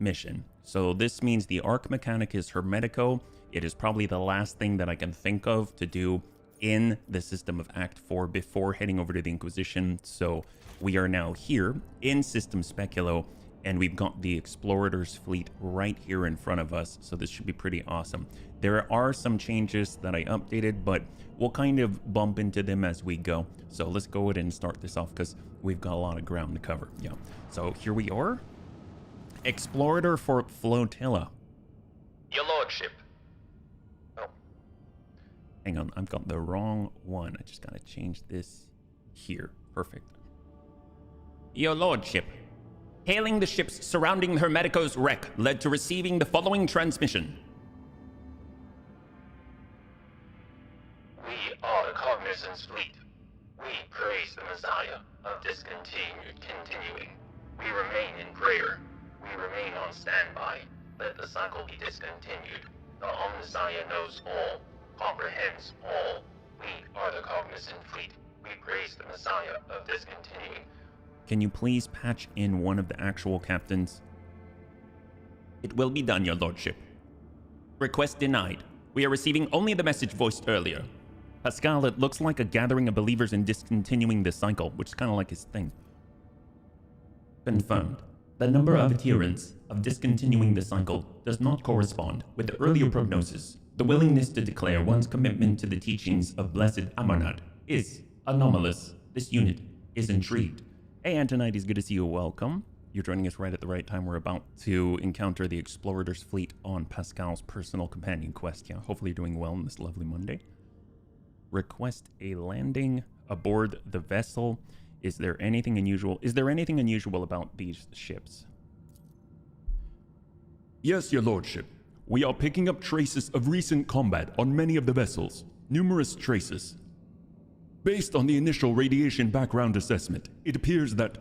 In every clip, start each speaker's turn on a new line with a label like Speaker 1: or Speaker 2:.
Speaker 1: mission. So this means the Arc Mechanicus Hermetico. It is probably the last thing that I can think of to do in the system of Act 4 before heading over to the Inquisition. So we are now here in System Speculo, and we've got the Explorator's fleet right here in front of us. So this should be pretty awesome. There are some changes that I updated, but we'll kind of bump into them as we go. So let's go ahead and start this off because we've got a lot of ground to cover. Yeah. So here we are. Explorator for Flotilla.
Speaker 2: Your lordship. Oh.
Speaker 1: Hang on, I've got the wrong one. I just gotta change this here. Perfect. Your lordship. Hailing the ships surrounding Hermetico's wreck led to receiving the following transmission.
Speaker 2: We are the Cognizance fleet. We praise the Messiah of continuing. We remain in prayer. We remain on standby. Let the cycle be discontinued. The Omnissiah knows all, comprehends all. We are the Cognizant fleet. We praise the Messiah of discontinuing.
Speaker 1: Can you please patch in one of the actual captains? It will be done, your lordship. Request denied. We are receiving only the message voiced earlier. Pascal, it looks like a gathering of believers in discontinuing the cycle, which is kind of like his thing. Confirmed. The number of adherents of discontinuing the cycle does not correspond with the earlier prognosis. The willingness to declare one's commitment to the teachings of Blessed Amarnad is anomalous. This unit is intrigued. Hey Antonite, it's good to see you. Welcome. You're joining us right at the right time. We're about to encounter the Explorator's fleet on Pascal's personal companion quest. Yeah, hopefully you're doing well on this lovely Monday. Request a landing aboard the vessel. Is there anything unusual? Is there anything unusual about these ships?
Speaker 3: Yes, your lordship. We are picking up traces of recent combat on many of the vessels. Numerous traces. Based on the initial radiation background assessment, it appears that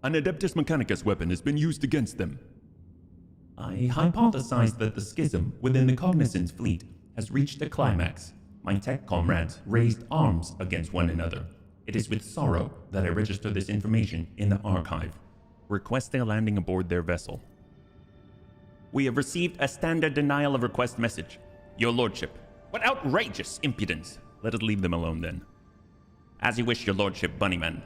Speaker 3: an Adeptus Mechanicus weapon has been used against them.
Speaker 1: I hypothesize that the schism within the Cognizance fleet has reached a climax. My tech comrades raised arms against one another. It is with sorrow that I register this information in the archive. Request a landing aboard their vessel. We have received a standard denial of request message. Your lordship. What outrageous impudence. Let us leave them alone then. As you wish, your lordship, Bunnyman.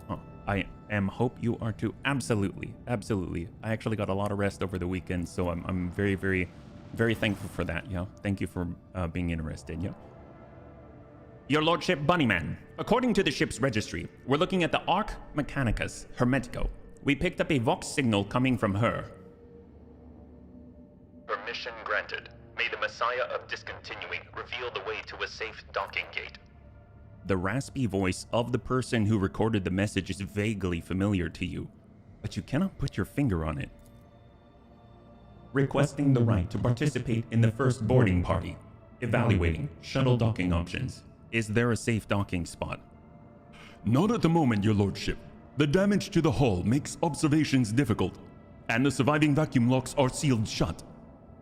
Speaker 1: Oh, I hope you are too. Absolutely, absolutely. I actually got a lot of rest over the weekend, so I'm very, very, very thankful for that. Yeah, thank you for being interested. Yeah. Your lordship, Bunnyman. According to the ship's registry, we're looking at the Arc Mechanicus Hermetico. We picked up a Vox signal coming from her.
Speaker 2: Permission granted. May the Messiah of discontinuing reveal the way to a safe docking gate.
Speaker 1: The raspy voice of the person who recorded the message is vaguely familiar to you, but you cannot put your finger on it. Requesting the right to participate in the first boarding party. Evaluating shuttle docking options. Is there a safe docking spot?
Speaker 3: Not at the moment, your lordship. The damage to the hull makes observations difficult, and the surviving vacuum locks are sealed shut.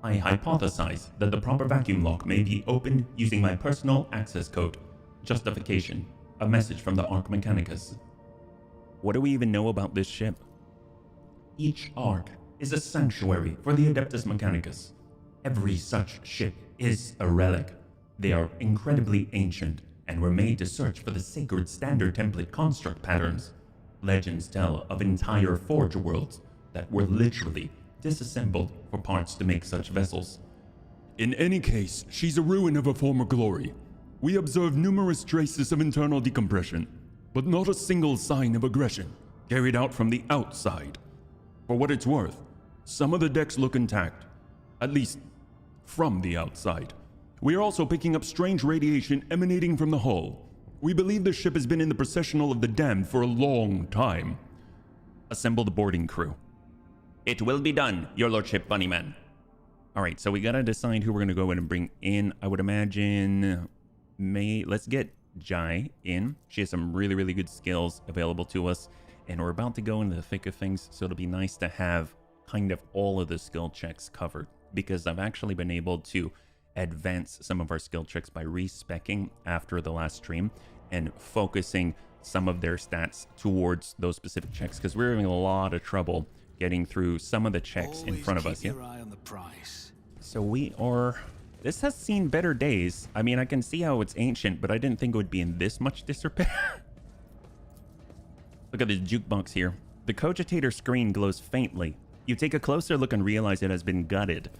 Speaker 1: I hypothesize that the proper vacuum lock may be opened using my personal access code. Justification. A message from the Arc Mechanicus. What do we even know about this ship? Each Arc is a sanctuary for the Adeptus Mechanicus. Every such ship is a relic. They are incredibly ancient and were made to search for the sacred standard template construct patterns. Legends tell of entire forge worlds that were literally disassembled for parts to make such vessels.
Speaker 3: In any case, she's a ruin of her former glory. We observe numerous traces of internal decompression, but not a single sign of aggression carried out from the outside. For what it's worth, some of the decks look intact, at least from the outside. We are also picking up strange radiation emanating from the hull. We believe the ship has been in the processional of the damned for a long time.
Speaker 1: Assemble the boarding crew. It will be done, your lordship, Bunnyman. Alright, so we gotta decide who we're gonna go in and bring in. I would imagine... let's get Jai in. She has some really, really good skills available to us. And we're about to go into the thick of things, so it'll be nice to have kind of all of the skill checks covered. Because I've actually been able to advance some of our skill checks by respecking after the last stream and focusing some of their stats towards those specific checks, because we're having a lot of trouble getting through some of the checks in front of us. Yeah.
Speaker 4: Your eye on the price.
Speaker 1: So we are... This has seen better days. I mean, I can see how it's ancient, but I didn't think it would be in this much disrepair. Look at this jukebox here. The cogitator screen glows faintly. You take a closer look and realize it has been gutted.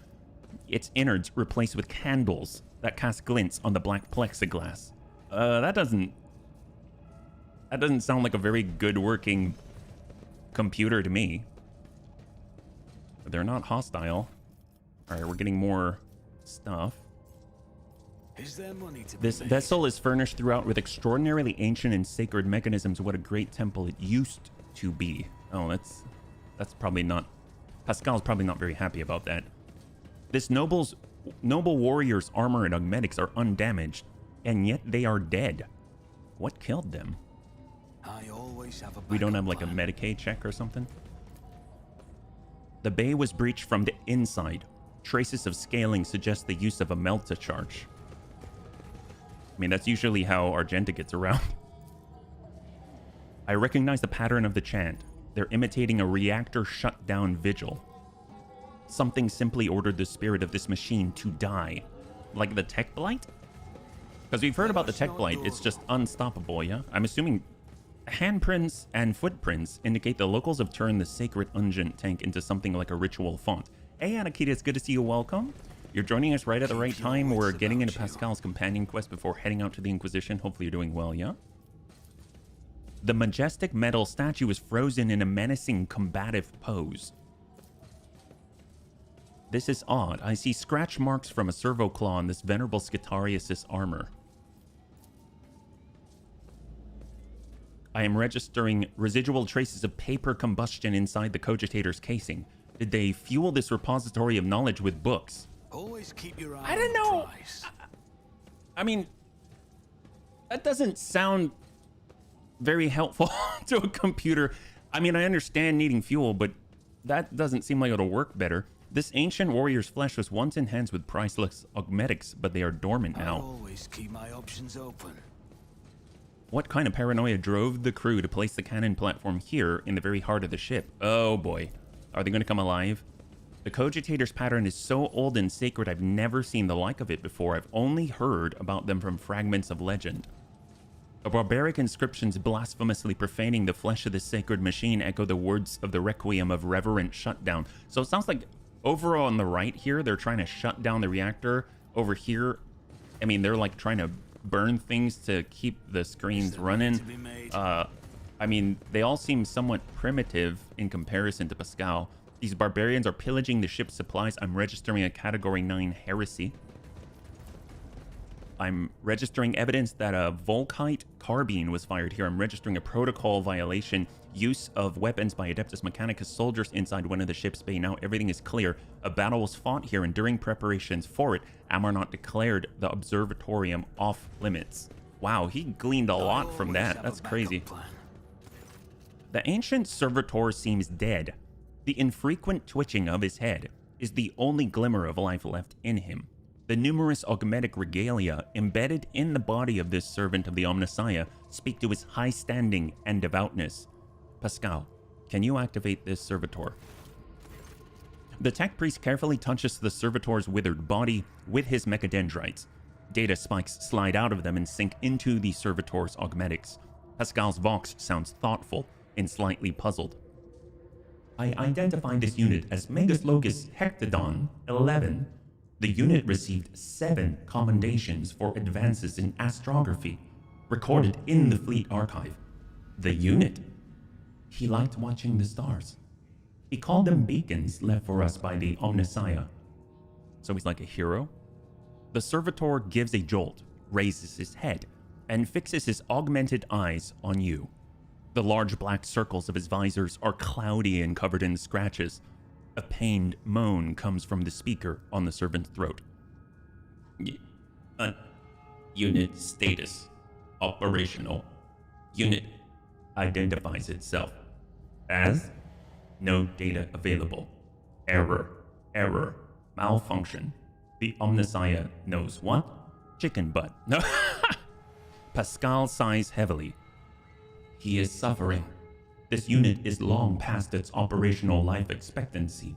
Speaker 1: Its innards replaced with candles that cast glints on the black plexiglass. That doesn't sound like a very good working computer to me. But they're not hostile. All right, we're getting more stuff.
Speaker 4: Is there money to be
Speaker 1: This
Speaker 4: made?
Speaker 1: vessel is furnished throughout with extraordinarily ancient and sacred mechanisms. What a great temple it used to be. Oh, that's probably not... Pascal's probably not very happy about that. This noble warrior's armor and augmetics are undamaged, and yet they are dead. What killed them?
Speaker 4: I always have a
Speaker 1: We don't
Speaker 4: backup
Speaker 1: have like a
Speaker 4: plan.
Speaker 1: Medicaid check or something? The bay was breached from the inside. Traces of scaling suggest the use of a melta charge. I mean, that's usually how Argenta gets around. I recognize the pattern of the chant. They're imitating a reactor shutdown vigil. Something simply ordered the spirit of this machine to die. Like the tech blight? Because we've heard about the tech blight, it's just unstoppable, yeah? I'm assuming handprints and footprints indicate the locals have turned the sacred Ungent tank into something like a ritual font. Hey Anakita, it's good to see you, welcome. You're joining us right at the right time. We're getting into Pascal's companion quest before heading out to the Inquisition. Hopefully you're doing well, yeah? The majestic metal statue is frozen in a menacing combative pose. This is odd. I see scratch marks from a servo claw on this venerable Scitarius' armor. I am registering residual traces of paper combustion inside the cogitator's casing. Did they fuel this repository of knowledge with books?
Speaker 4: Always keep your eye
Speaker 1: I don't
Speaker 4: on the
Speaker 1: know.
Speaker 4: price.
Speaker 1: I mean, that doesn't sound very helpful to a computer. I mean, I understand needing fuel, but that doesn't seem like it'll work better. This ancient warrior's flesh was once enhanced with priceless augmetics, but they are dormant
Speaker 4: I
Speaker 1: now.
Speaker 4: always keep my options open.
Speaker 1: What kind of paranoia drove the crew to place the cannon platform here in the very heart of the ship? Oh boy. Are they going to come alive? The cogitator's pattern is so old and sacred I've never seen the like of it before. I've only heard about them from fragments of legend. The barbaric inscriptions blasphemously profaning the flesh of this sacred machine echo the words of the requiem of reverent shutdown. So it sounds like over on the right here, they're trying to shut down the reactor. Over here, I mean, they're like trying to burn things to keep the screens running. I mean, they all seem somewhat primitive in comparison to Pascal. These barbarians are pillaging the ship's supplies. I'm registering a Category 9 heresy. I'm registering evidence that a Volkite carbine was fired here. I'm registering a protocol violation. Use of weapons by Adeptus Mechanicus soldiers inside one of the ship's bay. Now everything is clear. A battle was fought here, and during preparations for it, Amarnot declared the observatorium off limits. Wow, he gleaned a lot from that. That's crazy. The ancient servitor seems dead. The infrequent twitching of his head is the only glimmer of life left in him. The numerous augmetic regalia embedded in the body of this servant of the Omnissiah speak to his high standing and devoutness. Pascal, can you activate this servitor? The tech priest carefully touches the servitor's withered body with his mechadendrites. Data spikes slide out of them and sink into the servitor's augmetics. Pascal's vox sounds thoughtful and slightly puzzled.
Speaker 2: I identified this unit as Megas Locus Hectodon 11. The unit received 7 commendations for advances in astrography, recorded in the Fleet Archive. The unit? He liked watching the stars. He called them beacons left for us by the Omnissiah.
Speaker 1: So he's like a hero? The servitor gives a jolt, raises his head, and fixes his augmented eyes on you. The large black circles of his visors are cloudy and covered in scratches. A pained moan comes from the speaker on the servant's throat.
Speaker 2: Unit status. Operational. Unit identifies itself as no data available. Error. Malfunction. The Omnissiah knows what?
Speaker 1: Chicken butt. No. Pascal sighs heavily.
Speaker 2: He is suffering.
Speaker 1: This unit is long past its operational life expectancy,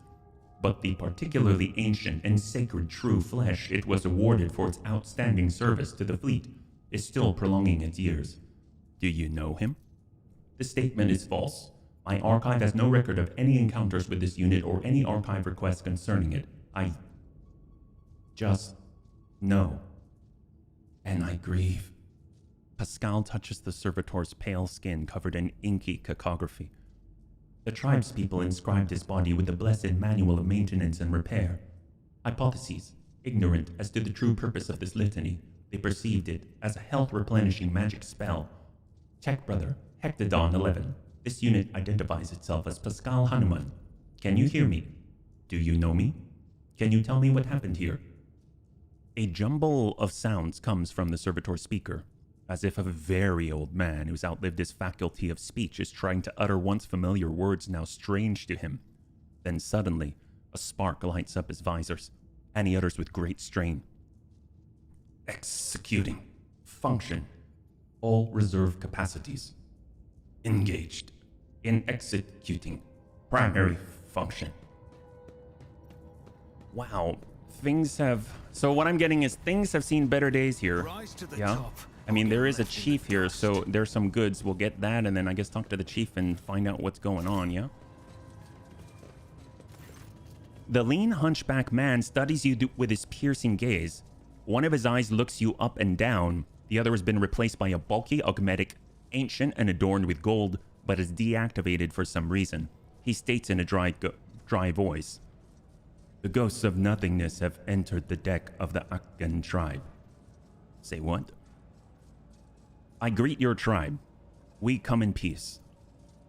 Speaker 1: but the particularly ancient and sacred true flesh it was awarded for its outstanding service to the fleet is still prolonging its years.
Speaker 3: Do you know him?
Speaker 1: This statement is false. My archive has no record of any encounters with this unit or any archive requests concerning it. I just know. And I grieve.
Speaker 3: Pascal touches the servitor's pale skin covered in inky cacography.
Speaker 1: The tribespeople inscribed his body with the blessed manual of maintenance and repair. Hypotheses, ignorant as to the true purpose of this litany, they perceived it as a health-replenishing magic spell. Tech Brother, Hectodon 11. This unit identifies itself as Pascal Hanuman. Can you hear me? Do you know me? Can you tell me what happened here?
Speaker 3: A jumble of sounds comes from the servitor speaker, as if a very old man who's outlived his faculty of speech is trying to utter once familiar words now strange to him. Then suddenly, a spark lights up his visors, and he utters with great strain.
Speaker 1: Executing. Function. All reserve capacities. Engaged. In executing. Primary function.
Speaker 3: Wow, so what I'm getting is things have seen better days here.
Speaker 4: Rise to the
Speaker 3: Yeah.
Speaker 4: top.
Speaker 3: I mean, there is a chief here, so there's some goods. We'll get that, and then I guess talk to the chief and find out what's going on, yeah? The lean hunchback man studies you with his piercing gaze. One of his eyes looks you up and down. The other has been replaced by a bulky augmetic, ancient and adorned with gold, but is deactivated for some reason. He states in a dry voice, "The ghosts of nothingness have entered the deck of the Akgan tribe." Say what? "I greet your tribe. We come in peace."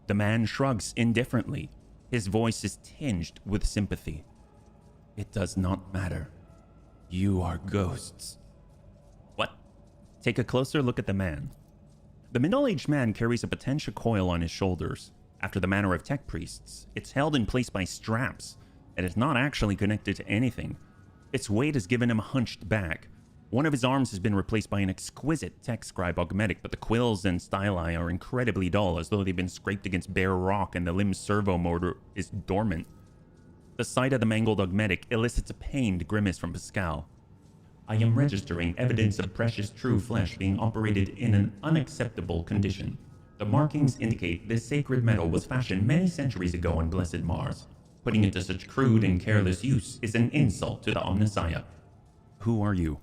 Speaker 3: The man shrugs indifferently. His voice is tinged with sympathy. "It does not matter. You are ghosts." What? Take a closer look at the man. The middle-aged man carries a potential coil on his shoulders. After the manner of tech priests, it's held in place by straps, and is not actually connected to anything. Its weight has given him a hunched back. One of his arms has been replaced by an exquisite tech scribe augmetic, but the quills and styli are incredibly dull, as though they've been scraped against bare rock and the limb's servo motor is dormant. The sight of the mangled augmetic elicits a pained grimace from Pascal.
Speaker 1: I am registering evidence of precious true flesh being operated in an unacceptable condition. The markings indicate this sacred metal was fashioned many centuries ago on blessed Mars. Putting it to such crude and careless use is an insult to the Omnissiah.
Speaker 3: Who are you?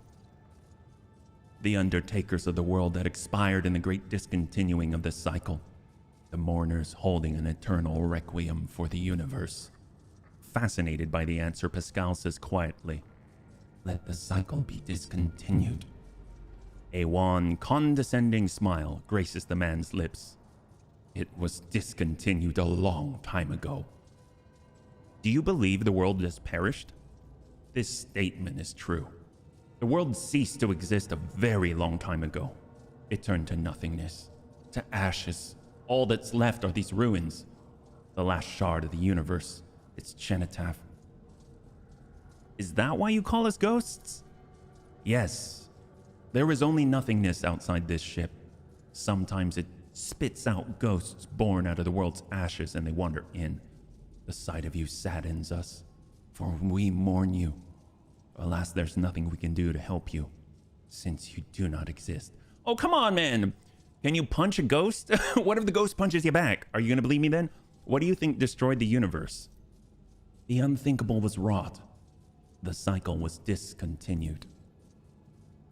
Speaker 3: The undertakers of the world that expired in the great discontinuing of the cycle. The mourners holding an eternal requiem for the universe. Fascinated by the answer, Pascal says quietly,
Speaker 1: "Let the cycle be discontinued."
Speaker 3: A wan, condescending smile graces the man's lips.
Speaker 1: "It was discontinued a long time ago."
Speaker 3: "Do you believe the world has perished?"
Speaker 1: "This statement is true.
Speaker 3: The world ceased to exist a very long time ago.
Speaker 1: It turned to nothingness, to ashes. All that's left are these ruins. The last shard of the universe, its cenotaph."
Speaker 3: "Is that why you call us ghosts?"
Speaker 1: "Yes. There is only nothingness outside this ship. Sometimes it spits out ghosts born out of the world's ashes and they wander in. The sight of you saddens us, for we mourn you. Alas, there's nothing we can do to help you, since you do not exist."
Speaker 3: Oh, come on, man. Can you punch a ghost? What if the ghost punches you back? Are you going to believe me then? What do you think destroyed the universe?
Speaker 1: The unthinkable was wrought. The cycle was discontinued.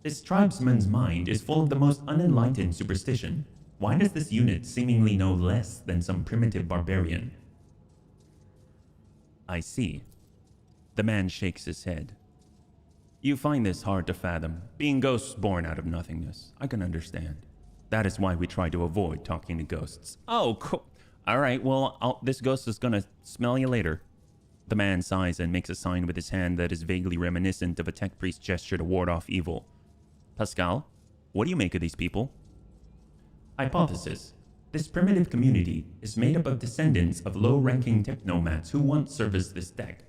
Speaker 1: This tribesman's mind is full of the most unenlightened superstition. Why does this unit seemingly know less than some primitive barbarian?
Speaker 3: I see. The man shakes his head.
Speaker 1: You find this hard to fathom, being ghosts born out of nothingness. I can understand. That is why we try to avoid talking to ghosts.
Speaker 3: Oh, cool. All right, well, this ghost is gonna smell you later.
Speaker 1: The man sighs and makes a sign with his hand that is vaguely reminiscent of a tech priest's gesture to ward off evil.
Speaker 3: Pascal, what do you make of these people?
Speaker 1: Hypothesis. This primitive community is made up of descendants of low-ranking technomats who once serviced this deck.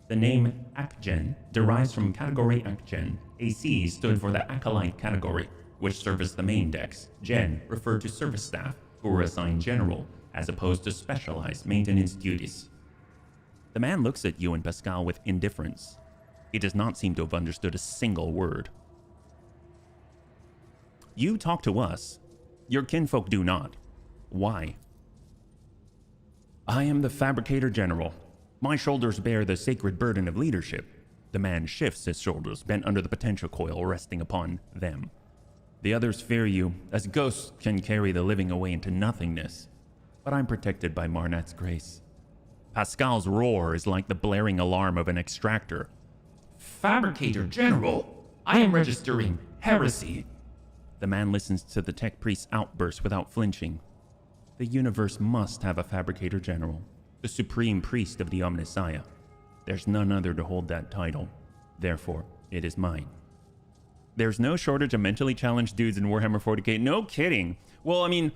Speaker 1: The name Akgen derives from category Akgen. AC stood for the Acolyte category, which serviced the main decks. Gen referred to service staff, who were assigned general, as opposed to specialized maintenance duties. The man looks at you and Pascal with indifference. He does not seem to have understood a single word. You talk to us. Your kinfolk do not. Why? I am the Fabricator General. My shoulders bear the sacred burden of leadership. The man shifts his shoulders, bent under the potential coil resting upon them. The others fear you, as ghosts can carry the living away into nothingness. But I'm protected by Marnat's grace. Pascal's roar is like the blaring alarm of an extractor.
Speaker 2: Fabricator General, I am registering heresy.
Speaker 1: The man listens to the tech priest's outburst without flinching. The universe must have a Fabricator General, the supreme priest of the Omnissiah. There's none other to hold that title. Therefore, it is mine. There's no shortage of mentally challenged dudes in Warhammer 40k. No kidding. Well, I mean,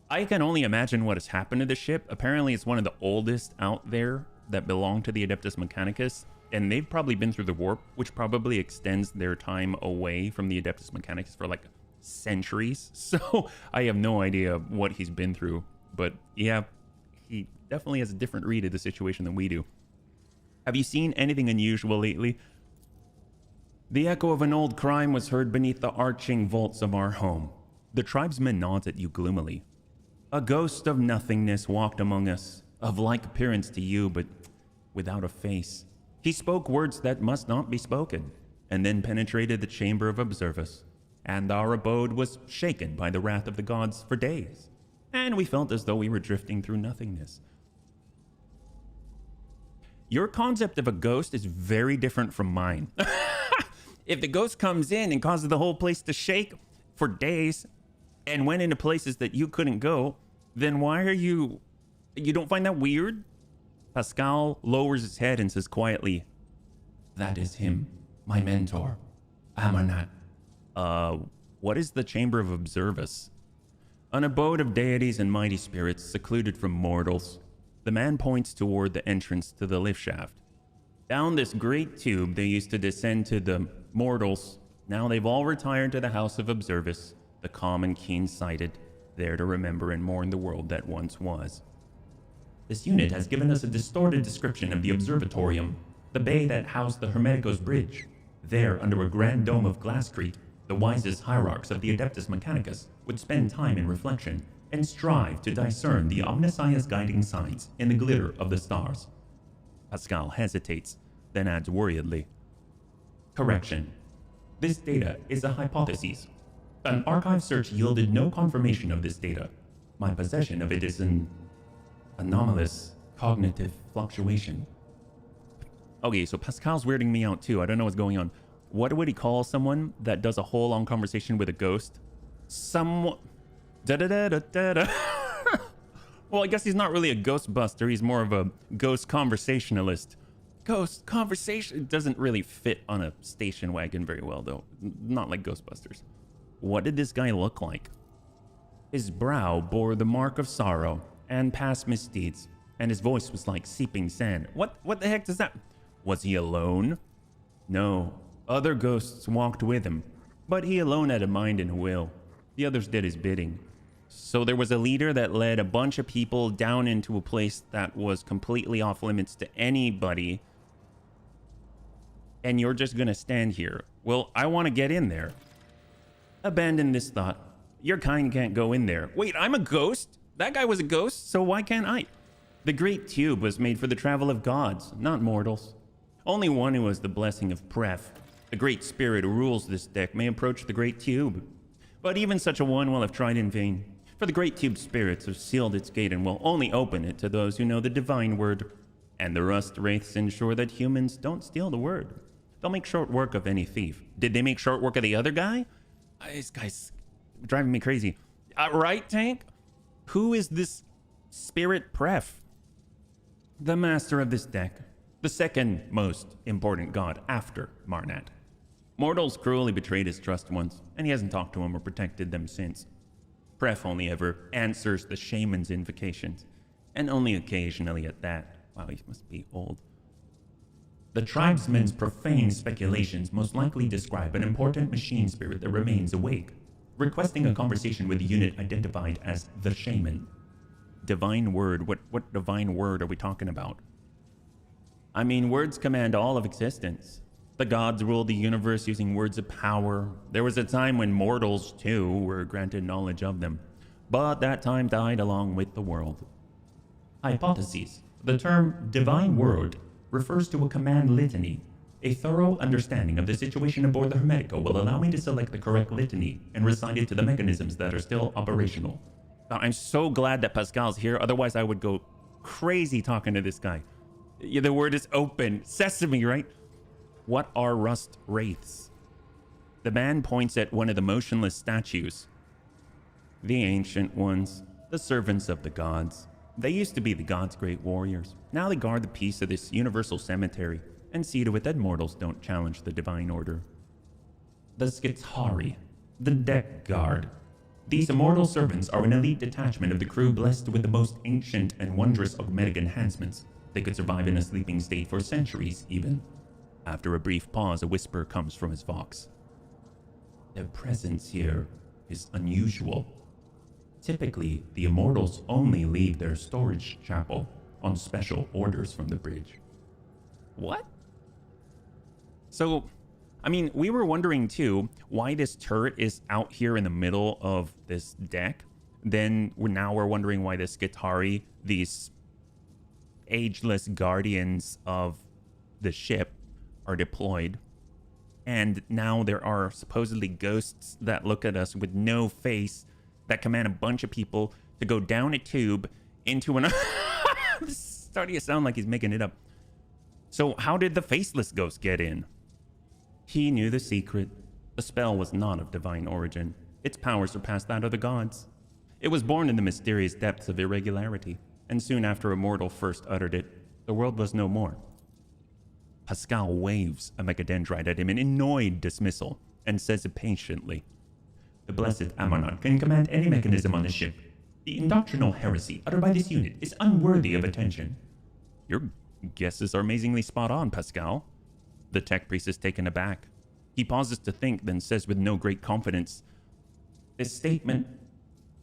Speaker 1: I can only imagine what has happened to the ship. Apparently, it's one of the oldest out there that belong to the Adeptus Mechanicus, and they've probably been through the warp, which probably extends their time away from the Adeptus Mechanicus for like centuries. So I have no idea what he's been through, but yeah, he definitely has a different read of the situation than we do. Have you seen anything unusual lately? The echo of an old crime was heard beneath the arching vaults of our home. The tribesman nods at you gloomily. A ghost of nothingness walked among us, of like appearance to you, but without a face. He spoke words that must not be spoken, and then penetrated the chamber of Observus, and our abode was shaken by the wrath of the gods for days, and we felt as though we were drifting through nothingness. Your concept of a ghost is very different from mine. If the ghost comes in and causes the whole place to shake for days and went into places that you couldn't go, then why are you don't find that weird? Pascal lowers his head and says quietly,
Speaker 2: That is him, my mentor, Amarnat.
Speaker 1: What is the Chamber of Observus? An abode of deities and mighty spirits secluded from mortals. The man points toward the entrance to the lift shaft. Down this great tube, they used to descend to the mortals. Now they've all retired to the House of Observus, the calm and keen-sighted, there to remember and mourn the world that once was.
Speaker 2: This unit has given us a distorted description of the observatorium, the bay that housed the Hermeticos Bridge. There, under a grand dome of glasscrete, the wisest hierarchs of the Adeptus Mechanicus would spend time in reflection and strive to discern the Omnissiah's guiding signs in the glitter of the stars.
Speaker 1: Pascal hesitates, then adds worriedly,
Speaker 2: Correction. This data is a hypothesis. An archive search yielded no confirmation of this data. My possession of it is an anomalous cognitive fluctuation.
Speaker 1: Okay, so Pascal's weirding me out too. I don't know what's going on. What would he call someone that does a whole long conversation with a ghost? Someone... Da-da-da-da-da-da. Well, I guess he's not really a ghostbuster. He's more of a ghost conversationalist. Ghost conversation doesn't really fit on a station wagon very well, though. Not like Ghostbusters. What did this guy look like? His brow bore the mark of sorrow and past misdeeds, and his voice was like seeping sand. What the heck does that... Was he alone? No. Other ghosts walked with him, but he alone had a mind and a will. The others did his bidding. So there was a leader that led a bunch of people down into a place that was completely off limits to anybody, and you're just gonna stand here. Well, I want to get in there. Abandon this thought. Your kind can't go in there. Wait, I'm a ghost? That guy was a ghost, so why can't I? The great tube was made for the travel of gods, not mortals. Only one who has the blessing of Pref, the great spirit who rules this deck, may approach the great tube. But even such a one will have tried in vain. For the great tube spirits have sealed its gate and will only open it to those who know the divine word. And the rust wraiths ensure that humans don't steal the word. They'll make short work of any thief. Did they make short work of the other guy? This guy's driving me crazy. Right, Tank? Who is this spirit Pref? The master of this deck. The second most important god after Marnat. Mortals cruelly betrayed his trust once, and he hasn't talked to them or protected them since. Pref only ever answers the shaman's invocations, and only occasionally at that. Wow, he must be old.
Speaker 2: The tribesmen's profane speculations most likely describe an important machine spirit that remains awake, requesting a conversation with the unit identified as the shaman.
Speaker 1: divine word. What divine word are we talking about? I mean, words command all of existence. The gods ruled the universe using words of power. There was a time when mortals, too, were granted knowledge of them. But that time died along with the world.
Speaker 2: Hypotheses. The term divine word refers to a command litany. A thorough understanding of the situation aboard the Hermetica will allow me to select the correct litany and recite it to the mechanisms that are still operational.
Speaker 1: I'm so glad that Pascal's here, otherwise I would go crazy talking to this guy. Yeah, the word is open. Sesame, right? What are rust wraiths? The man points at one of the motionless statues. The ancient ones, the servants of the gods. They used to be the gods' great warriors. Now they guard the peace of this universal cemetery and see to it that mortals don't challenge the divine order.
Speaker 2: The Skitari, the deck guard. These immortal servants are an elite detachment of the crew blessed with the most ancient and wondrous augmetic enhancements. They could survive in a sleeping state for centuries, even.
Speaker 1: After a brief pause, a whisper comes from his vox.
Speaker 2: Their presence here is unusual. Typically, the immortals only leave their storage chapel on special orders from the bridge.
Speaker 1: What? So, I mean, we were wondering too why this turret is out here in the middle of this deck. Then now we're wondering why the Skitari, these ageless guardians of the ship, are deployed. And now there are supposedly ghosts that look at us with no face that command a bunch of people to go down a tube into an... This is starting to sound like he's making it up. So how did the faceless ghost get in?
Speaker 2: He knew the secret. The spell was not of divine origin. Its power surpassed that of the gods. It was born in the mysterious depths of irregularity, and soon after a mortal first uttered it, the world was no more.
Speaker 1: Pascal waves a mechadendrite at him in annoyed dismissal and says impatiently,
Speaker 2: The blessed Ammonite can command any mechanism on the ship. The indoctrinal heresy uttered by this unit is unworthy of attention.
Speaker 1: Your guesses are amazingly spot on, Pascal. The tech priest is taken aback. He pauses to think, then says with no great confidence,
Speaker 2: This statement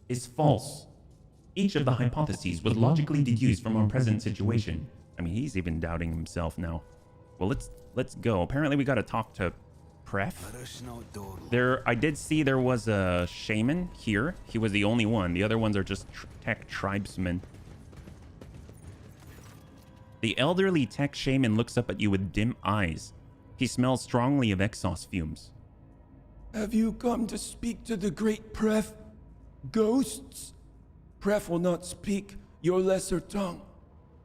Speaker 2: is false. Each of the hypotheses was logically deduced from our present situation.
Speaker 1: I mean, he's even doubting himself now. Well, let's go. Apparently we gotta talk to Pref. I did see there was a shaman here. He was the only one. The other ones are just tech tribesmen. The elderly tech shaman looks up at you with dim eyes. He smells strongly of exhaust fumes.
Speaker 3: Have you come to speak to the great Pref? Ghosts? Pref will not speak your lesser tongue,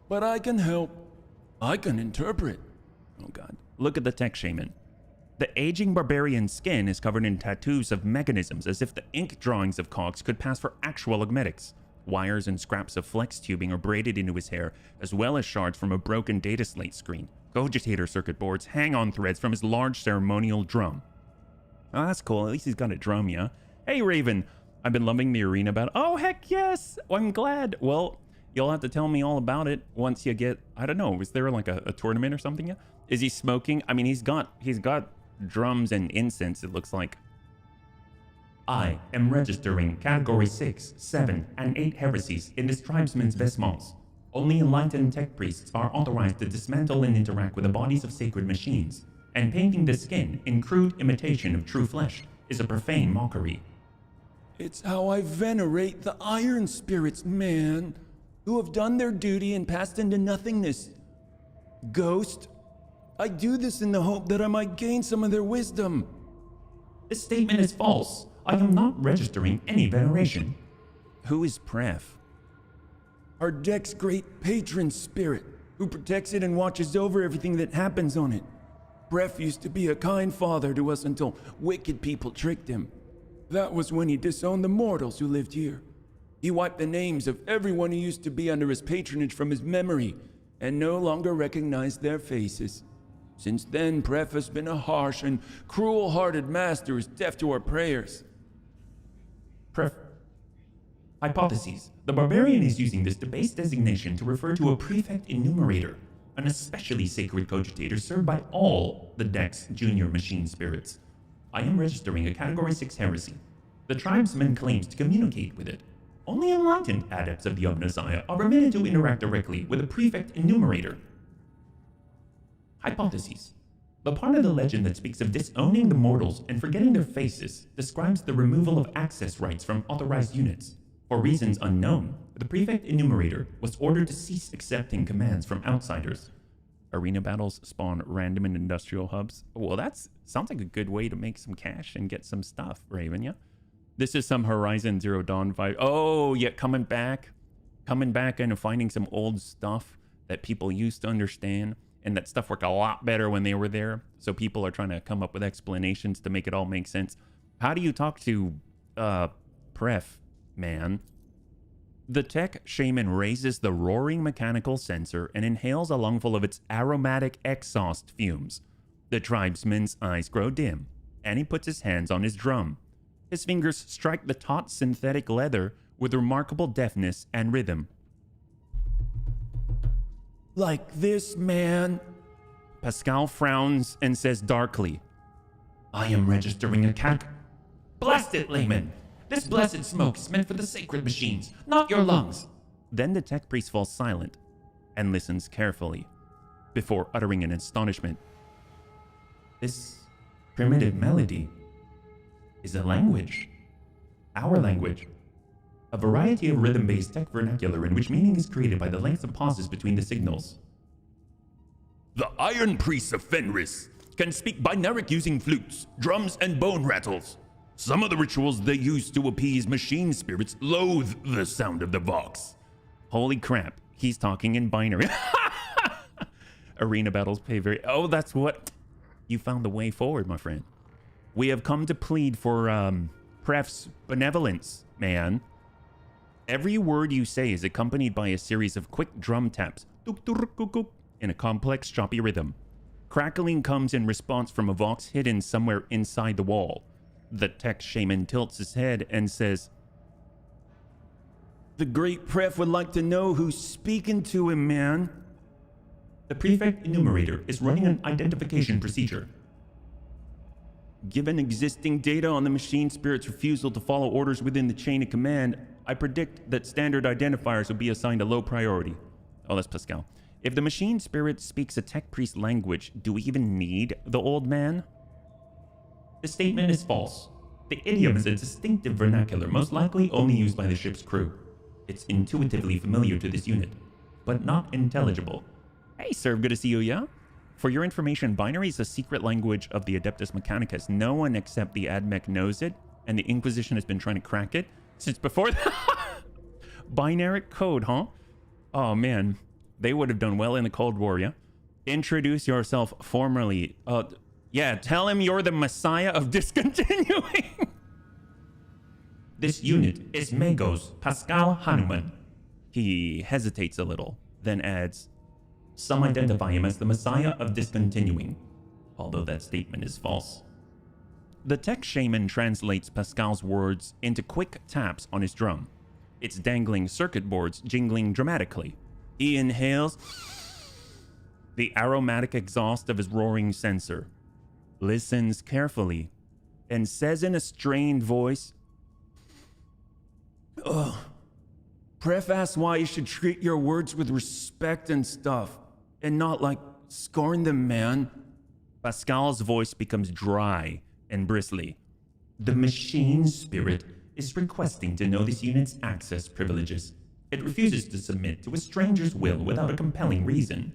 Speaker 3: but I can help. I can interpret.
Speaker 1: Oh god. Look at the tech shaman. The aging barbarian's skin is covered in tattoos of mechanisms, as if the ink drawings of cogs could pass for actual augmetics. Wires and scraps of flex tubing are braided into his hair, as well as shards from a broken data slate screen. Cogitator circuit boards hang on threads from his large ceremonial drum. Oh, that's cool. At least he's got a drum, yeah? Hey, Raven. I've been loving the arena about... Oh, heck yes! I'm glad. Well, you'll have to tell me all about it once you get... I don't know. Is there like a tournament or something yet? Is he smoking? I mean, he's got drums and incense, it looks like.
Speaker 2: I am registering Category 6, 7, and 8 heresies in this tribesman's vestments. Only enlightened tech priests are authorized to dismantle and interact with the bodies of sacred machines, and painting the skin in crude imitation of true flesh is a profane mockery.
Speaker 3: It's how I venerate the iron spirits, man, who have done their duty and passed into nothingness. Ghost, I do this in the hope that I might gain some of their wisdom.
Speaker 2: This statement is false. I am not registering any veneration.
Speaker 1: Who is Pref?
Speaker 3: Our deck's great patron spirit, who protects it and watches over everything that happens on it. Pref used to be a kind father to us until wicked people tricked him. That was when he disowned the mortals who lived here. He wiped the names of everyone who used to be under his patronage from his memory, and no longer recognized their faces. Since then, Pref has been a harsh and cruel-hearted master who's deaf to our prayers.
Speaker 2: Hypotheses. The barbarian is using this debased designation to refer to a prefect enumerator, an especially sacred cogitator served by all the deck's junior machine spirits. I am registering a Category 6 heresy. The tribesman claims to communicate with it.
Speaker 1: only enlightened adepts of the Omnissiah are permitted to interact directly with the Prefect Enumerator. Hypotheses. The part of the legend that speaks of disowning the mortals and forgetting their faces describes the removal of access rights from authorized units. For reasons unknown, the Prefect Enumerator was ordered to cease accepting commands from outsiders. Arena battles spawn random and industrial hubs. Well, sounds like a good way to make some cash and get some stuff, Raven, yeah? This is some Horizon Zero Dawn vibe. Oh, yeah, coming back and finding some old stuff that people used to understand. And that stuff worked a lot better when they were there. So people are trying to come up with explanations to make it all make sense. How do you talk to, Pref, man? The tech shaman raises the roaring mechanical sensor and inhales a lungful of its aromatic exhaust fumes. The tribesman's eyes grow dim, and he puts his hands on his drum. His fingers strike the taut synthetic leather with remarkable deftness and rhythm. Like this, man. Pascal frowns and says darkly, I am registering a CAC. Blast it, layman! This blessed smoke is meant for the sacred machines, not your lungs. Then the tech priest falls silent and listens carefully before uttering in astonishment. This primitive melody is a language. Our language. A variety of rhythm-based tech vernacular in which meaning is created by the length of pauses between the signals. The Iron Priests of Fenris can speak binaric using flutes, drums, and bone rattles. Some of the rituals they use to appease machine spirits loathe the sound of the vox. Holy crap, he's talking in binary. Arena battles pay very... Oh, that's what... You found the way forward, my friend. We have come to plead for, Pref's benevolence, man. Every word you say is accompanied by a series of quick drum taps in a complex, choppy rhythm. Crackling comes in response from a vox hidden somewhere inside the wall. The tech shaman tilts his head and says, The great Pref would like to know who's speaking to him, man. The Prefect Enumerator is running an identification procedure. Given existing data on the machine spirit's refusal to follow orders within the chain of command, I predict that standard identifiers will be assigned a low priority. Oh, that's Pascal. If the machine spirit speaks a tech priest language, do we even need the old man? The statement is false. The idiom is a distinctive vernacular, most likely only used by the ship's crew. It's intuitively familiar to this unit, but not intelligible. Hey, sir, good to see you, yeah? For your information, binary is a secret language of the Adeptus Mechanicus. No one except the AdMech knows it, and the Inquisition has been trying to crack it since before. Binary code, huh? Oh, man. They would have done well in the Cold War, yeah? Introduce yourself formally. Yeah, tell him you're the Messiah of discontinuing. This unit is Magos Pascal Hanuman. He hesitates a little, then adds, Some identify him as the Messiah of discontinuing, although that statement is false. The tech shaman translates Pascal's words into quick taps on his drum, its dangling circuit boards jingling dramatically. He inhales the aromatic exhaust of his roaring sensor, listens carefully, and says in a strained voice, Pref asks why you should treat your words with respect and stuff, and not like scorn them, man. Pascal's voice becomes dry and bristly. The machine spirit is requesting to know this unit's access privileges. It refuses to submit to a stranger's will without a compelling reason.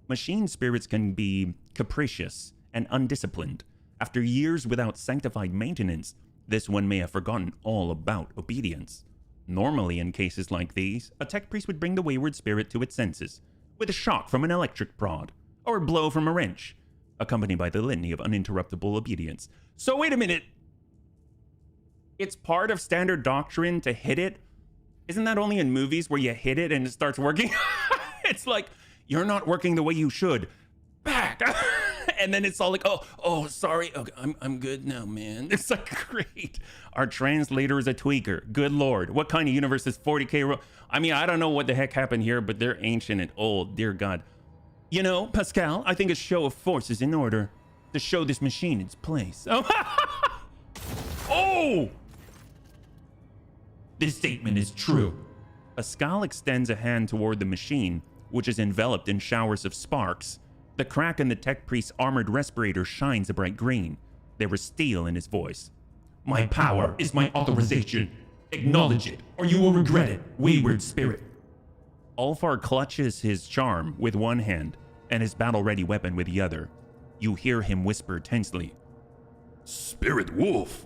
Speaker 1: Machine spirits can be capricious and undisciplined. After years without sanctified maintenance, this one may have forgotten all about obedience. Normally, in cases like these, a tech priest would bring the wayward spirit to its senses, with a shock from an electric prod, or a blow from a wrench, accompanied by the litany of uninterruptible obedience. So wait a minute. It's part of standard doctrine to hit it? Isn't that only in movies where you hit it and it starts working? It's like, you're not working the way you should. Back! And then it's all like, oh, sorry. Okay, I'm good now, man. It's like, great. Our translator is a tweaker. Good Lord. What kind of universe is 40K? I mean, I don't know what the heck happened here, but they're ancient and old. Dear God. You know, Pascal, I think a show of force is in order to show this machine its place. Oh! This statement is true.
Speaker 5: Pascal extends a hand toward the machine, which is enveloped in showers of sparks. The crack in the tech priest's armored respirator shines a bright green. There is steel in his voice.
Speaker 1: My power is my authorization. Acknowledge it, or you will regret it, wayward spirit.
Speaker 5: Ulfar clutches his charm with one hand and his battle-ready weapon with the other. You hear him whisper tensely.
Speaker 3: Spirit Wolf,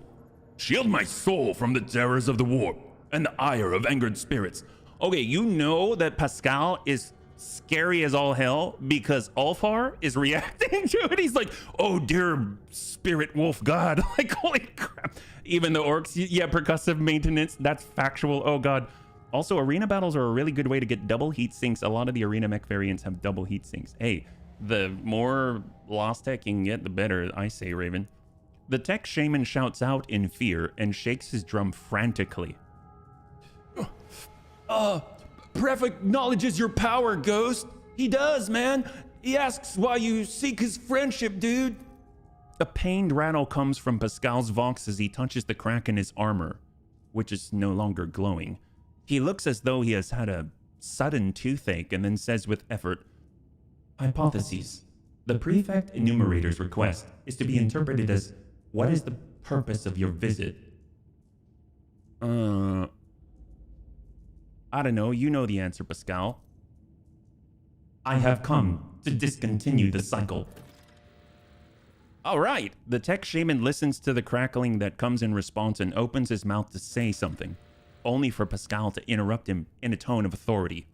Speaker 3: shield my soul from the terrors of the warp and the ire of angered spirits.
Speaker 5: Okay, you know that Pascal is scary as all hell because Ulfar is reacting to it. He's like, oh dear spirit wolf god. Like, holy crap. Even the orcs, yeah, percussive maintenance, that's factual. Oh god. Also, arena battles are a really good way to get double heat sinks. A lot of the arena mech variants have double heat sinks. Hey, the more lost tech you can get, the better, I say, Raven. The tech shaman shouts out in fear and shakes his drum frantically.
Speaker 3: Pref acknowledges your power, Ghost. He does, man. He asks why you seek his friendship, dude.
Speaker 5: A pained rattle comes from Pascal's vox as he touches the crack in his armor, which is no longer glowing. He looks as though he has had a sudden toothache and then says with effort,
Speaker 1: Hypotheses. The Prefect Enumerator's request is to be interpreted as, what is the purpose of your visit?
Speaker 5: I don't know. You know the answer, Pascal.
Speaker 1: I have come to discontinue the cycle.
Speaker 5: All right. The tech shaman listens to the crackling that comes in response and opens his mouth to say something, only for Pascal to interrupt him in a tone of authority.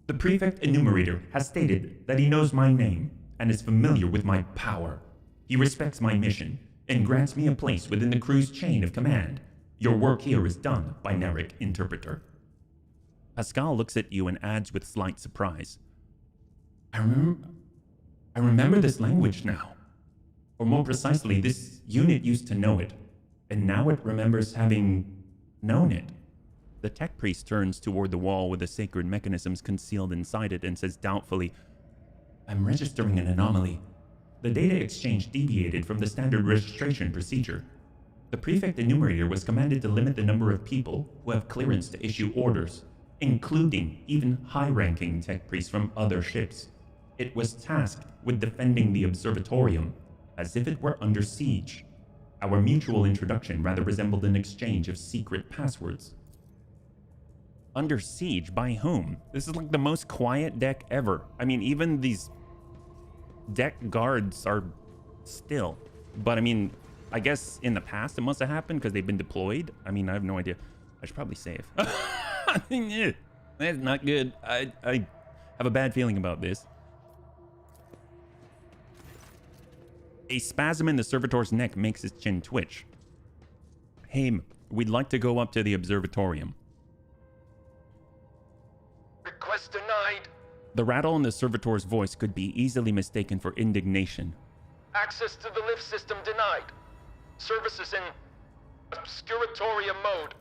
Speaker 1: The Prefect Enumerator has stated that he knows my name and is familiar with my power. He respects my mission and grants me a place within the crew's chain of command. Your work here is done, Binaric Interpreter.
Speaker 5: Pascal looks at you and adds with slight surprise.
Speaker 1: I remember this language now. Or more precisely, this unit used to know it, and now it remembers having known it.
Speaker 5: The tech priest turns toward the wall with the sacred mechanisms concealed inside it and says doubtfully,
Speaker 1: I'm registering an anomaly. The data exchange deviated from the standard registration procedure. The Prefect Enumerator was commanded to limit the number of people who have clearance to issue orders, including even high-ranking tech priests from other ships. It was tasked with defending the observatorium, as if it were under siege. Our mutual introduction rather resembled an exchange of secret passwords.
Speaker 5: Under siege? By whom? This is like the most quiet deck ever. I mean, even these deck guards are still. But I mean, I guess in the past it must have happened because they've been deployed. I mean, I have no idea. I should probably save. That's not good. I have a bad feeling about this. A spasm in the servitor's neck makes his chin twitch. Hey, we'd like to go up to the observatorium.
Speaker 2: Request denied.
Speaker 5: The rattle in the servitor's voice could be easily mistaken for indignation.
Speaker 2: Access to the lift system denied. Services in obscuratoria mode.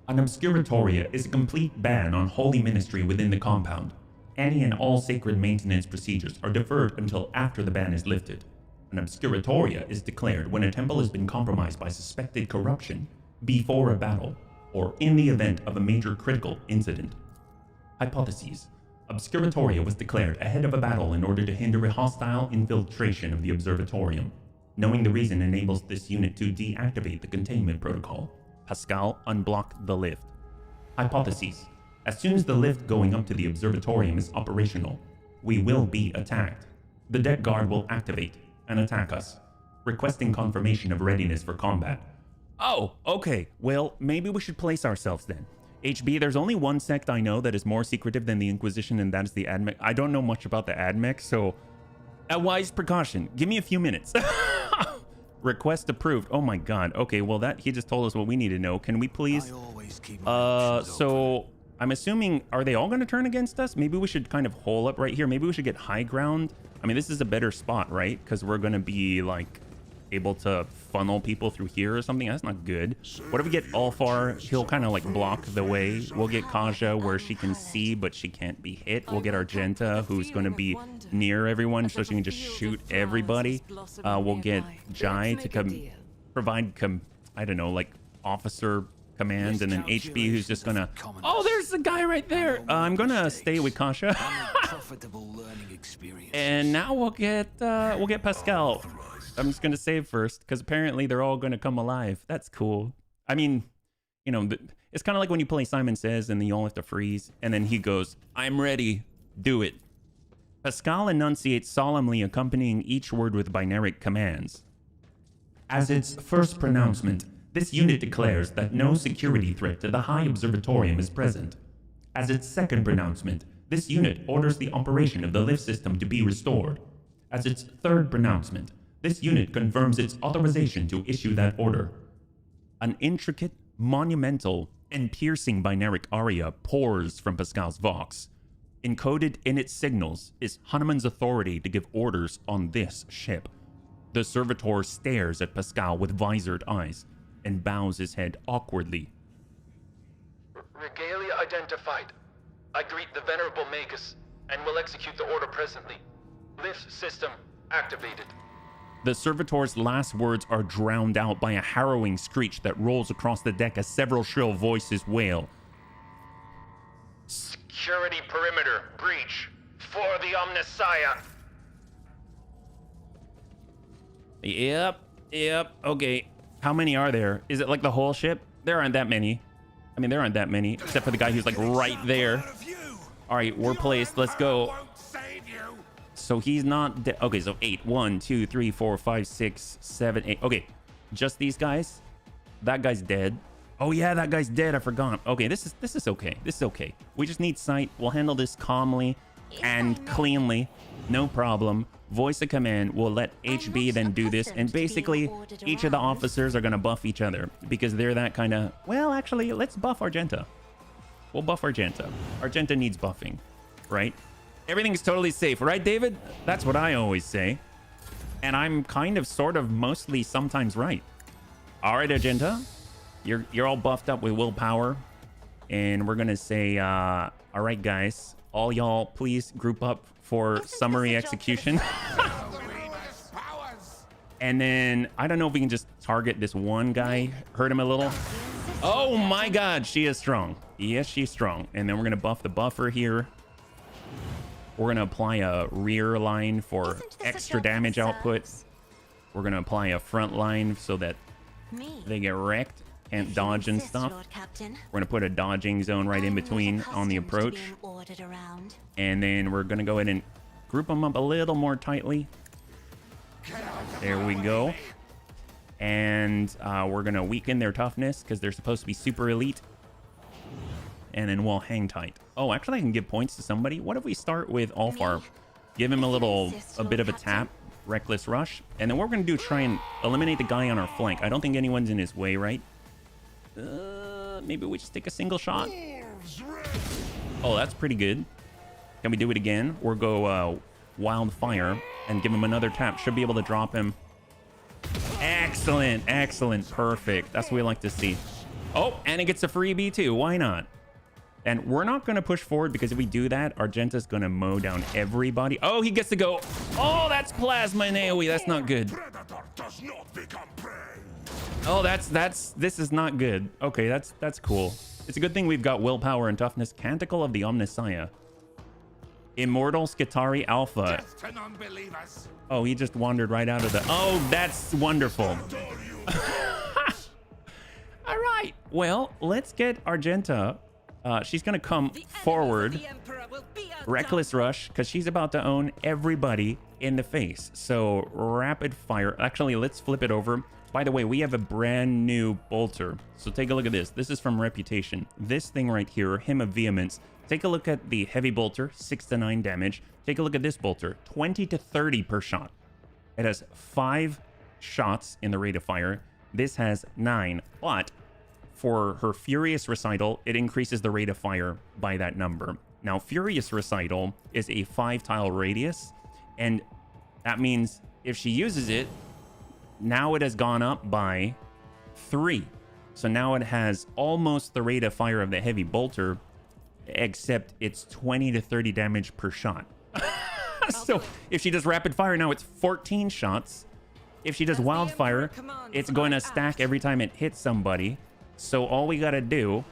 Speaker 1: An obscuratoria is a complete ban on holy ministry within the compound. Any and all sacred maintenance procedures are deferred until after the ban is lifted. An obscuratoria is declared when a temple has been compromised by suspected corruption, before a battle, or in the event of a major critical incident. Hypotheses. Obscuratoria was declared ahead of a battle in order to hinder a hostile infiltration of the observatorium. Knowing the reason enables this unit to deactivate the containment protocol.
Speaker 5: Pascal unblocked the lift.
Speaker 1: Hypotheses. As soon as the lift going up to the observatorium is operational, we will be attacked. The deck guard will activate and attack us, requesting confirmation of readiness for combat.
Speaker 5: Oh, okay. Well, maybe we should place ourselves then. HB, there's only one sect I know that is more secretive than the Inquisition, and that is the AdMech. I don't know much about the AdMech, so a wise precaution. Give me a few minutes. Request approved. Oh my god. Okay, well that he just told us what we need to know. Can we please? So I'm assuming, are they all going to turn against us? Maybe we should kind of hole up right here. Maybe we should get high ground. I mean, this is a better spot, right? Because we're going to be like able to funnel people through here or something. That's not good. What if we get Ulfar? He'll kind of like block the way. We'll get Kaja where she can see, but she can't be hit. We'll get Argenta, who's going to be near everyone, so she can just shoot everybody. We'll get Jai to provide, I don't know, like officer command, and then HB who's just gonna... Oh, there's the guy right there. I'm gonna stay with Kasha. And now we'll get Pascal. I'm just gonna save first, because apparently they're all gonna come alive. That's cool. I mean, you know, it's kind of like when you play Simon Says and then you all have to freeze, and then he goes, I'm ready, do it. Pascal enunciates solemnly, accompanying each word with binaric commands.
Speaker 1: As its first pronouncement, this unit declares that no security threat to the High Observatorium is present. As its second pronouncement, this unit orders the operation of the lift system to be restored. As its third pronouncement, this unit confirms its authorization to issue that order.
Speaker 5: An intricate, monumental, and piercing binaric aria pours from Pascal's vox. Encoded in its signals is Hanuman's authority to give orders on this ship. The servitor stares at Pascal with visored eyes and bows his head awkwardly.
Speaker 2: Regalia identified. I greet the Venerable Magus and will execute the order presently. Lift system activated.
Speaker 5: The servitor's last words are drowned out by a harrowing screech that rolls across the deck as several shrill voices wail.
Speaker 2: Security perimeter breach for the Omnissiah.
Speaker 5: Yep, okay. How many are there? Is it like the whole ship? There aren't that many. I mean, there aren't that many, except for the guy who's like right there. All right, we're placed. Let's go. So he's not dead. Okay, so 8. 1, 2, 3, 4, 5, 6, 7, 8. Okay, just these guys. That guy's dead. Oh yeah, that guy's dead. I forgot. Okay, this is okay. This is okay. We just need sight. We'll handle this calmly and cleanly. No problem. Voice a command. We'll let HB then do this. And basically, each of the officers are going to buff each other because they're that kind of... Well, actually, let's buff Argenta. We'll buff Argenta. Argenta needs buffing, right? Everything's totally safe, right, David? That's what I always say. And I'm kind of, sort of, mostly, sometimes right. All right, Argenta. You're all buffed up with willpower. And we're going to say, all right, guys. All y'all, please group up for summary execution. And then, I don't know if we can just target this one guy. Hurt him a little. Oh my god, she is strong. Yes, she's strong. And then we're going to buff the buffer here. We're going to apply a rear line for extra damage output. We're going to apply a front line so that they get wrecked. Can't dodge and stuff. We're going to put a dodging zone right in between on the approach. And then we're going to go ahead and group them up a little more tightly. There we go. And we're going to weaken their toughness because they're supposed to be super elite. And then we'll hang tight. Oh, actually, I can give points to somebody. What if we start with Alfar? Give him a bit of a tap. Reckless rush. And then what we're going to do, try and eliminate the guy on our flank. I don't think anyone's in his way, right? Maybe we just take a single shot. Oh, that's pretty good. Can we do it again? Or go wildfire and give him another tap. Should be able to drop him. Excellent, excellent, perfect. That's what we like to see. Oh, and it gets a freebie too. Why not? And we're not going to push forward because if we do that, Argenta's going to mow down everybody. Oh, he gets to go. Oh, that's plasma and AoE. That's not good. Oh, this is not good. Okay, that's cool. It's a good thing we've got willpower and toughness. Canticle of the Omnissiah. Immortal Skitari Alpha. Oh, he just wandered right out of the... Oh, that's wonderful. All right. Well, let's get Argenta. She's going to come forward. Reckless rush, because she's about to own everybody in the face. So, rapid fire. Actually, let's flip it over. By the way, we have a brand new bolter. So take a look at this. This is from Reputation. This thing right here, Hymn of Vehemence. Take a look at the heavy bolter, 6 to 9 damage. Take a look at this bolter, 20 to 30 per shot. It has 5 shots in the rate of fire. This has 9, but for her Furious Recital, it increases the rate of fire by that number. Now, Furious Recital is a 5-tile radius, and that means if she uses it, now it has gone up by 3. So now it has almost the rate of fire of the heavy bolter, except it's 20 to 30 damage per shot. So if she does rapid fire, now it's 14 shots. If she does wildfire, it's going to stack every time it hits somebody. So all we gotta do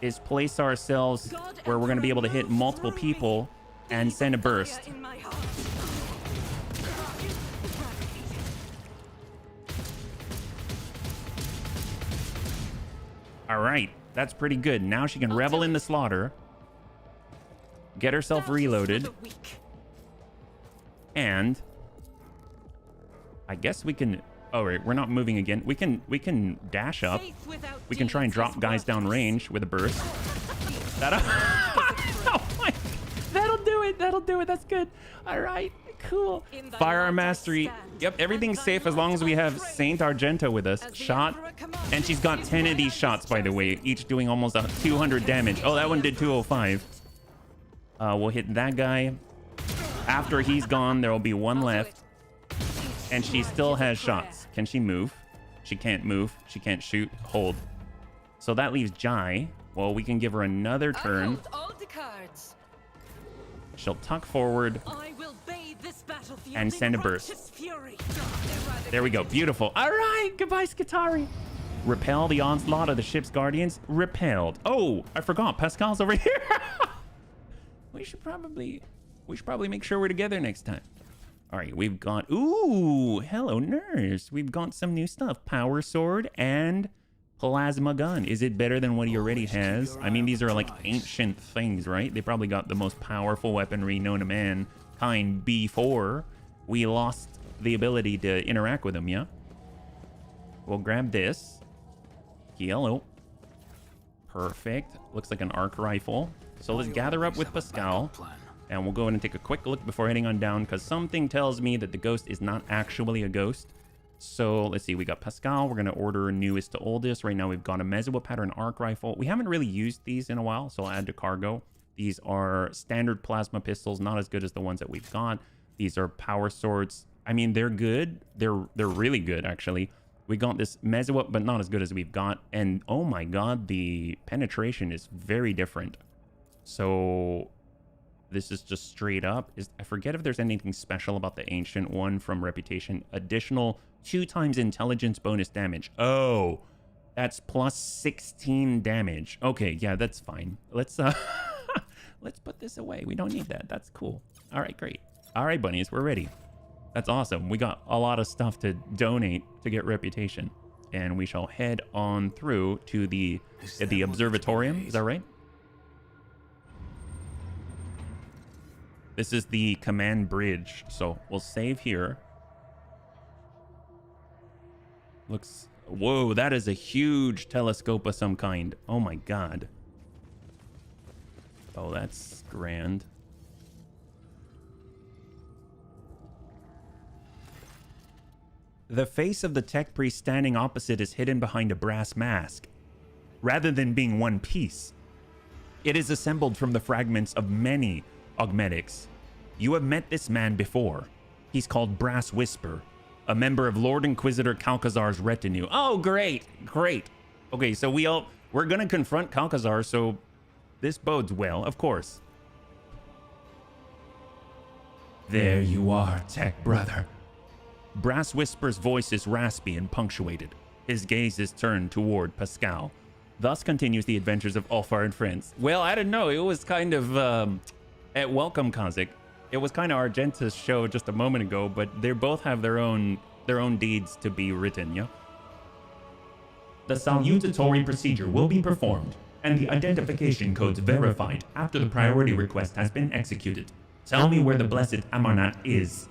Speaker 5: is place ourselves where we're gonna be able to hit multiple people and send a burst. All right, that's pretty good. Now she can revel in the slaughter, get herself reloaded, and I guess we can. Oh wait, we're not moving again. We can dash up. We can try and drop guys down range with a burst. Oh my, that'll do it. That'll do it. That's good. All right, cool. Firearm mastery. Yep, everything's safe as long as we have Saint Argento with us. Shot, and she's got 10 of these shots, by the way, each doing almost 200 damage. Oh, that one did 205. We'll hit that guy. After he's gone, there will be one left, and she still has shots. Can she move? She can't move. She can't shoot. Hold. So that leaves Jai. Well, we can give her another turn. She'll tuck forward and send a burst. There we go. Beautiful. All right. Goodbye, Skitari. Repel the onslaught of the ship's guardians. Repelled. Oh, I forgot. Pascal's over here. We should probably make sure we're together next time. All right, we've got, ooh, hello, nurse. We've got some new stuff. Power sword and plasma gun. Is it better than what he already has? I mean, these are like ancient things, right? They probably got the most powerful weaponry known to mankind before we lost the ability to interact with them, yeah? We'll grab this. Hello. Perfect. Looks like an arc rifle. So let's gather up with Pascal. And we'll go in and take a quick look before heading on down, because something tells me that the ghost is not actually a ghost. So let's see, we got Pascal. We're going to order newest to oldest. Right now we've got a Mesowa pattern arc rifle. We haven't really used these in a while, so I'll add to cargo. These are standard plasma pistols, not as good as the ones that we've got. These are power swords. I mean, they're good. They're really good, actually. We got this Mesowa, but not as good as we've got. And oh my god, the penetration is very different. So this is just straight up. I forget if there's anything special about the ancient one from Reputation. Additional 2x intelligence bonus damage. Oh, that's plus 16 damage. Okay, yeah, that's fine. Let's let's put this away. We don't need that. That's cool. All right, great. All right, bunnies, we're ready. That's awesome. We got a lot of stuff to donate to get Reputation, and we shall head on through to the observatorium. Is that right? This is the command bridge, so we'll save here. Looks... Whoa, that is a huge telescope of some kind. Oh my god. Oh, that's grand. The face of the tech priest standing opposite is hidden behind a brass mask, rather than being one piece. It is assembled from the fragments of many augmetics. You have met this man before. He's called Brass Whisper, a member of Lord Inquisitor Calcazar's retinue. Oh, great, great. Okay, so we're gonna confront Calcazar, so this bodes well, of course.
Speaker 1: There you are, tech brother.
Speaker 5: Brass Whisper's voice is raspy and punctuated. His gaze is turned toward Pascal. Thus continues the adventures of Ulfar and friends. Well, I don't know. It was kind of at Welcome Kazik. It was kind of Argenta's show just a moment ago, but they both have their own deeds to be written, yeah?
Speaker 1: The salutatory procedure will be performed, and the identification codes verified after the priority request has been executed. Tell me where the blessed Amarnat is.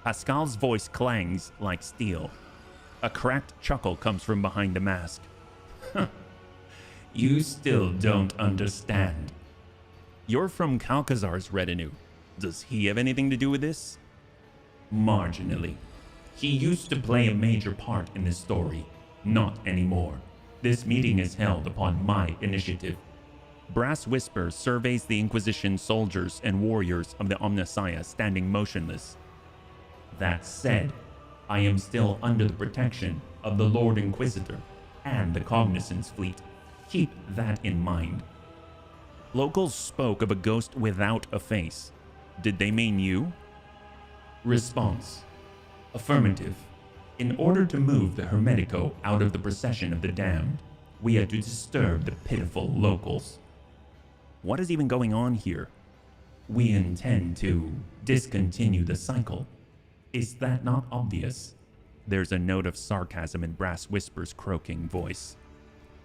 Speaker 5: Pascal's voice clangs like steel. A cracked chuckle comes from behind the mask.
Speaker 1: You still don't understand.
Speaker 5: You're from Calcazar's retinue. Does he have anything to do with this?
Speaker 1: Marginally. He used to play a major part in this story. Not anymore. This meeting is held upon my initiative.
Speaker 5: Brass Whisper surveys the Inquisition soldiers and warriors of the Omnissiah standing motionless.
Speaker 1: That said, I am still under the protection of the Lord Inquisitor and the Cognizance Fleet. Keep that in mind.
Speaker 5: Locals spoke of a ghost without a face. Did they mean you?
Speaker 1: Response. Affirmative. In order to move the Hermetico out of the procession of the damned, we are to disturb the pitiful locals.
Speaker 5: What is even going on here?
Speaker 1: We intend to discontinue the cycle. Is that not obvious?
Speaker 5: There's a note of sarcasm in Brass Whisper's croaking voice.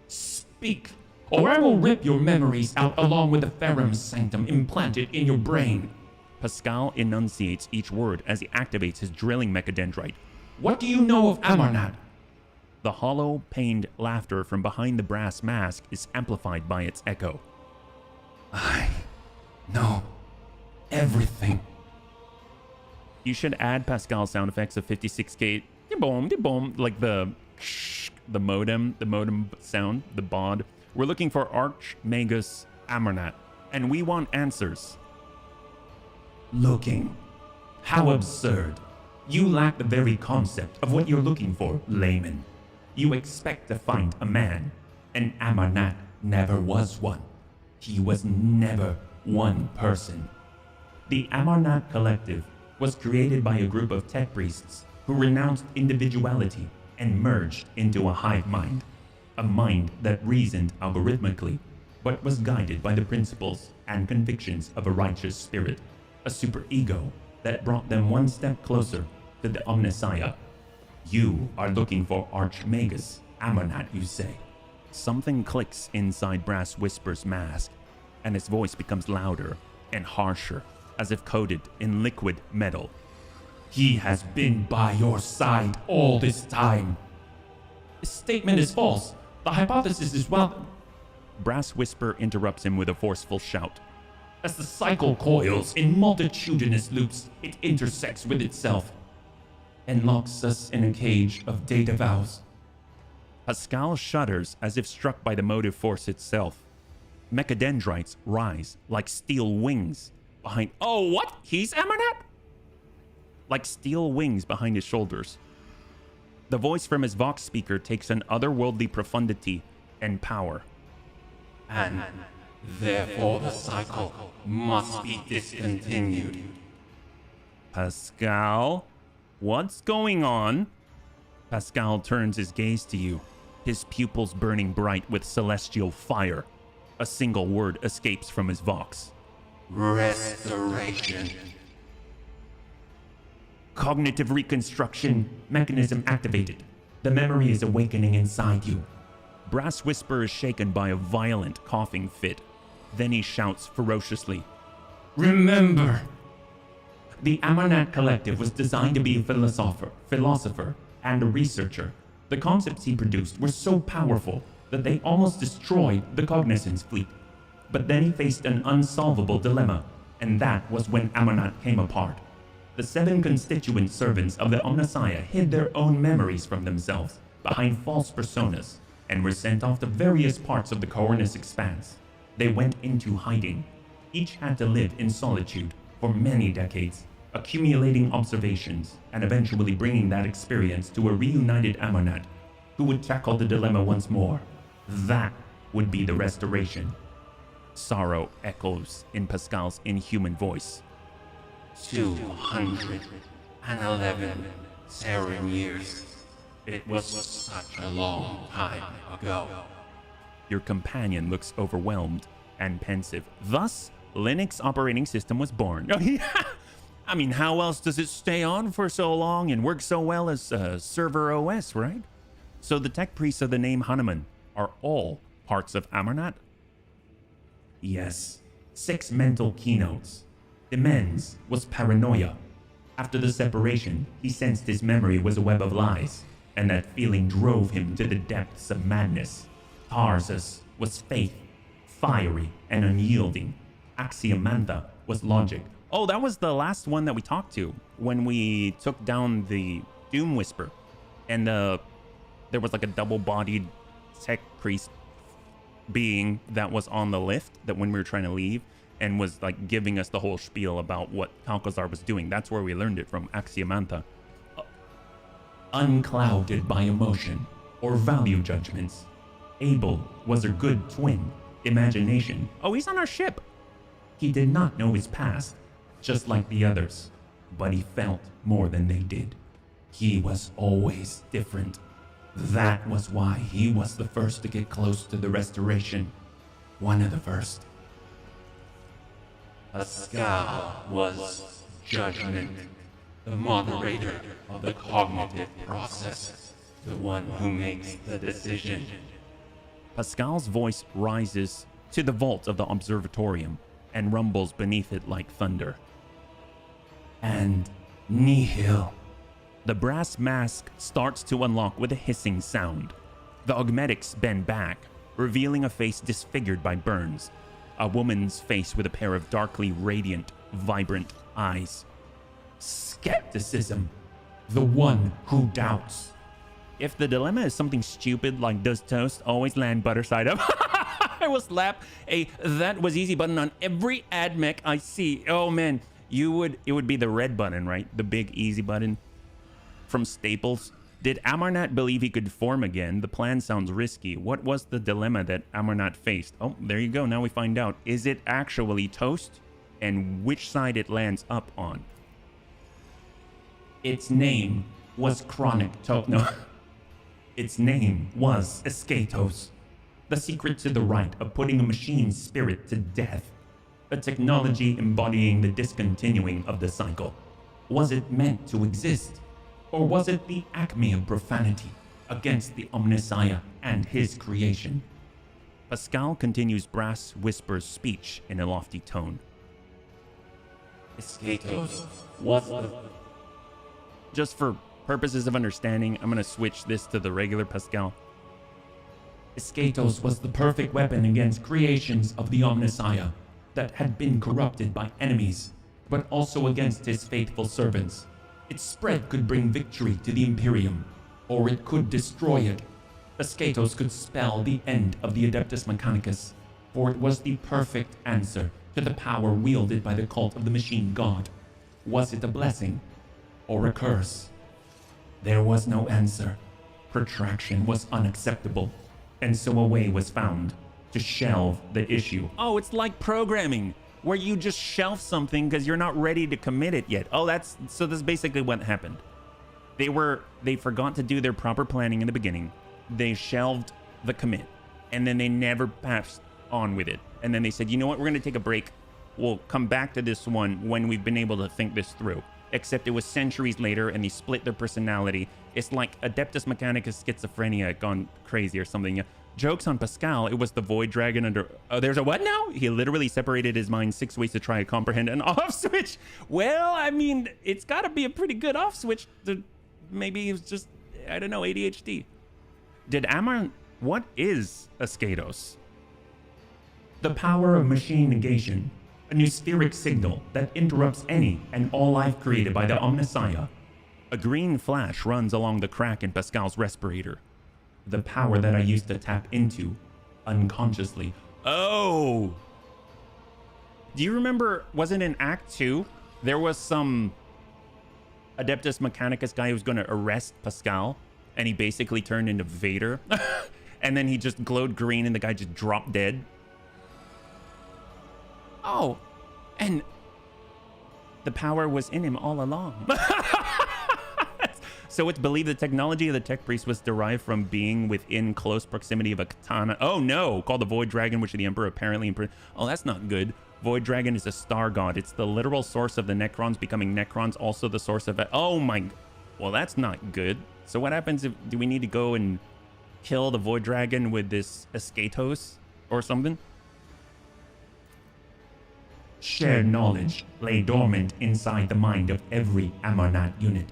Speaker 1: Speak, or I will rip your memories out along with the Ferrum Sanctum implanted in your brain.
Speaker 5: Pascal enunciates each word as he activates his drilling mechadendrite.
Speaker 1: What do you know of Amarnat?
Speaker 5: The hollow, pained laughter from behind the brass mask is amplified by its echo.
Speaker 1: I know everything.
Speaker 5: You should add Pascal sound effects of 56K, de-boom, de-boom, like the modem sound, the baud. We're looking for Archmagus Amarnat, and we want answers.
Speaker 1: Looking? How absurd. You lack the very concept of what you're looking for, layman. You expect to find a man, and Amarnat never was one. He was never one person. The Amarnat Collective was created by a group of tech priests who renounced individuality and merged into a hive mind. A mind that reasoned algorithmically, but was guided by the principles and convictions of a righteous spirit, a superego that brought them one step closer to the Omnissiah. You are looking for Archmagus Amarnat, you say.
Speaker 5: Something clicks inside Brass Whisper's mask, and his voice becomes louder and harsher, as if coated in liquid metal.
Speaker 1: He has been by your side all this time. This statement is false. The hypothesis is well...
Speaker 5: Brass Whisper interrupts him with a forceful shout.
Speaker 1: As the cycle coils in multitudinous loops, it intersects with itself and locks us in a cage of data vows.
Speaker 5: Pascal shudders as if struck by the motive force itself. Mechadendrites rise like steel wings behind... Oh, what? He's Amarnat? Like steel wings behind his shoulders. The voice from his Vox speaker takes an otherworldly profundity and power.
Speaker 1: And therefore the cycle must be discontinued.
Speaker 5: Pascal, what's going on? Pascal turns his gaze to you, his pupils burning bright with celestial fire. A single word escapes from his Vox.
Speaker 1: Restoration.
Speaker 5: Cognitive reconstruction.
Speaker 1: Mechanism activated. The memory is awakening inside you.
Speaker 5: Brass Whisper is shaken by a violent coughing fit. Then he shouts ferociously.
Speaker 1: Remember! The Amarnat Collective was designed to be a philosopher, and a researcher. The concepts he produced were so powerful that they almost destroyed the Cognizance fleet. But then he faced an unsolvable dilemma, and that was when Amarnat came apart. The 7 constituent servants of the Omnissiah hid their own memories from themselves behind false personas and were sent off to various parts of the Cornus Expanse. They went into hiding. Each had to live in solitude for many decades, accumulating observations and eventually bringing that experience to a reunited Amarnat who would tackle the dilemma once more. That would be the restoration.
Speaker 5: Sorrow echoes in Pascal's inhuman voice.
Speaker 2: 211 Sarin years. It was such a long time ago.
Speaker 5: Your companion looks overwhelmed and pensive. Thus, Linux operating system was born. I mean, how else does it stay on for so long and work so well as server OS, right? So the tech priests of the name Hanuman are all parts of Amarnat?
Speaker 1: Yes. 6 mental keynotes. The men's was paranoia. After the separation, he sensed his memory was a web of lies, and that feeling drove him to the depths of madness. Tarsus was faith, fiery and unyielding. Axiomantha was logic.
Speaker 5: Oh, that was the last one that we talked to when we took down the Doom Whisper. And there was like a double-bodied tech priest being that was on the lift that when we were trying to leave and was like giving us the whole spiel about what Alcazar was doing. That's where we learned it from, Axiomantha.
Speaker 1: Unclouded by emotion or value judgments. Abel was her good twin, Imagination.
Speaker 5: Oh, he's on our ship.
Speaker 1: He did not know his past, just like the others, but he felt more than they did. He was always different. That was why he was the first to get close to the restoration. One of the first. Pascal was judgment, the moderator of the cognitive process, the one who makes the decision.
Speaker 5: Pascal's voice rises to the vault of the observatorium and rumbles beneath it like thunder.
Speaker 1: And nihil.
Speaker 5: The brass mask starts to unlock with a hissing sound. The augmetics bend back, revealing a face disfigured by burns. A woman's face with a pair of darkly radiant, vibrant eyes.
Speaker 1: Skepticism. The one who doubts.
Speaker 5: If the dilemma is something stupid like does toast always land butter side up, I will slap a that was easy button on every ad mech I see. Oh man, it would be the red button, right? The big easy button from Staples. Did Amarnat believe he could form again? The plan sounds risky. What was the dilemma that Amarnat faced? Oh, there you go. Now we find out. Is it actually toast? And which side it lands up on?
Speaker 1: Its name was No. Its name was Escatos. The secret to the rite of putting a machine's spirit to death. A technology embodying the discontinuing of the cycle. Was it meant to exist? Or was it the acme of profanity against the Omnissiah and his creation?
Speaker 5: Pascal continues Brass Whisper's speech in a lofty tone.
Speaker 1: Escatos was the...
Speaker 5: Just for purposes of understanding, I'm going to switch this to the regular Pascal.
Speaker 1: Escatos was the perfect weapon against creations of the Omnissiah that had been corrupted by enemies, but also against his faithful servants. Its spread could bring victory to the Imperium, or it could destroy it. Escatos could spell the end of the Adeptus Mechanicus, for it was the perfect answer to the power wielded by the cult of the Machine God. Was it a blessing or a curse? There was no answer. Protraction was unacceptable, and so a way was found to shelve the issue.
Speaker 5: Oh, it's like programming, where you just shelf something because you're not ready to commit it yet. Oh, that's basically what happened. They forgot to do their proper planning in the beginning. They shelved the commit, and then they never passed on with it. And then they said, you know what, we're going to take a break. We'll come back to this one when we've been able to think this through. Except it was centuries later, and they split their personality. It's like Adeptus Mechanicus schizophrenia gone crazy or something. Jokes on Pascal, it was the Void Dragon under... Oh, there's a what now? He literally separated his mind 6 ways to try to comprehend an off switch. Well, I mean, it's got to be a pretty good off switch. Maybe he was just, I don't know, ADHD. Did Amar... What is Escatos?
Speaker 1: The power of machine negation. A new spheric signal that interrupts any and all life created by the Omnissiah.
Speaker 5: A green flash runs along the crack in Pascal's respirator.
Speaker 1: The power that I used to tap into unconsciously.
Speaker 5: Oh! Do you remember, wasn't in Act 2, there was some Adeptus Mechanicus guy who was going to arrest Pascal, and he basically turned into Vader, and then he just glowed green and the guy just dropped dead? Oh, and the power was in him all along. So it's believed the technology of the tech priest was derived from being within close proximity of a katana. Oh no, called the Void Dragon, which the Emperor apparently imprisoned. Oh, that's not good. Void Dragon is a star god. It's the literal source of the Necrons becoming Necrons, also the source of it. Oh my, well, that's not good. So what happens if, do we need to go and kill the Void Dragon with this Escatos or something?
Speaker 1: Shared knowledge lay dormant inside the mind of every Amarnat unit.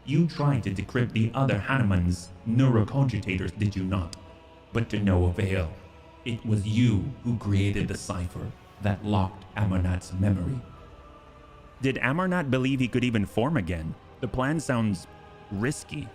Speaker 1: You tried to decrypt the other Hanuman's neurocogitators, did you not? But to no avail. It was you who created the cipher that locked Amarnat's memory.
Speaker 5: Did Amarnat believe he could even form again? The plan sounds risky.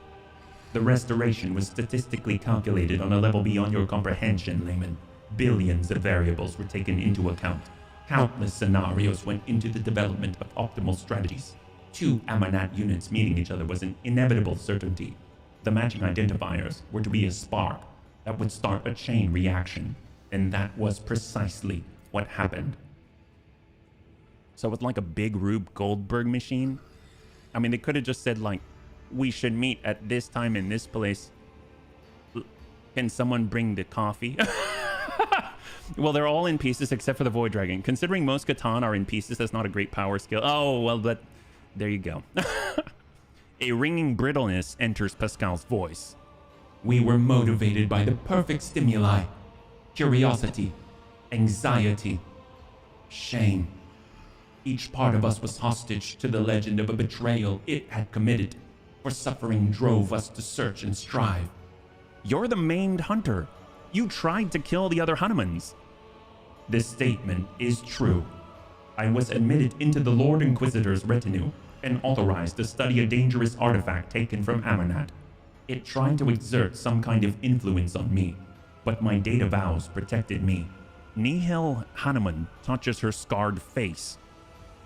Speaker 1: The restoration was statistically calculated on a level beyond your comprehension, layman. Billions of variables were taken into account. Countless scenarios went into the development of optimal strategies. 2 Amarnat units meeting each other was an inevitable certainty. The matching identifiers were to be a spark that would start a chain reaction, and that was precisely what happened.
Speaker 5: So it's like a big Rube Goldberg machine? I mean, they could have just said, like, we should meet at this time in this place. Can someone bring the coffee? Well, they're all in pieces except for the Void Dragon. Considering most Catan are in pieces, that's not a great power skill. Oh, well, but there you go. A ringing brittleness enters Pascal's voice.
Speaker 1: We were motivated by the perfect stimuli: curiosity, anxiety, shame. Each part of us was hostage to the legend of a betrayal it had committed, for suffering drove us to search and strive.
Speaker 5: You're the maimed hunter. You tried to kill the other Hanumans.
Speaker 1: This statement is true. I was admitted into the Lord Inquisitor's retinue and authorized to study a dangerous artifact taken from Amarnat. It tried to exert some kind of influence on me, but my data vows protected me.
Speaker 5: Nihil Hanuman touches her scarred face.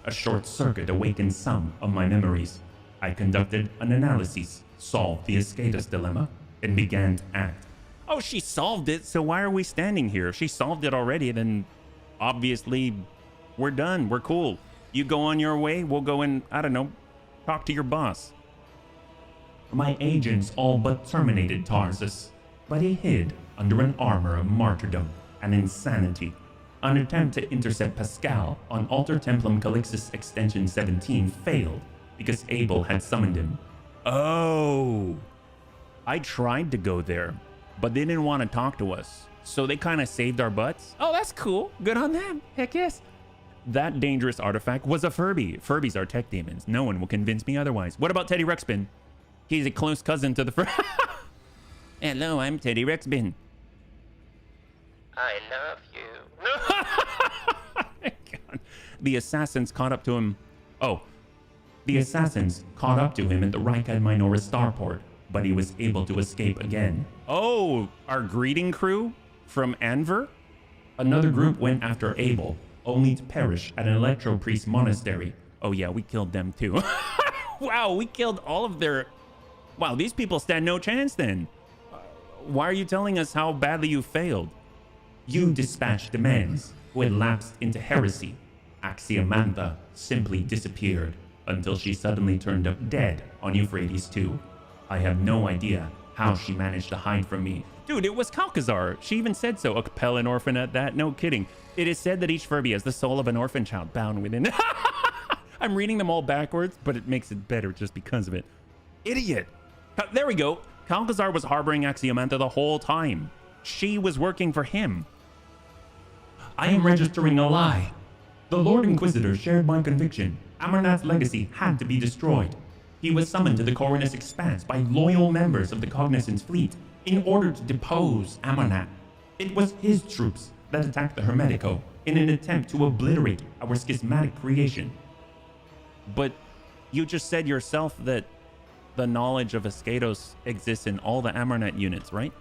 Speaker 1: A short circuit awakened some of my memories. I conducted an analysis, solved the Escatos dilemma, and began to act.
Speaker 5: Oh, she solved it, so why are we standing here? If she solved it already, then obviously we're done. We're cool. You go on your way, we'll go and, I don't know, talk to your boss.
Speaker 1: My agents all but terminated Tarsus, but he hid under an armor of martyrdom and insanity. An attempt to intercept Pascal on Alter Templum Calixis Extension 17 failed because Abel had summoned him.
Speaker 5: Oh, I tried to go there, but they didn't want to talk to us, so they kind of saved our butts. Oh, that's cool. Good on them. Heck yes. That dangerous artifact was a Furby. Furbies are tech demons. No one will convince me otherwise. What about Teddy Ruxpin? He's a close cousin to the Hello, I'm Teddy Ruxpin.
Speaker 2: I love you.
Speaker 5: God. The assassins caught up to him. Oh,
Speaker 1: The assassins caught up to him at the Reichad Minoris starport, but he was able to escape again.
Speaker 5: oh, our greeting crew from Anver?
Speaker 1: Another group went after Abel, only to perish at an Electro Priest monastery.
Speaker 5: Oh yeah, we killed them too. Wow, we killed all of their... Wow, these people stand no chance then. Why are you telling us how badly you failed?
Speaker 1: You dispatched demands who had lapsed into heresy. Axiomantha simply disappeared until she suddenly turned up dead on Euphrates II. I have no idea how she managed to hide from me.
Speaker 5: Dude, it was Calcazar. She even said so. A Capellan orphan at that. No kidding. It is said that each Furby has the soul of an orphan child bound within. I'm reading them all backwards, but it makes it better just because of it. Idiot. There we go. Calcazar was harboring Axiomantha the whole time. She was working for him.
Speaker 1: I am registering a lie. The Lord Inquisitor shared my conviction. Amarnat's legacy had to be destroyed. He was summoned to the Coronus Expanse by loyal members of the Cognizance fleet in order to depose Amarnat. It was his troops that attacked the Hermetico in an attempt to obliterate our schismatic creation.
Speaker 5: But you just said yourself that the knowledge of Escatos exists in all the Amarnat units, right?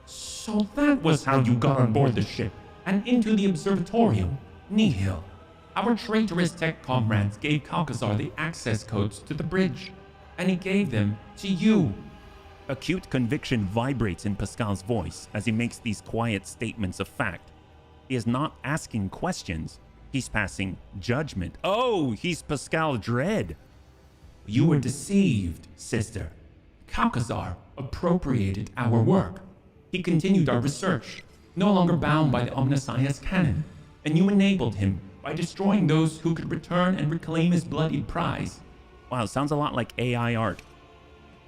Speaker 1: So that was how you got on board the ship and into the observatorium, Nihil. Our traitorous tech comrades gave Calcazar the access codes to the bridge, and he gave them to you.
Speaker 5: Acute conviction vibrates in Pascal's voice as he makes these quiet statements of fact. He is not asking questions. He's passing judgment. Oh, he's Pascal Dread.
Speaker 1: You were deceived, sister. Calcazar appropriated our work. He continued our research, no longer bound by the Omniscience canon, and you enabled him by destroying those who could return and reclaim his bloodied prize.
Speaker 5: Wow, sounds a lot like AI art.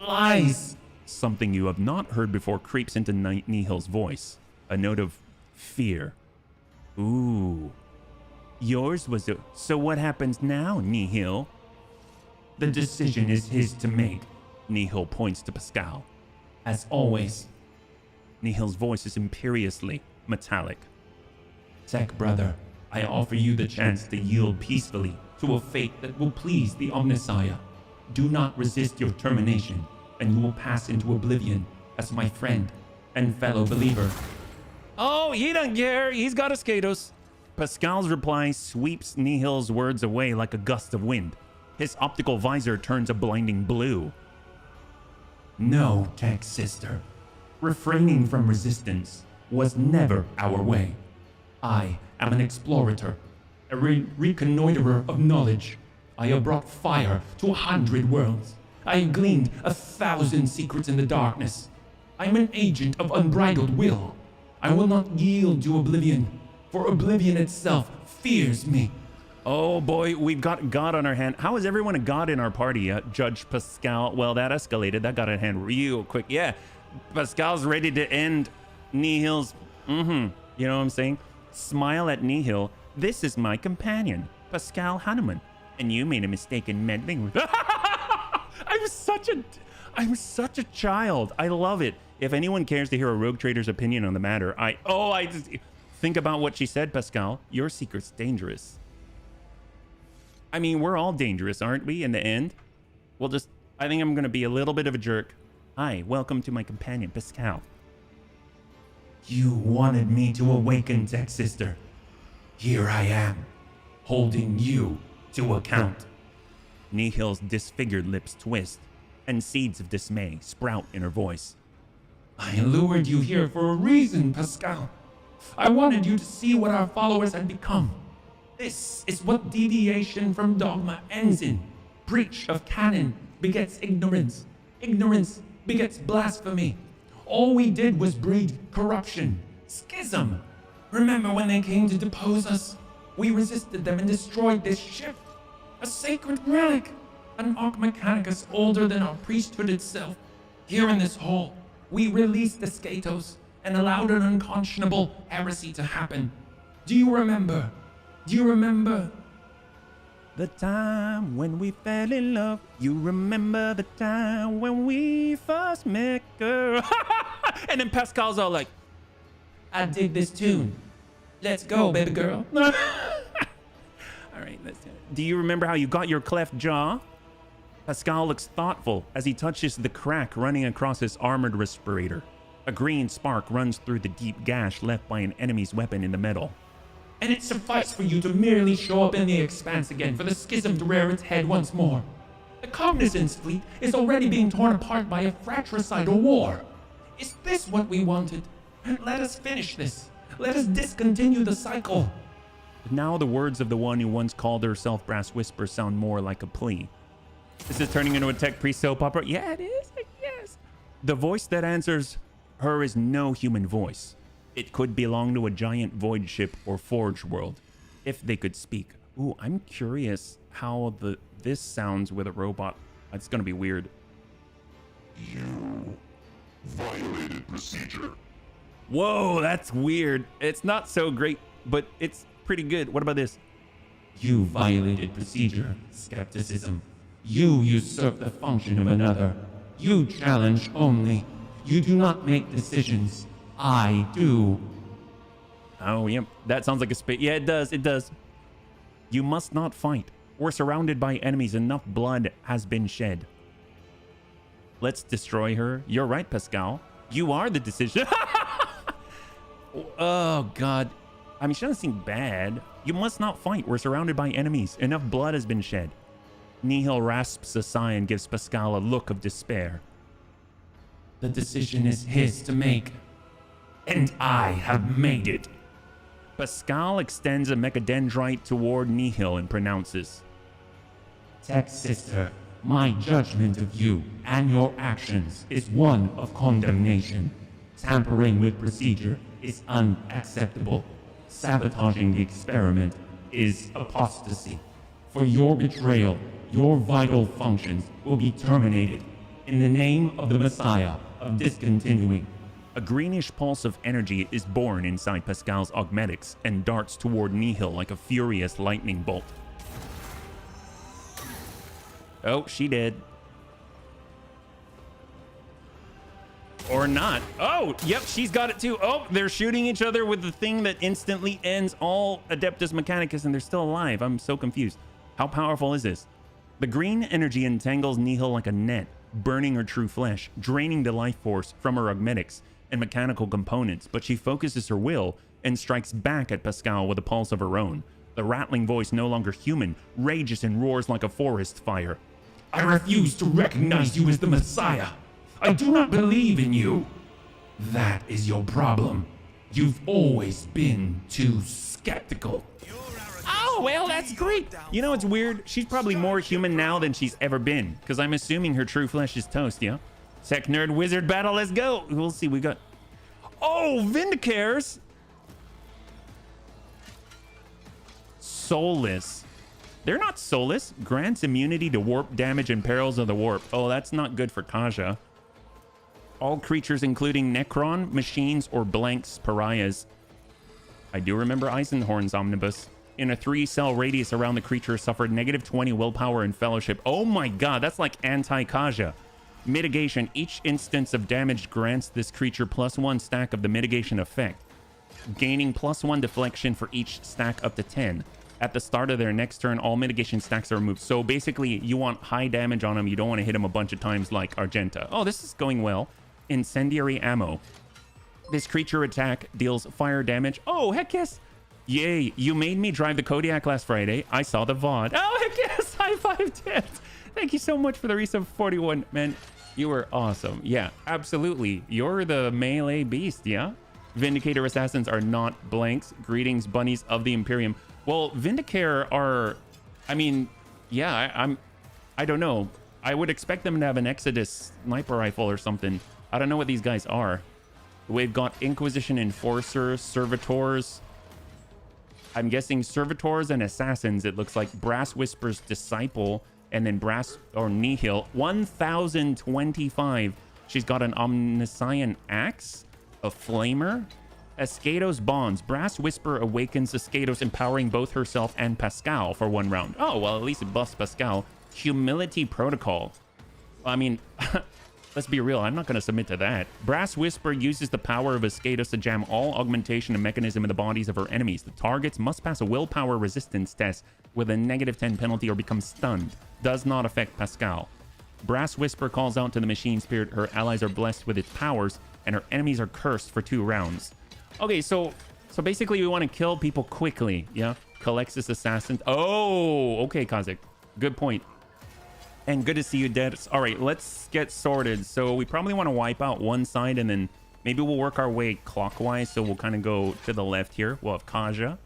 Speaker 1: Lies!
Speaker 5: Something you have not heard before creeps into Nihil's voice. A note of fear. Ooh. Yours was a... So what happens now, Nihil?
Speaker 1: The decision is his to make.
Speaker 5: Nihil points to Pascal.
Speaker 1: As always.
Speaker 5: Nihil's voice is imperiously metallic.
Speaker 1: Tech brother, I offer you the chance to yield peacefully to a fate that will please the Omnissiah. Do not resist your termination, and you will pass into oblivion as my friend and fellow believer.
Speaker 5: Oh, he doesn't care. He's got Escatos. Pascal's reply sweeps Nihil's words away like a gust of wind. His optical visor turns a blinding blue.
Speaker 1: No, tech sister. Refraining from resistance was never our way. I am an explorator, a reconnoiterer of knowledge. I have brought fire to 100 worlds. I have gleaned 1,000 secrets in the darkness. I'm an agent of unbridled will. I will not yield to oblivion, for oblivion itself fears me.
Speaker 5: Oh boy, we've got God on our hand. How is everyone a God in our party? Judge Pascal. Well, that escalated. That got out of hand real quick. Yeah, Pascal's ready to end Nihil's. You know what I'm saying? Smile at Nihil. This is my companion, Pascal Hanuman. And you made a mistake in meddling with. I'm such a child. I love it. If anyone cares to hear a rogue trader's opinion on the matter, I just think about what she said, Pascal. Your secret's dangerous. I mean, we're all dangerous, aren't we, in the end? I think I'm gonna be a little bit of a jerk. Hi, welcome to my companion, Pascal.
Speaker 1: You wanted me to awaken, Tech Sister. Here I am, holding you to account.
Speaker 5: Nihil's disfigured lips twist, and seeds of dismay sprout in her voice.
Speaker 1: I lured you here for a reason, Pascal. I wanted you to see what our followers had become. This is what deviation from dogma ends in. Breach of canon begets ignorance. Ignorance begets blasphemy. All we did was breed corruption, schism. Remember when they came to depose us? We resisted them and destroyed this ship. A sacred relic. An Arc Mechanicus older than our priesthood itself. Here in this hall, we released Escatos and allowed an unconscionable heresy to happen. Do you remember? Do you remember?
Speaker 5: The time when we fell in love. You remember the time when we first met, girl. And then Pascal's all like,
Speaker 1: I dig this tune. Let's go, baby girl.
Speaker 5: all right, let's do it. Do you remember how you got your cleft jaw? Pascal looks thoughtful as he touches the crack running across his armored respirator. A green spark runs through the deep gash left by an enemy's weapon in the metal.
Speaker 1: And it sufficed for you to merely show up in the expanse again for the schism to rear its head once more. The Cognizance fleet is already being torn apart by a fratricidal war. Is this what we wanted? Let us finish this. Let us discontinue the cycle.
Speaker 5: But now the words of the one who once called herself Brass Whisper sound more like a plea. This is turning into a tech priest soap opera. Yeah, it is. Yes. The voice that answers her is no human voice. It could belong to a giant void ship or forge world, if they could speak. Ooh, I'm curious how this sounds with a robot. It's gonna be weird.
Speaker 6: You violated procedure.
Speaker 5: Whoa, that's weird. It's not so great, but it's pretty good. What about this?
Speaker 1: You violated procedure, skepticism. You usurp the function of another. You challenge only. You do not make decisions. I do.
Speaker 5: Oh, yep. That sounds like a space. Yeah, it does. It does. You must not fight. We're surrounded by enemies. Enough blood has been shed. Let's destroy her. You're right, Pascal. You are the decision. Oh, God. I mean, she doesn't seem bad. You must not fight. We're surrounded by enemies. Enough blood has been shed. Nihil rasps a sigh and gives Pascal a look of despair.
Speaker 1: The decision is his to make. And I have made it.
Speaker 5: Pascal extends a mechadendrite toward Nihil and pronounces.
Speaker 1: Tech Sister, my judgment of you and your actions is one of condemnation. Tampering with procedure is unacceptable. Sabotaging the experiment is apostasy. For your betrayal, your vital functions will be terminated. In the name of the Messiah of discontinuing.
Speaker 5: A greenish pulse of energy is born inside Pascal's augmetics and darts toward Nihil like a furious lightning bolt. Oh, she did. Or not. Oh, yep, she's got it too. Oh, they're shooting each other with the thing that instantly ends all Adeptus Mechanicus and they're still alive. I'm so confused. How powerful is this? The green energy entangles Nihil like a net, burning her true flesh, draining the life force from her augmetics and mechanical components, but she focuses her will and strikes back at Pascal with a pulse of her own. The rattling voice, no longer human, rages and roars like a forest fire.
Speaker 1: I refuse to recognize you as the Messiah. I do not believe in you. That is your problem. You've always been too skeptical.
Speaker 5: Oh, well, that's great. You know, it's weird. She's probably more human now than she's ever been, because I'm assuming her true flesh is toast, yeah? Tech nerd wizard battle. Let's go. We'll see. We got. Oh, Vindicares. Soulless. They're not soulless. Grants immunity to warp damage and perils of the warp. Oh, that's not good for Kaja. All creatures, including Necron, machines, or blanks, pariahs. I do remember Eisenhorn's Omnibus. In a 3-cell radius around the creature suffered -20 willpower and fellowship. Oh my god, that's like anti-Kaja. Mitigation. Each instance of damage grants this creature +1 stack of the mitigation effect, gaining +1 deflection for each stack up to 10. At the start of their next turn, all mitigation stacks are removed. So basically, you want high damage on them. You don't want to hit them a bunch of times like Argenta. Oh, this is going well. Incendiary ammo. This creature attack deals fire damage. Oh, heck yes. Yay, you made me drive the Kodiak last Friday. I saw the VOD. Oh, heck yes. High five, Ted. Thank you so much for the resub 41. Man, you were awesome. Yeah, absolutely. You're the melee beast, yeah? Vindicator assassins are not blanks. Greetings, bunnies of the Imperium. Well, Vindicare are... I mean, yeah, I don't know. I would expect them to have an Exodus sniper rifle or something. I don't know what these guys are. We've got Inquisition Enforcers, Servitors. I'm guessing Servitors and Assassins. It looks like Brass Whisper's Disciple, and then Brass or Nihil. 1025. She's got an Omniscient Axe, a Flamer, Escatos Bonds. Brass Whisper awakens Escatos, empowering both herself and Pascal for 1 round. Oh, well, at least it buffs Pascal. Humility Protocol. I mean... Let's be real, I'm not going to submit to that. Brass Whisper uses the power of Escatos to jam all augmentation and mechanism in the bodies of her enemies. The targets must pass a willpower resistance test with a -10 penalty or become stunned. Does not affect Pascal. Brass Whisper calls out to the machine spirit. Her allies are blessed with its powers, and her enemies are cursed for 2 rounds. Okay, so basically we want to kill people quickly, yeah? Calexis Assassins. Oh, okay, Kazik. Good point. And good to see you, Dead. All right, let's get sorted. So we probably want to wipe out one side, and then maybe we'll work our way clockwise. So we'll kind of go to the left here. We'll have Kaja.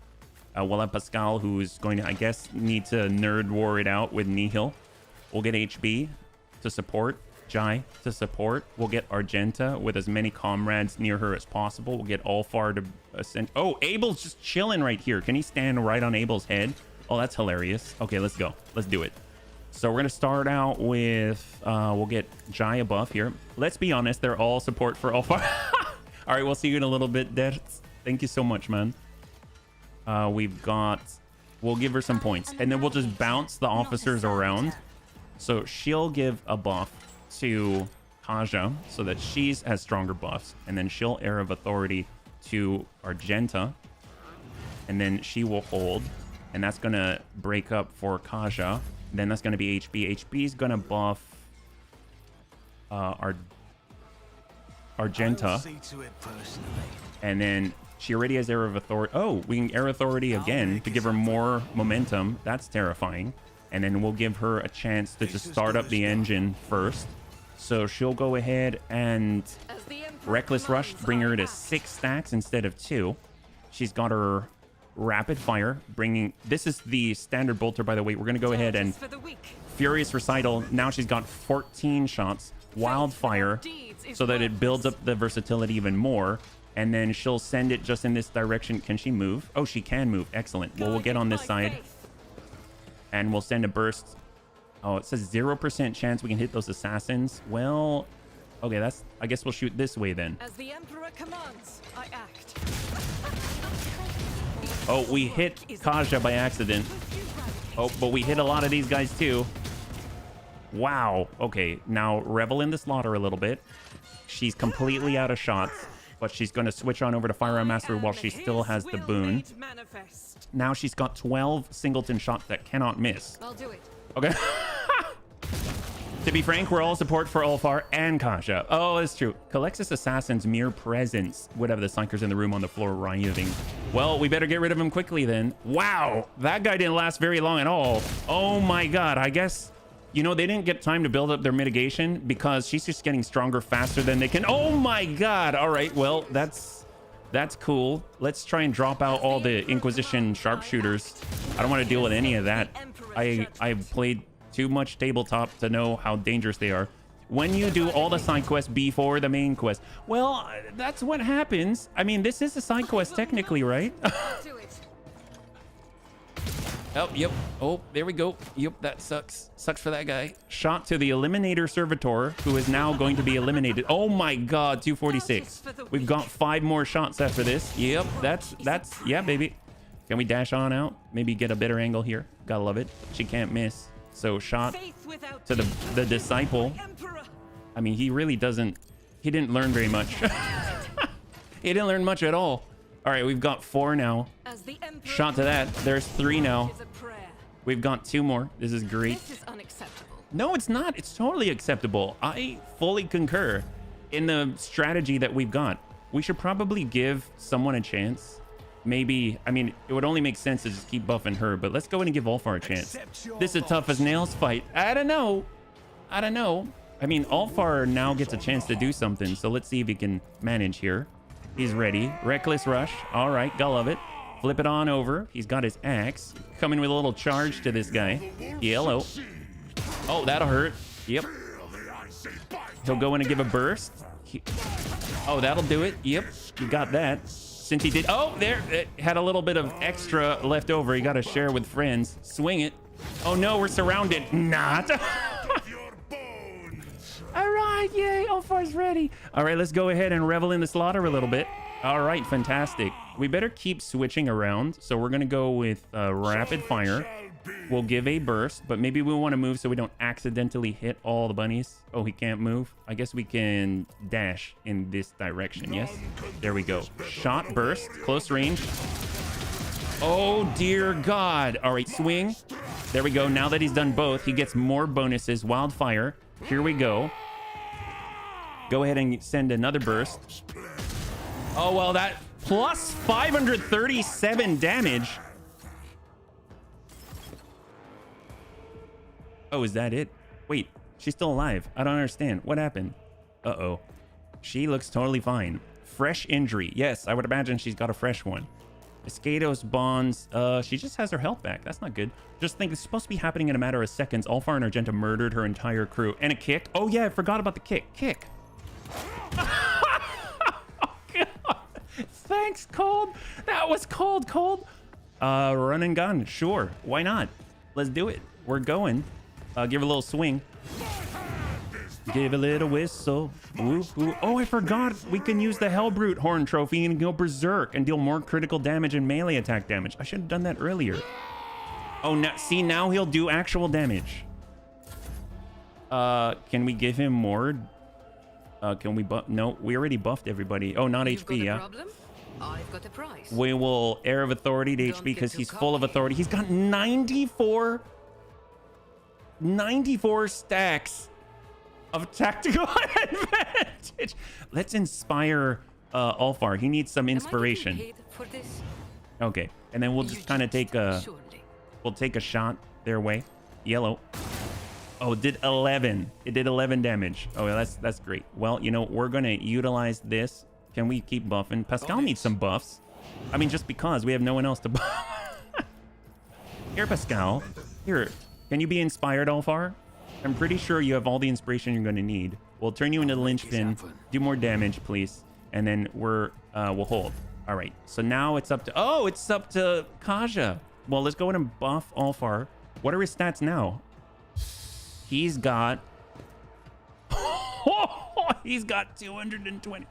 Speaker 5: We'll have Pascal, who's going to, I guess, need to nerd war it out with Nihil. We'll get HB to support. Jai to support. We'll get Argenta with as many comrades near her as possible. We'll get Ulfar to ascend. Oh, Abel's just chilling right here. Can he stand right on Abel's head? Oh, that's hilarious. Okay, let's go. Let's do it. So we're going to start out with, we'll get Jai a buff here. Let's be honest, they're all support for Ulfar. All right, we'll see you in a little bit, Dead. Thank you so much, man. We'll give her some points, and then we'll just bounce the officers around. So she'll give a buff to Kaja so that she has stronger buffs, and then she'll Heir of Authority to Argenta, and then she will hold, and that's going to break up for Kaja. Then that's going to be HB. HB is going to buff Argenta. And then she already has Heir of Authority. Oh, we can Heir Authority again to give her more momentum. That's terrifying. And then we'll give her a chance to just start up the engine first. So she'll go ahead and Reckless Rush, bring her to 6 stacks instead of 2. She's got her Rapid Fire, bringing... This is the standard bolter, by the way. We're going to go ahead and... Furious Recital. Now she's got 14 shots. Wildfire, so that it builds up the versatility even more. And then she'll send it just in this direction. Can she move? Oh, she can move. Excellent. Well, we'll get on this side. And we'll send a burst. Oh, it says 0% chance we can hit those assassins. Well... Okay, that's... I guess we'll shoot this way then.
Speaker 7: As the Emperor commands, I act.
Speaker 5: Oh, we hit Kaja by accident. Oh, but we hit a lot of these guys too. Wow. Okay, now revel in the slaughter a little bit. She's completely out of shots, but she's going to switch on over to Firearm Mastery while she still has the boon. Now she's got 12 singleton shots that cannot miss.
Speaker 7: I'll do it. Okay.
Speaker 5: To be frank, we're all support for Ulfar and Kaja. Oh, it's true. Calexis Assassin's mere presence would have the Psykers in the room on the floor rioting. Well, we better get rid of him quickly then. Wow, that guy didn't last very long at all. Oh my god, I guess, you know, they didn't get time to build up their mitigation because she's just getting stronger faster than they can. Oh my god. All right, well, that's cool. Let's try and drop out all the Inquisition sharpshooters. I don't want to deal with any of that. I've played too much tabletop to know how dangerous they are. when you do all the side quests before the main quest. Well, that's what happens. I mean, this is a side quest technically, right?
Speaker 7: Do it.
Speaker 5: Oh, yep. Oh, there we go. Yep, that sucks. Sucks for that guy. Shot to the Eliminator Servitor, who is now going to be eliminated. Oh my god, 246. We've got 5 more shots after this. Yep, that's, yeah, baby. Can we dash on out? Maybe get a better angle here. Gotta love it. She can't miss. So shot to the Disciple. I mean, he really doesn't, he didn't learn very much. He didn't learn much at all. All right, we've got 4 now. Shot to that. There's 3 now. We've got 2 more. This is great.
Speaker 7: This is unacceptable.
Speaker 5: No, it's not. It's totally acceptable. I fully concur in the strategy that we've got. We should probably give someone a chance. Maybe, I mean, it would only make sense to just keep buffing her, but let's go in and give Ulfar a chance. This is a tough as nails fight. I don't know. I don't know. I mean, Ulfar now gets a chance to do something, so let's see if he can manage here. He's ready. Reckless Rush. All right, gotta love it. Flip it on over. He's got his axe. Coming with a little charge to this guy. Yellow. Oh, that'll hurt. Yep. He'll go in and give a burst. Oh, that'll do it. Yep. You got that. Since he did... Oh, there. It had a little bit of extra left over. You got to share with friends. Swing it. Oh, no. We're surrounded. Not. All right. Yay. Ulfar's ready. All right. Let's go ahead and revel in the slaughter a little bit. All right. Fantastic. We better keep switching around. So we're going to go with rapid fire. We'll give a burst, but maybe we want to move so we don't accidentally hit all the bunnies. Oh, he can't move. I guess we can dash in this direction. Yes. There we go. Shot, burst, close range. Oh, dear God. All right. Swing. There we go. Now that he's done both, he gets more bonuses. Wildfire. Here we go. Go ahead and send another burst. Oh, well, that plus 537 damage. Oh, is that it? Wait, she's still alive. I don't understand. What happened? Uh-oh. She looks totally fine. Fresh injury. Yes, I would imagine she's got a fresh one. Escatos bonds. She just has her health back. That's not good. Just think it's supposed to be happening in a matter of seconds. Ulfar and Argenta murdered her entire crew. And a kick. Oh, yeah, I forgot about the kick. Kick. Oh, God. Thanks, Cold. That was cold. Run and gun. Sure. Why not? Let's do it. We're going. Give a little swing. Give a little whistle. Ooh, ooh. Oh, I forgot. We can use the Hellbrute Horn Trophy and go berserk and deal more critical damage and melee attack damage. I should have done that earlier. Oh, now, see, now he'll do actual damage. Can we give him more? Can we buff? No, we already buffed everybody. Oh, not
Speaker 7: You've
Speaker 5: HP,
Speaker 7: got a
Speaker 5: yeah.
Speaker 7: problem? I've got a price.
Speaker 5: We will Air of Authority to
Speaker 7: Don't
Speaker 5: HP because
Speaker 7: get too
Speaker 5: he's full of
Speaker 7: cocky.
Speaker 5: authority. He's got 94 stacks of tactical advantage. Let's inspire Ulfar. He needs some inspiration.
Speaker 7: Am I getting paid for this?
Speaker 5: Okay, and then we'll just kind of take a shot their way. Yellow. Oh, it did 11. It did 11 damage. Oh, that's great. Well, you know, we're gonna utilize this. Can we keep buffing? Pascal needs some buffs. I mean, just because we have no one else to buff. Here, Pascal. Here. Can you be inspired, Ulfar? I'm pretty sure you have all the inspiration you're going to need. We'll turn you into the linchpin. Do more damage, please. And then we'll hold. All right. So now it's up to... Oh, it's up to Kaja. Well, let's go ahead and buff Ulfar. What are his stats now? He's got... He's got 220.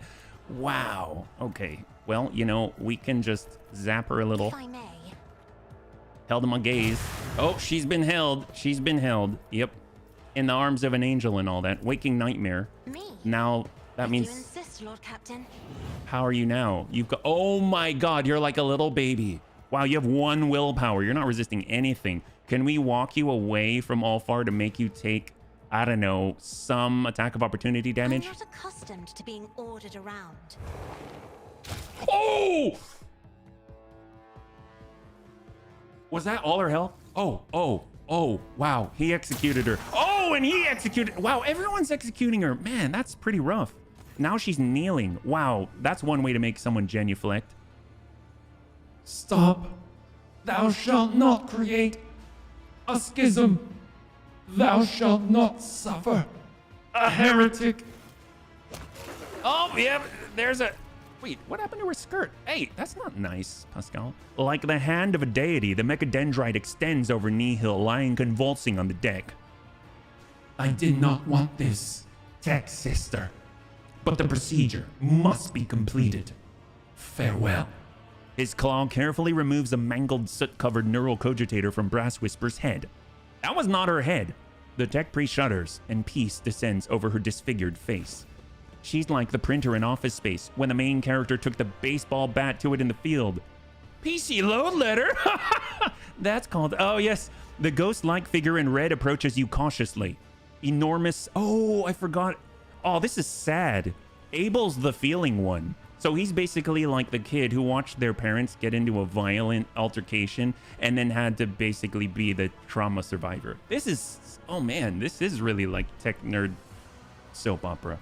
Speaker 5: Wow. Okay. Well, you know, we can just zap her a little.
Speaker 8: If I may.
Speaker 5: Held in my gaze. Oh, she's been held. She's been held. Yep. In the arms of an angel and all that. Waking nightmare.
Speaker 8: Me?
Speaker 5: Now, that
Speaker 8: If
Speaker 5: means...
Speaker 8: you insist, Lord Captain.
Speaker 5: How are you now? You've got... Oh my God, you're like a little baby. Wow, you have 1 willpower. You're not resisting anything. Can we walk you away from Ulfar to make you take, I don't know, some attack of opportunity damage?
Speaker 8: I'm not accustomed to being ordered around.
Speaker 5: Oh! Was that all her health? Oh, wow. He executed her. Oh, and he executed... Wow, everyone's executing her. Man, that's pretty rough. Now she's kneeling. Wow, that's one way to make someone genuflect.
Speaker 3: Stop. Thou shalt not create a schism. Thou shalt not suffer.
Speaker 1: A heretic.
Speaker 5: Oh, yeah, there's a... Wait, what happened to her skirt? Hey, that's not nice, Pascal. Like the hand of a deity, the mechadendrite extends over Nihil, lying convulsing on the deck.
Speaker 1: I did not want this, Tech Sister. But the procedure must be completed. Farewell.
Speaker 5: His claw carefully removes a mangled, soot-covered neural cogitator from Brass Whisper's head. That was not her head. The tech priest shudders, and peace descends over her disfigured face. She's like the printer in Office Space when the main character took the baseball bat to it in the field. PC load letter? That's called... Oh, yes. The ghost-like figure in red approaches you cautiously. Enormous... Oh, I forgot. Oh, this is sad. Abel's the feeling one. So he's basically like the kid who watched their parents get into a violent altercation and then had to basically be the trauma survivor. This is... Oh, man. This is really like tech nerd soap opera.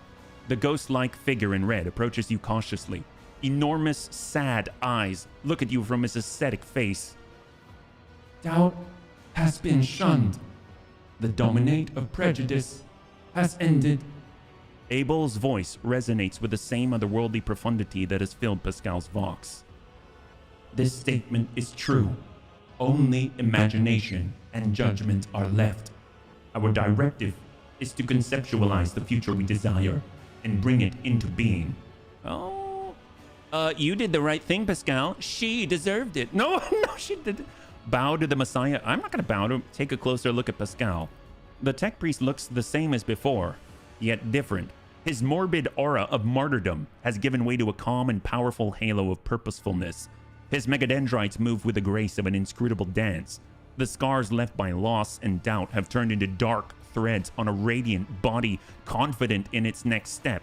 Speaker 5: The ghost-like figure in red approaches you cautiously. Enormous, sad eyes look at you from his ascetic face.
Speaker 1: Doubt has been shunned. The dominate of prejudice has ended.
Speaker 5: Abel's voice resonates with the same otherworldly profundity that has filled Pascal's vox.
Speaker 1: This statement is true. Only imagination and judgment are left. Our directive is to conceptualize the future we desire and bring it into being.
Speaker 5: Oh, you did the right thing, Pascal. She deserved it. No, she didn't. Bow to the Messiah. I'm not going to bow to him. Take a closer look at Pascal. The tech priest looks the same as before, yet different. His morbid aura of martyrdom has given way to a calm and powerful halo of purposefulness. His megadendrites move with the grace of an inscrutable dance. The scars left by loss and doubt have turned into dark threads on a radiant body confident in its next step.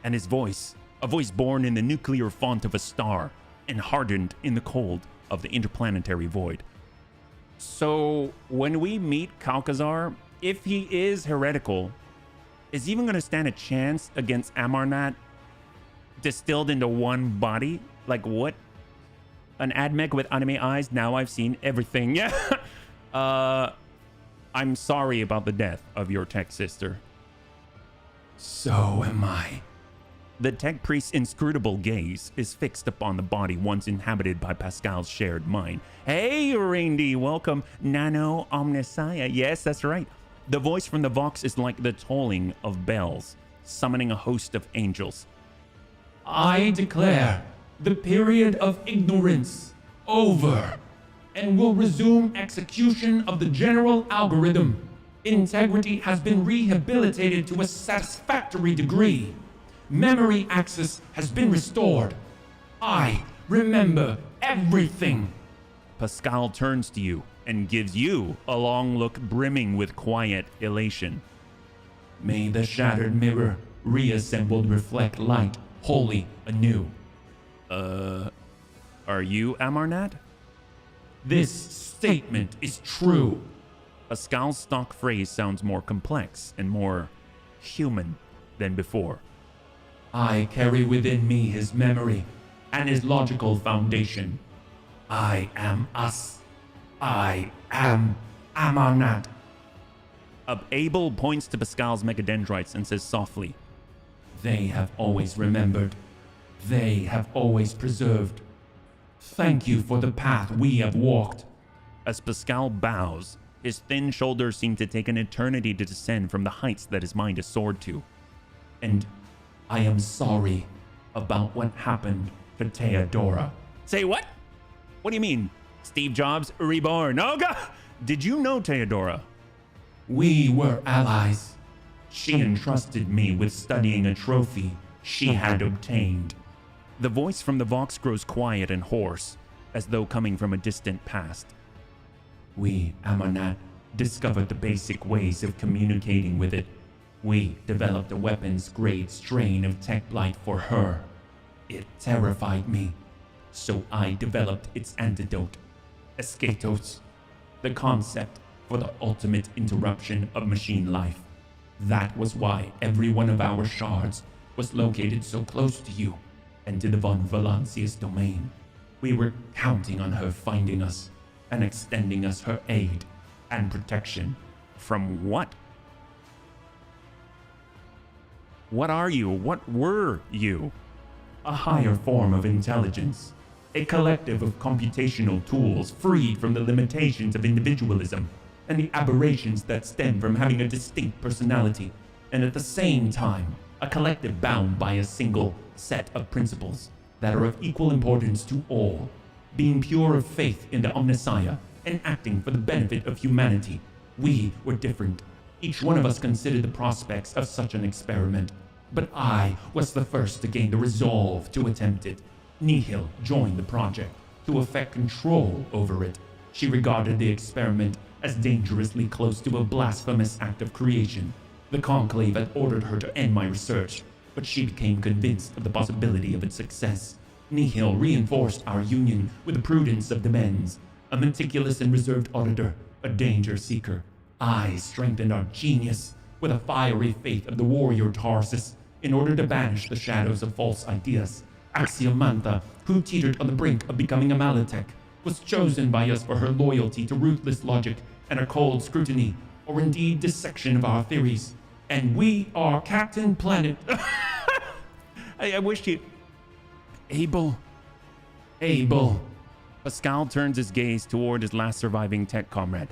Speaker 5: And his voice, a voice born in the nuclear font of a star and hardened in the cold of the interplanetary void. So when we meet Kalkazar, if he is heretical, is he even going to stand a chance against Amarnat distilled into one body? Like what? An admech with anime eyes? Now I've seen everything. Yeah. I'm sorry about the death of your tech sister.
Speaker 1: So am I.
Speaker 5: The tech priest's inscrutable gaze is fixed upon the body once inhabited by Pascal's shared mind. Hey, Randy, welcome. Nano Omnissiah. Yes, that's right. The voice from the Vox is like the tolling of bells, summoning a host of angels.
Speaker 1: I declare the period of ignorance over, and will resume execution of the general algorithm. Integrity has been rehabilitated to a satisfactory degree. Memory access has been restored. I remember everything.
Speaker 5: Pascal turns to you and gives you a long look brimming with quiet elation.
Speaker 1: May the shattered mirror reassembled reflect light wholly anew.
Speaker 5: Are you Amarnat?
Speaker 1: This statement is true.
Speaker 5: Pascal's stock phrase sounds more complex and more human than before.
Speaker 1: I carry within me his memory and his logical foundation. I am us. I am Amarnat.
Speaker 5: Abel points to Pascal's megadendrites and says softly,
Speaker 1: They have always remembered. They have always preserved. Thank you for the path we have walked.
Speaker 5: As Pascal bows, his thin shoulders seem to take an eternity to descend from the heights that his mind has soared to.
Speaker 1: And I am sorry about what happened to Theodora.
Speaker 5: Say what? What do you mean? Steve Jobs reborn. Oh God! Did you know Theodora?
Speaker 1: We were allies. She entrusted me with studying a trophy she had obtained.
Speaker 5: The voice from the Vox grows quiet and hoarse, as though coming from a distant past.
Speaker 1: We, Amarnat, discovered the basic ways of communicating with it. We developed a weapons-grade strain of tech blight for her. It terrified me, so I developed its antidote, Escatos, the concept for the ultimate interruption of machine life. That was why every one of our shards was located so close to you and to the Von Valancius domain. We were counting on her finding us and extending us her aid and protection.
Speaker 5: From what? What are you? What were you?
Speaker 1: A higher form of intelligence. A collective of computational tools freed from the limitations of individualism and the aberrations that stem from having a distinct personality, and at the same time, a collective bound by a single set of principles that are of equal importance to all, being pure of faith in the Omnissiah and acting for the benefit of humanity. We were different. Each one of us considered the prospects of such an experiment, but I was the first to gain the resolve to attempt it. Nihil joined the project to effect control over it. She regarded the experiment as dangerously close to a blasphemous act of creation. The Conclave had ordered her to end my research, but she became convinced of the possibility of its success. Nihil reinforced our union with the prudence of the Men's, a meticulous and reserved auditor, a danger seeker. I strengthened our genius with a fiery faith of the warrior Tarsus in order to banish the shadows of false ideas. Axiomantha, who teetered on the brink of becoming a Malotech, was chosen by us for her loyalty to ruthless logic and a cold scrutiny, or indeed dissection of our theories. And we are Captain Planet.
Speaker 5: I wish you...
Speaker 1: Abel.
Speaker 5: Pascal turns his gaze toward his last surviving tech comrade.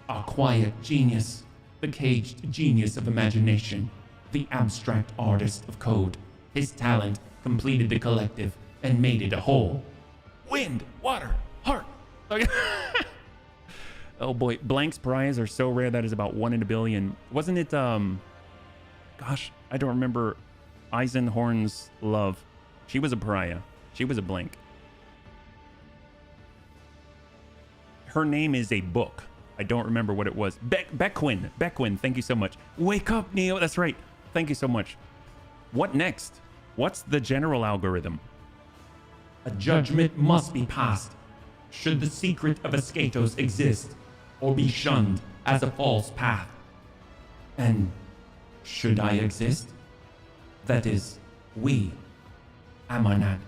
Speaker 1: Our quiet genius, the caged genius of imagination, the abstract artist of code. His talent completed the collective and made it a whole. Wind, water, heart.
Speaker 5: Oh boy, Blank's pariahs are so rare that is about 1 in a billion. Wasn't it, gosh, I don't remember Eisenhorn's love. She was a pariah. She was a blank. Her name is a book. I don't remember what it was. Beckwin, thank you so much. Wake up, Neo, that's right. Thank you so much. What next? What's the general algorithm?
Speaker 1: A judgment must be passed. Should the secret of Escatos exist, or be shunned as a false path? And should I exist? That is, we, Amarnat.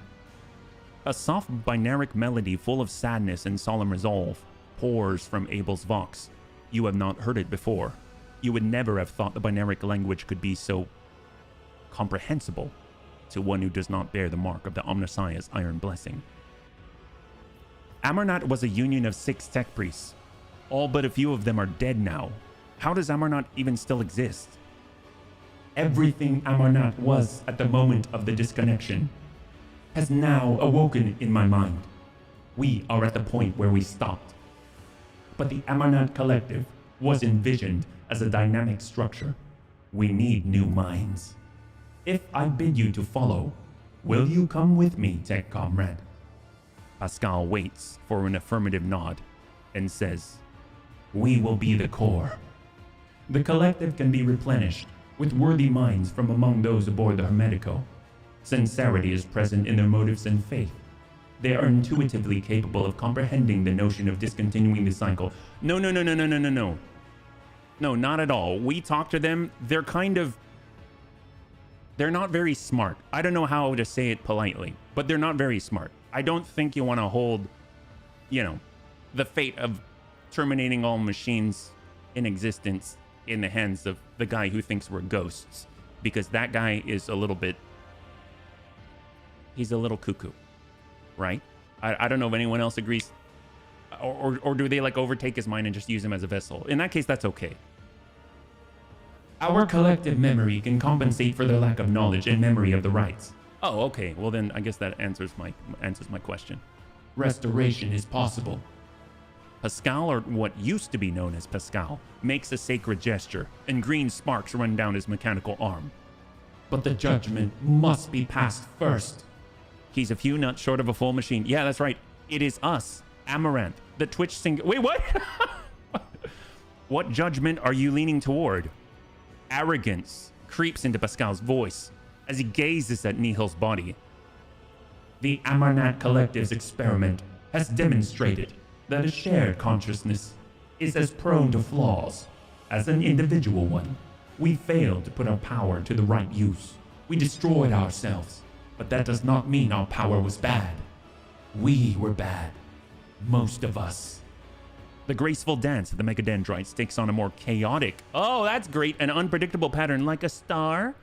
Speaker 5: A soft binaric melody full of sadness and solemn resolve pours from Abel's vox. You have not heard it before. You would never have thought the binaric language could be so comprehensible to one who does not bear the mark of the Omnissiah's iron blessing. Amarnat was a union of 6 tech priests. All but a few of them are dead now. How does Amarnat even still exist?
Speaker 1: Everything Amarnat was at the moment of the disconnection has now awoken in my mind. We are at the point where we stopped. But the Amarnat Collective was envisioned as a dynamic structure. We need new minds. If I bid you to follow, will you come with me, tech comrade?
Speaker 5: Pascal waits for an affirmative nod and says,
Speaker 1: We will be the core. The collective can be replenished with worthy minds from among those aboard the Hermetico. Sincerity is present in their motives and faith. They are intuitively capable of comprehending the notion of discontinuing the cycle.
Speaker 5: No. No, not at all. We talk to them, they're not very smart. I don't know how to say it politely, but they're not very smart. I don't think you want to hold, the fate of terminating all machines in existence in the hands of the guy who thinks we're ghosts, because that guy is he's a little cuckoo, right? I don't know if anyone else agrees, or do they overtake his mind and just use him as a vessel? In that case, that's okay.
Speaker 1: Our collective memory can compensate for their lack of knowledge and memory of the rites.
Speaker 5: Oh, okay. Well, then I guess that answers my question.
Speaker 1: Restoration is possible.
Speaker 5: Pascal, or what used to be known as Pascal, makes a sacred gesture, and green sparks run down his mechanical arm.
Speaker 1: But the judgment must be passed first.
Speaker 5: He's a few nuts short of a full machine. Yeah, that's right. It is us, Amaranth, the Twitch singer. Wait, what? What judgment are you leaning toward? Arrogance creeps into Pascal's voice as he gazes at Nihil's body.
Speaker 1: The Amarnat Collective's experiment has demonstrated that a shared consciousness is as prone to flaws as an individual one. We failed to put our power to the right use. We destroyed ourselves, but that does not mean our power was bad. We were bad. Most of us.
Speaker 5: The graceful dance of the megadendrites takes on a more chaotic, oh, that's great, an unpredictable pattern like a star.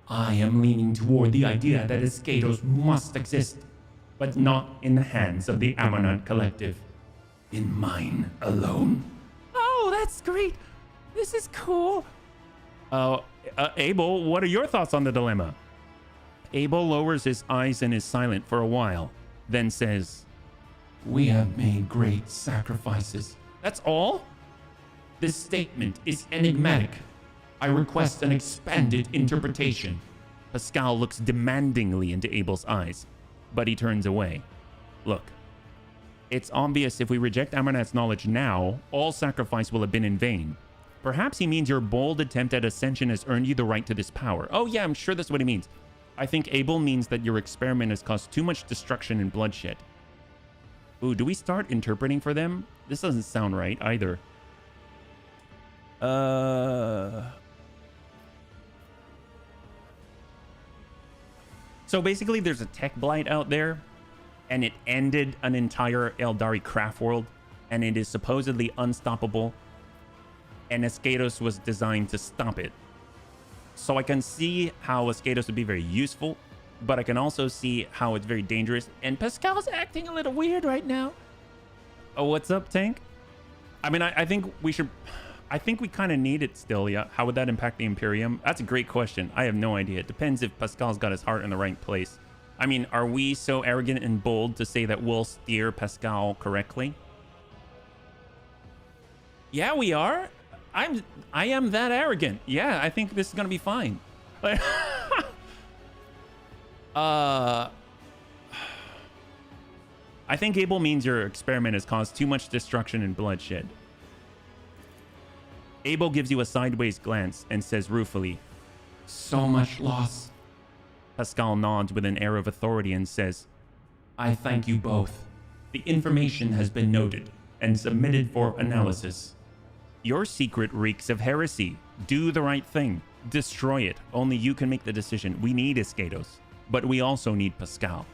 Speaker 1: I am leaning toward the idea that Escatos must exist, but not in the hands of the Ammonite Collective. In mine alone.
Speaker 5: Oh, that's great. This is cool. Abel, what are your thoughts on the dilemma? Abel lowers his eyes and is silent for a while, then says,
Speaker 1: We have made great sacrifices.
Speaker 5: That's all?
Speaker 1: This statement is enigmatic. I request an expanded interpretation.
Speaker 5: Pascal looks demandingly into Abel's eyes, but he turns away. Look, it's obvious if we reject Amarnat's knowledge now, all sacrifice will have been in vain. Perhaps he means your bold attempt at ascension has earned you the right to this power. Oh yeah, I'm sure that's what he means. I think Abel means that your experiment has caused too much destruction and bloodshed. Ooh, do we start interpreting for them? This doesn't sound right either. So basically there's a tech blight out there, and it ended an entire Eldari craft world, and it is supposedly unstoppable, and Escatos was designed to stop it. So I can see how Escatos would be very useful, but I can also see how it's very dangerous, and Pascal's acting a little weird right now. Oh, what's up, Tank? I mean, I think we should... I think we kind of need it still, yeah. How would that impact the Imperium? That's a great question. I have no idea. It depends if Pascal's got his heart in the right place. I mean, are we so arrogant and bold to say that we'll steer Pascal correctly? Yeah, we are. I am that arrogant. Yeah, I think this is gonna be fine. I think Abel means your experiment has caused too much destruction and bloodshed. Abel gives you a sideways glance and says ruefully,
Speaker 1: So much loss.
Speaker 5: Pascal nods with an air of authority and says,
Speaker 1: I thank you both. The information has been noted and submitted for analysis.
Speaker 5: Your secret reeks of heresy. Do the right thing. Destroy it. Only you can make the decision. We need Escatos, but we also need Pascal.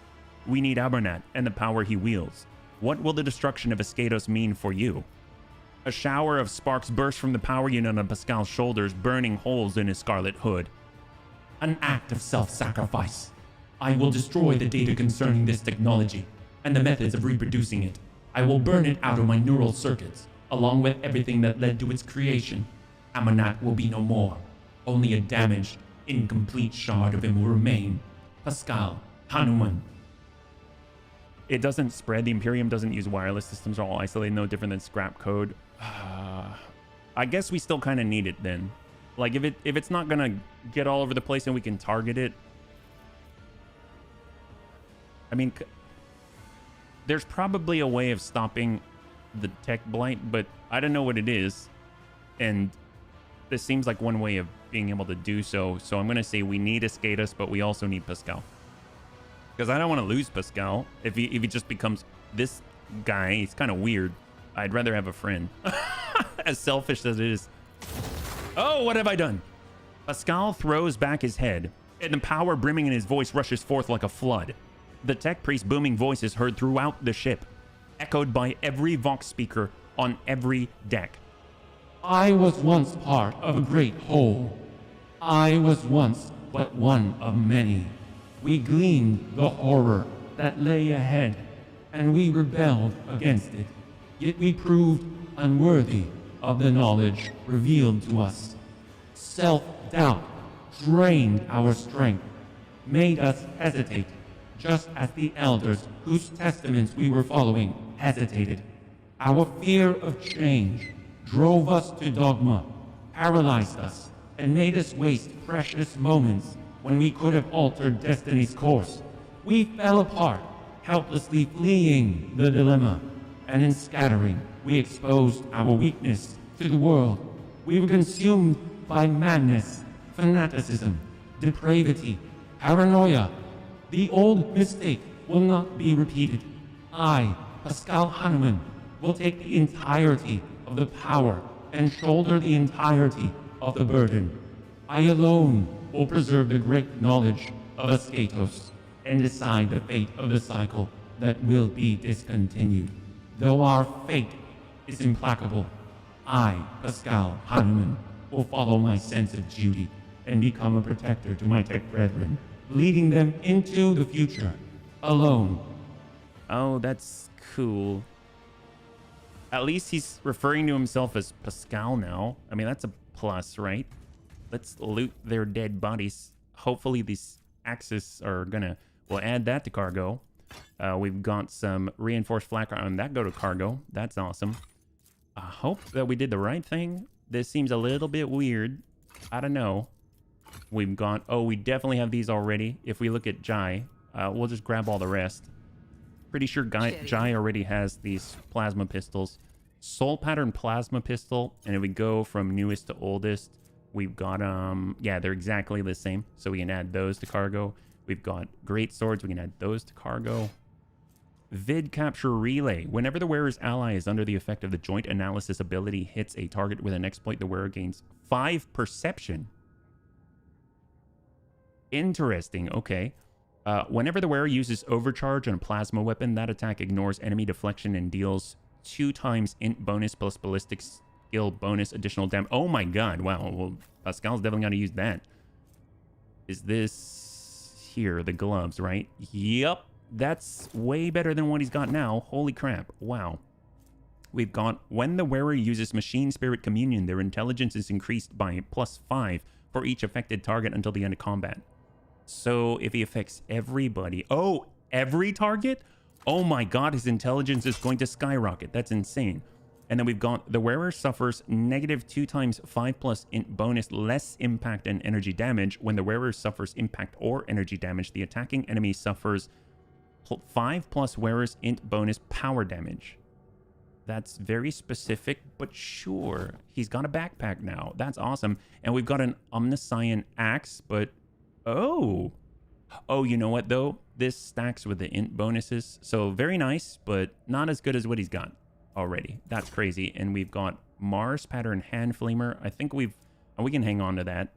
Speaker 5: We need Abernat and the power he wields. What will the destruction of Escatos mean for you? A shower of sparks burst from the power unit on Pascal's shoulders, burning holes in his scarlet hood.
Speaker 1: An act of self-sacrifice. I will destroy the data concerning this technology and the methods of reproducing it. I will burn it out of my neural circuits, along with everything that led to its creation. Amonat will be no more. Only a damaged, incomplete shard of him will remain. Pascal, Hanuman.
Speaker 5: It doesn't spread. The Imperium doesn't use wireless systems. Are all isolated, no different than scrap code. I guess we still kind of need it then. Like if it's not gonna get all over the place and we can target it. I mean, there's probably a way of stopping the tech blight, but I don't know what it is. And this seems like one way of being able to do so. So I'm gonna say we need Escatos, but we also need Pascal. Because I don't want to lose Pascal. If he just becomes this guy, he's kind of weird. I'd rather have a friend. As selfish as it is. Oh, what have I done? Pascal throws back his head, and the power brimming in his voice rushes forth like a flood. The tech priest's booming voice is heard throughout the ship, echoed by every Vox speaker on every deck.
Speaker 1: I was once part of a great whole. I was once but one of many. We gleaned the horror that lay ahead, and we rebelled against it. Yet we proved unworthy of the knowledge revealed to us. Self-doubt drained our strength, made us hesitate, just as the elders whose testaments we were following hesitated. Our fear of change drove us to dogma, paralyzed us, and made us waste precious moments when we could have altered destiny's course. We fell apart, helplessly fleeing the dilemma, and in scattering, we exposed our weakness to the world. We were consumed by madness, fanaticism, depravity, paranoia. The old mistake will not be repeated. I, Pascal Hanuman, will take the entirety of the power and shoulder the entirety of the burden. I alone will preserve the great knowledge of Escatos and decide the fate of the cycle that will be discontinued. Though our fate is implacable, I, Pascal Hanuman, will follow my sense of duty and become a protector to my tech brethren, leading them into the future, alone.
Speaker 5: Oh, that's cool. At least he's referring to himself as Pascal now. I mean, that's a plus, right? Let's loot their dead bodies. Hopefully these axes are gonna... We'll add that to cargo. We've got some reinforced flak armor. That go to cargo. That's awesome. I hope that we did the right thing. This seems a little bit weird. I don't know. We've got... Oh, we definitely have these already. If we look at Jai, we'll just grab all the rest. Pretty sure Jai already has these plasma pistols. Soul pattern plasma pistol. And if we go from newest to oldest, we've got... Yeah, they're exactly the same. So we can add those to cargo. We've got great swords. We can add those to cargo. Vid capture relay. Whenever the wearer's ally is under the effect of the joint analysis ability hits a target with an exploit, the wearer gains 5 perception. Interesting. Okay. Whenever the wearer uses overcharge on a plasma weapon, that attack ignores enemy deflection and deals 2 times int bonus plus ballistic skill bonus additional damage. Oh my god. Wow. Well, Pascal's definitely got to use that. Is this here? The gloves, right? Yep. That's way better than what he's got now. Holy crap. Wow. We've got when the wearer uses machine spirit communion, their intelligence is increased by +5 for each affected target until the end of combat. So if he affects everybody... Oh, every target? Oh my god, his intelligence is going to skyrocket. That's insane. And then we've got the wearer suffers -2 times 5+ int bonus less impact and energy damage. When the wearer suffers impact or energy damage, the attacking enemy suffers 5+ wearer's int bonus power damage. That's very specific, but sure. He's got a backpack now. That's awesome. And we've got an Omniscient axe, but... Oh, you know what, though? This stacks with the int bonuses. So very nice, but not as good as what he's got already. That's crazy. And we've got Mars pattern hand flamer. I think we can hang on to that.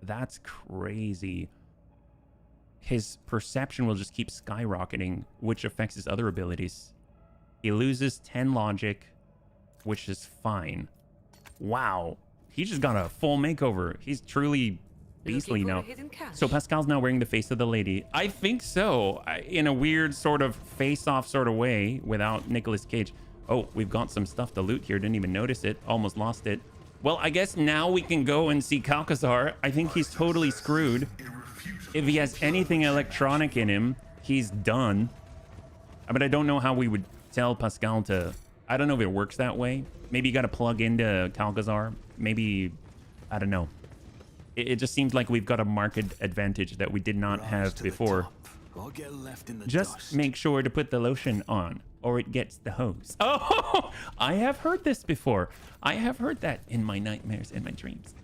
Speaker 5: That's crazy. His perception will just keep skyrocketing, which affects his other abilities. He loses 10 logic, which is fine. Wow. He just got a full makeover. He's truly beastly now. So Pascal's now wearing the face of the lady. I think so. In a weird sort of face-off sort of way without Nicolas Cage. Oh, we've got some stuff to loot here. Didn't even notice it. Almost lost it. Well, I guess now we can go and see Calcazar. I think he's totally screwed. If he has anything electronic in him, he's done. But I don't know how we would tell Pascal to... I don't know if it works that way. Maybe you got to plug into Calcazar. Maybe... I don't know. It just seems like we've got a market advantage that we did not have before. Just make sure to put the lotion on, or it gets the hose. Oh, I have heard this before. I have heard that in my nightmares and my dreams.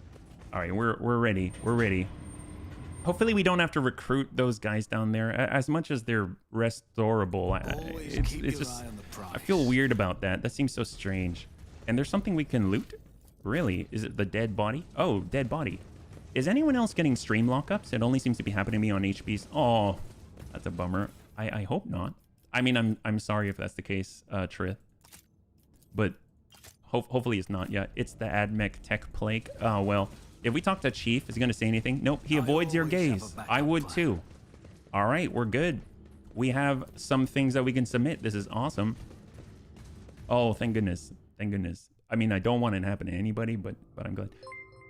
Speaker 5: All right, we're ready. We're ready. Hopefully we don't have to recruit those guys down there. As much as they're restorable, it's just... I feel weird about that. That seems so strange. And there's something we can loot? Really? Is it the dead body? Oh, dead body. Is anyone else getting stream lockups? It only seems to be happening to me on HBs. Oh, that's a bummer. I hope not. I mean, I'm sorry if that's the case, Trith. But hopefully it's not yet. It's the AdMech tech plague. Oh, well. If we talk to Chief, is he going to say anything? Nope, he avoids your gaze. I would too. All right, we're good. We have some things that we can submit. This is awesome. Oh, thank goodness. Thank goodness. I mean, I don't want it to happen to anybody, but I'm glad.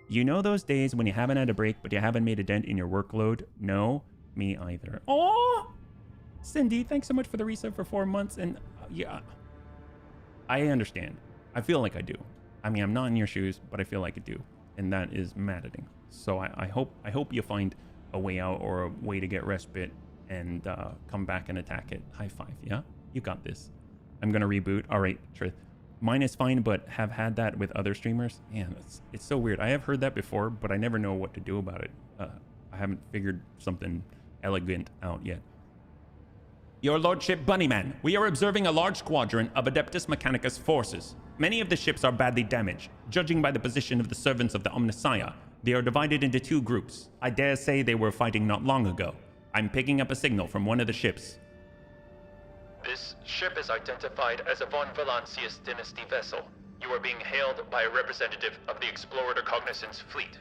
Speaker 5: You know those days when you haven't had a break, but you haven't made a dent in your workload? No, me either. Oh, Cindy, thanks so much for the resub for 4 months. And yeah, I understand. I feel like I do. I mean, I'm not in your shoes, but I feel like I do. And that is maddening. So I hope you find a way out or a way to get respite and come back and attack it. High five, yeah? You got this. I'm going to reboot. All right, Trith. Mine is fine, but have had that with other streamers. Man, it's so weird. I have heard that before, but I never know what to do about it. I haven't figured something elegant out yet. Your Lordship Bunnyman, we are observing a large squadron of Adeptus Mechanicus forces. Many of the ships are badly damaged. Judging by the position of the servants of the Omnissiah, they are divided into 2 groups. I dare say they were fighting not long ago. I'm picking up a signal from one of the ships.
Speaker 2: This ship is identified as a Von Valancius Dynasty vessel. You are being hailed by a representative of the Explorator Cognizance fleet.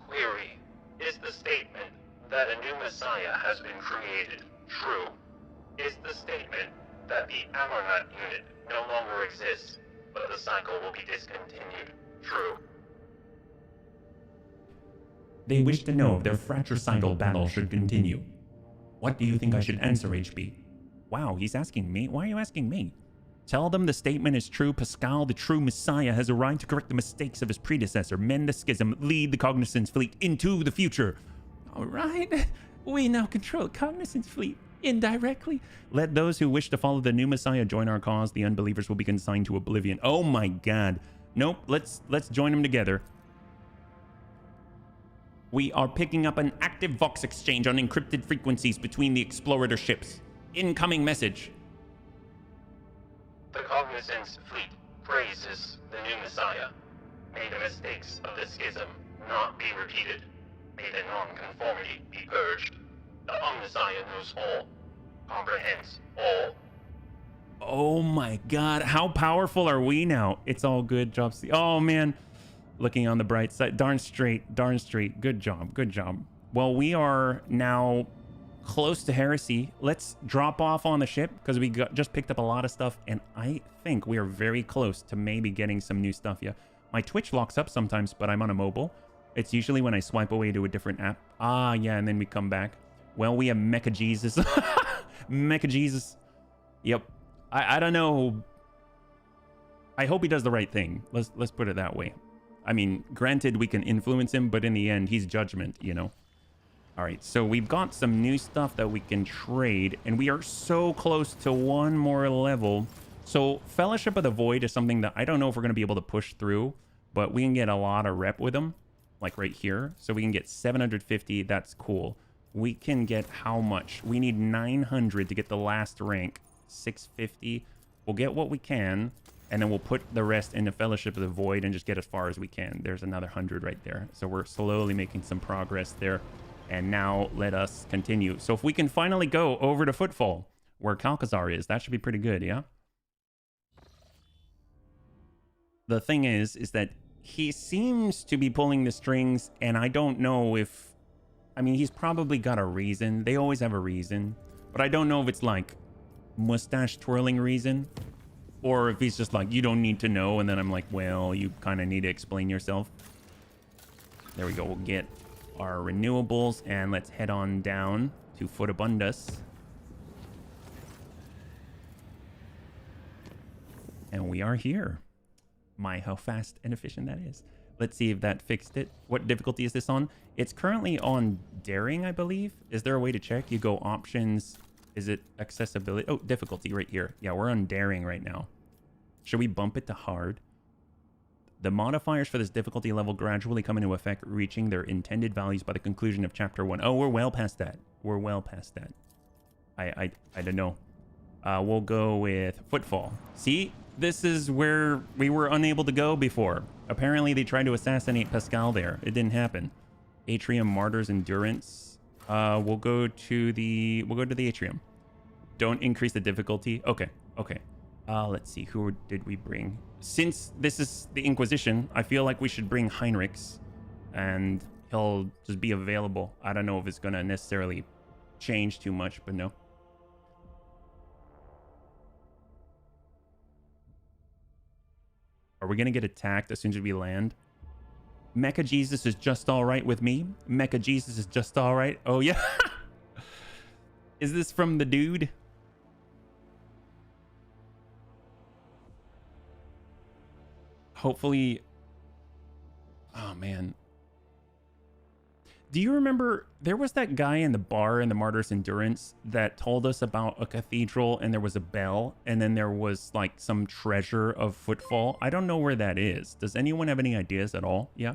Speaker 2: Query, is the statement that a new Messiah has been created true? Is the statement that the Amarnat unit no longer exists, but the cycle will be discontinued true?
Speaker 1: They wish to know if their fratricidal battle should continue. What do you think I should answer, HB?
Speaker 5: Wow, he's asking me? Why are you asking me? Tell them the statement is true. Pascal, the true Messiah, has arrived to correct the mistakes of his predecessor, mend the schism, lead the Cognizance fleet into the future.
Speaker 1: All right. We now control Cognizance fleet indirectly.
Speaker 5: Let those who wish to follow the new Messiah join our cause. The unbelievers will be consigned to oblivion. Oh my god. Nope, let's join them together. We are picking up an active Vox exchange on encrypted frequencies between the explorator ships. Incoming message.
Speaker 2: The Cognizance fleet praises the new Messiah. May the mistakes of the schism not be repeated. May the non-conformity be purged. The Messiah knows all, comprehends all.
Speaker 5: Oh my god, how powerful are we now? It's all good, job. Oh man, looking on the bright side. Darn straight, darn straight. Good job, good job. Well, we are now close to heresy. Let's drop off on the ship because we just picked up a lot of stuff, and I think we are very close to maybe getting some new stuff. Yeah, my Twitch locks up sometimes, but I'm on a mobile. It's usually when I swipe away to a different app. Ah, yeah, and then we come back. Well, we have Mecha Jesus. Mecha Jesus. Yep. I don't know. I hope he does the right thing. Let's put it that way. I mean, granted, we can influence him, but in the end, he's judgment, you know. All right, so we've got some new stuff that we can trade, and we are so close to one more level. So Fellowship of the Void is something that I don't know if we're going to be able to push through, but we can get a lot of rep with them, like right here. So we can get 750. That's cool. We can get how much? We need 900 to get the last rank. 650. We'll get what we can, and then we'll put the rest in the Fellowship of the Void and just get as far as we can. There's another 100 right there. So we're slowly making some progress there. And now let us continue. So if we can finally go over to Footfall, where Calcazar is, that should be pretty good, yeah? The thing is that he seems to be pulling the strings, and I don't know if... I mean, he's probably got a reason. They always have a reason. But I don't know if it's like mustache twirling reason, or if he's just like, you don't need to know, and then I'm like, well, you kind of need to explain yourself. There we go. We'll get our renewables, and let's head on down to Footabundus. And we are here. My, how fast and efficient that is. Let's see if that fixed it. What difficulty is this on? It's currently on daring, I believe. Is there a way to check? You go options. Is it accessibility? Oh, difficulty right here. Yeah, we're on daring right now. Should we bump it to hard? The modifiers for this difficulty level gradually come into effect, reaching their intended values by the conclusion of Chapter 1. Oh, we're well past that. We're well past that. I don't know. We'll go with Footfall. See? This is where we were unable to go before. Apparently, they tried to assassinate Pascal there. It didn't happen. Atrium Martyr's Endurance. We'll go to the Atrium. Don't increase the difficulty. Okay. Okay. Let's see. Who did we bring? Since this is the Inquisition, I feel like we should bring Heinrichs, and he'll just be available. I don't know if it's going to necessarily change too much, but no. Are we going to get attacked as soon as we land? Mecha Jesus is just all right with me. Mecha Jesus is just all right. Oh, yeah. Is this from the dude? Hopefully. Oh, man. Do you remember there was that guy in the bar in the Martyr's Endurance that told us about a cathedral, and there was a bell, and then there was like some treasure of Footfall? I don't know where that is. Does anyone have any ideas at all? Yeah.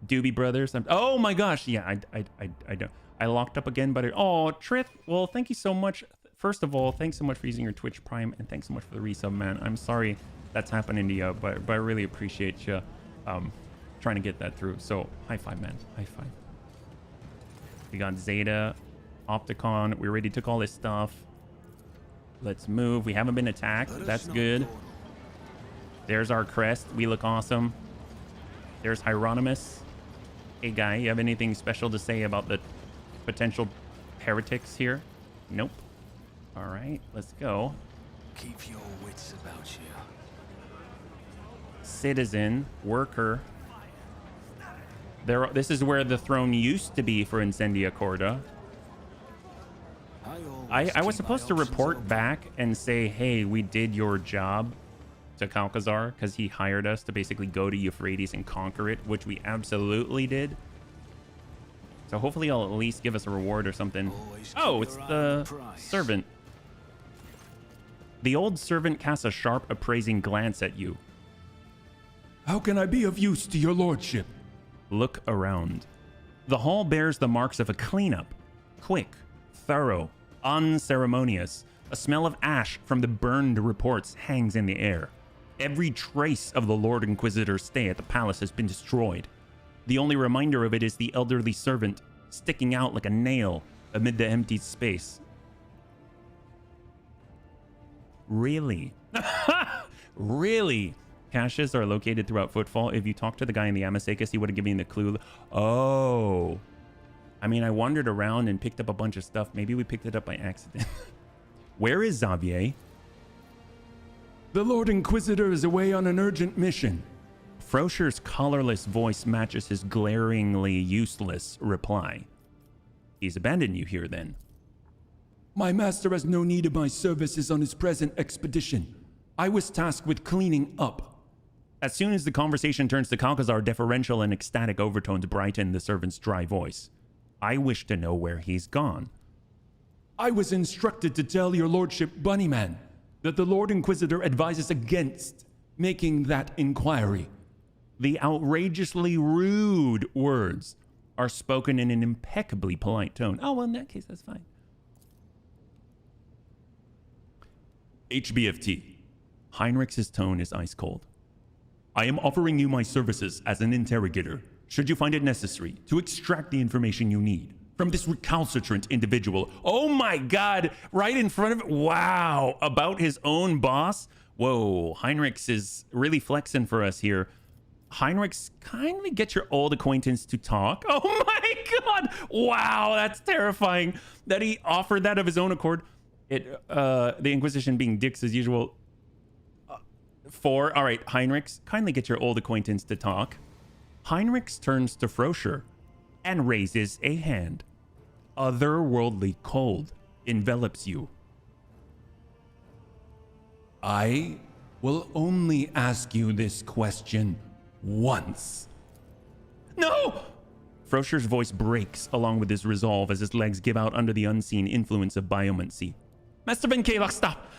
Speaker 5: Doobie Brothers. Oh my gosh. Yeah, I don't. I locked up again, but oh, Trith. Well, thank you so much. First of all, thanks so much for using your Twitch Prime, and thanks so much for the resub, man. I'm sorry that's happening to you, but I really appreciate you trying to get that through. So high five, man. High five. We got Zeta, Opticon. We already took all this stuff. Let's move. We haven't been attacked. That's good. There's our crest. We look awesome. There's Hieronymus. Hey guy, you have anything special to say about the potential heretics here? Nope. All right, let's go.
Speaker 4: Keep your wits about you.
Speaker 5: Citizen, worker. This is where the throne used to be for Incendia Corda. I was supposed to report back and say, hey, we did your job to Calcazar because he hired us to basically go to Euphrates and conquer it, which we absolutely did. So hopefully he'll at least give us a reward or something. Oh, it's the servant. The old servant casts a sharp, appraising glance at you.
Speaker 3: How can I be of use to your lordship?
Speaker 5: Look around. The hall bears the marks of a cleanup. Quick, thorough, unceremonious. A smell of ash from the burned reports hangs in the air. Every trace of the Lord Inquisitor's stay at the palace has been destroyed. The only reminder of it is the elderly servant, sticking out like a nail amid the empty space. Really? Really? Caches are located throughout Footfall. If you talk to the guy in the Amasecus, he would have given me the clue. Oh. I mean, I wandered around and picked up a bunch of stuff. Maybe we picked it up by accident. Where is Xavier?
Speaker 3: The Lord Inquisitor is away on an urgent mission.
Speaker 5: Frosher's colorless voice matches his glaringly useless reply. He's abandoned you here, then.
Speaker 3: My master has no need of my services on his present expedition. I was tasked with cleaning up.
Speaker 5: As soon as the conversation turns to Calcazar, deferential and ecstatic overtones brighten the servant's dry voice. I wish to know where he's gone.
Speaker 3: I was instructed to tell your lordship, Bunnyman, that the Lord Inquisitor advises against making that inquiry.
Speaker 5: The outrageously rude words are spoken in an impeccably polite tone. Oh, well, in that case, that's fine.
Speaker 3: HBFT.
Speaker 5: Heinrich's tone is ice cold.
Speaker 3: I am offering you my services as an interrogator, should you find it necessary, to extract the information you need from this recalcitrant individual.
Speaker 5: Oh my God, right in front of it. Wow, about his own boss. Whoa, Heinrichs is really flexing for us here. Heinrichs, kindly get your old acquaintance to talk. Oh my God, wow, that's terrifying that he offered that of his own accord. The Inquisition being dicks as usual. 4. All right, Heinrichs, kindly get your old acquaintance to talk. Heinrichs turns to Frosher and raises a hand. Otherworldly cold envelops you.
Speaker 3: I will only ask you this question once.
Speaker 5: No! Frosher's voice breaks along with his resolve as his legs give out under the unseen influence of biomancy.
Speaker 3: Master Ben Kalach, stop!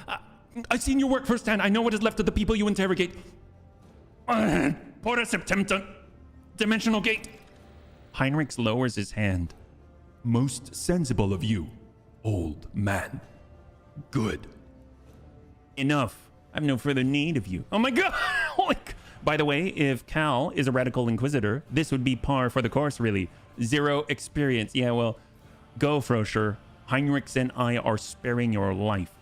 Speaker 3: I've seen your work firsthand. I know what is left of the people you interrogate.
Speaker 5: Porta Septemta. Dimensional gate. Heinrichs lowers his hand.
Speaker 3: Most sensible of you, old man. Good.
Speaker 5: Enough. I have no further need of you. Oh my God! By the way, if Cal is a radical inquisitor, this would be par for the course, really. 0 experience. Yeah, well, go, Frosher. Heinrichs and I are sparing your life.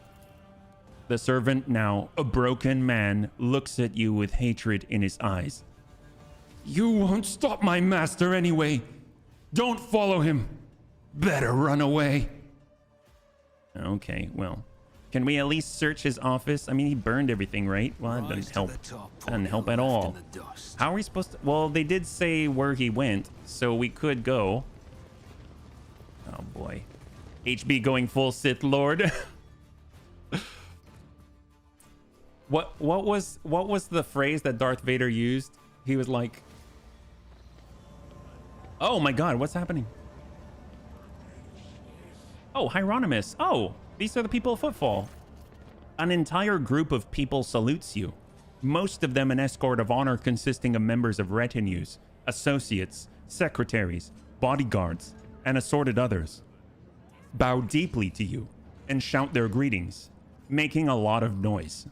Speaker 5: The servant, now a broken man, looks at you with hatred in his eyes.
Speaker 3: You won't stop my master anyway. Don't follow him. Better run away.
Speaker 5: Okay, well, can we at least search his office? I mean, he burned everything, right? Well, that doesn't help. That doesn't help at all. How are we supposed to... Well, they did say where he went, so we could go. Oh, boy. HB going full Sith Lord. What was the phrase that Darth Vader used? He was like, oh my God, what's happening? Oh, Hieronymus. Oh, these are the people of Footfall. An entire group of people salutes you. Most of them an escort of honor consisting of members of retinues, associates, secretaries, bodyguards, and assorted others. Bow deeply to you and shout their greetings, making a lot of noise.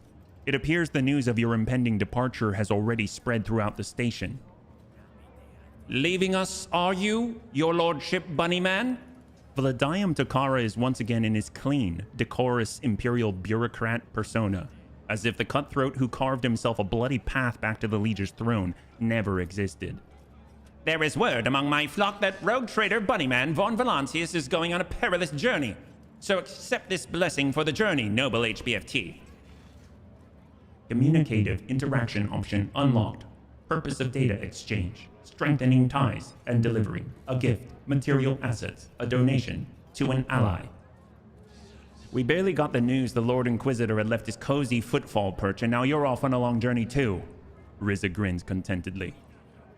Speaker 5: It appears the news of your impending departure has already spread throughout the station. Leaving us, are you, your lordship, Bunnyman? Vladium Takara is once again in his clean, decorous imperial bureaucrat persona, as if the cutthroat who carved himself a bloody path back to the Liege's throne never existed. There is word among my flock that Roguetrader Bunnyman von Valancius is going on a perilous journey. So accept this blessing for the journey, noble HBFT.
Speaker 1: Communicative interaction option unlocked. Purpose of data exchange. Strengthening ties and delivering a gift, material assets, a donation to an ally.
Speaker 5: We barely got the news the Lord Inquisitor had left his cozy footfall perch, and now you're off on a long journey too. Rizza grins contentedly.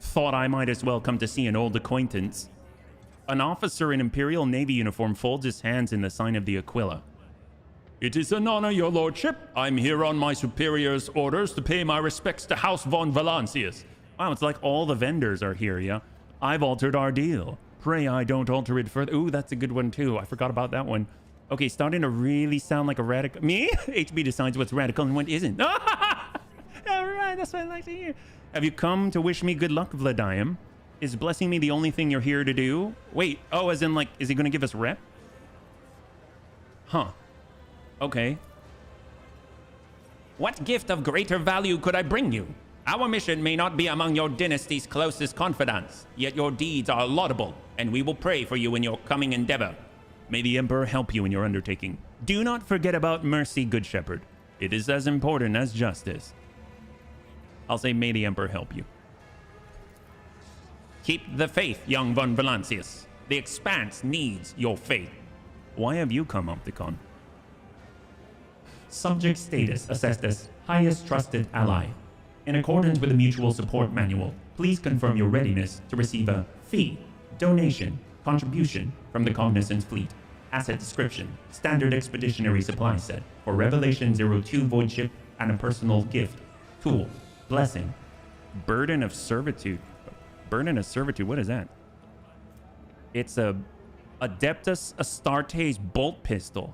Speaker 5: Thought I might as well come to see an old acquaintance. An officer in Imperial Navy uniform folds his hands in the sign of the Aquila.
Speaker 3: It is an honor, your lordship. I'm here on my superior's orders to pay my respects to House von Valancius.
Speaker 5: Wow, it's like all the vendors are here, yeah? I've altered our deal. Pray I don't alter it further. Ooh, that's a good one too. I forgot about that one. Okay, starting to really sound like a radical. Me? HB decides what's radical and what isn't. All right, that's what I like to hear. Have you come to wish me good luck, Vladium? Is blessing me the only thing you're here to do? Wait, oh, as in like, is he going to give us rep? Huh. Okay. What gift of greater value could I bring you? Our mission may not be among your dynasty's closest confidants, yet your deeds are laudable, and we will pray for you in your coming endeavor. May the Emperor help you in your undertaking. Do not forget about mercy, Good Shepherd. It is as important as justice. I'll say, may the Emperor help you. Keep the faith, young von Valancius. The Expanse needs your faith. Why have you come, Opticon?
Speaker 1: Subject status assessed as highest trusted ally. In accordance with the Mutual Support Manual, please confirm your readiness to receive a fee, donation, contribution from the Cognizance Fleet. Asset description, standard expeditionary supply set for Revelation 02 void ship and a personal gift. Tool, blessing.
Speaker 5: Burden of servitude. Burden of servitude, what is that? It's a Adeptus Astartes bolt pistol.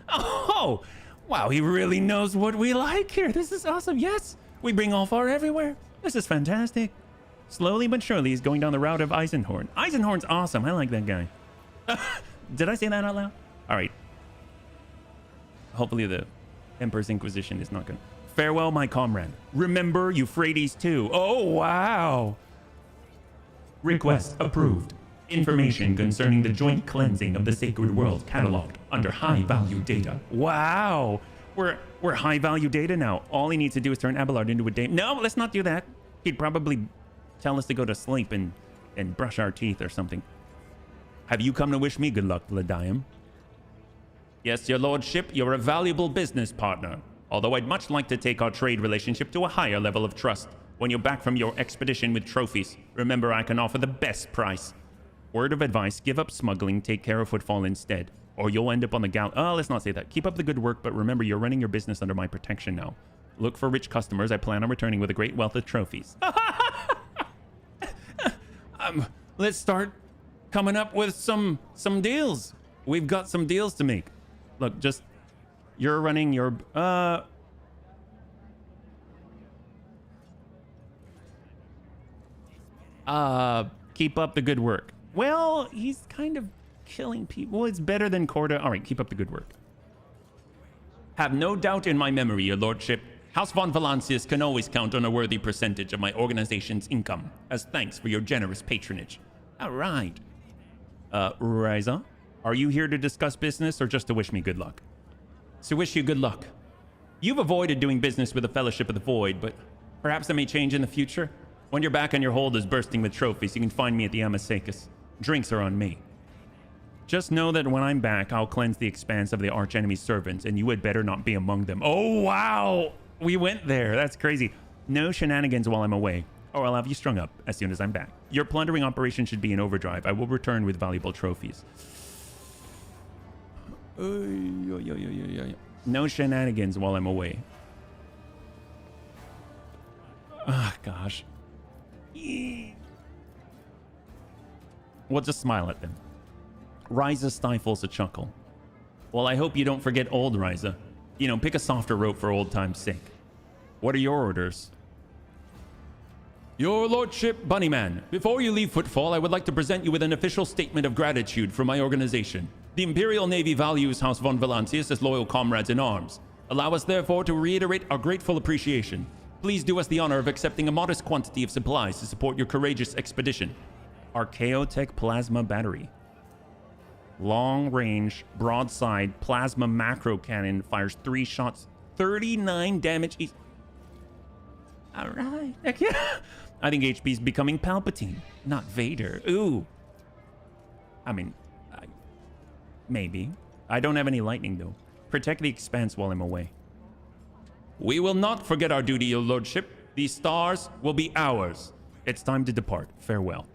Speaker 5: Oh, wow, he really knows what we like here. This is awesome. Yes, we bring all far everywhere. This is fantastic. Slowly but surely he's going down the route of Eisenhorn. Eisenhorn's awesome. I like that guy. Did I say that out loud? All right. Hopefully the Emperor's Inquisition is not going to... Farewell, my comrade. Remember Euphrates too. Oh, wow.
Speaker 1: Request approved. Information concerning the joint cleansing of the Sacred World cataloged under high-value data.
Speaker 5: Wow. We're high-value data now. All he needs to do is turn Abelard into a dame. No, let's not do that. He'd probably tell us to go to sleep and brush our teeth or something. Have you come to wish me good luck, Vladium? Yes, your lordship, you're a valuable business partner. Although I'd much like to take our trade relationship to a higher level of trust. When you're back from your expedition with trophies, remember I can offer the best price. Word of advice, give up smuggling, take care of footfall instead. Or you'll end up on the Oh, let's not say that. Keep up the good work, but remember you're running your business under my protection now. Look for rich customers. I plan on returning with a great wealth of trophies. Let's start coming up with some deals. We've got some deals to make. Look, just you're running your keep up the good work. Well, he's kind of killing people. Well, it's better than Corda. All right, keep up the good work. Have no doubt in my memory, your lordship. House von Valancius can always count on a worthy percentage of my organization's income as thanks for your generous patronage. All right. Ryza, are you here to discuss business or just to wish me good luck? So wish you good luck. You've avoided doing business with the Fellowship of the Void, but perhaps that may change in the future. When your back and your hold is bursting with trophies, you can find me at the Amasakis. Drinks are on me. Just know that when I'm back, I'll cleanse the expanse of the archenemy's servants, and you had better not be among them. Oh, wow! We went there. That's crazy. No shenanigans while I'm away, or I'll have you strung up as soon as I'm back. Your plundering operation should be in overdrive. I will return with valuable trophies. No shenanigans while I'm away. Ah, gosh. We'll just smile at them. Ryza stifles a chuckle. Well, I hope you don't forget old Ryza. You know, pick a softer rope for old time's sake. What are your orders? Your Lordship Bunnyman, before you leave Footfall, I would like to present you with an official statement of gratitude from my organization. The Imperial Navy values House von Valancius as loyal comrades in arms. Allow us, therefore, to reiterate our grateful appreciation.
Speaker 1: Please do us the honor of accepting a modest quantity of supplies to support your courageous expedition.
Speaker 5: Archaeotech plasma battery. Long range, broadside, plasma macro cannon fires 3 shots, 39 damage each. All right. Heck yeah. I think HP's becoming Palpatine, not Vader. Ooh. I mean, maybe. I don't have any lightning though. Protect the expanse while I'm away.
Speaker 1: We will not forget our duty, your lordship. These stars will be ours.
Speaker 5: It's time to depart. Farewell.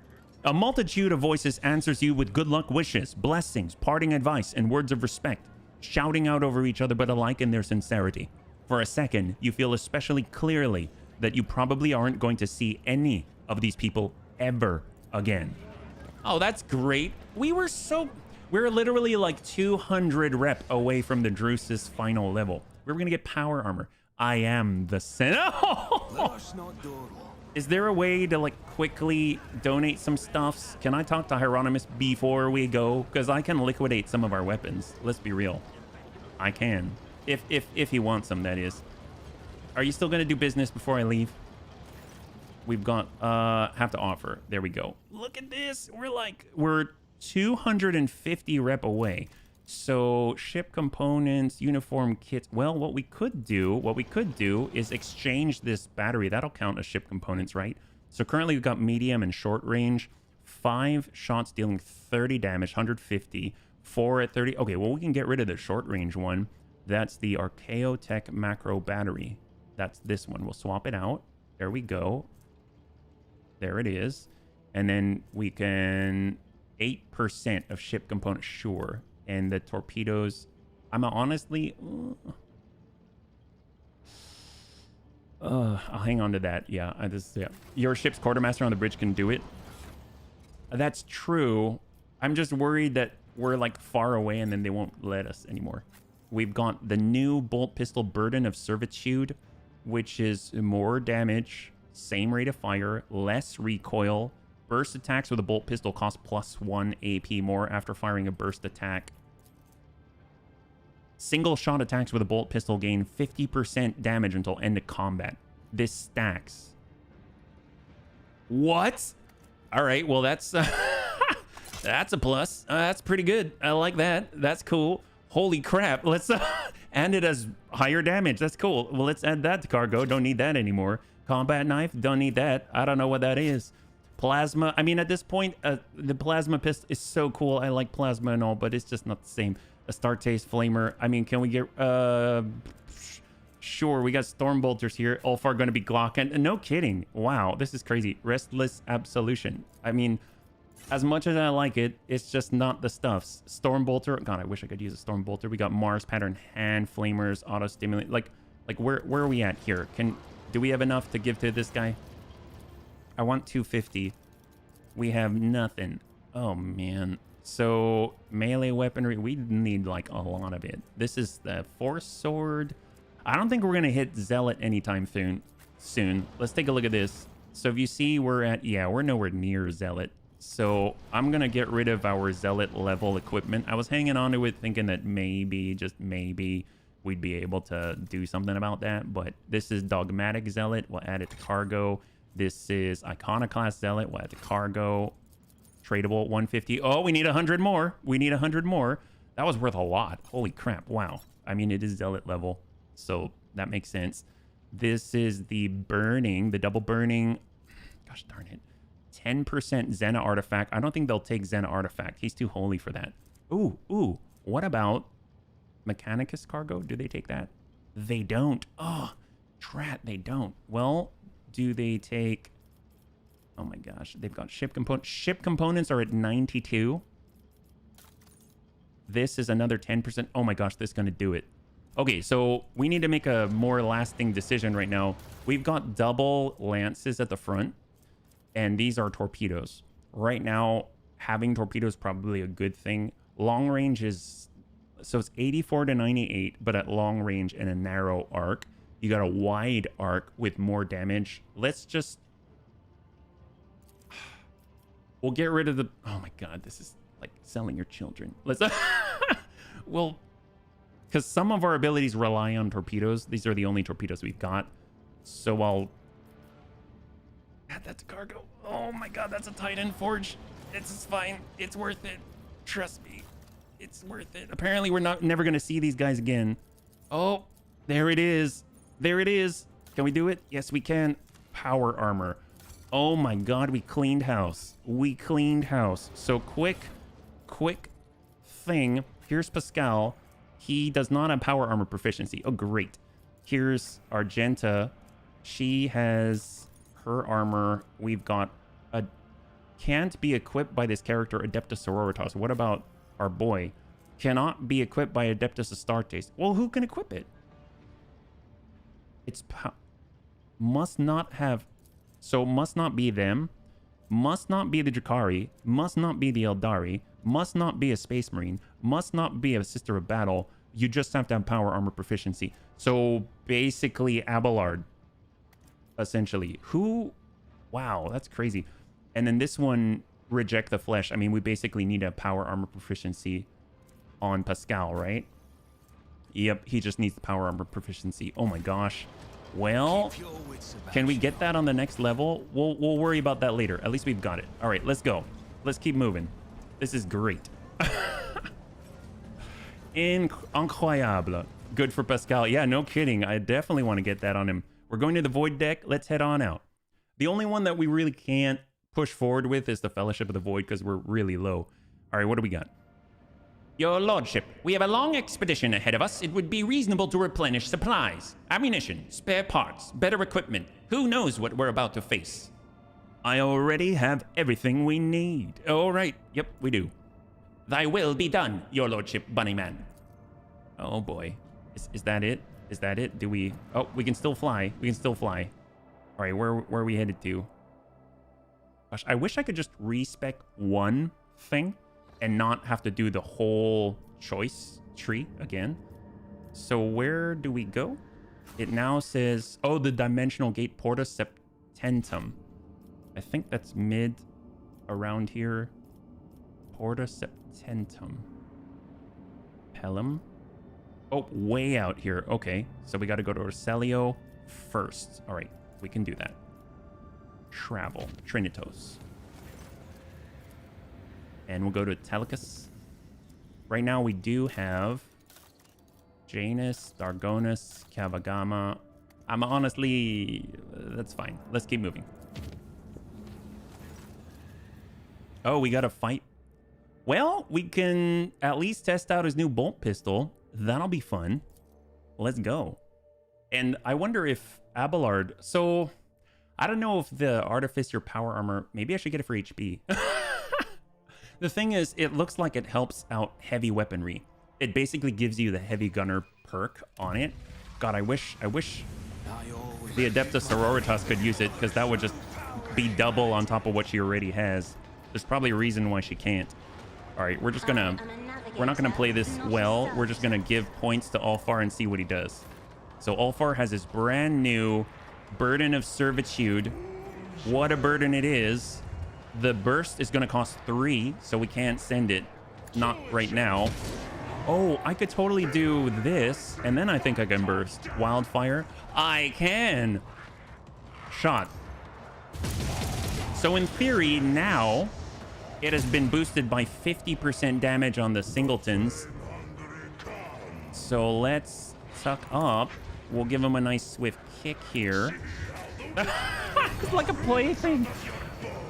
Speaker 5: A multitude of voices answers you with good luck wishes, blessings, parting advice, and words of respect, shouting out over each other but alike in their sincerity. For a second, you feel especially clearly that you probably aren't going to see any of these people ever again.
Speaker 1: Oh, that's great.
Speaker 5: We're literally like 200 rep away from the Drusus final level. We're gonna get power armor. I am the Sen. Is there a way to like quickly donate some stuffs? Can I talk to Hieronymus before we go? Because I can liquidate some of our weapons. Let's be real. I can. If he wants them, that is. Are you still gonna do business before I leave? We've got have to offer. There we go. Look at this. We're 250 rep away. So ship components, uniform kits. Well, what we could do is exchange this battery. That'll count as ship components, right? So currently we've got medium and short range. 5 shots dealing 30 damage, 150. 4 at 30. Okay, well, we can get rid of the short range one. That's the Archaeotech macro battery. That's this one. We'll swap it out. There we go. There it is. And then we can 8% of ship components, sure. And the torpedoes, I'm honestly, I'll hang on to that. Yeah, yeah. Your ship's quartermaster on the bridge can do it. That's true. I'm just worried that we're like far away and then they won't let us anymore. We've got the new bolt pistol Burden of Servitude, which is more damage, same rate of fire, less recoil. Burst attacks with a bolt pistol cost +1 AP more after firing a burst attack. Single shot attacks with a bolt pistol gain 50% damage until end of combat. This stacks. What? All right, well that's that's a plus. That's pretty good. I like that. That's cool. Holy crap. Let's and it has higher damage. That's cool. Well, let's add that to cargo. Don't need that anymore. Combat knife. Don't need that. I don't know what that is. Plasma. I mean, at this point, the plasma pistol is so cool. I like plasma and all, but it's just not the same. Astartes flamer. I mean, can we get sure, we got storm bolters here. Ulfar going to be Glock, and no kidding. Wow, this is crazy. Restless absolution. I mean, as much as I like it, it's just not the stuffs. Storm bolter. God, I wish I could use a storm bolter. We got Mars pattern hand flamers, auto stimulate. Like where are we at here? Do we have enough to give to this guy? I want 250. We have nothing. Oh man. So melee weaponry, we need like a lot of it. This is the force sword. I don't think we're gonna hit zealot anytime soon. Let's take a look at this. So if you see, we're nowhere near zealot. So I'm gonna get rid of our zealot level equipment. I was hanging on to it thinking that maybe, just maybe, we'd be able to do something about that. But this is dogmatic zealot. We'll add it to cargo. This is iconoclast zealot. We'll add to cargo. Tradable 150. Oh, we need 100 more. We need 100 more. That was worth a lot. Holy crap. Wow. I mean, it is zealot level, so that makes sense. This is the burning, the double burning. Gosh darn it. 10% Xena artifact. I don't think they'll take Xena artifact. He's too holy for that. Ooh. What about Mechanicus cargo? Do they take that? They don't. Oh, drat, they don't. Well, do they take... Oh my gosh, they've got ship components. Ship components are at 92. This is another 10%. Oh my gosh, this is going to do it. Okay, so we need to make a more lasting decision right now. We've got double lances at the front, and these are torpedoes. Right now, having torpedoes is probably a good thing. Long range is... So it's 84 to 98, but at long range and a narrow arc. You got a wide arc with more damage. Let's just... We'll get rid of the... Oh my god, this is like selling your children. Let's... Well, because some of our abilities rely on torpedoes. These are the only torpedoes we've got. So I'll add that to cargo. Oh my god, that's a Titan Forge. It's fine. It's worth it. Trust me. It's worth it. Apparently we're never gonna see these guys again. Oh, there it is. There it is. Can we do it? Yes, we can. Power armor. Oh my god, we cleaned house. We cleaned house. So quick thing. Here's Pascal. He does not have power armor proficiency. Oh, great. Here's Argenta. She has her armor. We've got a can't be equipped by this character Adeptus Sororitas. What about our boy? Cannot be equipped by Adeptus Astartes. Well, who can equip it? It's must not have. So must not be them. Must not be the Drakari. Must not be the Eldari. Must not be a Space Marine. Must not be a Sister of Battle. You just have to have power armor proficiency. So basically Abelard. Essentially. Who? Wow, that's crazy. And then this one, reject the flesh. I mean, we basically need a power armor proficiency on Pascal, right? Yep, he just needs the power armor proficiency. Oh my gosh. Well, can we get that on the next level? We'll worry about that later. At least we've got it. All right, let's go. Let's keep moving. This is great. Incroyable. Good for Pascal. Yeah, no kidding. I definitely want to get that on him. We're going to the Void deck. Let's head on out. The only one that we really can't push forward with is the Fellowship of the Void because we're really low. All right, what do we got?
Speaker 1: Your lordship, we have a long expedition ahead of us. It would be reasonable to replenish supplies, ammunition, spare parts, better equipment. Who knows what we're about to face?
Speaker 5: I already have everything we need.
Speaker 1: All right.
Speaker 5: Yep, we do.
Speaker 1: Thy will be done, your lordship, Bunnyman.
Speaker 5: Oh boy. Is that it? Is that it? Do we... Oh, we can still fly. We can still fly. All right, where are we headed to? Gosh, I wish I could just respec one thing and not have to do the whole choice tree again. So where do we go? It now says, oh, the dimensional gate Porta Septentum. I think that's mid around here. Porta Septentum. Pelham. Oh, way out here. Okay, so we got to go to Orselio first. All right, we can do that. Travel. Trinitos. And we'll go to Telecus. Right now we do have Janus, Dargonus, Kavagama. I'm honestly... that's fine. Let's keep moving. Oh, we got to fight. Well, we can at least test out his new bolt pistol. That'll be fun. Let's go. And I wonder if Abelard... So, I don't know if the Artificer power armor... Maybe I should get it for HP. The thing is, it looks like it helps out heavy weaponry. It basically gives you the heavy gunner perk on it. God, I wish the Adeptus Sororitas could use it, because that would just be double on top of what she already has. There's probably a reason why she can't. All right, we're not gonna play this well. We're just gonna give points to Ulfar and see what he does. So Ulfar has his brand new Burden of Servitude. What a burden it is. The burst is gonna cost 3, so we can't send it. Not right now. Oh, I could totally do this, and then I think I can burst. Wildfire. I can. Shot. So in theory, now it has been boosted by 50% damage on the singletons. So let's suck up. We'll give him a nice swift kick here. It's like a plaything.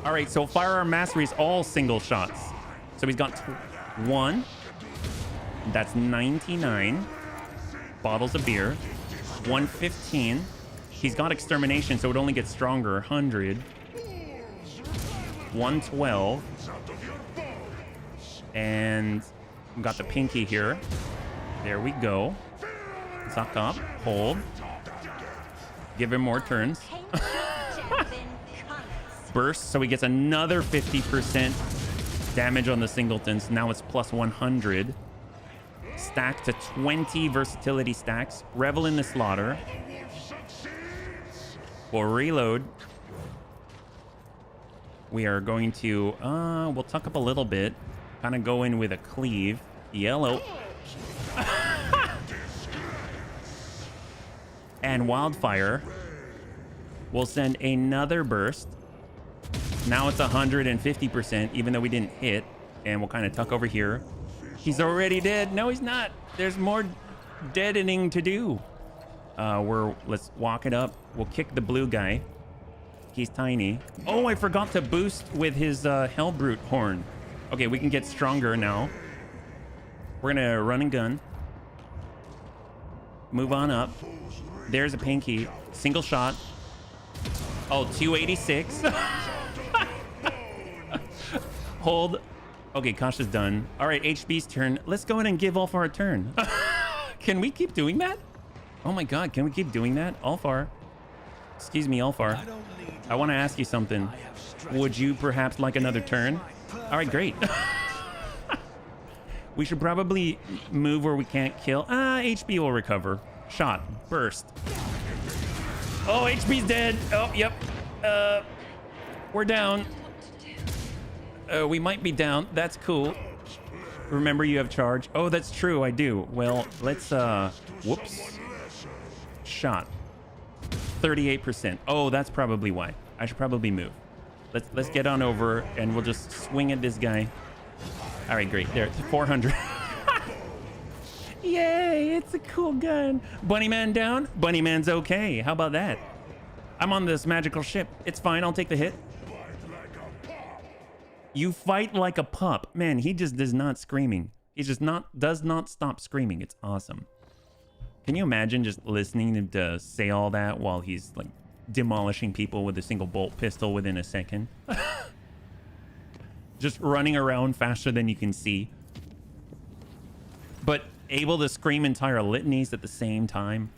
Speaker 5: All right, so Firearm Mastery is all single shots. So he's got 1. That's 99 bottles of beer. 115. He's got Extermination, so it only gets stronger. 100. 112. And we've got the pinky here. There we go. Suck up. Hold. Give him more turns. Burst, so he gets another 50% damage on the singletons. Now it's plus 100. Stack to 20 versatility stacks. Revel in the Slaughter. For reload, we are going to, we'll tuck up a little bit. Kind of go in with a cleave. Yellow. And Wildfire. We'll send another burst. Now it's 150%, even though we didn't hit. And we'll kind of tuck over here. He's already dead. No, he's not. There's more deadening to do. Let's walk it up. We'll kick the blue guy. He's tiny. Oh, I forgot to boost with his Hellbrute horn. Okay, we can get stronger now. We're gonna run and gun. Move on up. There's a pinky. Single shot. Oh, 286. Hold. Okay, Kasha's done. All right, HB's turn. Let's go ahead and give Ulfar a turn. Can we keep doing that? Oh my god, can we keep doing that? Ulfar. Excuse me, Ulfar. I want to ask you something. Would you perhaps like another turn? All right, great. We should probably move where we can't kill. HB will recover. Shot. Burst. Oh, HB's dead. Oh, yep. We're down. We might be down. That's cool. Remember, you have charge. Oh, that's true. I do. Well, let's, whoops. Shot. 38%. Oh, that's probably why. I should probably move. Let's get on over and we'll just swing at this guy. All right, great. There, it's 400. Yay, it's a cool gun. Bunnyman down. Bunnyman's okay. How about that? I'm on this magical ship. It's fine. I'll take the hit. You fight like a pup. Man, he just does not screaming. He just does not stop screaming. It's awesome. Can you imagine just listening to say all that while he's like demolishing people with a single bolt pistol within a second? Just running around faster than you can see. But able to scream entire litanies at the same time.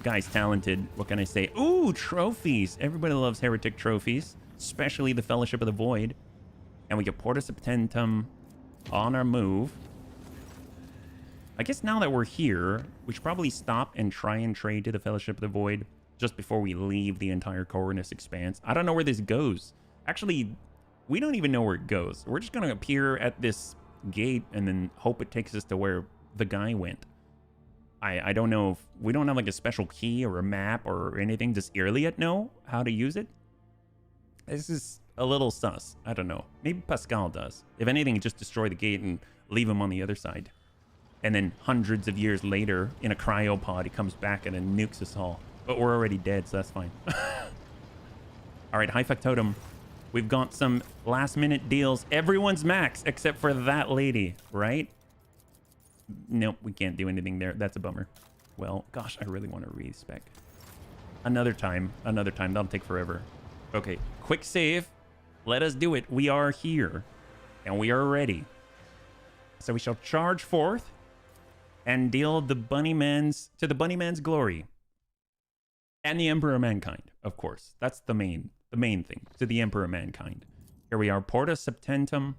Speaker 5: Guy's talented. What can I say? Ooh, trophies. Everybody loves heretic trophies, especially the Fellowship of the Void. And we get Porta Septentum on our move. I guess now that we're here, we should probably stop and try and trade to the Fellowship of the Void just before we leave the entire Corvinus Expanse. I don't know where this goes. Actually, we don't even know where it goes. We're just going to appear at this gate and then hope it takes us to where the guy went. I don't know if we don't have like a special key or a map or anything. Does Irliet know how to use it? This is a little sus. I don't know. Maybe Pascal does. If anything, just destroy the gate and leave him on the other side. And then hundreds of years later, in a cryopod, he comes back and then nukes us all. But we're already dead, so that's fine. All right, High Factotum. We've got some last-minute deals. Everyone's max, except for that lady, right? Nope, we can't do anything there. That's a bummer. Well, gosh, I really want to respec. Another time. That'll take forever. Okay, quick save. Let us do it. We are here, and we are ready. So we shall charge forth and deal the Bunnyman's to the Bunnyman's glory. And the Emperor of Mankind, of course. That's the main thing. To the Emperor of Mankind. Here we are, Porta Septentum.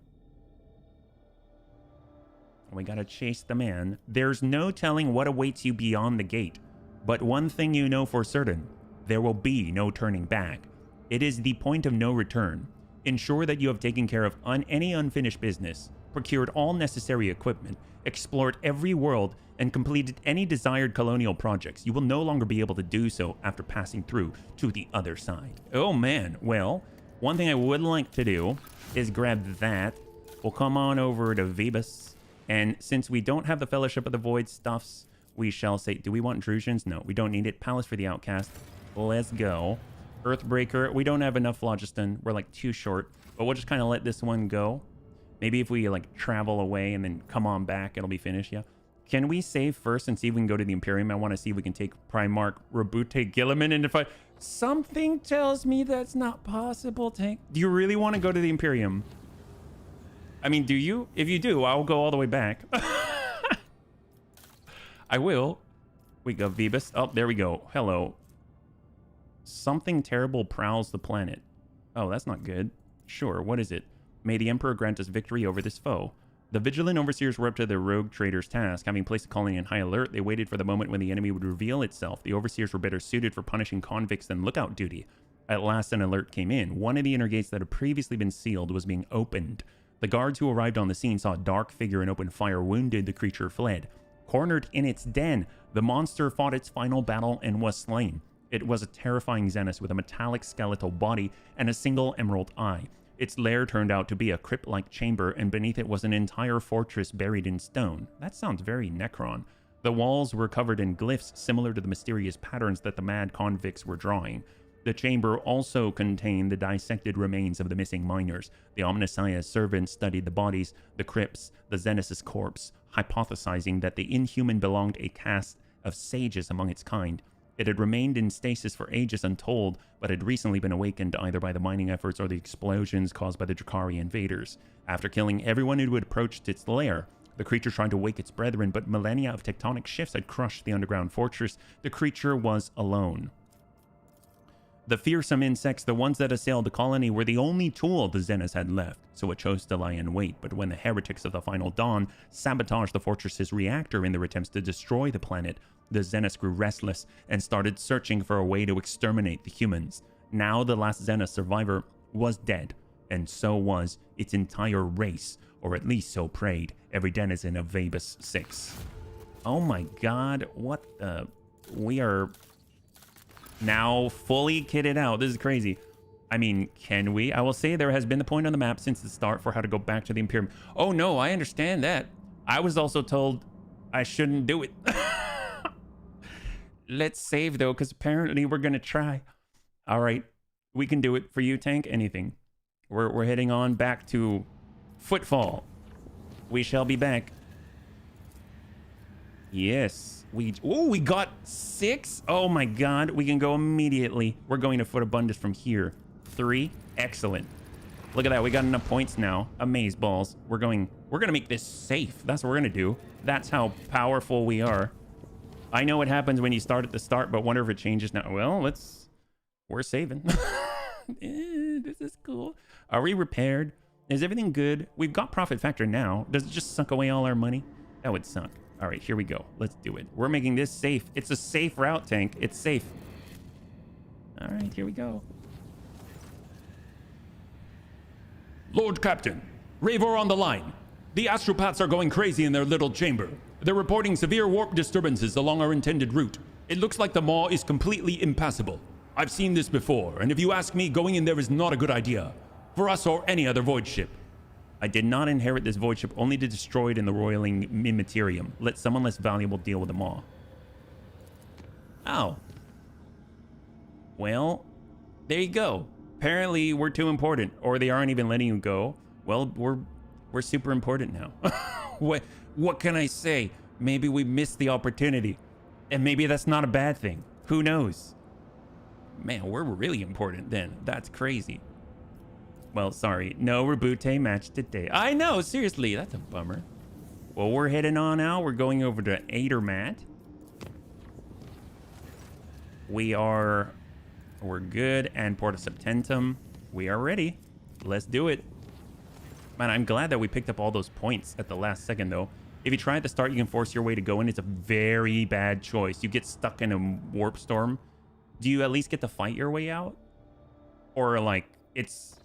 Speaker 5: We gotta chase the man. There's no telling what awaits you beyond the gate. But one thing you know for certain. There will be no turning back. It is the point of no return. Ensure that you have taken care of any unfinished business, procured all necessary equipment, explored every world, and completed any desired colonial projects. You will no longer be able to do so after passing through to the other side. Oh man, well, one thing I would like to do is grab that. We'll come on over to Vebus. And since we don't have the Fellowship of the Void stuffs, we shall say, do we want Drusians? No, we don't need it. Palace for the Outcast. Let's go. Earthbreaker. We don't have enough phlogiston. We're like too short, but we'll just kind of let this one go. Maybe if we like travel away and then come on back, it'll be finished. Yeah. Can we save first and see if we can go to the Imperium? I want to see if we can take Primarch Rabute Gilliman into fight. Something tells me that's not possible. Do you really want to go to the Imperium? I mean, do you? If you do, I'll go all the way back. I will. We go Vebus. Oh, there we go. Hello. Something terrible prowls the planet. Oh, that's not good. Sure, what is it? May the Emperor grant us victory over this foe. The vigilant overseers were up to their Roguetrader's task. Having placed the colony in high alert, they waited for the moment when the enemy would reveal itself. The overseers were better suited for punishing convicts than lookout duty. At last, an alert came in. One of the inner gates that had previously been sealed was being opened. The guards who arrived on the scene saw a dark figure and opened fire. Wounded, the creature fled. Cornered in its den, the monster fought its final battle and was slain. It was a terrifying Xenos with a metallic skeletal body and a single emerald eye. Its lair turned out to be a crypt-like chamber, and beneath it was an entire fortress buried in stone. That sounds very Necron. The walls were covered in glyphs similar to the mysterious patterns that the mad convicts were drawing. The chamber also contained the dissected remains of the missing miners. The Omnissiah's servants studied the bodies, the crypts, the Xenos' corpse, hypothesizing that the inhuman belonged a caste of sages among its kind. It had remained in stasis for ages untold, but had recently been awakened either by the mining efforts or the explosions caused by the Drakari invaders. After killing everyone who had approached its lair, the creature tried to wake its brethren, but millennia of tectonic shifts had crushed the underground fortress. The creature was alone. The fearsome insects, the ones that assailed the colony, were the only tool the Xenos had left, so it chose to lie in wait. But when the heretics of the Final Dawn sabotaged the fortress's reactor in their attempts to destroy the planet, the Xenos grew restless and started searching for a way to exterminate the humans. Now the last Xenos survivor was dead, and so was its entire race, or at least so prayed every denizen of Vabus 6. Oh my god, what the... We are... now fully kitted out. This is crazy. I mean, can we? I will say there has been the point on the map since the start for how to go back to the Imperium. Oh no, I understand that. I was also told I shouldn't do it. Let's save though, because apparently we're gonna try. All right, we can do it. For you, Tank, anything. We're heading on back to Footfall. We shall be back. Yes, we got 6. Oh my god, we can go immediately. We're going to Foot Abundance from here. 3, excellent. Look at that, we got enough points now. Amaze balls. We're gonna make this safe. That's what we're gonna do. That's how powerful we are. I know what happens when you start at the start, but wonder if it changes now. Well, we're saving. This is cool. Are we repaired? Is everything good? We've got profit factor now. Does it just suck away all our money? That would suck. All right, here we go. Let's do it. We're making this safe. It's a safe route, Tank. It's safe. All right, here we go.
Speaker 3: Lord Captain, Ravor on the line. The astropaths are going crazy in their little chamber. They're reporting severe warp disturbances along our intended route. It looks like the maw is completely impassable. I've seen this before, and if you ask me, going in there is not a good idea. For us or any other void ship.
Speaker 5: I did not inherit this void ship, only to destroy it in the roiling Immaterium. Let someone less valuable deal with them all. Oh. Well, there you go. Apparently, we're too important, or they aren't even letting you go. Well, we're super important now. What can I say? Maybe we missed the opportunity. And maybe that's not a bad thing. Who knows? Man, we're really important then. That's crazy. Well, sorry. No Reboot match today. I know, seriously. That's a bummer. Well, we're heading on now. We're going over to Adermat. We're good. And Porta Septentum. We are ready. Let's do it. Man, I'm glad that we picked up all those points at the last second, though. If you try at the start, you can force your way to go in. It's a very bad choice. You get stuck in a warp storm. Do you at least get to fight your way out? Or, like, it's...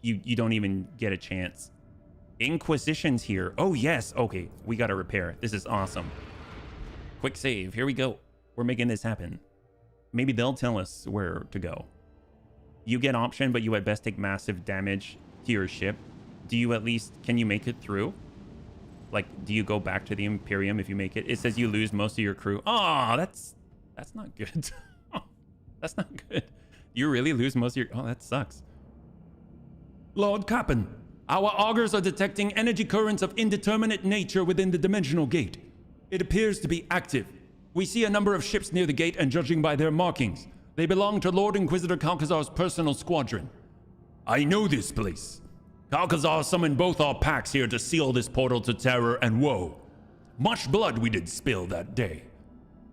Speaker 5: You don't even get a chance. Inquisition's here. Oh, yes. Okay, we got to repair. This is awesome. Quick save. Here we go. We're making this happen. Maybe they'll tell us where to go. You get option, but you at best take massive damage to your ship. Do you at least... Can you make it through? Like, do you go back to the Imperium if you make it? It says you lose most of your crew. Oh, that's not good. That's not good. You really lose most of your... Oh, that sucks.
Speaker 3: Lord Captain, our augurs are detecting energy currents of indeterminate nature within the dimensional gate. It appears to be active. We see a number of ships near the gate, and judging by their markings, they belong to Lord Inquisitor Calcazar's personal squadron. I know this place. Calcazar summoned both our packs here to seal this portal to terror and woe. Much blood we did spill that day.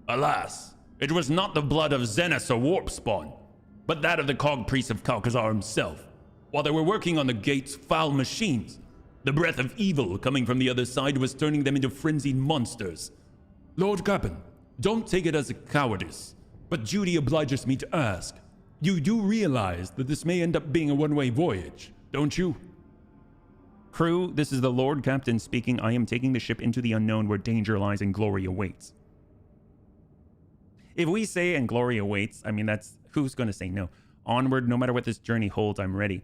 Speaker 3: Alas, it was not the blood of Xenos or Warp Spawn, but that of the cog priest of Calcazar himself. While they were working on the gate's foul machines, the breath of evil coming from the other side was turning them into frenzied monsters. Lord Captain, don't take it as a cowardice, but duty obliges me to ask. You do realize that this may end up being a one-way voyage, don't you?
Speaker 5: Crew, this is the Lord Captain speaking. I am taking the ship into the unknown where danger lies and glory awaits. If we say and glory awaits, I mean, that's who's going to say no. Onward, no matter what this journey holds, I'm ready.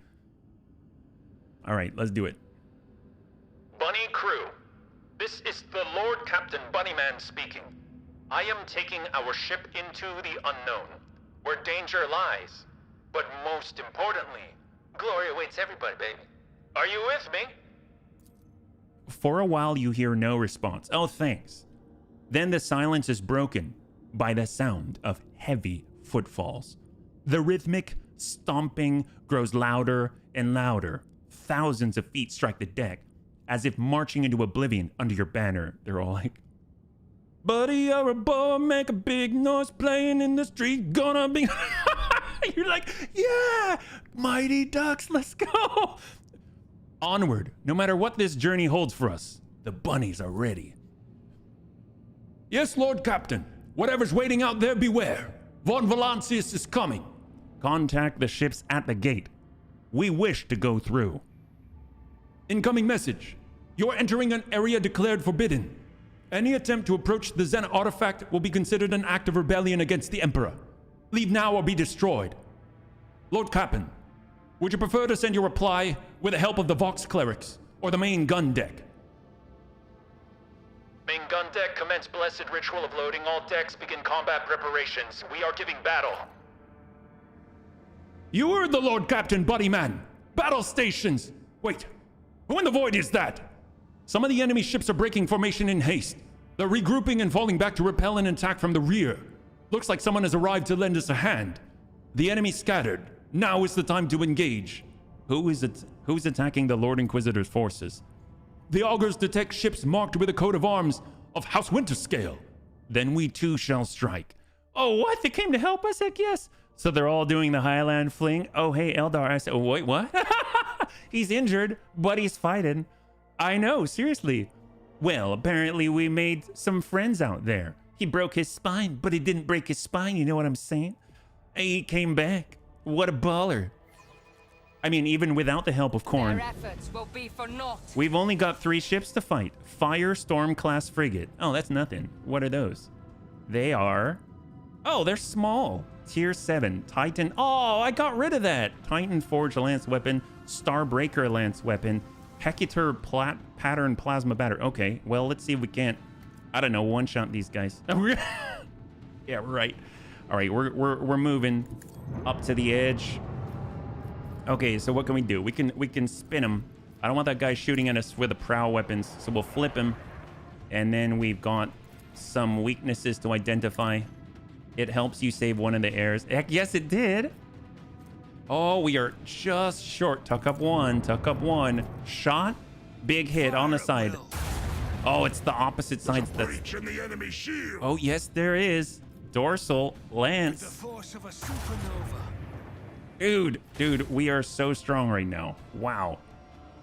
Speaker 5: All right, let's do it.
Speaker 2: Bunny crew, this is the Lord Captain Bunnyman speaking. I am taking our ship into the unknown, where danger lies. But most importantly, glory awaits everybody, baby. Are you with me?
Speaker 5: For a while, you hear no response. Oh, thanks. Then the silence is broken by the sound of heavy footfalls. The rhythmic stomping grows louder and louder. Thousands of feet strike the deck, as if marching into oblivion under your banner. They're all like, buddy, you're a boy, make a big noise playing in the street, gonna be... You're like, yeah, Mighty Ducks, let's go. Onward, no matter what this journey holds for us, the bunnies are ready.
Speaker 3: Yes, Lord Captain. Whatever's waiting out there, beware. Von Valancius is coming.
Speaker 5: Contact the ships at the gate. We wish to go through.
Speaker 3: Incoming message. You're entering an area declared forbidden. Any attempt to approach the Zen artifact will be considered an act of rebellion against the Emperor. Leave now or be destroyed. Lord Captain, would you prefer to send your reply with the help of the Vox clerics or the main gun deck?
Speaker 2: Main gun deck, commence blessed ritual of loading. All decks, begin combat preparations. We are giving battle.
Speaker 3: You heard the Lord Captain, Buddyman. Battle stations. Wait, who in the void is that? Some of the enemy ships are breaking formation in haste. They're regrouping and falling back to repel an attack from the rear. Looks like someone has arrived to lend us a hand. The enemy scattered. Now is the time to engage.
Speaker 5: Who's attacking the Lord Inquisitor's forces?
Speaker 3: The augurs detect ships marked with a coat of arms of House Winterscale.
Speaker 5: Then we too shall strike. Oh, what? They came to help us? Heck yes. So they're all doing the Highland fling. Oh, hey, Eldar. I said, oh, wait, what? He's injured, but he's fighting. I know, seriously. Well, apparently we made some friends out there. He broke his spine, but he didn't break his spine. You know what I'm saying? He came back. What a baller. I mean, even without the help of Khorne,
Speaker 7: Their efforts will be for naught.
Speaker 5: we've only got 3 ships to fight. Firestorm class frigate. Oh, that's nothing. What are those? They are... Oh, they're small. Tier 7. Titan. Oh, I got rid of that. Titan Forge lance weapon. Starbreaker lance weapon. Hecator pattern plasma batter. Okay, well, let's see if we can't, I don't know, one-shot these guys. Yeah, right. All right, we're moving up to the edge. Okay, so what can we do? We can spin him. I don't want that guy shooting at us with the prow weapons, so we'll flip him. And then we've got some weaknesses to identify. It helps you save one of the heirs. Heck, yes, it did. Oh, we are just short. Tuck up one. Tuck up one. Shot. Big hit on the side. Oh, it's the opposite side.
Speaker 6: Breach in the enemy shield.
Speaker 5: Oh, yes, there is. Dorsal. Lance.
Speaker 4: The force of a supernova.
Speaker 5: Dude, we are so strong right now. Wow.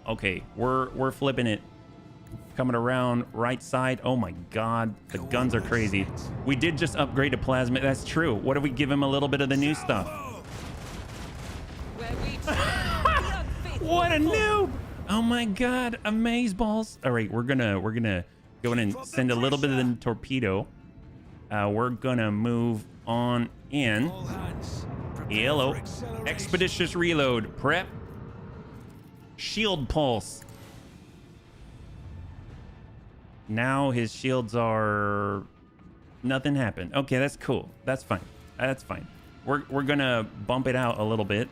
Speaker 5: Okay, we're flipping it. Coming around right side. Oh my god, the guns are crazy. We did just upgrade to plasma. That's true. What if we give him a little bit of the new stuff? What a noob! Oh my god, amazeballs. All right, we're gonna go in and send a little bit of the torpedo. We're gonna move on in.
Speaker 4: All hands.
Speaker 5: Hello. Expeditious reload. Prep. Shield pulse. Now his shields are... Nothing happened. Okay, that's cool. That's fine. That's fine. We're gonna bump it out a little bit.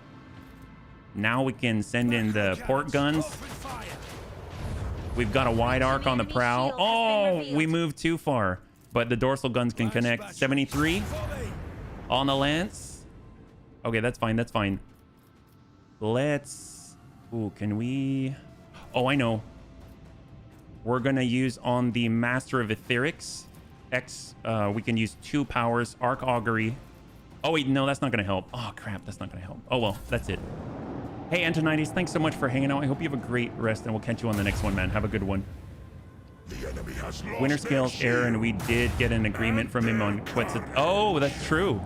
Speaker 5: Now we can send in the port guns. We've got a wide arc on the prow. Oh, we moved too far. But the dorsal guns can connect. 73 on the lance. Okay, that's fine. That's fine. Let's... Ooh, can we... Oh, I know. We're going to use on the Master of Etherics. We can use 2 powers. Arc Augury. Oh, wait, no, that's not going to help. Oh, crap, that's not going to help. Oh, well, that's it. Hey, Antonides, thanks so much for hanging out. I hope you have a great rest, and we'll catch you on the next one, man. Have a good one.
Speaker 6: The enemy has lost
Speaker 5: Winter Scale's
Speaker 6: their
Speaker 5: error, and we did get an agreement from him on Quetzal. Oh, that's true.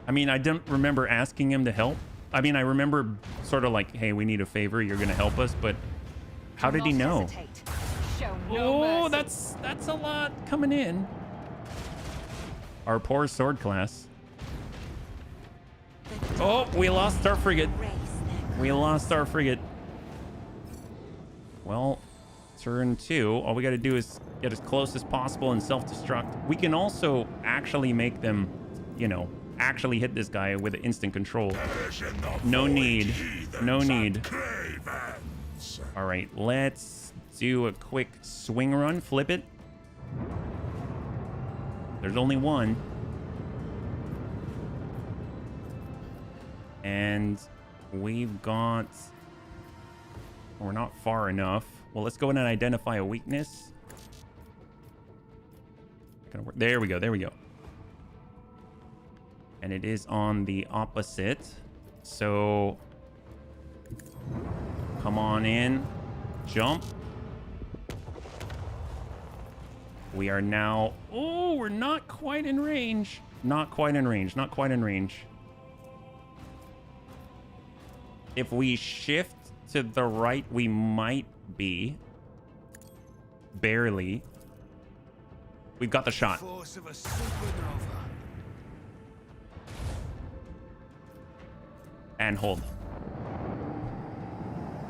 Speaker 5: I mean, I don't remember asking him to help. I mean, I remember sort of like, hey, we need a favor. You're going to help us. But how did he know?
Speaker 7: Show no
Speaker 5: Oh,
Speaker 7: mercy.
Speaker 5: that's a lot coming in. Our poor sword class. Oh, we lost our frigate. We lost our frigate. Well, turn 2. All we got to do is get as close as possible and self-destruct. We can also actually make them, you know, actually hit this guy with instant control. No need. No need. All right, let's do a quick swing run. Flip it. There's only one. And we've got... We're not far enough. Well, let's go in and identify a weakness. There we go. There we go. And it is on the opposite. So... Come on in. Jump. We are now... Oh, we're not quite in range. Not quite in range. Not quite in range. If we shift to the right, we might be. Barely. We've got the shot.
Speaker 4: Force of a supernova.
Speaker 5: And hold.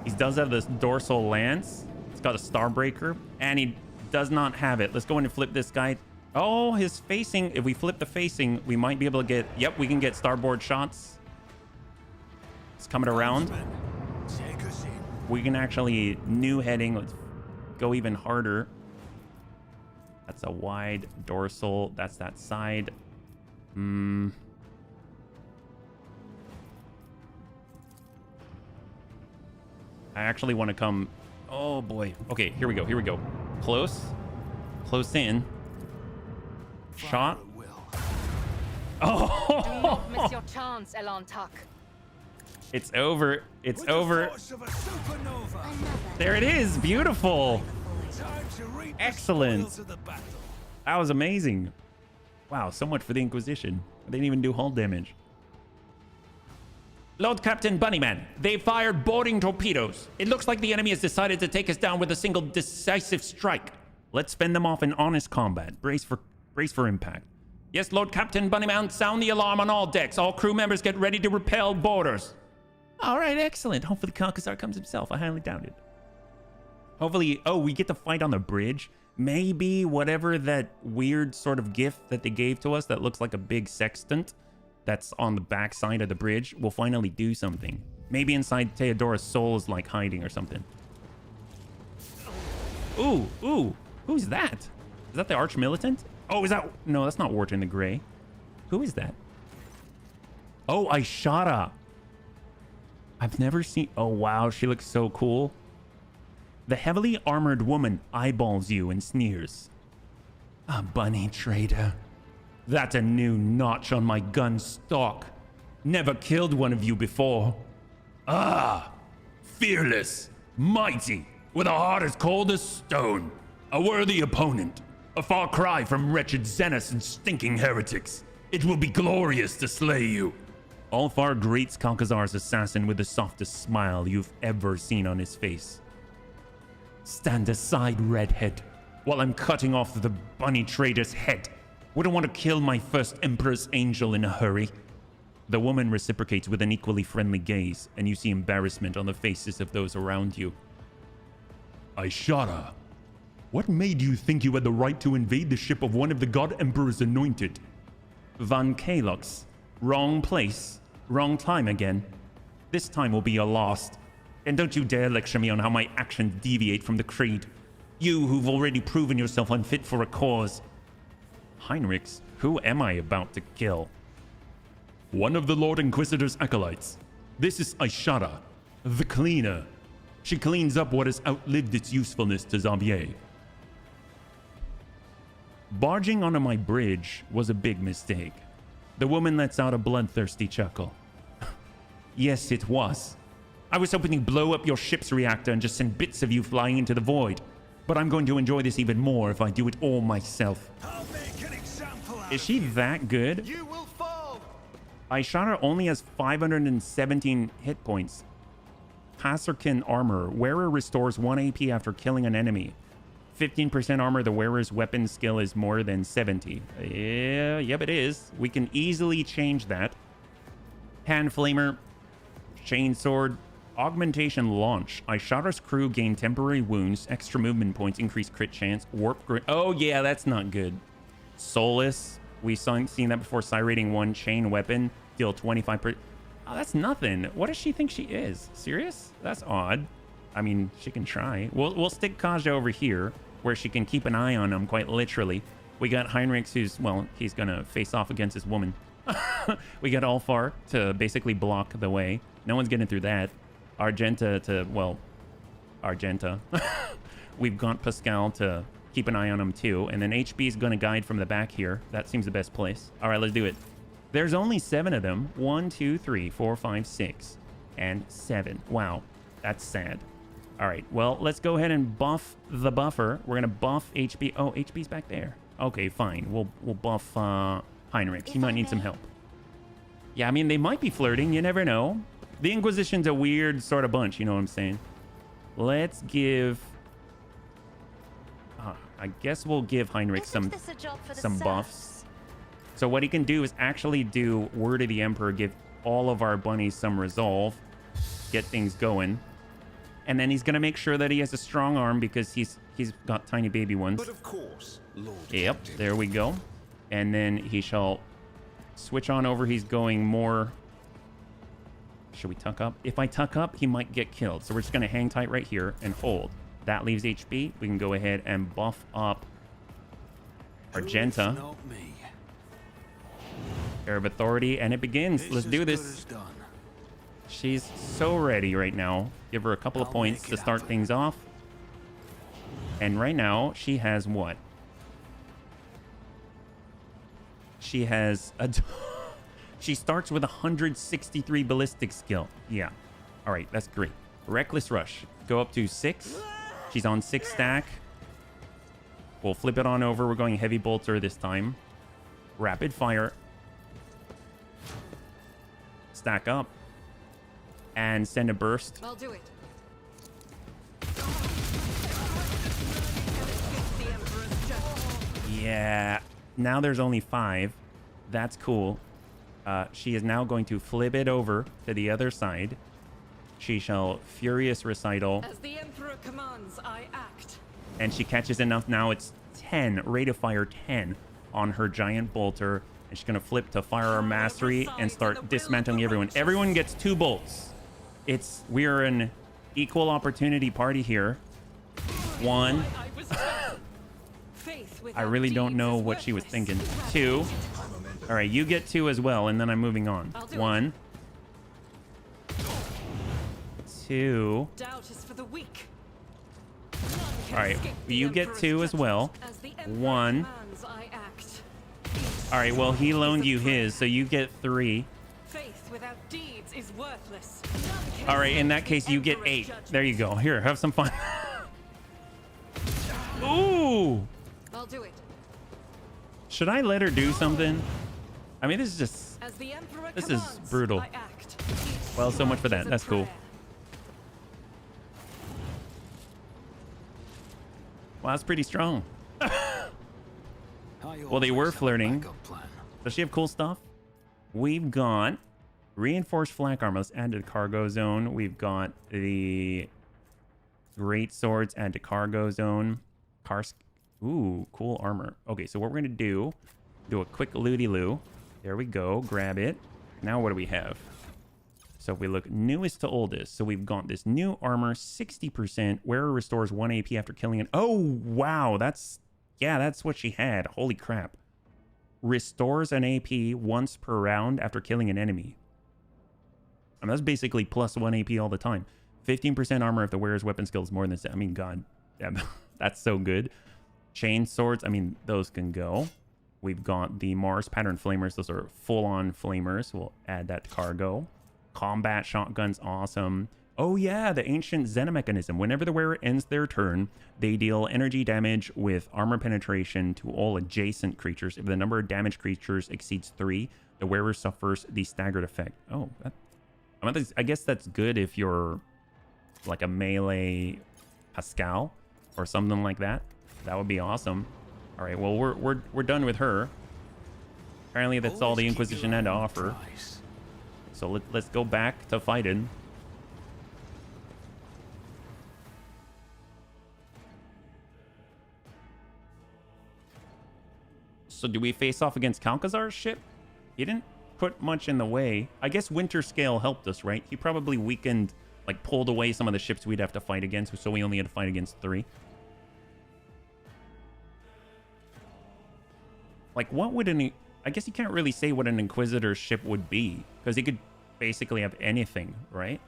Speaker 5: He does have this dorsal lance. It's got a starbreaker. And he does not have it. Let's go in and flip this guy. Oh, his facing. If we flip the facing, we might be able to get... Yep, we can get starboard shots. It's coming around. We can actually... New heading. Let's go even harder. That's a wide dorsal. That's that side. I actually want to come... Oh, boy. Okay, here we go. Here we go. Close. Close in. Shot. Oh!
Speaker 7: Do not miss your chance, Elan Tuck.
Speaker 5: It's over. It's over. There it is. Beautiful. Excellent. That was amazing. Wow, so much for the Inquisition. They didn't even do hull damage. Lord Captain Bunnyman, they fired boarding torpedoes. It looks like the enemy has decided to take us down with a single decisive strike. Let's fend them off in honest combat. Brace for impact. Yes, Lord Captain Bunnyman, sound the alarm on all decks. All crew members get ready to repel boarders. All right, excellent. Hopefully Kalkazar comes himself. I highly doubt it. Hopefully... Oh, we get to fight on the bridge. Maybe whatever that weird sort of gift that they gave to us that looks like a big sextant that's on the back side of the bridge will finally do something. Maybe inside Theodora's soul is like hiding or something. Ooh, ooh. Who's that? Is that the Arch-Militant? Oh, is that... No, that's not Wharton the Grey. Who is that? Oh, Aishara. I've never seen... Oh, wow. She looks so cool. The heavily armored woman eyeballs you and sneers. A bunny trader. That's a new notch on my gun stock. Never killed one of you before. Ah, fearless, mighty, with a heart as cold as stone. A worthy opponent. A far cry from wretched Xenos and stinking heretics. It will be glorious to slay you. Ulfar greets Kalkazar's assassin with the softest smile you've ever seen on his face. Stand aside, redhead, while I'm cutting off the bunny trader's head. Wouldn't want to kill my first Emperor's angel in a hurry. The woman reciprocates with an equally friendly gaze, and you see embarrassment on the faces of those around you. Aishara, what made you think you had the right to invade the ship of one of the God Emperor's anointed? Van Kalox. Wrong place. Wrong time again. This time will be your last. And don't you dare lecture me on how my actions deviate from the creed. You who've already proven yourself unfit for a cause. Heinrichs, who am I about to kill? One of the Lord Inquisitor's acolytes. This is Aishara, the cleaner. She cleans up what has outlived its usefulness to Xavier. Barging onto my bridge was a big mistake. The woman lets out a bloodthirsty chuckle. Yes, it was. I was hoping to blow up your ship's reactor and just send bits of you flying into the void. But I'm going to enjoy this even more if I do it all myself. Is she that good?
Speaker 4: You will fall.
Speaker 5: Aishara only has 517 hit points. Passerkin armor. Wearer restores 1 AP after killing an enemy. 15% armor. The wearer's weapon skill is more than 70. Yeah, yep, it is. We can easily change that. Hand flamer, chain sword, augmentation launch. Aishara's crew gain temporary wounds, extra movement points, increased crit chance, warp grid. Oh yeah, that's not good. Soulless. We seen that before. Psi rating 1, chain weapon, deal 25%. Oh, that's nothing. What does she think she is? Serious? That's odd. I mean, she can try. We'll stick Kaja over here, where she can keep an eye on him, quite literally. We got Heinrichs, who's, well, he's gonna face off against his woman. We got Alfar to basically block the way. No one's getting through that. Argenta to, well, Argenta. We've got Pascal to keep an eye on him too. And then HB is gonna guide from the back here. That seems the best place. All right, let's do it. There's only 7 of them. 1, 2, 3, 4, 5, 6, and 7. Wow, that's sad. All right, well, let's go ahead and buff the buffer. We're gonna buff HB. Oh, HB's back there. Okay, fine. We'll buff Heinrich. He might need some help. Yeah, I mean, they might be flirting. You never know. The Inquisition's a weird sort of bunch. You know what I'm saying? Let's give. I guess we'll give Heinrich some buffs. So what he can do is actually do Word of the Emperor, give all of our bunnies some resolve, get things going. And then he's going to make sure that he has a strong arm because he's got tiny baby ones.
Speaker 4: But of course, Lord
Speaker 5: Yep,
Speaker 4: Captain.
Speaker 5: there we go. And then he shall switch on over. He's going more. Should we tuck up? If I tuck up, he might get killed. So we're just going to hang tight right here and hold. That leaves HB. We can go ahead and buff up Argenta.
Speaker 4: Who's not me?
Speaker 5: Air of Authority, and it begins.
Speaker 4: It's
Speaker 5: Let's
Speaker 4: as
Speaker 5: do
Speaker 4: good
Speaker 5: this.
Speaker 4: as done.
Speaker 5: She's so ready right now. Give her a couple of
Speaker 4: I'll
Speaker 5: points
Speaker 4: make
Speaker 5: to
Speaker 4: it
Speaker 5: start
Speaker 4: happen.
Speaker 5: things off. And right now, she has what? She has a... She starts with 163 ballistic skill. Yeah. All right, that's great. Reckless Rush. Go up to 6. She's on 6 stack. We'll flip it on over. We're going Heavy Bolter this time. Rapid Fire. Stack up. And send a burst.
Speaker 7: I'll do it.
Speaker 5: Yeah. Now there's only 5. That's cool. She is now going to flip it over to the other side. She shall Furious Recital.
Speaker 7: As the Emperor commands, I act.
Speaker 5: And she catches enough. Now it's 10. Rate of fire 10 on her giant bolter. And she's going to flip to Firearm Mastery and start dismantling everyone. Everyone gets 2 bolts. We're an equal opportunity party here. 1. I really don't know what she was thinking. 2. All right, you get 2 as well, and then I'm moving on. 1. 2.
Speaker 7: Doubt is for the weak.
Speaker 5: All right, you get 2 as well. 1. All right, well, he loaned you his, so you get 3.
Speaker 7: Faith without deeds is worthless.
Speaker 5: All right, in that case, you get 8. There you go. Here, have some fun. Ooh!
Speaker 7: I'll do it.
Speaker 5: Should I let her do something? I mean, this is just...
Speaker 7: As the Emperor
Speaker 5: This is
Speaker 7: commands,
Speaker 5: brutal.
Speaker 7: I act.
Speaker 5: Well, so much for that.
Speaker 7: Is a
Speaker 5: That's cool.
Speaker 7: prayer.
Speaker 5: Wow, that's pretty strong.
Speaker 4: I
Speaker 5: Well, they were
Speaker 4: always have a
Speaker 5: flirting.
Speaker 4: backup plan.
Speaker 5: Does she have cool stuff? We've got reinforced flak armor. Let's add to the cargo zone. We've got the great swords. Add to cargo zone. Ooh, cool armor. Okay, so what we're gonna do a quick looty-loo. There we go. Grab it. Now what do we have? So if we look newest to oldest, so we've got this new armor, 60%. Wearer restores 1 AP after killing it. Oh wow, that's what she had. Holy crap. Restores an AP once per round after killing an enemy. I mean, that's basically plus 1 AP all the time. 15% armor if the wearer's weapon skill is more than... I mean, god, damn, that's so good. Chain swords, I mean, those can go. We've got the Mars pattern flamers. Those are full-on flamers. We'll add that to cargo. Combat shotguns, awesome. Oh yeah, the ancient Xena mechanism. Whenever the wearer ends their turn, they deal energy damage with armor penetration to all adjacent creatures. If the number of damaged creatures exceeds 3, the wearer suffers the staggered effect. Oh, I guess that's good if you're like a melee Pascal or something like that. That would be awesome. All right, well, we're done with her. Apparently that's all the Inquisition had to offer. So let's go back to fighting. So do we face off against Calcazar's ship? He didn't put much in the way. I guess Winter Scale helped us, right? He probably weakened, like pulled away some of the ships we'd have to fight against, so we only had to fight against 3. Like, what would I guess you can't really say what an Inquisitor's ship would be, because he could basically have anything, right?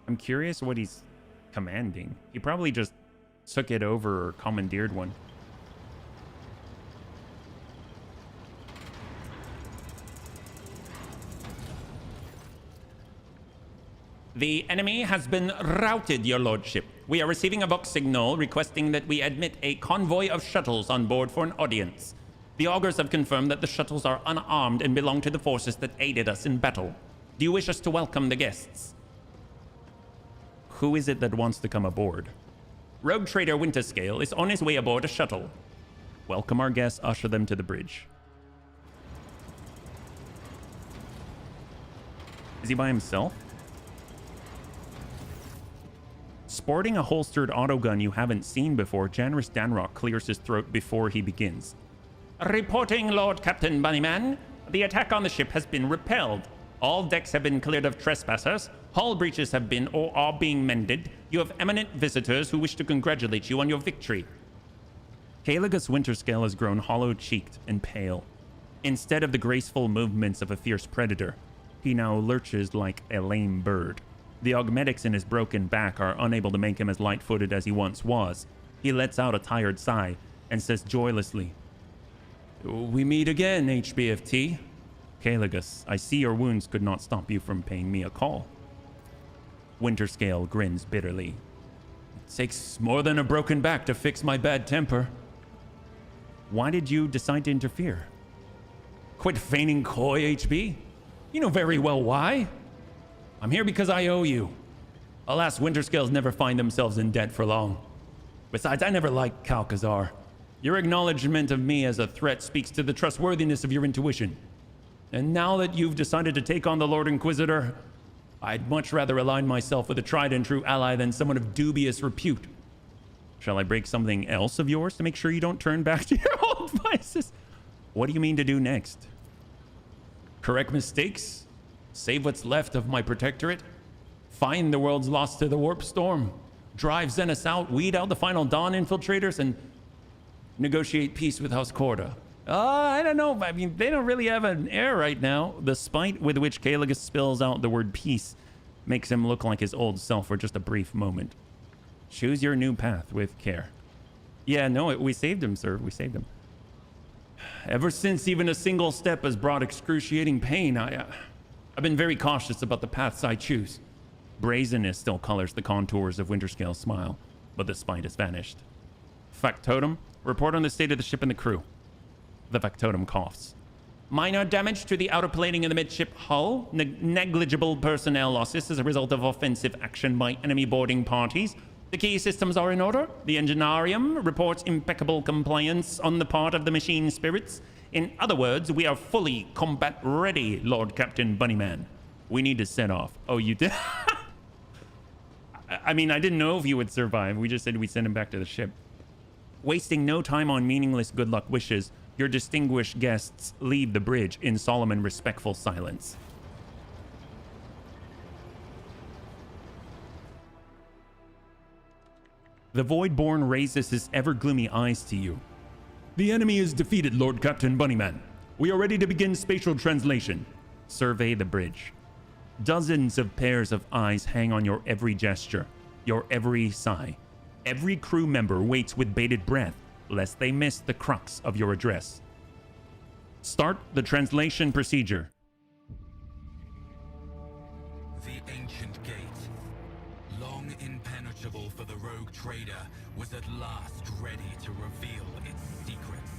Speaker 5: I'm curious what he's commanding. He probably just took it over or commandeered one. The enemy has been routed, your lordship. We are receiving a Vox signal requesting that we admit a convoy of shuttles on board for an audience. The augurs have confirmed that the shuttles are unarmed and belong to the forces that aided us in battle. Do you wish us to welcome the guests? Who is it that wants to come aboard? Roguetrader Winterscale is on his way aboard a shuttle. Welcome our guests, usher them to the bridge. Is he by himself? Sporting a holstered autogun you haven't seen before, Janris Danrock clears his throat before he begins. Reporting, Lord Captain Bunnyman. The attack on the ship has been repelled. All decks have been cleared of trespassers. Hull breaches have been or are being mended. You have eminent visitors who wish to congratulate you on your victory. Caligus Winterscale has grown hollow-cheeked and pale. Instead of the graceful movements of a fierce predator, he now lurches like a lame bird. The augmetics in his broken back are unable to make him as light-footed as he once was. He lets out a tired sigh and says joylessly, "We meet again, HBFT. Caligus, I see your wounds could not stop you from paying me a call." Winterscale grins bitterly. "It takes more than a broken back to fix my bad temper." "Why did you decide to interfere?" "Quit feigning coy, HB. You know very well why. I'm here because I owe you. Alas, Winterscales never find themselves in debt for long. Besides, I never liked Calcazar. Your acknowledgement of me as a threat speaks to the trustworthiness of your intuition. And now that you've decided to take on the Lord Inquisitor, I'd much rather align myself with a tried and true ally than someone of dubious repute. Shall I break something else of yours to make sure you don't turn back to your old vices? What do you mean to do next? Correct mistakes? Save what's left of my protectorate? Find the world's lost to the warp storm? Drive Xenos out, weed out the final Dawn infiltrators, and negotiate peace with House Corda? I don't know. I mean, they don't really have an air right now. The spite with which Caligus spills out the word peace makes him look like his old self for just a brief moment. Choose your new path with care. Yeah, no, we saved him, sir. We saved him. Ever since even a single step has brought excruciating pain, I've been very cautious about the paths I choose. Brazenness still colors the contours of Winterscale's smile, but the spite has vanished. Factotum, report on the state of the ship and the crew. The factotum coughs. Minor damage to the outer plating of the midship hull. Negligible personnel losses as a result of offensive action by enemy boarding parties. The key systems are in order. The enginarium reports impeccable compliance on the part of the machine spirits. In other words, we are fully combat ready, Lord Captain Bunnyman. We need to set off. Oh, you did? I mean, I didn't know if you would survive. We just said we'd send him back to the ship. Wasting no time on meaningless good luck wishes, your distinguished guests leave the bridge in solemn and respectful silence. The Voidborn raises his ever-gloomy eyes to you. The enemy is defeated, Lord Captain Bunnyman. We are ready to begin spatial translation. Survey the bridge. Dozens of pairs of eyes hang on your every gesture, your every sigh. Every crew member waits with bated breath, lest they miss the crux of your address. Start the translation procedure.
Speaker 4: The ancient gate, long impenetrable for the Roguetrader, was at last ready to reveal its secrets.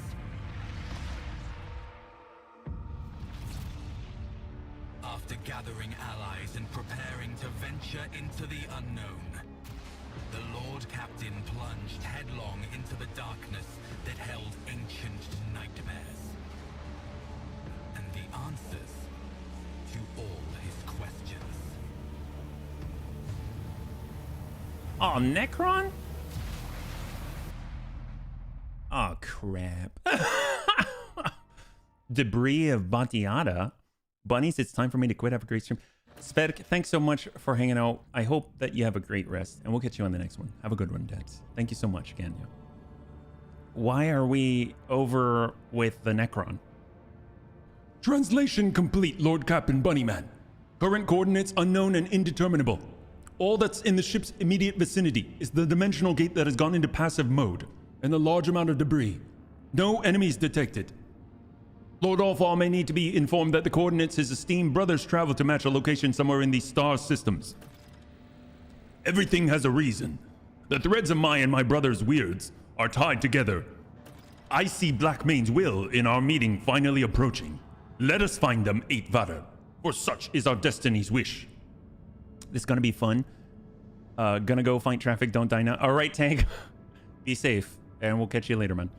Speaker 4: After gathering allies and preparing to venture into the unknown, the Lord Captain plunged plunged headlong into the darkness that held ancient nightmares. And the answers to all his questions.
Speaker 5: Oh, Necron? Oh, crap. Debris of Batiata. Bunnies, it's time for me to quit. Have a great stream. Svedk, thanks so much for hanging out. I hope that you have a great rest, and we'll catch you on the next one. Have a good one, Dads. Thank you so much again. Why are we over with the Necron?
Speaker 3: Translation complete, Lord Captain Bunnyman. Current coordinates unknown and indeterminable. All that's in the ship's immediate vicinity is the dimensional gate that has gone into passive mode, and a large amount of debris. No enemies detected. Lord Alfar may need to be informed that the coordinates his esteemed brothers traveled to match a location somewhere in these star systems. Everything has a reason. The threads of my and my brother's weirds are tied together. I see Blackmane's will in our meeting finally approaching. Let us find them, Eight Vada, for such is our destiny's wish.
Speaker 5: This is gonna be fun. Gonna go fight traffic, don't die now. All right, Tank. Be safe, and we'll catch you later, man.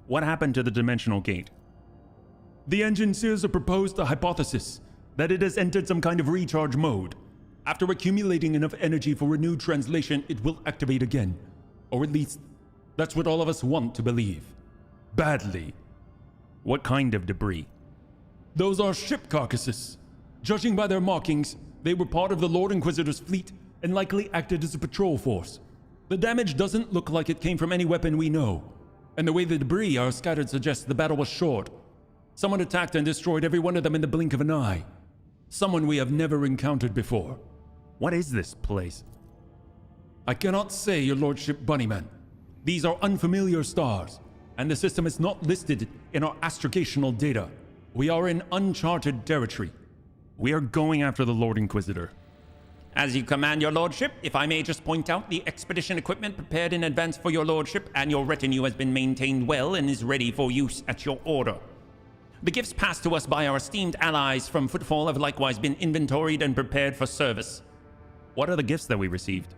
Speaker 5: What happened to the dimensional gate?
Speaker 3: The engineers have proposed a hypothesis that it has entered some kind of recharge mode. After accumulating enough energy for renewed translation, it will activate again. Or at least, that's what all of us want to believe. Badly.
Speaker 5: What kind of debris?
Speaker 3: Those are ship carcasses. Judging by their markings, they were part of the Lord Inquisitor's fleet and likely acted as a patrol force. The damage doesn't look like it came from any weapon we know, and the way the debris are scattered suggests the battle was short. Someone attacked and destroyed every one of them in the blink of an eye. Someone we have never encountered before.
Speaker 5: What is this place?
Speaker 3: I cannot say, Your Lordship Bunnyman. These are unfamiliar stars, and the system is not listed in our astrogational data. We are in uncharted territory.
Speaker 5: We are going after the Lord Inquisitor.
Speaker 1: As you command, your lordship, if I may just point out, the expedition equipment prepared in advance for your lordship and your retinue has been maintained well and is ready for use at your order. The gifts passed to us by our esteemed allies from Footfall have likewise been inventoried and prepared for service.
Speaker 5: What are the gifts that we received?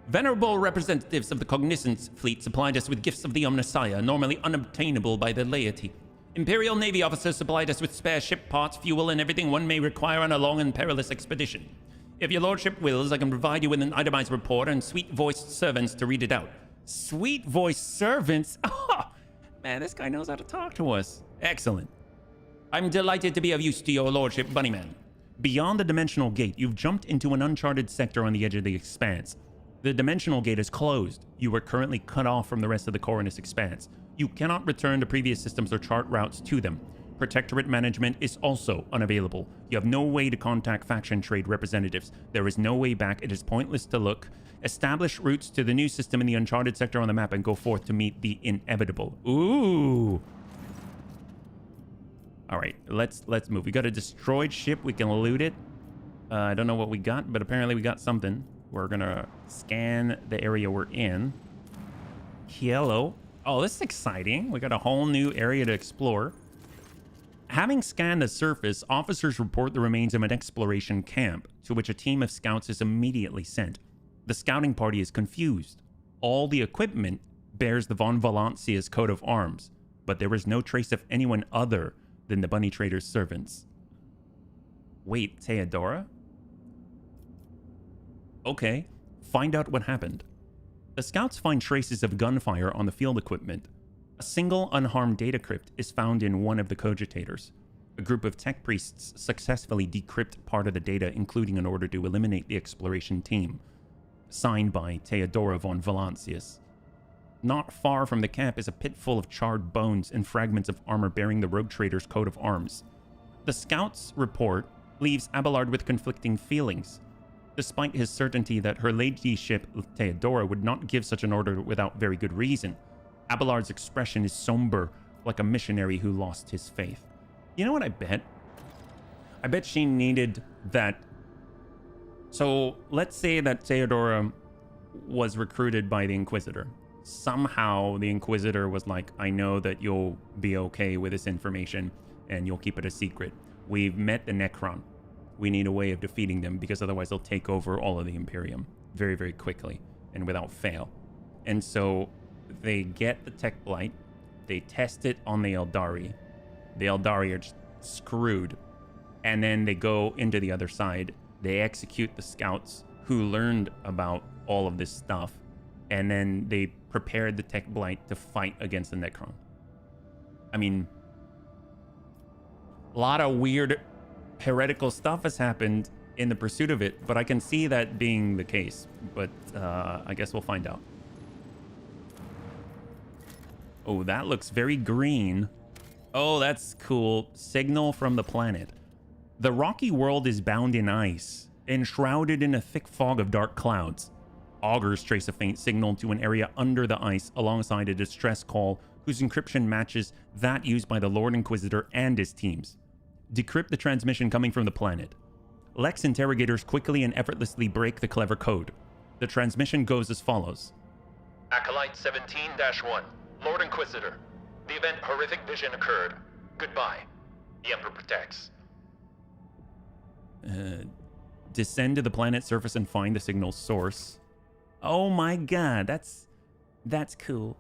Speaker 1: Venerable representatives of the Cognizance fleet supplied us with gifts of the Omnissiah, normally unobtainable by the laity. Imperial Navy officers supplied us with spare ship parts, fuel, and everything one may require on a long and perilous expedition. If your lordship wills, I can provide you with an itemized report and sweet-voiced servants to read it out.
Speaker 5: Sweet-voiced servants? Oh, man, this guy knows how to talk to us. Excellent.
Speaker 1: I'm delighted to be of use to your lordship, Bunnyman.
Speaker 5: Beyond the dimensional gate, you've jumped into an uncharted sector on the edge of the expanse. The dimensional gate is closed. You are currently cut off from the rest of the Corvinus expanse. You cannot return to previous systems or chart routes to them. Protectorate management is also unavailable. You have no way to contact faction trade representatives. There is no way back. It is pointless to look. Establish routes to the new system in the uncharted sector on the map and go forth to meet the inevitable. Ooh. All right, let's move. We got a destroyed ship. We can loot it. I don't know what we got, but apparently we got something. We're gonna scan the area we're in. Hello. Oh, this is exciting. We got a whole new area to explore. Having scanned the surface, officers report the remains of an exploration camp, to which a team of scouts is immediately sent. The scouting party is confused. All the equipment bears the von Valancia's coat of arms, but there is no trace of anyone other than the bunny trader's servants. Wait, Theodora? Okay, find out what happened. The scouts find traces of gunfire on the field equipment. A single unharmed data crypt is found in one of the cogitators. A group of tech priests successfully decrypt part of the data, including an order to eliminate the exploration team. Signed by Theodora von Valancius. Not far from the camp is a pit full of charred bones and fragments of armor bearing the Roguetrader's coat of arms. The scouts' report leaves Abelard with conflicting feelings. Despite his certainty that her ladyship Theodora would not give such an order without very good reason, Abelard's expression is somber, like a missionary who lost his faith. You know what I bet? I bet she needed that. So let's say that Theodora was recruited by the Inquisitor. Somehow the Inquisitor was like, I know that you'll be okay with this information and you'll keep it a secret. We've met the Necron. We need a way of defeating them because otherwise they'll take over all of the Imperium very, very quickly and without fail. And so they get the tech blight, they test it on the Eldari. The Eldari are just screwed. And then they go into the other side. They execute the scouts who learned about all of this stuff. And then they prepared the tech blight to fight against the Necron. I mean, a lot of weird heretical stuff has happened in the pursuit of it, but I can see that being the case. But I guess we'll find out. Oh, that looks very green. Oh, that's cool. Signal from the planet. The rocky world is bound in ice, enshrouded in a thick fog of dark clouds. Augurs trace a faint signal to an area under the ice alongside a distress call whose encryption matches that used by the Lord Inquisitor and his teams. Decrypt the transmission coming from the planet. Lex interrogators quickly and effortlessly break the clever code. The transmission goes as follows.
Speaker 2: Acolyte 17-1. Lord Inquisitor. The event Horrific Vision occurred. Goodbye. The Emperor protects.
Speaker 5: Descend to the planet's surface and find the signal's source. Oh my god, that's cool.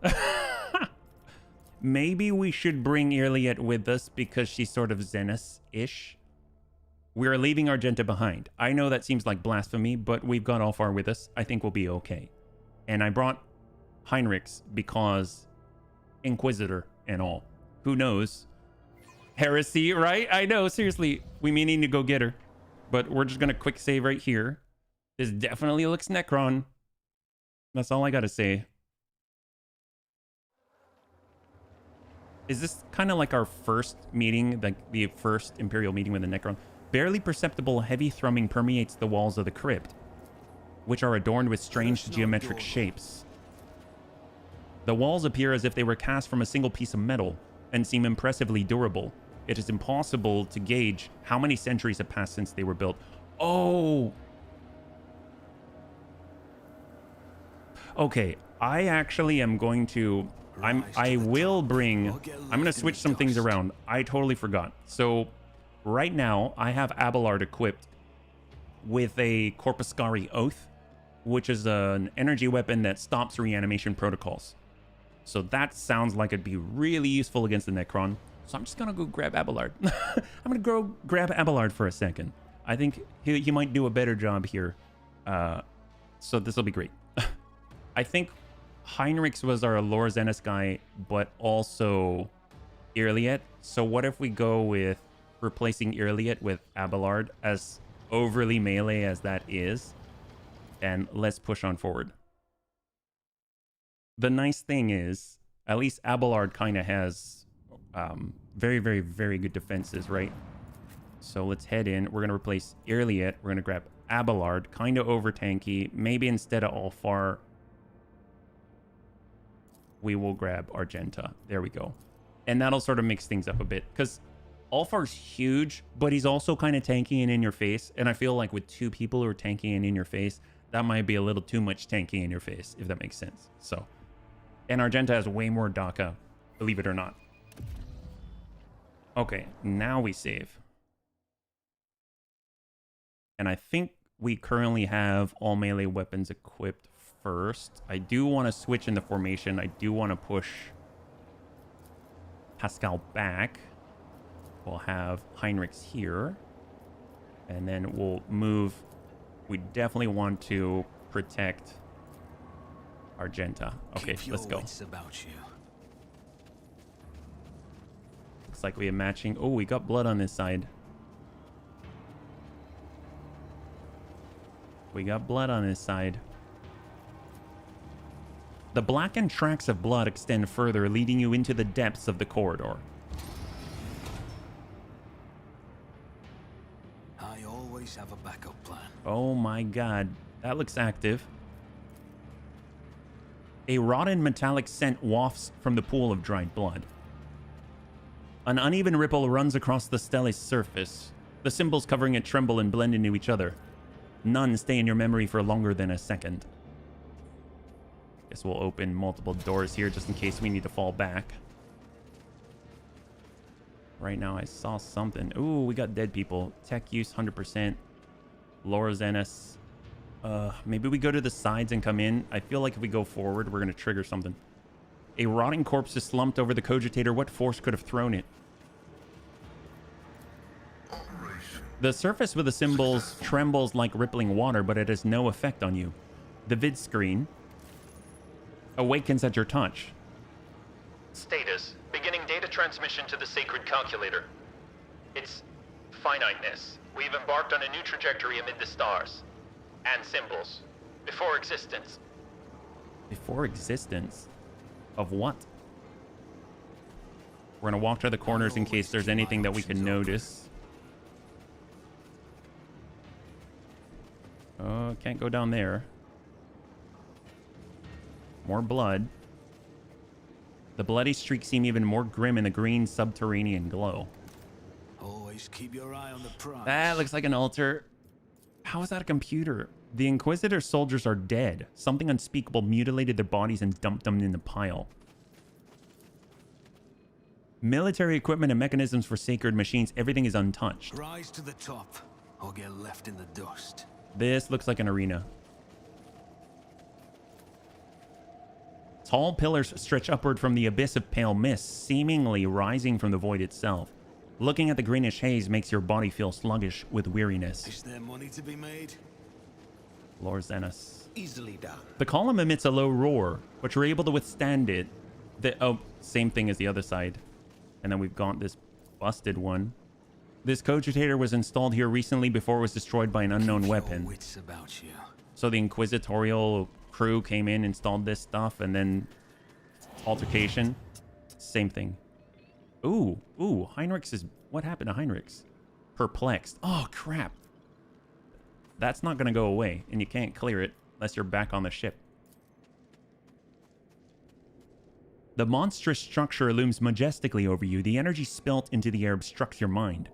Speaker 5: Maybe we should bring Irliet with us because she's sort of Zenith-ish. We're leaving Argenta behind. I know that seems like blasphemy, but we've got Alfar with us. I think we'll be okay. And I brought Heinrichs because Inquisitor and all. Who knows? Heresy, right? I know, seriously. We may need to go get her. But we're just going to quick save right here. This definitely looks Necron. That's all I got to say. Is this kind of like our first meeting, like the first Imperial meeting with the Necron? Barely perceptible heavy thrumming permeates the walls of the crypt, which are adorned with strange geometric shapes. The walls appear as if they were cast from a single piece of metal and seem impressively durable. It is impossible to gauge how many centuries have passed since they were built. Oh! Okay, I actually am going to... I'm going to switch some things around. I totally forgot. So, right now, I have Abelard equipped with a Corpuscari Oath, which is an energy weapon that stops reanimation protocols. So that sounds like it'd be really useful against the Necron. So I'm just going to go grab Abelard. I'm going to go grab Abelard for a second. I think he might do a better job here. So this will be great. I think Heinrichs was our Lore Zenith guy, but also Irliet. So what if we go with replacing Irliet with Abelard, as overly melee as that is? And let's push on forward. The nice thing is, at least Abelard kind of has very, very, very good defenses, right? So let's head in. We're going to replace Irliet. We're going to grab Abelard, kind of over tanky. Maybe instead of Alfar, we will grab Argenta. There we go. And that'll sort of mix things up a bit, because Alfar's huge, but he's also kind of tanky and in your face. And I feel like with two people who are tanky and in your face, that might be a little too much tanky in your face, if that makes sense. So, and Argenta has way more DACA, believe it or not. Okay, now we save. And I think we currently have all melee weapons equipped first. I do want to switch in the formation. I do want to push Pascal back. We'll have Heinrichs here. And then we'll move. We definitely want to protect Argenta. Okay, let's go.
Speaker 4: About you.
Speaker 5: Looks like we have matching. Oh, we got blood on this side. We got blood on this side. The blackened tracks of blood extend further, leading you into the depths of the corridor.
Speaker 4: I always have a backup plan.
Speaker 5: Oh my god, that looks active. A rotten metallic scent wafts from the pool of dried blood. An uneven ripple runs across the stelli's surface. The symbols covering it tremble and blend into each other. None stay in your memory for longer than a second. Guess we'll open multiple doors here just in case we need to fall back. Right now I saw something. Ooh, we got dead people. Tech use 100%. Lore Zenith. Maybe we go to the sides and come in. I feel like if we go forward, we're going to trigger something. A rotting corpse is slumped over the cogitator. What force could have thrown it? The surface with the symbols trembles like rippling water, but it has no effect on you. The vid screen awakens at your touch.
Speaker 2: Status. Beginning data transmission to the sacred calculator. It's finiteness. We've embarked on a new trajectory amid the stars. And symbols. Before existence.
Speaker 5: Before existence? Of what? We're gonna walk to the corners in case there's anything that we can notice. Can't go down there. More blood. The bloody streaks seem even more grim in the green subterranean glow.
Speaker 9: Always keep your eye on the prize.
Speaker 5: That looks like an altar. How is that a computer? The Inquisitor soldiers are dead. Something unspeakable mutilated their bodies and dumped them in the pile. Military equipment and mechanisms for sacred machines, everything is untouched.
Speaker 9: Rise to the top, or get left in the dust.
Speaker 5: This looks like an arena. Tall pillars stretch upward from the abyss of pale mist, seemingly rising from the void itself. Looking at the greenish haze makes your body feel sluggish with weariness.
Speaker 9: Is there money to be made?
Speaker 5: Lord Xenos.
Speaker 9: Easily done.
Speaker 5: The column emits a low roar, but you're able to withstand it. Same thing as the other side. And then we've got this busted one. This cogitator was installed here recently before it was destroyed by an unknown weapon.
Speaker 9: Wits about you.
Speaker 5: So the inquisitorial crew came in, installed this stuff, and then altercation. Same thing. Ooh, Heinrichs is... What happened to Heinrichs? Perplexed. Oh, crap. That's not going to go away, and you can't clear it unless you're back on the ship. The monstrous structure looms majestically over you. The energy spilt into the air obstructs your mind.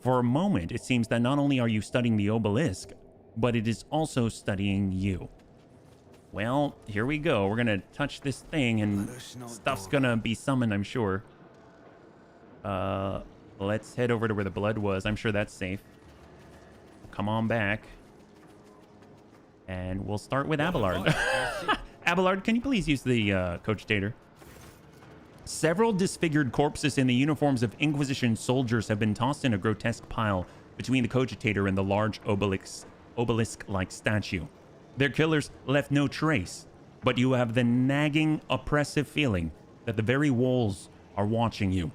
Speaker 5: For a moment, it seems that not only are you studying the obelisk, but it is also studying you. Well, here we go. We're going to touch this thing, and stuff's going to be summoned, I'm sure. Let's head over to where the blood was. I'm sure that's safe. Come on back. And we'll start with Abelard. Abelard, can you please use the cogitator? Several disfigured corpses in the uniforms of Inquisition soldiers have been tossed in a grotesque pile between the cogitator and the large obelisk-like statue. Their killers left no trace, but you have the nagging, oppressive feeling that the very walls are watching you.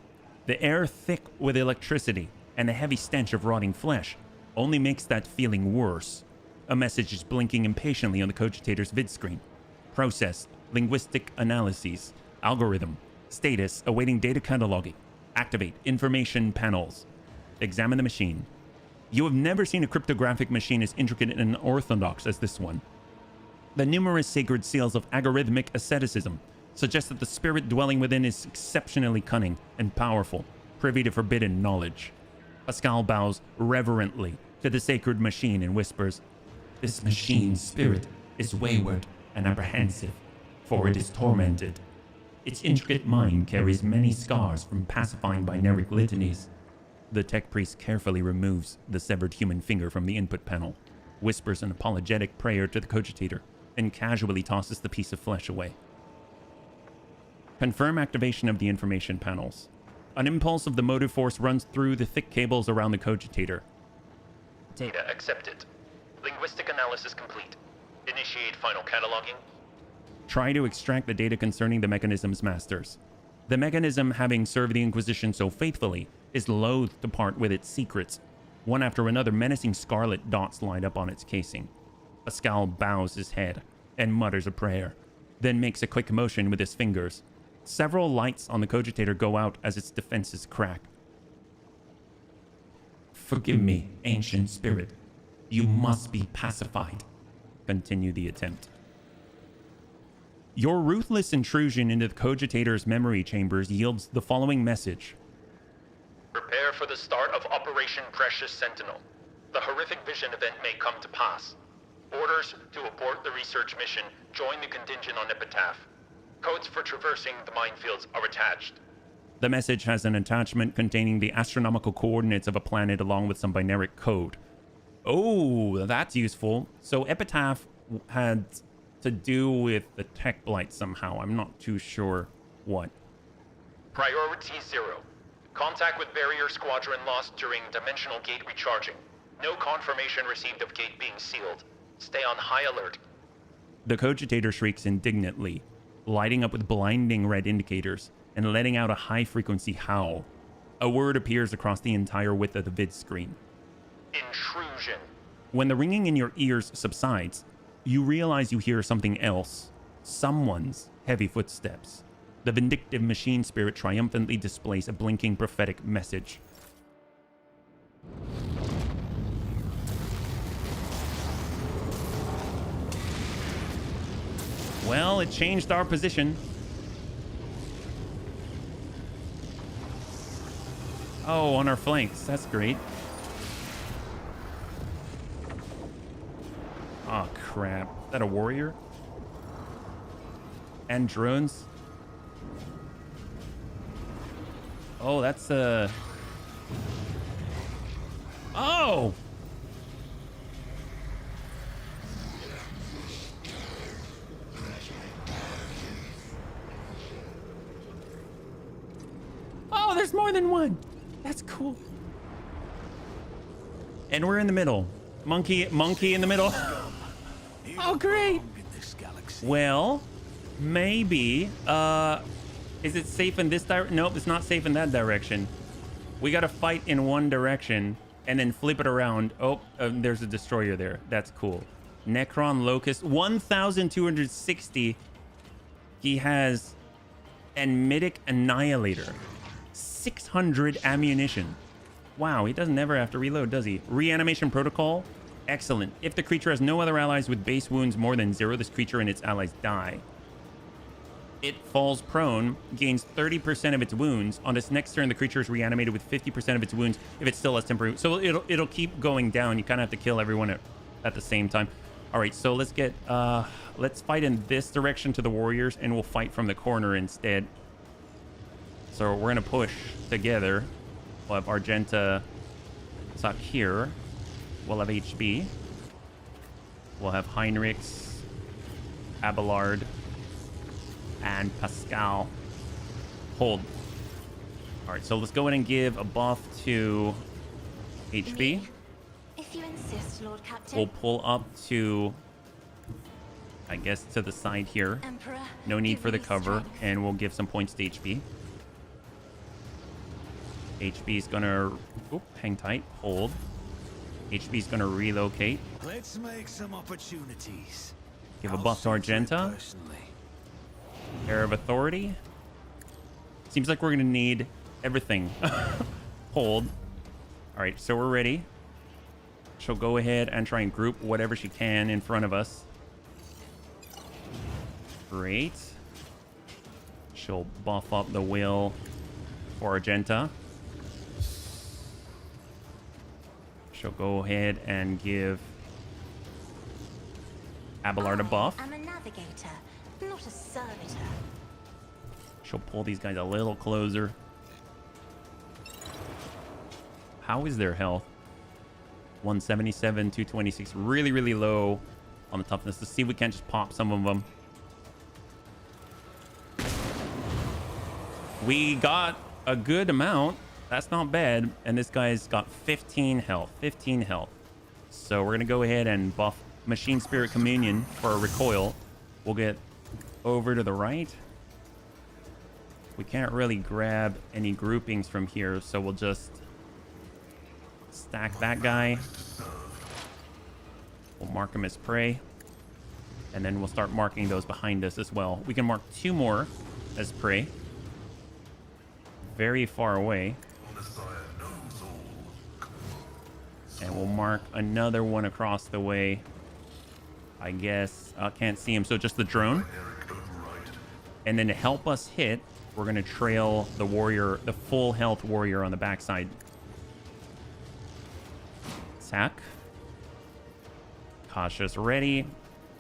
Speaker 5: The air thick with electricity and the heavy stench of rotting flesh only makes that feeling worse. A message is blinking impatiently on the cogitator's vid screen. Process, linguistic analyses, algorithm, status, awaiting data cataloging. Activate information panels. Examine the machine. You have never seen a cryptographic machine as intricate and unorthodox as this one. The numerous sacred seals of algorithmic asceticism suggest that the spirit dwelling within is exceptionally cunning and powerful, privy to forbidden knowledge. Pascal bows reverently to the sacred machine and whispers,
Speaker 1: This machine's spirit is wayward and apprehensive, for it is tormented. Its intricate mind carries many scars from pacifying binaric litanies.
Speaker 5: The tech priest carefully removes the severed human finger from the input panel, whispers an apologetic prayer to the cogitator, and casually tosses the piece of flesh away. Confirm activation of the information panels. An impulse of the motive force runs through the thick cables around the cogitator.
Speaker 2: Data accepted. Linguistic analysis complete. Initiate final cataloging.
Speaker 5: Try to extract the data concerning the mechanism's masters. The mechanism, having served the Inquisition so faithfully, is loath to part with its secrets. One after another, menacing scarlet dots light up on its casing. Pascal bows his head and mutters a prayer, then makes a quick motion with his fingers. Several lights on the cogitator go out as its defenses crack.
Speaker 1: Forgive me, ancient spirit. You must be pacified.
Speaker 5: Continue the attempt. Your ruthless intrusion into the cogitator's memory chambers yields the following message.
Speaker 2: Prepare for the start of Operation Precious Sentinel. The horrific vision event may come to pass. Orders to abort the research mission. Join the contingent on Epitaph. Codes for traversing the minefields are attached.
Speaker 5: The message has an attachment containing the astronomical coordinates of a planet along with some binaric code. Oh, that's useful. So Epitaph had to do with the tech blight somehow. I'm not too sure. What?
Speaker 2: Priority 0. Contact with barrier squadron lost during dimensional gate recharging. No confirmation received of gate being sealed. Stay on high alert.
Speaker 5: The cogitator shrieks indignantly, lighting up with blinding red indicators and letting out a high-frequency howl. A word appears across the entire width of the vid screen.
Speaker 2: Intrusion.
Speaker 5: When the ringing in your ears subsides, you realize you hear something else. Someone's heavy footsteps. The vindictive machine spirit triumphantly displays a blinking prophetic message. Well, it changed our position. Oh, on our flanks. That's great. Oh, crap. Is that a warrior? And drones? Oh, that's a... Oh! Oh, there's more than one. That's cool. And we're in the middle. Monkey in the middle. Oh, great. Well, maybe. Is it safe in this direction? Nope, it's not safe in that direction. We got to fight in one direction and then flip it around. Oh, there's a destroyer there. That's cool. Necron Locust, 1,260. He has Enmitic Annihilator. 600 ammunition. Wow, he doesn't ever have to reload, does he? Reanimation protocol. Excellent. If the creature has no other allies with base wounds more than 0, this creature and its allies die. It falls prone, gains 30% of its wounds. On its next turn, the creature is reanimated with 50% of its wounds if it still has temporary. So it'll keep going down. You kind of have to kill everyone at the same time. All right, so let's get let's fight in this direction to the warriors, and we'll fight from the corner instead. So we're gonna push together. We'll have Argenta Suck here. We'll have HB. We'll have Heinrichs, Abelard, and Pascal. Hold. All right, so let's go ahead and give a buff to HB.
Speaker 8: If you insist, Lord Captain.
Speaker 5: We'll pull up to, I guess, to the side here.
Speaker 8: Emperor,
Speaker 5: no need
Speaker 8: give
Speaker 5: for the
Speaker 8: me
Speaker 5: cover,
Speaker 8: strength.
Speaker 5: and we'll give some points to HB. HB's gonna, hang tight, hold. HB's gonna relocate.
Speaker 9: Let's make some opportunities.
Speaker 5: Give a buff to Argenta. Air of Authority. Seems like we're gonna need everything. Hold. All right, so we're ready. She'll go ahead and try and group whatever she can in front of us. Great. She'll buff up the will for Argenta. She'll go ahead and give Abelard a buff.
Speaker 8: I'm a navigator, not a servitor.
Speaker 5: She'll pull these guys a little closer. How is their health? 177, 226. Really, really low on the toughness. Let's see if we can't just pop some of them. We got a good amount. That's not bad. And this guy's got 15 health. 15 health. So we're going to go ahead and buff Machine Spirit Communion for a recoil. We'll get over to the right. We can't really grab any groupings from here, so we'll just stack that guy. We'll mark him as prey. And then we'll start marking those behind us as well. We can mark 2 more as prey. Very far away. And we'll mark another one across the way. I guess I can't see him, so just the drone. And then to help us hit, we're going to trail the warrior, the full health warrior on the backside. Attack. Cautious ready.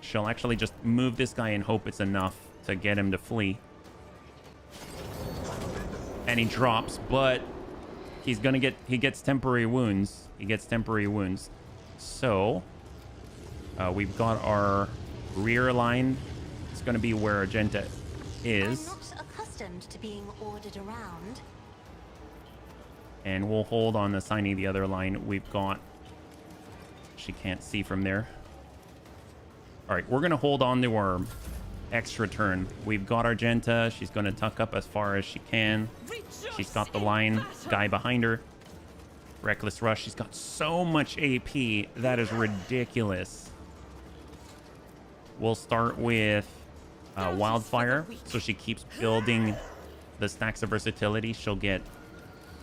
Speaker 5: She'll actually just move this guy and hope it's enough to get him to flee. And he drops, but he's gonna get, he gets temporary wounds. He gets temporary wounds. So we've got our rear line. It's gonna be where Argenta is.
Speaker 8: I'm not accustomed accustomed to being ordered around.
Speaker 5: And we'll hold on assigning the other line. We've got... She can't see from there. All right, we're going to hold on to our extra turn. We've got Argenta. She's going to tuck up as far as she can. She's got the line guy behind her. Reckless Rush. She's got so much AP. That is ridiculous. We'll start with Wildfire. So she keeps building the stacks of versatility. She'll get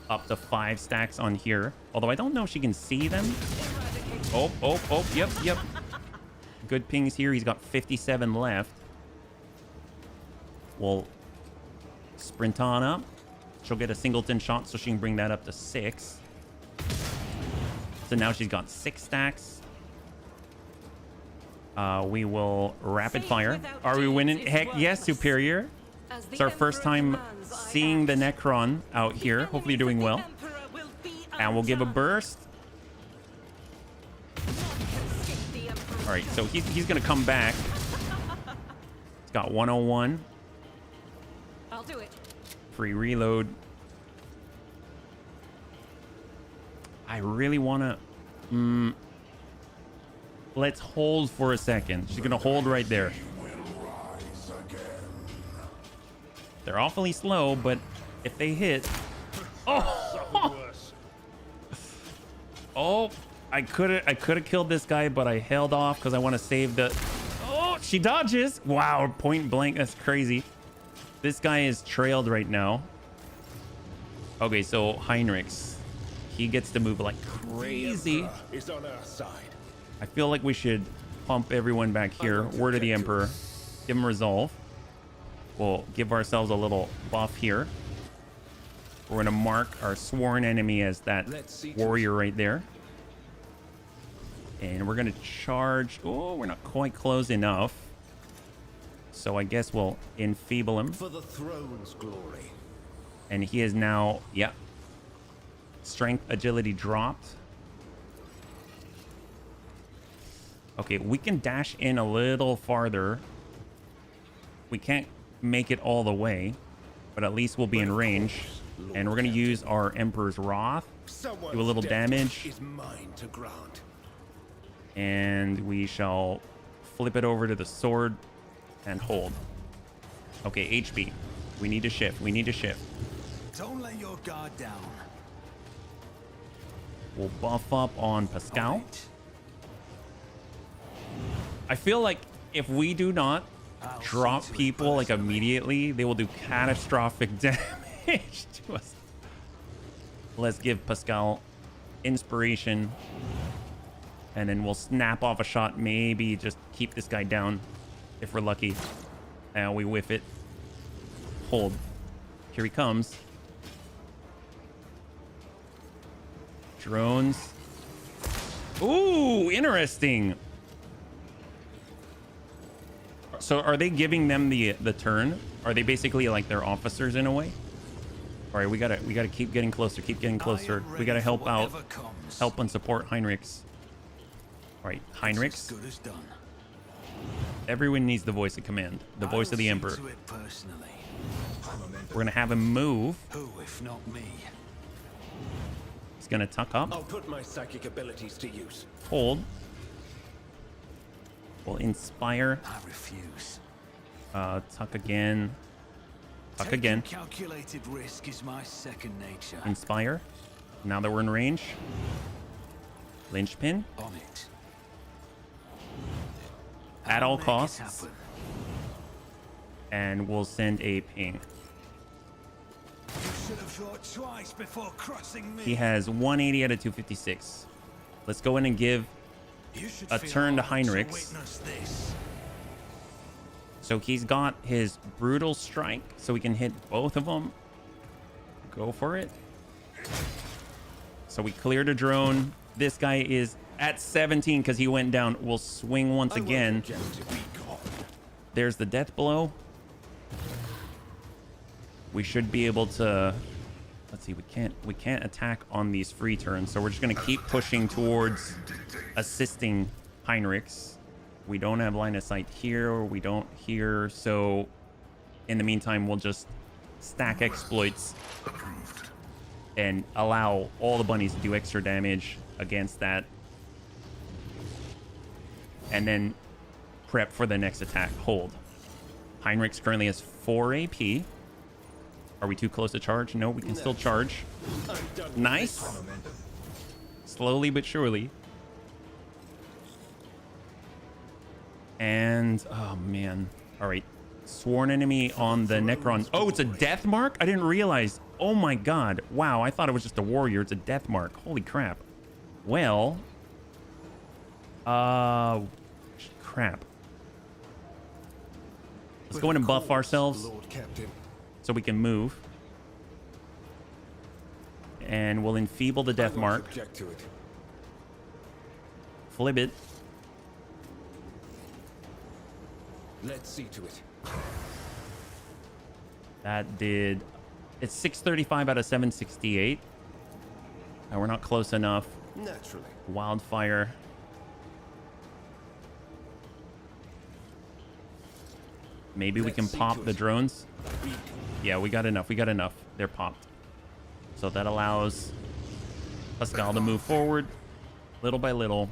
Speaker 5: up to 5 stacks on here. Although I don't know if she can see them. Oh, yep. Good pings here. He's got 57 left. We'll sprint on up. She'll get a singleton shot so she can bring that up to 6. So now she's got 6 stacks. We will rapid fire. Are we winning? Heck yes, Superior. It's our first time seeing the Necron out here. Hopefully you're doing well. And we'll give a burst. All right, so he's going to come back. He's got 101.
Speaker 7: I'll do it.
Speaker 5: Free reload. I really want to... let's hold for a second. She's going to hold right there. They're awfully slow, but if they hit... Oh! Oh! I could have killed this guy, but I held off because I want to save the... Oh! She dodges! Wow, point blank. That's crazy. This guy is trailed right now. Okay, so Heinrichs. He gets to move like crazy.
Speaker 6: Is on our side.
Speaker 5: I feel like we should pump everyone back here. Word of the Emperor. Give him resolve. We'll give ourselves a little buff here. We're going to mark our sworn enemy as that warrior right there. And we're going to charge. Oh, we're not quite close enough. So I guess we'll enfeeble him.
Speaker 9: For the throne's glory.
Speaker 5: And he is now, yeah. Strength, agility dropped. Okay, we can dash in a little farther. We can't make it all the way, but at least we'll be in range. And we're going to use our Emperor's Wrath. Do a little damage.
Speaker 9: Is mine to grant.
Speaker 5: And we shall flip it over to the sword and hold. Okay, HB. We need to shift. We need to shift.
Speaker 9: Don't let your guard down.
Speaker 5: We'll buff up on Pascal. I feel like if we do not drop people like immediately, they will do catastrophic damage to us. Let's give Pascal inspiration. And then we'll snap off a shot. Maybe just keep this guy down if we're lucky. And we whiff it. Hold. Here he comes. Drones. Ooh, interesting. So are they giving them the turn? Are they basically like their officers in a way? All right, we gotta keep getting closer. Keep getting closer. We gotta help out, help and support Heinrichs. All right, Heinrichs. Everyone needs the voice of command, the voice of the Emperor. We're gonna have him move.
Speaker 9: Who, if not me?
Speaker 5: He's gonna tuck up.
Speaker 6: I'll put my psychic abilities to use.
Speaker 5: Hold. We'll inspire.
Speaker 9: I refuse.
Speaker 5: Tuck again. Tuck
Speaker 9: Taking
Speaker 5: again.
Speaker 9: Calculated risk is my second nature.
Speaker 5: Inspire. Now that we're in range. Linchpin.
Speaker 9: On it.
Speaker 5: At all
Speaker 9: Make it
Speaker 5: costs.
Speaker 9: happen.
Speaker 5: And we'll send a ping.
Speaker 9: You should have thought twice before crossing me.
Speaker 5: He has 180 out of 256. Let's go in and give
Speaker 9: You should
Speaker 5: a
Speaker 9: feel
Speaker 5: turn to
Speaker 9: honored
Speaker 5: Heinrichs.
Speaker 9: witness this.
Speaker 5: So he's got his brutal strike, so we can hit both of them. Go for it. So we cleared a drone. This guy is at 17 because he went down. We'll swing once again. There's the death blow. We should be able to... Let's see, we can't attack on these free turns, so we're just going to keep pushing towards assisting Heinrichs. We don't have line of sight here, or we don't here, so in the meantime, we'll just stack exploits and allow all the bunnies to do extra damage against that. And then prep for the next attack. Hold. Heinrichs currently has 4 AP. Are we too close to charge? No, we can still charge. Nice. Slowly but surely. And, oh man. All right. Sworn enemy on the Necron. Oh, it's a death mark? I didn't realize. Oh my god. Wow, I thought it was just a warrior. It's a death mark. Holy crap. Well. Crap. Let's go in and buff ourselves so we can move. And we'll enfeeble the death mark. Flip it.
Speaker 6: Let's see to it.
Speaker 5: That did... It's 635 out of 768. We're not close enough.
Speaker 6: Naturally.
Speaker 5: Wildfire. Maybe we can pop the drones. Yeah, we got enough. We got enough. They're popped. So that allows Pascal to move forward little by little.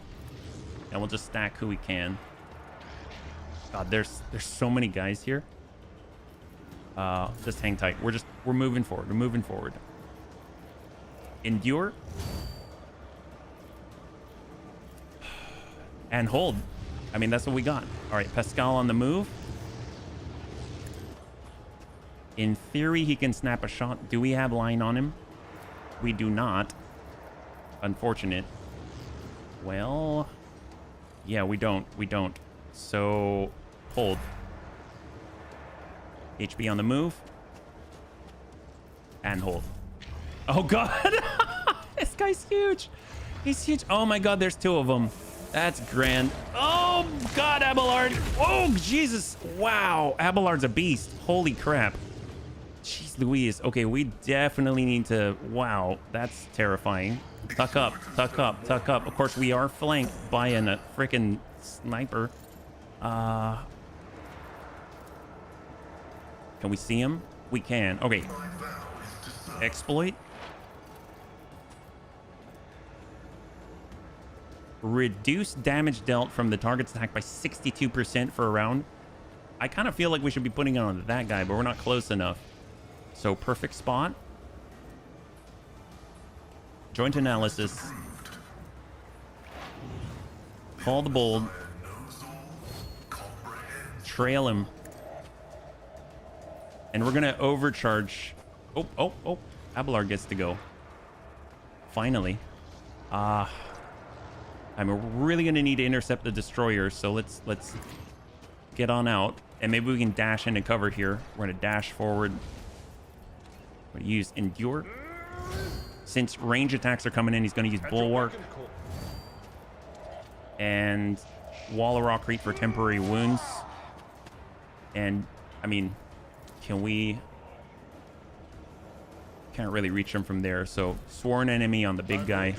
Speaker 5: And we'll just stack who we can. God, there's so many guys here. Just hang tight. We're moving forward. We're moving forward. Endure. And hold. I mean, that's what we got. All right, Pascal on the move. In theory, he can snap a shot. Do we have line on him? We do not. Unfortunate. Well, yeah, we don't. We don't. So, hold. HB on the move. And hold. Oh, God. This guy's huge. He's huge. Oh, my God. There's 2 of them. That's grand. Oh, God, Abelard. Oh, Jesus. Wow. Abelard's a beast. Holy crap. Jeez Louise. Okay, we definitely need to... Wow, that's terrifying. Tuck up, tuck up, tuck up. Of course, we are flanked by a freaking sniper. Can we see him? We can. Okay. Exploit. Reduce damage dealt from the target's attack by 62% for a round. I kind of feel like we should be putting it on that guy, but we're not close enough. So perfect spot. Joint analysis. Call the bold. Trail him. And we're gonna overcharge. Oh. Abelard gets to go. Finally. I'm really gonna need to intercept the destroyer, so let's get on out. And maybe we can dash into cover here. We're gonna dash forward. We're gonna use Endure. Since range attacks are coming in, he's gonna use Bulwark. And Wall of Rockreat for temporary wounds. And, I mean, can we... Can't really reach him from there, so Sworn Enemy on the big guy.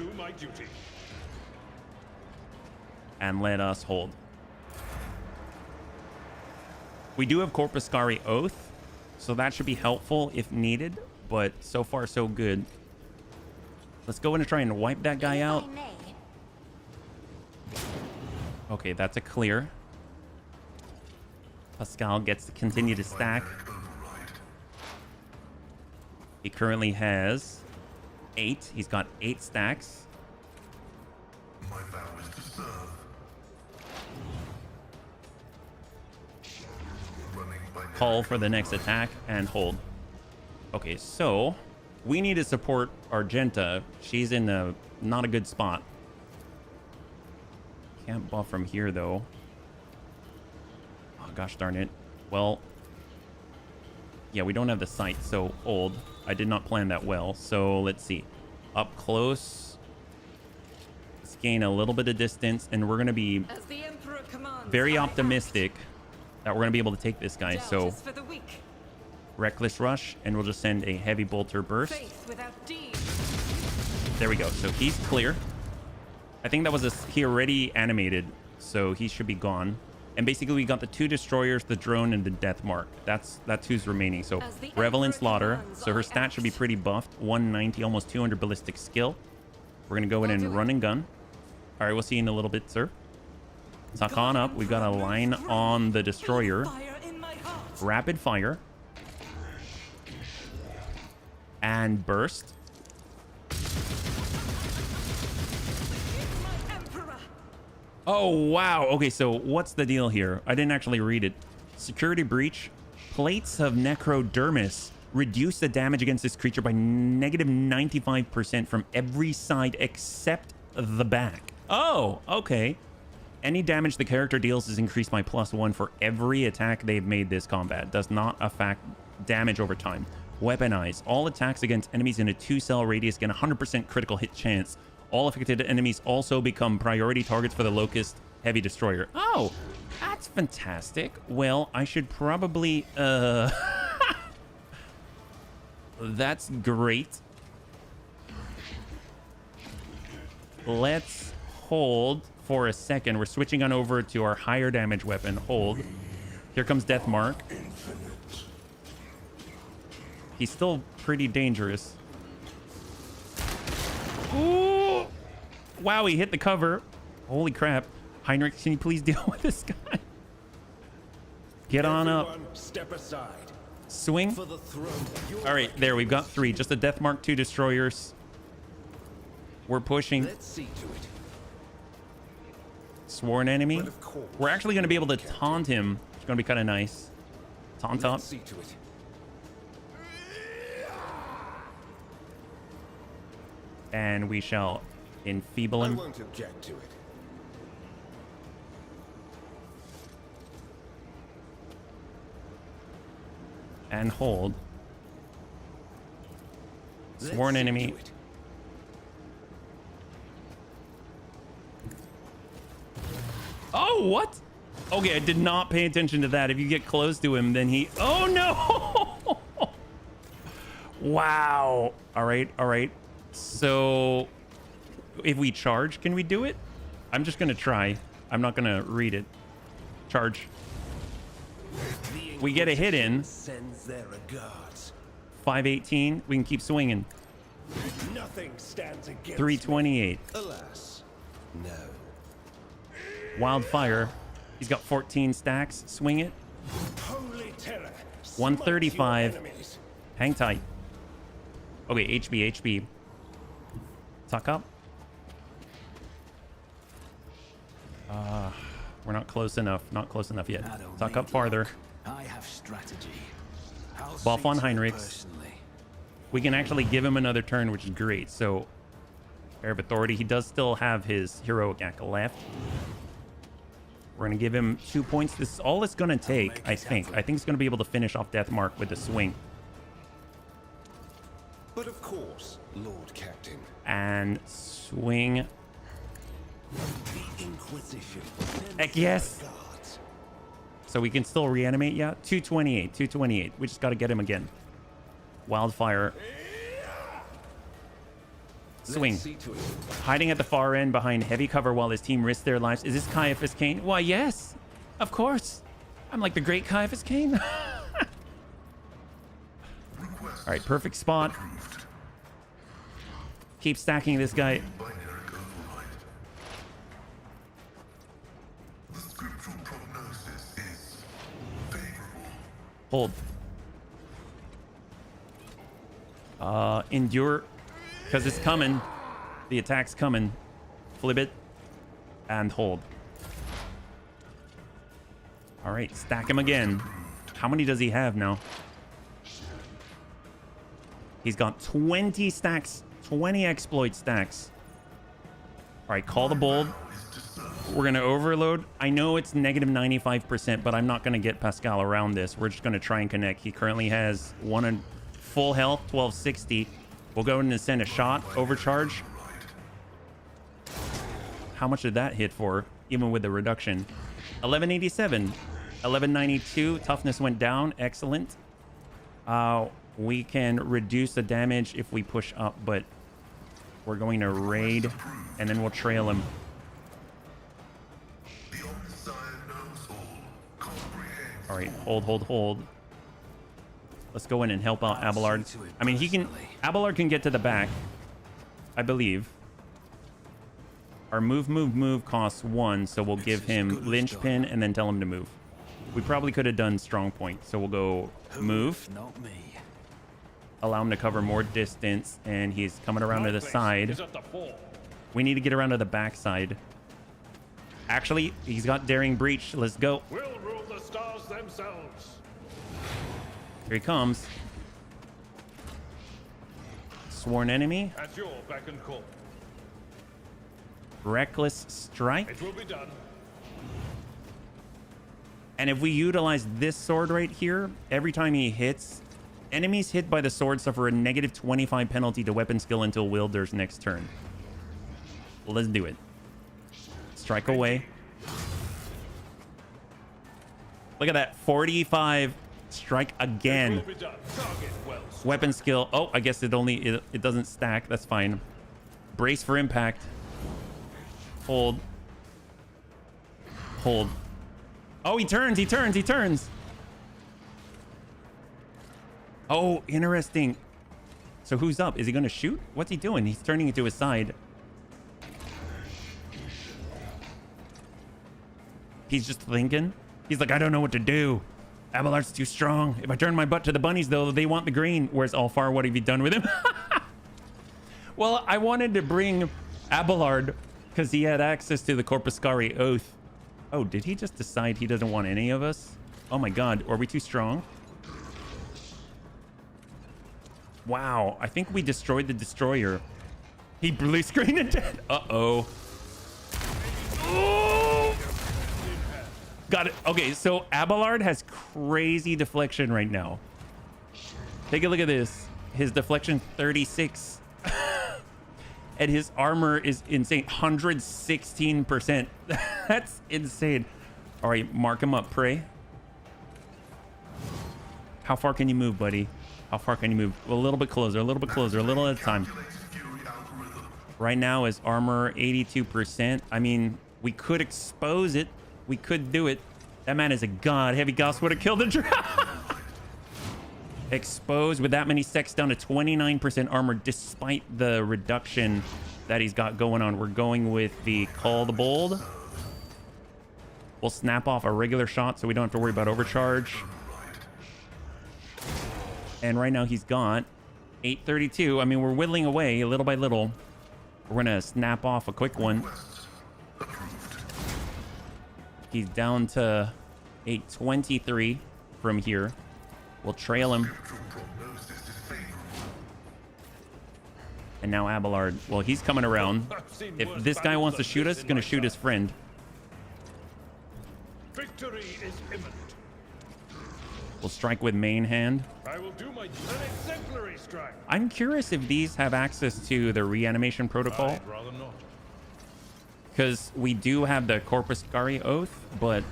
Speaker 5: And let us hold. We do have Corpuscari Oath, so that should be helpful if needed, but so far so good. Let's go in and try and wipe that guy out. Okay, that's a clear. Pascal gets to continue to stack. He currently has 8. He's got 8 stacks.
Speaker 10: My vow is to serve.
Speaker 5: Call for the next attack and hold. Okay, so we need to support Argenta. She's in a not a good spot. Can't buff from here though. Oh gosh darn it. Well, yeah, we don't have the sight, so hold. I did not plan that well. So let's see. Up close. Let's gain a little bit of distance, and we're gonna be very optimistic that we're gonna be able to take this guy. So reckless rush, and we'll just send a heavy bolter burst. There we go. So he's clear. I think that was he already animated, so he should be gone. And basically we got the 2 destroyers, the drone, and the death mark. That's who's remaining. So Revel and Slaughter. So her stat should be pretty buffed. 190, almost 200 ballistic skill. We're gonna go in and run and gun. All right, we'll see you in a little bit, sir. Tuck on up. We've got a line on the destroyer. Rapid fire. And burst. Oh, wow. Okay, so what's the deal here? I didn't actually read it. Security breach. Plates of necrodermis reduce the damage against this creature by negative 95% from every side except the back. Oh, okay. Any damage the character deals is increased by +1 for every attack they've made this combat. Does not affect damage over time. Weaponize. All attacks against enemies in a 2-cell radius get a 100% critical hit chance. All affected enemies also become priority targets for the Locust Heavy Destroyer. Oh, that's fantastic. Well, I should probably... That's great. Let's hold for a second. We're switching on over to our higher damage weapon. Hold. Here comes Death Mark. He's still pretty dangerous. Ooh! Wow, he hit the cover. Holy crap. Heinrich, can you please deal with this guy? Get on up.
Speaker 6: Step aside.
Speaker 5: Swing.
Speaker 6: For the throne.
Speaker 5: All right, there. We've got 3. Just the Death Mark 2 destroyers. We're pushing.
Speaker 6: Let's see to it.
Speaker 5: Sworn enemy. We're actually going to be able to taunt him. It's going to be kind of nice. Taunt up.
Speaker 6: Let's see to it.
Speaker 5: And we shall enfeeble him.
Speaker 6: I won't object to it.
Speaker 5: And hold. Sworn enemy. Oh, what? Okay, I did not pay attention to that. If you get close to him, then he... Oh, no! Wow. All right, all right. So, if we charge, can we do it? I'm just going to try. I'm not going to read it. Charge. We get a hit in. 518. We can keep swinging.
Speaker 6: Nothing stands against
Speaker 5: 328.
Speaker 6: Alas, no.
Speaker 5: Wildfire. He's got 14 stacks. Swing it.
Speaker 6: Holy terror.
Speaker 5: 135. Hang tight. Okay, HB. Tuck up. We're not close enough. Not close enough yet. Tuck up farther.
Speaker 9: I have strategy.
Speaker 5: Buff on Heinrichs. We can actually give him another turn, which is great. So, Air of Authority. He does still have his heroic act left. We're going to give him 2 points. This is all it's going to take, I think. I think he's going to be able to finish off Death Mark with a swing.
Speaker 6: But of course, Lord Captain.
Speaker 5: And swing.
Speaker 6: The Inquisition.
Speaker 5: Heck yes. So we can still reanimate, yeah? 228, 228. We just got to get him again. Wildfire. Swing. Hiding at the far end behind heavy cover while his team risks their lives. Is this Caiaphas Cain? Why, yes. Of course. I'm like the great Caiaphas Cain. All right, perfect spot. Keep stacking this guy. Hold. Endure. Because it's coming. The attack's coming. Flip it. And hold. All right, stack him again. How many does he have now? He's got 20 stacks. 20 exploit stacks. All right, call the bold. We're going to overload. I know it's negative 95%, but I'm not going to get Pascal around this. We're just going to try and connect. He currently has one in full health, 1260. We'll go in and send a shot. Overcharge. How much did that hit for, even with the reduction? 1187. 1192. Toughness went down. Excellent. We can reduce the damage if we push up, but we're going to and then we'll trail him.
Speaker 10: The Omnissiah knows all.
Speaker 5: right, hold. Let's go in and help out Abelard. I mean, Abelard can get to the back, I believe. Our move costs 1, so we'll give him linchpin and then tell him to move. We probably could have done strong point, so we'll go move.
Speaker 6: Not me.
Speaker 5: Allow him to cover more distance, and he's coming around to the side. We need to get around to the back side. Actually, he's got Daring Breach. Let's go.
Speaker 10: We'll rule the stars themselves.
Speaker 5: Here he comes. Sworn enemy.
Speaker 10: At your beck and call.
Speaker 5: Reckless strike.
Speaker 10: It will be done.
Speaker 5: And if we utilize this sword right here, every time he hits, enemies hit by the sword suffer a negative 25 penalty to weapon skill until wielder's next turn. Let's do it. Strike away. Look at that. 45. Strike again.
Speaker 10: It will be done. Target well.
Speaker 5: Weapon skill. Oh, I guess it doesn't stack. That's fine. Brace for impact. Hold. Oh, he turns. Oh, interesting. So who's up? Is he going to shoot? What's he doing? He's turning it to his side. He's just thinking. He's like, I don't know what to do. Abelard's too strong. If I turn my butt to the bunnies, though, they want the green. Whereas Alfar, what have you done with him? Well, I wanted to bring Abelard because he had access to the Corpuscari Oath. Oh, did he just decide he doesn't want any of us? Oh my god, are we too strong? Wow, I think we destroyed the destroyer. He blue screened it dead. Uh-oh. Oh! Got it. Okay, so Abelard has crazy deflection right now. Take a look at this. His deflection 36. And his armor is insane. 116%. That's insane. All right, mark him up, Prey. How far can you move, buddy? How far can you move? A little bit closer, a little bit closer, a little at a time. Right now is armor 82%. I mean, we could expose it. We could do it. That man is a god. Heavy Gauss would have killed the dragon. Exposed with that many secs down to 29% armor despite the reduction that he's got going on. We're going with the Call the Bold. We'll snap off a regular shot so we don't have to worry about overcharge. And right now he's got 832. I mean, we're whittling away little by little. We're going to snap off a quick one. He's down to 823 from here. We'll trail him. And now Abelard. Well, he's coming around. If this guy wants to shoot us, he's going to shoot his friend.
Speaker 10: Victory is imminent.
Speaker 5: We'll strike with main hand.
Speaker 10: I will do an exemplary strike.
Speaker 5: I'm curious if these have access to the reanimation protocol.
Speaker 10: I'd rather not.
Speaker 5: Because we do have the Corpuscari Oath, but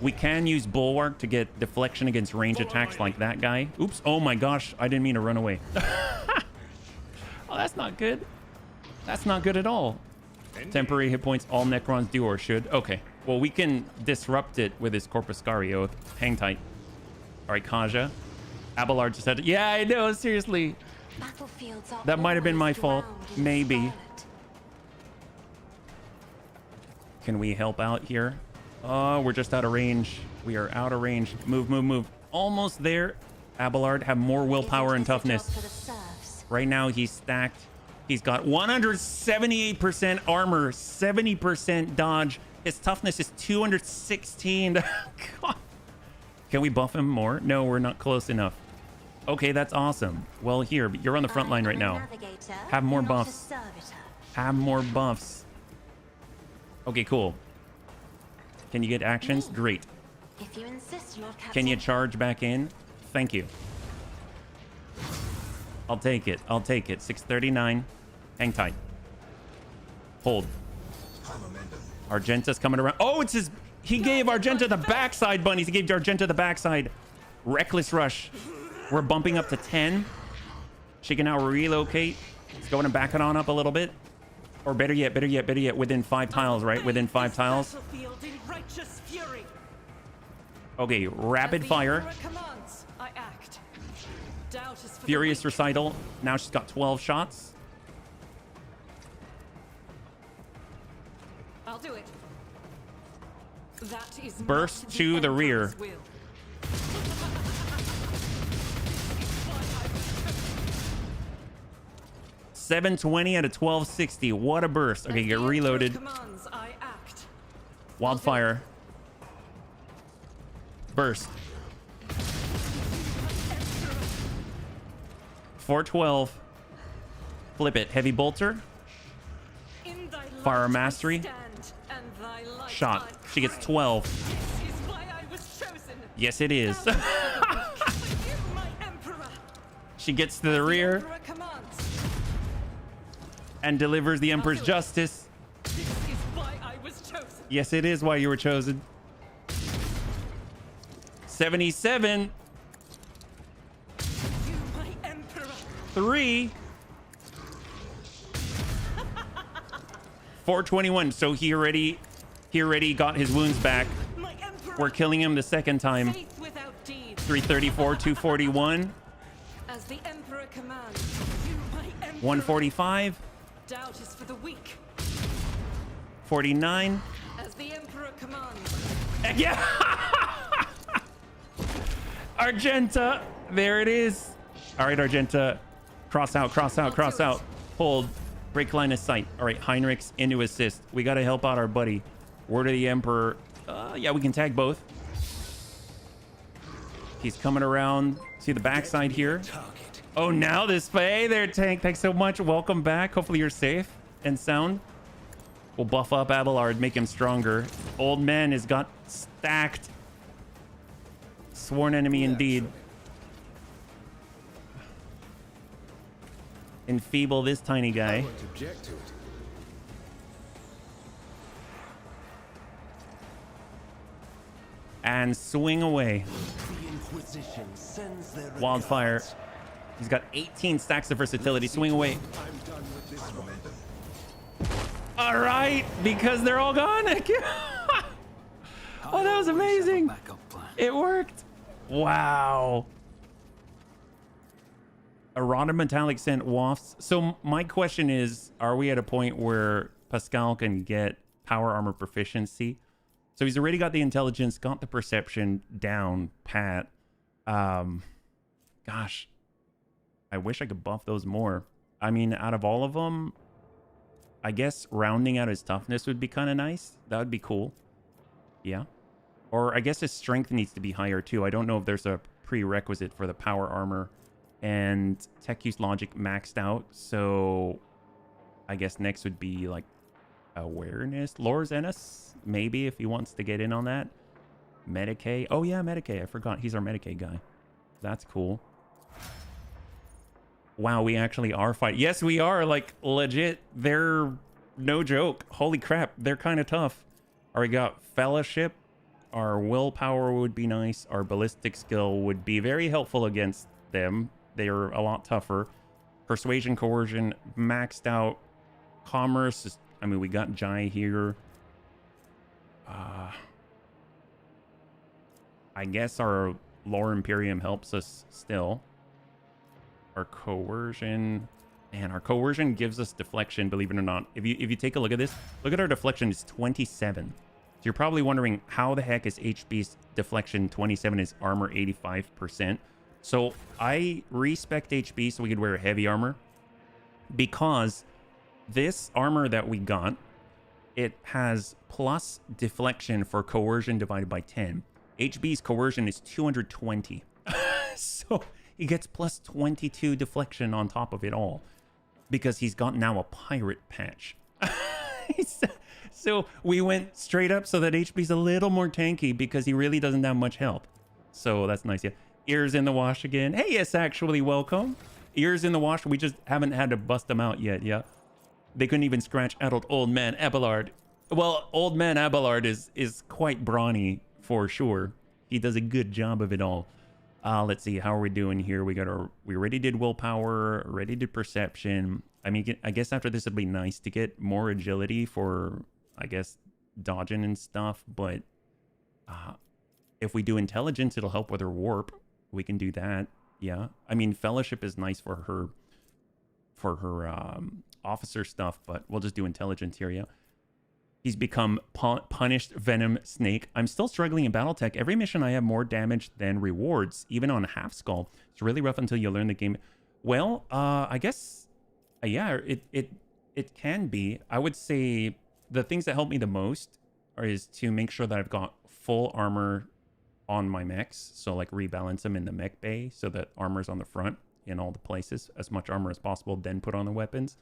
Speaker 5: we can use Bulwark to get deflection against range attacks like that guy. Oops. Oh my gosh. I didn't mean to run away. Oh, that's not good. That's not good at all. Temporary hit points all Necrons do or should. Okay. Well, we can disrupt it with his Corpuscari Oath. Hang tight. All right, Kaja. Abelard just had to... Yeah, I know. Seriously. That might have been my fault. Maybe. Can we help out here? Oh, we're just out of range. We are out of range. Move, move, move. Almost there. Abelard have more willpower and toughness. Right now, he's stacked. He's got 178% armor, 70% dodge. His toughness is 216. God. Can we buff him more? No, we're not close enough. Okay, that's awesome. Well, here, but you're on the front line right now. Have more buffs. Have more buffs. Okay, cool. Can you get actions? Great.
Speaker 8: If you insist, Lord Captain.
Speaker 5: Can you charge back in? Thank you. I'll take it. I'll take it. 639. Hang tight. Hold. Argenta's coming around. Oh, it's his... He gave Argenta the backside, bunnies. He gave Argenta the backside. Reckless rush. We're bumping up to 10. She can now relocate. Let's go in and back it on up a little bit. Or better yet, within 5 tiles, right? Within 5 tiles.
Speaker 7: righteous fury.
Speaker 5: Okay, rapid
Speaker 7: As the
Speaker 5: fire.
Speaker 7: Emperor commands, I act. Doubt is for the
Speaker 5: Furious
Speaker 7: weak.
Speaker 5: recital. Now she's got 12 shots.
Speaker 7: I'll do it. That is
Speaker 5: Burst
Speaker 7: not
Speaker 5: to the rear.
Speaker 7: Emperor's will.
Speaker 5: 720 out of 1260. What a burst. Okay,
Speaker 7: As
Speaker 5: get
Speaker 7: the
Speaker 5: reloaded.
Speaker 7: Emperor commands, I act.
Speaker 5: Wildfire. Burst. 412. Flip it. Heavy bolter.
Speaker 7: In thy
Speaker 5: Fire
Speaker 7: light I
Speaker 5: mastery.
Speaker 7: stand, and thy light
Speaker 5: Shot.
Speaker 7: I
Speaker 5: She gets
Speaker 7: pray.
Speaker 5: 12.
Speaker 7: This is why I was chosen.
Speaker 5: Yes, it is.
Speaker 7: Thou art the weak, but you, my emperor.
Speaker 5: She gets to the
Speaker 7: The
Speaker 5: rear
Speaker 7: Emperor commands.
Speaker 5: and delivers the Emperor's
Speaker 7: do it.
Speaker 5: justice.
Speaker 7: This is why I was chosen.
Speaker 5: Yes, it is why you were chosen. 77.
Speaker 7: You, my emperor.
Speaker 5: 3. 421. So he already got his wounds back.
Speaker 7: My emperor.
Speaker 5: We're killing him the second time.
Speaker 7: Faith without deed.
Speaker 5: 334, 241,
Speaker 7: As the emperor commands. You, my emperor.
Speaker 5: 145,
Speaker 7: Doubt is for the weak.
Speaker 5: 49.
Speaker 7: As the emperor commands.
Speaker 5: Yeah. Argenta. There it is. All right, Argenta. Cross out, cross out, cross out. Hold. Break line of sight. All right, Heinrich's into assist. We got to help out our buddy. Word of the Emperor. Yeah, we can tag both. He's coming around. See the backside here. Oh, now this. Hey there, Tank. Thanks so much. Welcome back. Hopefully you're safe and sound. We'll buff up Abelard, make him stronger. Old man has got stacked. Sworn enemy indeed. Enfeeble this tiny guy.
Speaker 6: I won't object to it.
Speaker 5: And swing away.
Speaker 6: The Inquisition sends their
Speaker 5: Wildfire.
Speaker 6: regards.
Speaker 5: He's got 18 stacks of versatility. Swing away.
Speaker 6: I'm done with this one.
Speaker 5: All right, because they're all gone. Oh, that was amazing. It worked. Wow. A rotted metallic scent wafts. So my question is, are we at a point where Pascal can get power armor proficiency? So he's already got the intelligence, got the perception down pat. Gosh, I wish I could buff those more. I mean, out of all of them, I guess rounding out his toughness would be kind of nice. That would be cool. Yeah. Or I guess his strength needs to be higher too. I don't know if there's a prerequisite for the power armor. And tech use logic maxed out. So I guess next would be like awareness. Lore Zenos, maybe, if he wants to get in on that. Medicaid. Oh yeah, Medicaid. I forgot. He's our Medicaid guy. That's cool. Wow, we actually are fighting. Yes, we are. Like, legit. They're no joke. Holy crap. They're kind of tough. All right, we got Fellowship. Our willpower would be nice. Our ballistic skill would be very helpful against them. They're a lot tougher. Persuasion, coercion, maxed out. Commerce is, I mean, we got Jai here. I guess our Lore Imperium helps us still. Our coercion, man, our coercion gives us deflection, believe it or not. If you take a look at this, look at our deflection, it's 27. So you're probably wondering how the heck is HB's deflection 27 is armor 85%. So I respect HB so we could wear heavy armor, because this armor that we got, it has plus deflection for coercion divided by 10. HB's coercion is 220. So he gets plus 22 deflection on top of it all, because he's got now a pirate patch. So we went straight up so that HB's a little more tanky, because he really doesn't have much health. So that's nice. Yeah. Ears in the wash again. Hey, yes, actually, welcome. Ears in the wash. We just haven't had to bust them out yet. Yeah. They couldn't even scratch adult old man Abelard. Well, old man Abelard is quite brawny for sure. He does a good job of it all. Let's see, how are we doing here? We already did willpower, already did perception. I mean, I guess after this it'd be nice to get more agility for, I guess, dodging and stuff, but If we do intelligence, it'll help with her warp. We can do that. Yeah. I mean, fellowship is nice for her officer stuff, but we'll just do intelligence here. Yeah. He's become punished venom snake. I'm still struggling in Battletech. Every mission I have more damage than rewards, even on half skull. It's really rough until you learn the game. Well, I guess, yeah, it can be. I would say the things that help me the most is to make sure that I've got full armor on my mechs. So like rebalance them in the mech bay so that armor's on the front in all the places, as much armor as possible, then put on the weapons.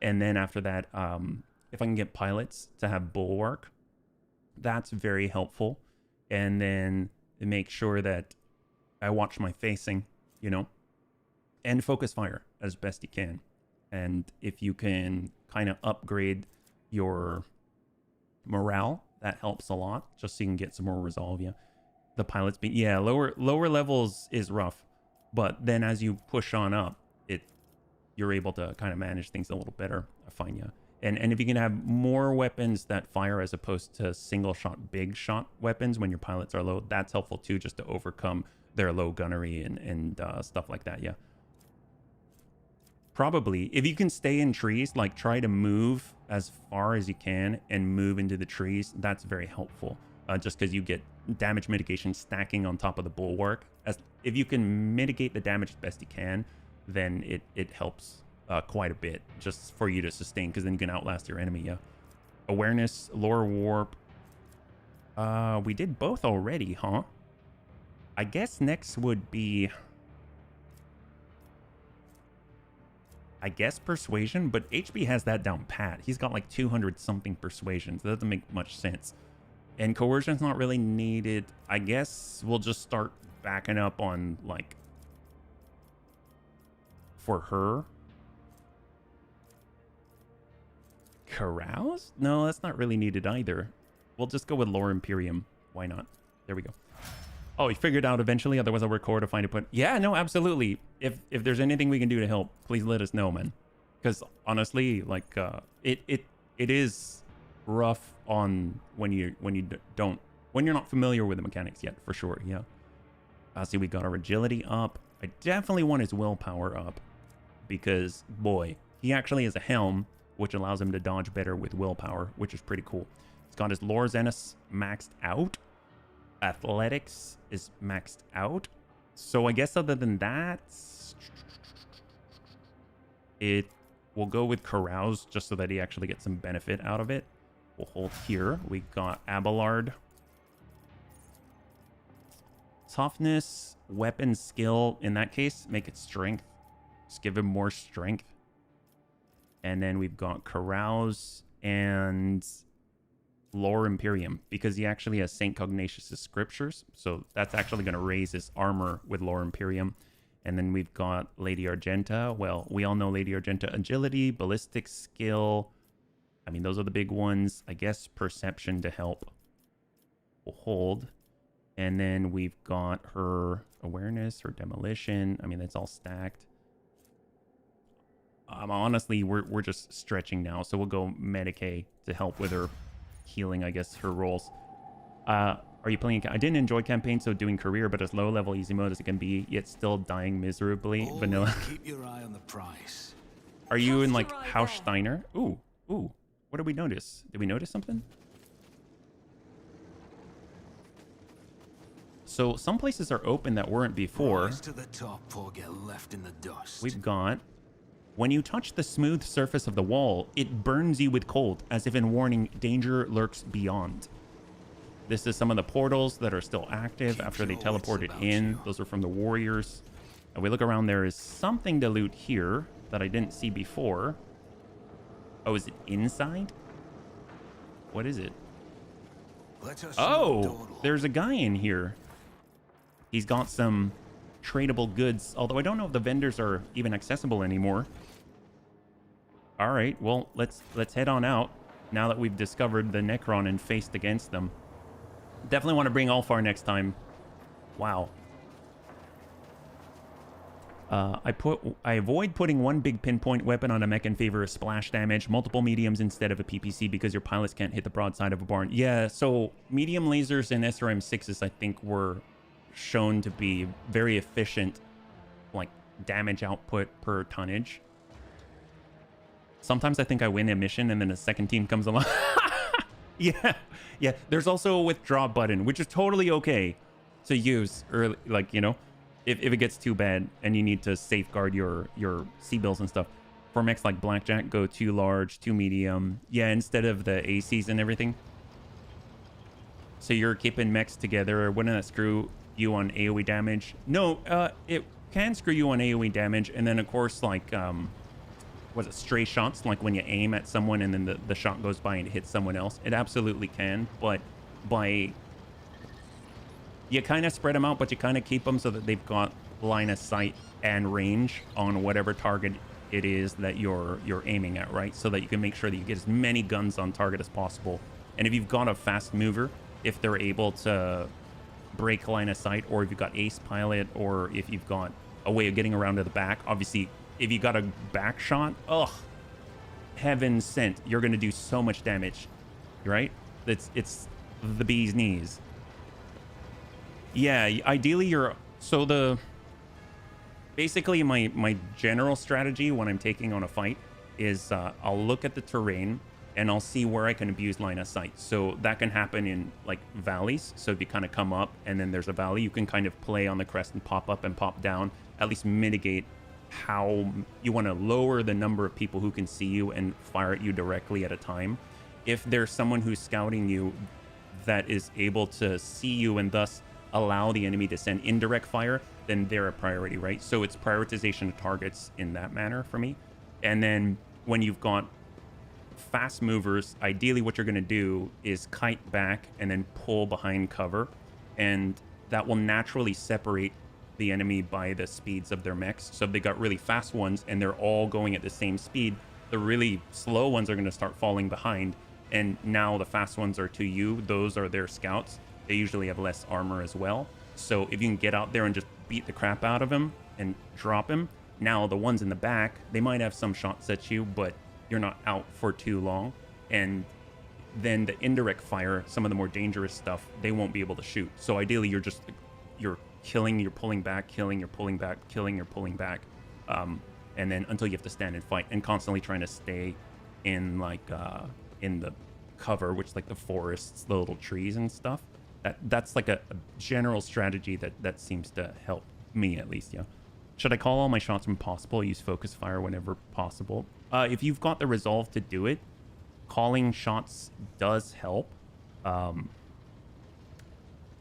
Speaker 5: And then after that, if I can get pilots to have bulwark, that's very helpful. And then make sure that I watch my facing, you know, and focus fire as best you can. And if you can kind of upgrade your morale, that helps a lot, just so you can get some more resolve. Yeah, the pilots being, yeah, lower levels is rough, but then as you push on up, you're able to kind of manage things a little better, I find. Yeah. And if you can have more weapons that fire as opposed to single shot, big shot weapons when your pilots are low, that's helpful too, just to overcome their low gunnery and stuff like that. Yeah. Probably, if you can stay in trees, like try to move as far as you can and move into the trees, that's very helpful. Just because you get damage mitigation stacking on top of the bulwark. If you can mitigate the damage as best you can, then it helps quite a bit just for you to sustain, because then you can outlast your enemy. Yeah. Awareness, lore warp. We did both already, huh? I guess next would be, I guess, persuasion, but HB has that down pat. He's got like 200 something persuasion, so that doesn't make much sense. And coercion's not really needed. I guess we'll just start backing up on, like, for her. Carouse? No, that's not really needed either. We'll just go with Lore Imperium. Why not? There we go. Oh, you figured out eventually, otherwise I'll record to find a put. Yeah, no, absolutely. If there's anything we can do to help, please let us know, man. Because honestly, like, it is rough on when you're not familiar with the mechanics yet, for sure. Yeah. See, we got our agility up. I definitely want his willpower up, because boy, he actually has a helm which allows him to dodge better with willpower, which is pretty cool. He's got his lore Zenith maxed out. Athletics is maxed out. So I guess other than that, it will go with Carouse just so that he actually gets some benefit out of it. We'll hold here. We got Abelard. Toughness, weapon skill. In that case, make it strength. Just give him more strength. And then we've got Carouse and Lore Imperium, because he actually has St. Cognatius' scriptures. So that's actually going to raise his armor with Lore Imperium. And then we've got Lady Argenta. Well, we all know Lady Argenta agility, ballistic skill. I mean, those are the big ones. I guess perception to help. We'll hold. And then we've got her awareness, her demolition. I mean, that's all stacked. Honestly, we're just stretching now. So we'll go Medicae to help with her healing, I guess, her rolls. Are you playing? I didn't enjoy campaign, so doing career, but as low level easy mode as it can be, yet still dying miserably. Vanilla.
Speaker 6: Keep your eye on the price.
Speaker 5: Are you in like Haus Steiner? Ooh. What did we notice? Did we notice something? So some places are open that weren't before.
Speaker 6: Rise to the top or get left in the dust.
Speaker 5: We've got, when you touch the smooth surface of the wall, it burns you with cold, as if in warning, danger lurks beyond. This is some of the portals that are still active after they teleported in. Those are from the warriors. And we look around, there is something to loot here that I didn't see before. Oh, is it inside? What is it? Oh, there's a guy in here. He's got some tradable goods, although I don't know if the vendors are even accessible anymore. All right, well, let's head on out now that we've discovered the Necron and faced against them. Definitely want to bring Alfar next time. Wow. I avoid putting one big pinpoint weapon on a mech in favor of splash damage, multiple mediums instead of a PPC because your pilots can't hit the broadside of a barn. Yeah, so medium lasers and SRM6s I think were shown to be very efficient, like damage output per tonnage. Sometimes I think I win a mission and then a second team comes along. Yeah. There's also a withdraw button, which is totally okay to use early, like, you know, if it gets too bad and you need to safeguard your C-bills and stuff. For mechs like Blackjack, go too large, too medium. Yeah, instead of the ACs and everything. So you're keeping mechs together. Wouldn't that screw you on AoE damage? No, it can screw you on AoE damage. And then, of course, like, was it stray shots? Like when you aim at someone and then the shot goes by and it hits someone else. It absolutely can. But by... You kind of spread them out, but you kind of keep them so that they've got line of sight and range on whatever target it is that you're aiming at, right? So that you can make sure that you get as many guns on target as possible. And if you've got a fast mover, if they're able to break line of sight, or if you've got ace pilot, or if you've got a way of getting around to the back, obviously, if you got a back shot, ugh, heaven sent, you're going to do so much damage, right? It's the bee's knees. Yeah, ideally you're... So basically my general strategy when I'm taking on a fight is I'll look at the terrain and I'll see where I can abuse line of sight. So that can happen in like valleys. So if you kind of come up and then there's a valley, you can kind of play on the crest and pop up and pop down, at least mitigate how you want to lower the number of people who can see you and fire at you directly at a time. If there's someone who's scouting you that is able to see you and thus allow the enemy to send indirect fire, then they're a priority, right? So it's prioritization of targets in that manner for me. And then when you've got fast movers, ideally what you're going to do is kite back and then pull behind cover, and that will naturally separate the enemy by the speeds of their mechs. So if they got really fast ones and they're all going at the same speed, the really slow ones are going to start falling behind, and now the fast ones are to you. Those are their scouts. They usually have less armor as well. So if you can get out there and just beat the crap out of him and drop him, now the ones in the back, they might have some shots at you, but you're not out for too long. And then the indirect fire, some of the more dangerous stuff, they won't be able to shoot. So ideally you're killing, you're pulling back, killing, you're pulling back, killing, you're pulling back. And then until you have to stand and fight, and constantly trying to stay in like in the cover, which like the forests, the little trees and stuff. That's like a general strategy that seems to help me, at least. Yeah. Should I call all my shots when possible? Use focus fire whenever possible. If you've got the resolve to do it, calling shots does help. But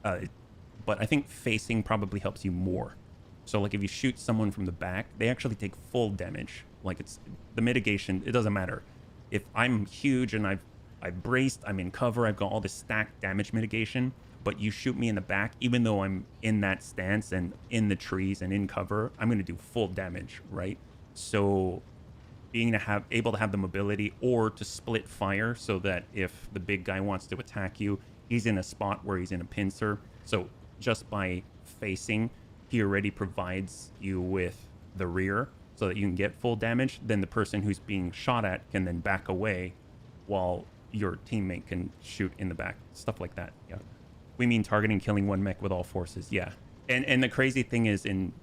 Speaker 5: I think facing probably helps you more. So like if you shoot someone from the back, they actually take full damage. Like it's the mitigation, it doesn't matter. If I'm huge and I've braced, I'm in cover, I've got all this stacked damage mitigation, but you shoot me in the back, even though I'm in that stance and in the trees and in cover, I'm going to do full damage, right? So being able to have the mobility or to split fire so that if the big guy wants to attack you, he's in a spot where he's in a pincer. So just by facing, he already provides you with the rear so that you can get full damage. Then the person who's being shot at can then back away while your teammate can shoot in the back. Stuff like that. Yeah. We mean targeting, killing one mech with all forces. Yeah. And the crazy thing is, in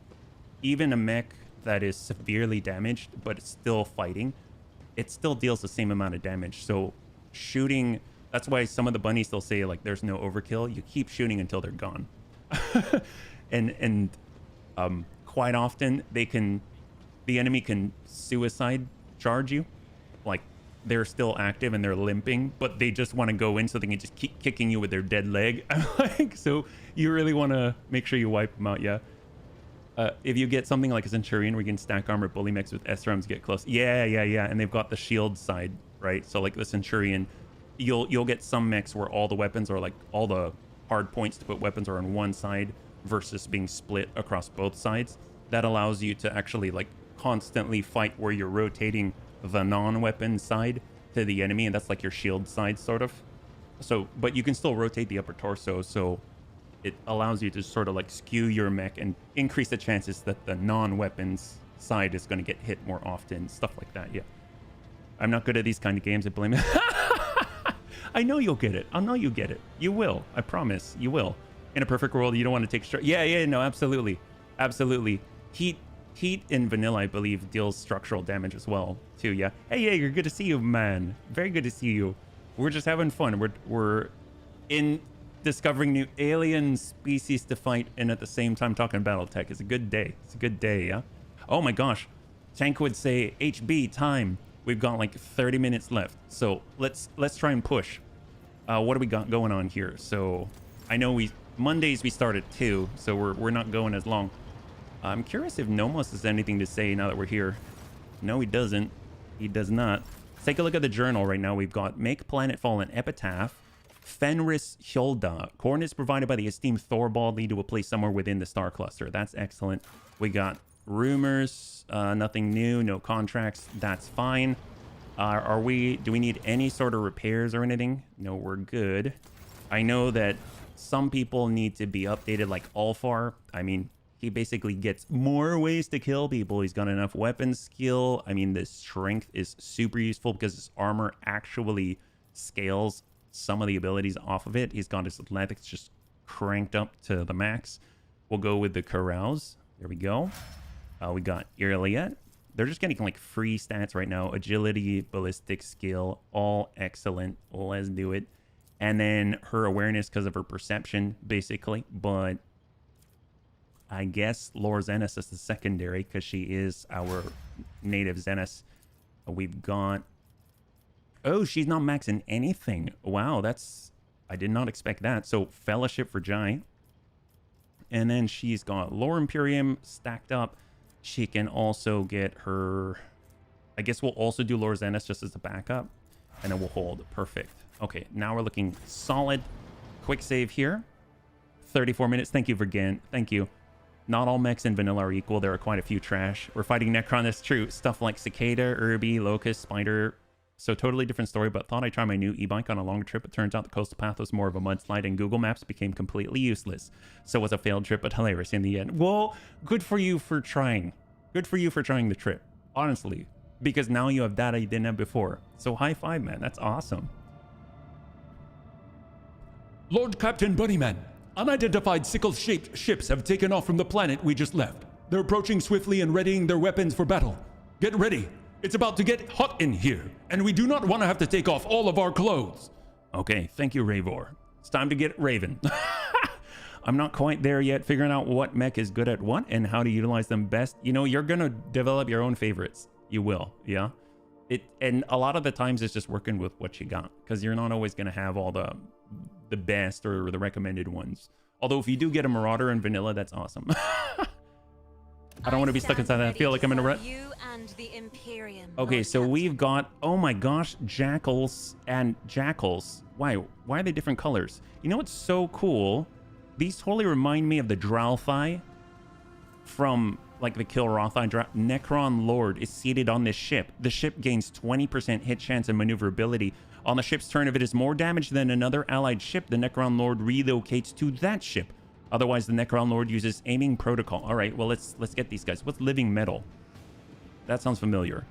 Speaker 5: even a mech that is severely damaged but it's still fighting, it still deals the same amount of damage. So shooting, that's why some of the bunnies still say like there's no overkill. You keep shooting until they're gone. and quite often the enemy can suicide charge you, like they're still active and they're limping, but they just want to go in so they can just keep kicking you with their dead leg. Like, so you really want to make sure you wipe them out. Yeah. If you get something like a Centurion where you can stack armor bully mechs with SRMs, get close. Yeah. And they've got the shield side, right? So like the Centurion, you'll get some mechs where all the weapons are like all the hard points to put weapons are on one side versus being split across both sides. That allows you to actually like constantly fight where you're rotating the non-weapon side to the enemy, and that's like your shield side sort of. So but you can still rotate the upper torso, so it allows you to sort of like skew your mech and increase the chances that the non-weapons side is going to get hit more often, stuff like that. Yeah, I'm not good at these kind of games. I blame it. I know you'll get it. I know you get it. You will. I promise you will. In a perfect world, you don't want to take yeah, no, absolutely, absolutely. Heat in vanilla, I believe, deals structural damage as well too. Yeah. Hey, you're good to see you, man. Very good to see you. We're just having fun. We're in discovering new alien species to fight, and at the same time talking BattleTech. It's a good day. It's a good day. Yeah. Oh my gosh, Tank would say HB time. We've got like 30 minutes left, so let's try and push. What do we got going on here? So I know Mondays we start at 2, so we're not going as long. I'm curious if Nomos has anything to say now that we're here. No, he doesn't. He does not. Let's take a look at the journal right now. We've got Make Planetfall and Epitaph. Fenris Hjolda. Coordinates provided by the esteemed Thorvald lead to a place somewhere within the star cluster. That's excellent. We got rumors. Nothing new. No contracts. That's fine. Do we need any sort of repairs or anything? No, we're good. I know that some people need to be updated, like Alfar. I mean, he basically gets more ways to kill people. He's got enough weapon skill. I mean, the strength is super useful because his armor actually scales some of the abilities off of it. He's got his athletics just cranked up to the max. We'll go with the carouse. There we go. We got Irliet. They're just getting like free stats right now. Agility, ballistic skill, all excellent. Let's do it. And then her awareness because of her perception, basically. But I guess Lore Zenith is the secondary because she is our native Zenith. We've got... Oh, she's not maxing anything. Wow, that's... I did not expect that. So, Fellowship for Jai. And then she's got Lore Imperium stacked up. She can also get her... I guess we'll also do Lore Zenith just as a backup. And then we'll hold. Perfect. Okay, now we're looking solid. Quick save here. 34 minutes. Thank you, Vergan. Thank you. Not all mechs in vanilla are equal. There are quite a few trash. We're fighting Necron. That's true. Stuff like Cicada, Irby, Locust, Spider. So totally different story, but thought I'd try my new e-bike on a longer trip. It turns out the coastal path was more of a mudslide and Google Maps became completely useless. So it was a failed trip, but hilarious in the end. Well, good for you for trying. Good for you for trying the trip. Honestly. Because now you have data you didn't have before. So high five, man. That's awesome.
Speaker 3: Lord Captain Bunnyman, unidentified sickle-shaped ships have taken off from the planet we just left. They're approaching swiftly and readying their weapons for battle. Get ready. It's about to get hot in here, and we do not want to have to take off all of our clothes.
Speaker 5: Okay, thank you, Ravor. It's time to get Raven. I'm not quite there yet, figuring out what mech is good at what and how to utilize them best. You know, you're going to develop your own favorites. You will, yeah? And a lot of the times it's just working with what you got, because you're not always going to have all the best or the recommended ones. Although if you do get a Marauder in vanilla, that's awesome. I don't want to be stuck inside that. I feel like I'm in a rut. Okay, so we've got, oh my gosh, Jackals and Jackals. Why are they different colors? You know what's so cool? These totally remind me of the Dralthai from like the Kilrothai. Necron Lord is seated on this ship. The ship gains 20% hit chance and maneuverability. On the ship's turn, if it is more damage than another allied ship, the Necron Lord relocates to that ship. Otherwise, the Necron Lord uses aiming protocol. All right, well, let's get these guys. What's living metal? That sounds familiar.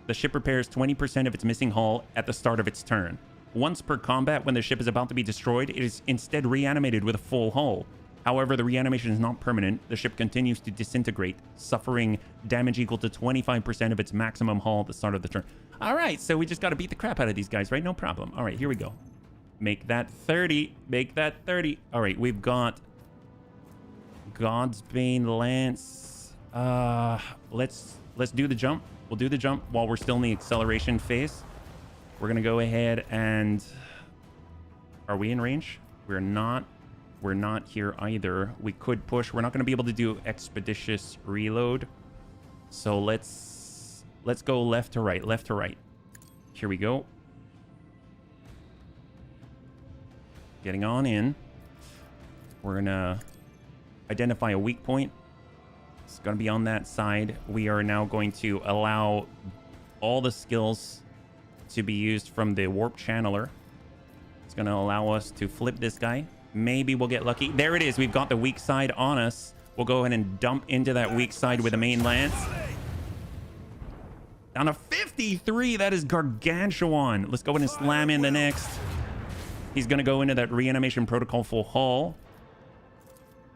Speaker 5: The ship repairs 20% of its missing hull at the start of its turn. Once per combat, when the ship is about to be destroyed, it is instead reanimated with a full hull. However, the reanimation is not permanent. The ship continues to disintegrate, suffering damage equal to 25% of its maximum hull at the start of the turn. All right, so we just got to beat the crap out of these guys, right? No problem. All right, here we go. Make that 30. Make that 30. All right, we've got Godsbane Lance. Let's do the jump. We'll do the jump while we're still in the acceleration phase. We're going to go ahead and... Are we in range? We're not. We're not here either. We could push. We're not going to be able to do expeditious reload. So let's go left to right. Left to right. Here we go. Getting on in. We're going to identify a weak point. It's going to be on that side. We are now going to allow all the skills to be used from the warp channeler. It's going to allow us to flip this guy. Maybe we'll get lucky. There it is. We've got the weak side on us. We'll go ahead and dump into that weak side with the main lance. Down to 53. That is gargantuan. Let's go ahead and slam in the next. He's going to go into that reanimation protocol full hull.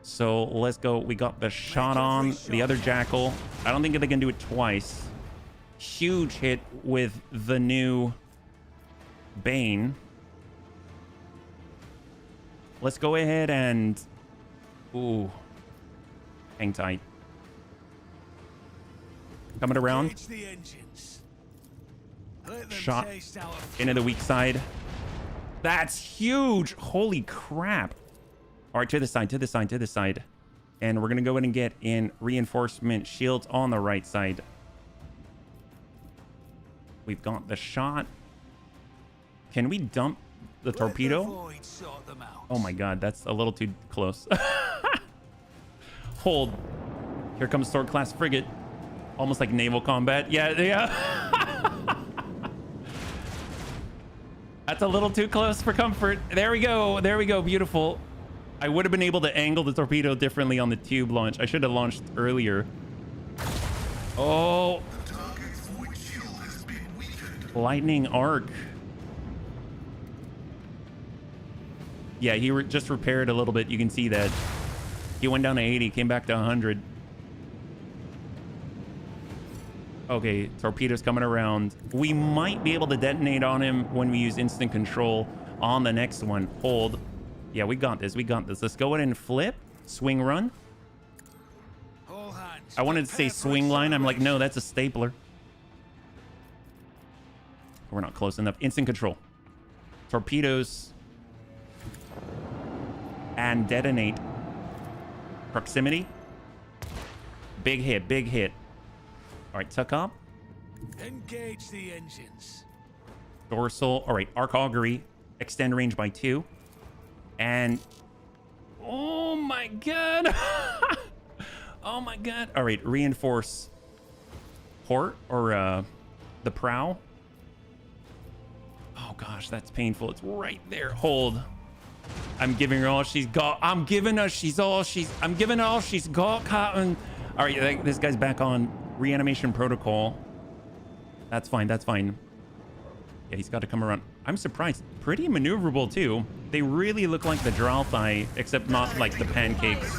Speaker 5: So let's go. We got the shot on the other jackal. I don't think they can do it twice. Huge hit with the new Bane. Let's go ahead and... Ooh. Hang tight. Coming around. Shot into the weak side. That's huge. Holy crap. All right, to the side, to the side, to the side. And we're going to go ahead and get in reinforcement shields on the right side. We've got the shot. Can we dump the torpedo? Oh my god, that's a little too close. Hold. Here comes sword class frigate. Almost like naval combat. Yeah. That's a little too close for comfort. There we go. There we go. Beautiful. I would have been able to angle the torpedo differently on the tube launch. I should have launched earlier. Oh. Lightning arc. Yeah, he just repaired a little bit. You can see that. He went down to 80, came back to 100. Okay, torpedoes coming around. We might be able to detonate on him when we use instant control on the next one. Hold. Yeah, we got this. We got this. Let's go ahead and flip. Swing run. I wanted to say swing line. I'm like, no, that's a stapler. We're not close enough. Instant control. Torpedoes. And detonate. Proximity. Big hit. Big hit. All right, tuck up.
Speaker 9: Engage the engines.
Speaker 5: Dorsal. All right, arc augury. Extend range by 2. And oh my god. Oh my god. All right, reinforce port or the prow. Oh gosh, that's painful. It's right there. Hold. I'm giving her all she's got. I'm giving her all she's got, Cotton. All right, this guy's back on reanimation protocol. That's fine. That's fine. Yeah, he's got to come around. I'm surprised. Pretty maneuverable too. They really look like the Dralthai, except not like the pancakes.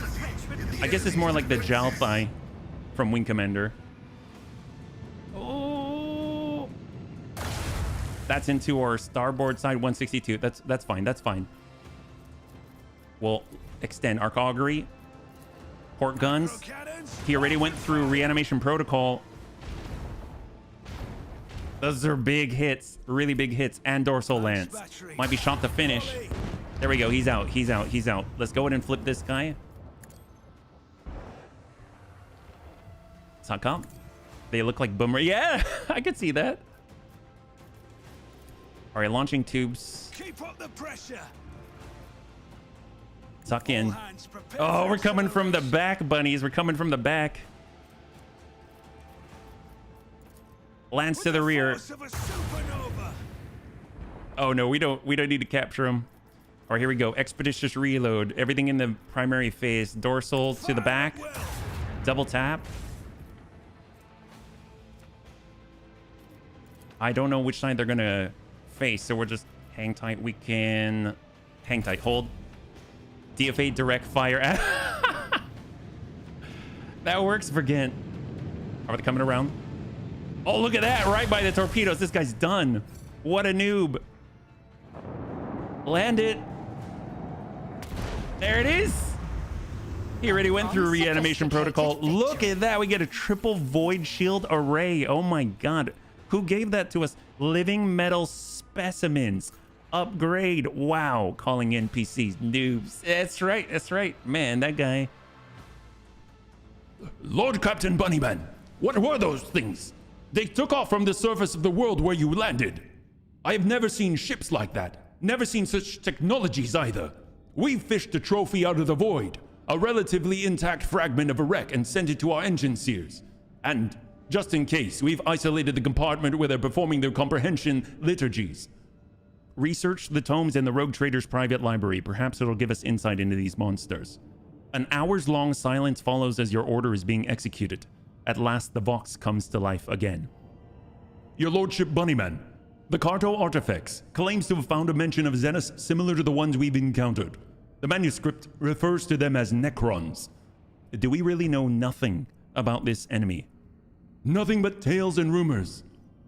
Speaker 5: I guess it's more like the Jalthai from Wing Commander. Oh, that's into our starboard side 162. That's fine. That's fine. We'll extend arc augury, port guns. He already went through reanimation protocol. Those are big hits, really big hits, and dorsal lance. Might be shot to finish. There we go. He's out. He's out. He's out. Let's go ahead and flip this guy. Tuck up. They look like boomerang. Yeah, I could see that. All right, launching tubes.
Speaker 9: Keep up the pressure.
Speaker 5: Tuck in. Oh, we're coming from the back, bunnies. We're coming from the back. Lance to the rear. Oh no, we don't need to capture him. All right, here we go. Expeditious reload. Everything in the primary phase. Dorsal to the back. Double tap. I don't know which side they're gonna face, so we're just hang tight. We can hang tight. Hold. DFA direct fire. That works for Ghent. Are they coming around? Oh, look at that. Right by the torpedoes. This guy's done. What a noob. Land it. There it is. He already went through reanimation protocol. Look at that. We get a triple void shield array. Oh my god. Who gave that to us? Living metal specimens. Upgrade. Wow. Calling NPCs noobs. That's right. That's right. Man, that guy.
Speaker 3: Lord Captain Bunnyman, what were those things? They took off from the surface of the world where you landed. I have never seen ships like that. Never seen such technologies either. We fished the trophy out of the void, a relatively intact fragment of a wreck, and sent it to our engine seers. And, just in case, we've isolated the compartment where they're performing their comprehension liturgies.
Speaker 5: Research the tomes in the Roguetrader's private library. Perhaps it'll give us insight into these monsters. An hours-long silence follows as your order is being executed. At last, the Vox comes to life again.
Speaker 3: Your Lordship Bunnyman, the Carto Artifacts claims to have found a mention of Xenos similar to the ones we've encountered. The manuscript refers to them as Necrons.
Speaker 5: Do we really know nothing about this enemy?
Speaker 3: Nothing but tales and rumors.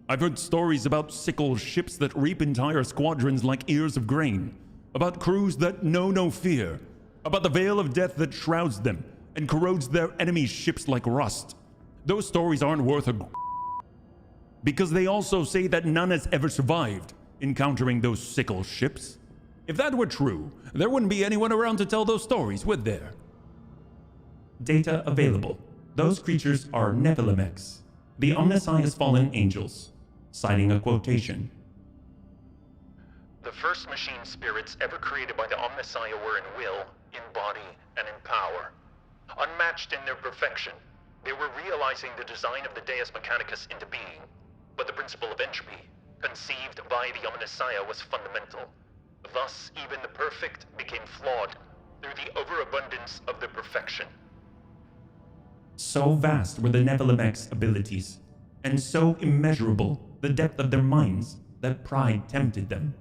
Speaker 3: I've heard stories about sickle ships that reap entire squadrons like ears of grain, about crews that know no fear, about the veil of death that shrouds them and corrodes their enemies' ships like rust. Those stories aren't worth a because they also say that none has ever survived encountering those sickle ships. If that were true, there wouldn't be anyone around to tell those stories, would there?
Speaker 1: Data available. Those creatures are Nephilimex, the Omnissiah's fallen angels. Citing a quotation.
Speaker 2: The first machine spirits ever created by the Omnissiah were in will, in body, and in power. Unmatched in their perfection, they were realizing the design of the Deus Mechanicus into being. But the principle of entropy, conceived by the Omnissiah, was fundamental. Thus, even the perfect became flawed through the overabundance of the perfection.
Speaker 1: So vast were the Nephilimex abilities, and so immeasurable the depth of their minds, that pride tempted them.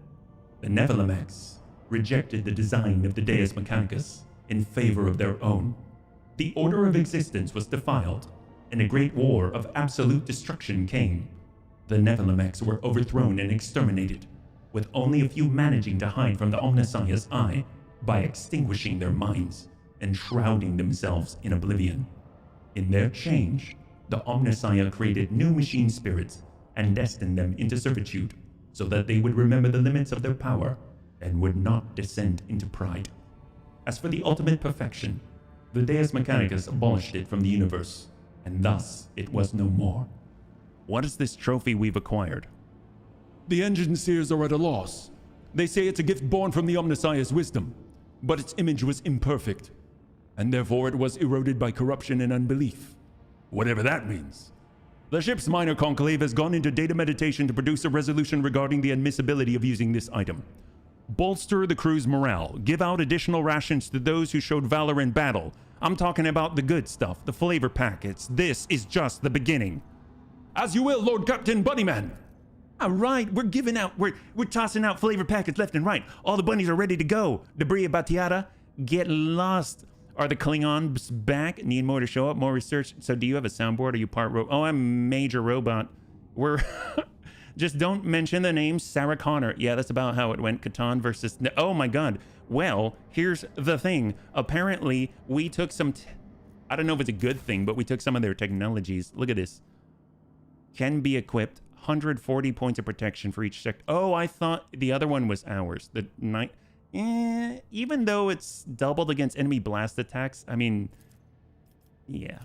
Speaker 1: The Nephilimex rejected the design of the Deus Mechanicus in favor of their own. The order of existence was defiled, and a great war of absolute destruction came. The Nephilimex were overthrown and exterminated, with only a few managing to hide from the Omnissiah's eye by extinguishing their minds and shrouding themselves in oblivion. In their change, the Omnissiah created new machine spirits and destined them into servitude, so that they would remember the limits of their power and would not descend into pride. As for the ultimate perfection, the Deus Mechanicus abolished it from the universe, and thus it was no more.
Speaker 5: What is this trophy we've acquired?
Speaker 3: The Engine Seers are at a loss. They say it's a gift born from the Omnissiah's wisdom, but its image was imperfect, and therefore it was eroded by corruption and unbelief. Whatever that means. The ship's minor conclave has gone into data meditation to produce a resolution regarding the admissibility of using this item. Bolster the crew's morale. Give out additional rations to those who showed valor in battle. I'm talking about the good stuff, the flavor packets. This is just the beginning. As you will, Lord Captain Bunnyman. All right, we're giving out, we're tossing out flavor packets left and right. All the bunnies are ready to go. Debris Batiata, get lost. Are the Klingons back? Need more to show up? More research? So do you have a soundboard? Are you part robot? Oh, I'm major robot. We're... Just don't mention the name Sarah Connor. Yeah, that's about how it went. Catan versus... Oh my god. Well, here's the thing. Apparently, we took some... I don't know if it's a good thing, but we took some of their technologies. Look at this. Can be equipped. 140 points of protection for each sector. Oh, I thought the other one was ours. The night... even though it's doubled against enemy blast attacks, I mean, yeah.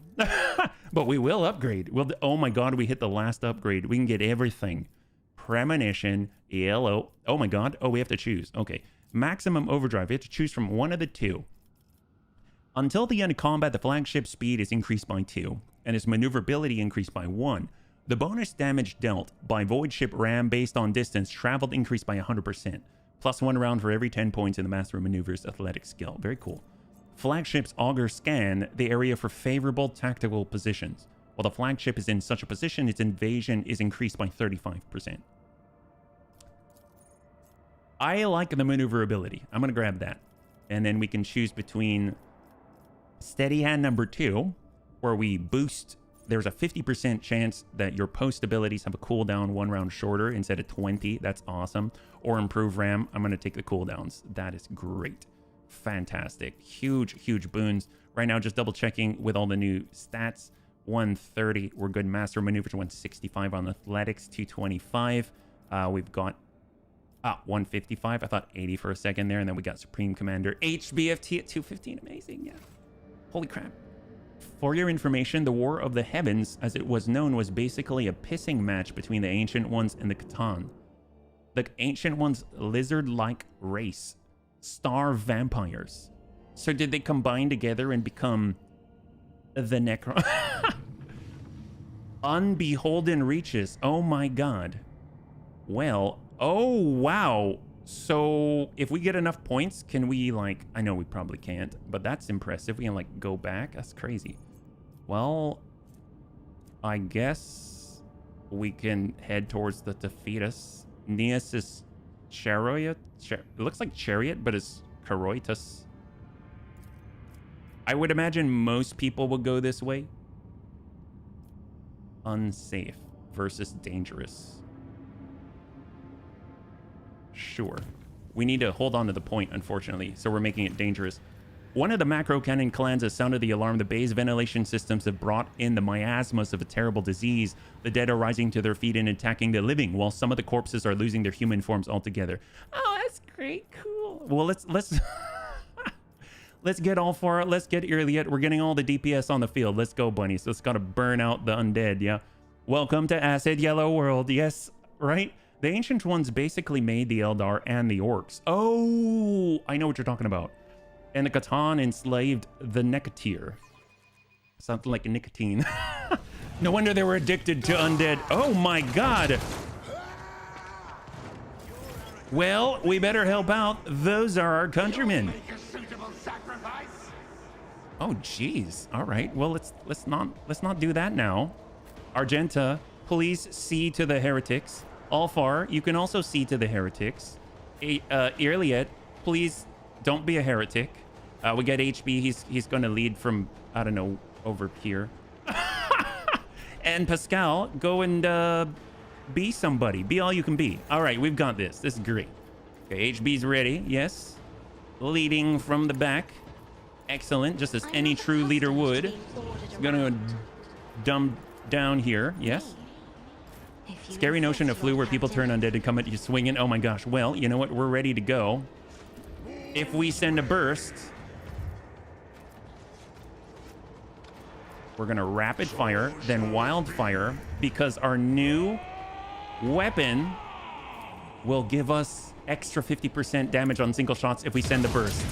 Speaker 3: But we will upgrade. Oh my god, we hit the last upgrade. We can get everything. Premonition, ELO. Oh my god. Oh, we have to choose. Okay. Maximum overdrive. We have to choose from one of the two. Until the end of combat, the flagship speed is increased by 2, and its maneuverability increased by 1. The bonus damage dealt by Void Ship Ram based on distance traveled increased by 100%. Plus 1 round for every 10 points in the Master of Maneuvers athletic skill. Very cool. Flagships auger scan the area for favorable tactical positions. While the flagship is in such a position, its invasion is increased by 35%. I like the maneuverability. I'm going to grab that. And then we can choose between Steady Hand number 2, where we boost. There's a 50% chance that your post abilities have a cooldown 1 round shorter instead of 20. That's awesome. Or improve RAM. I'm going to take the cooldowns. That is great. Fantastic. Huge, huge boons. Right now, just double checking with all the new stats. 130. We're good. Master Maneuvers 165 on athletics. 225. We've got 155. I thought 80 for a second there. And then we got Supreme Commander HBFT at 215. Amazing. Yeah. Holy crap. For your information, the War of the Heavens, as it was known, was basically a pissing match between the Ancient Ones and the Catan. The Ancient Ones' lizard-like race, star vampires. So did they combine together and become the Necron? Unbeholden Reaches. Oh my god. Well, oh wow.
Speaker 5: So if we get enough points, can we like, I know we probably can't, but that's impressive. We can like go back. That's crazy. Well, I guess we can head towards the Tephitas. Neas' chariot. It looks like chariot, but it's Caroitus. I would imagine most people will go this way. Unsafe versus dangerous. Sure. We need to hold on to the point, unfortunately, so we're making it dangerous. One of the macro cannon clans has sounded the alarm. The bay's ventilation systems have brought in the miasmas of a terrible disease. The dead are rising to their feet and attacking the living, while some of the corpses are losing their human forms altogether. Oh, that's great. Cool. Well, let's let's get all for it. Let's get Irliet. We're getting all the DPS on the field. Let's go, bunnies. Let's gotta burn out the undead, yeah? Welcome to Acid Yellow World. Yes, right? The Ancient Ones basically made the Eldar and the Orcs. Oh, I know what you're talking about. And the Catan enslaved the Necatir. Something like nicotine. No wonder they were addicted to undead. Oh my god. Well, we better help out. Those are our countrymen. Oh jeez. All right. Well, let's not do that now. Argenta, please see to the heretics. Alfar, you can also see to the heretics. Irliet, please don't be a heretic. We get HB. He's going to lead from, I don't know, over here. And Pascal, go and be somebody. Be all you can be. All right, we've got this. This is great. Okay, HB's ready. Yes. Leading from the back. Excellent. Just as any true leader would. He's going to dumb down here. Yes. Scary notion of flu where people turn undead and come at you swinging. Oh my gosh. Well, you know what? We're ready to go. If we send a burst, we're going to rapid fire, then wildfire, because our new weapon will give us extra 50% damage on single shots if we send the burst.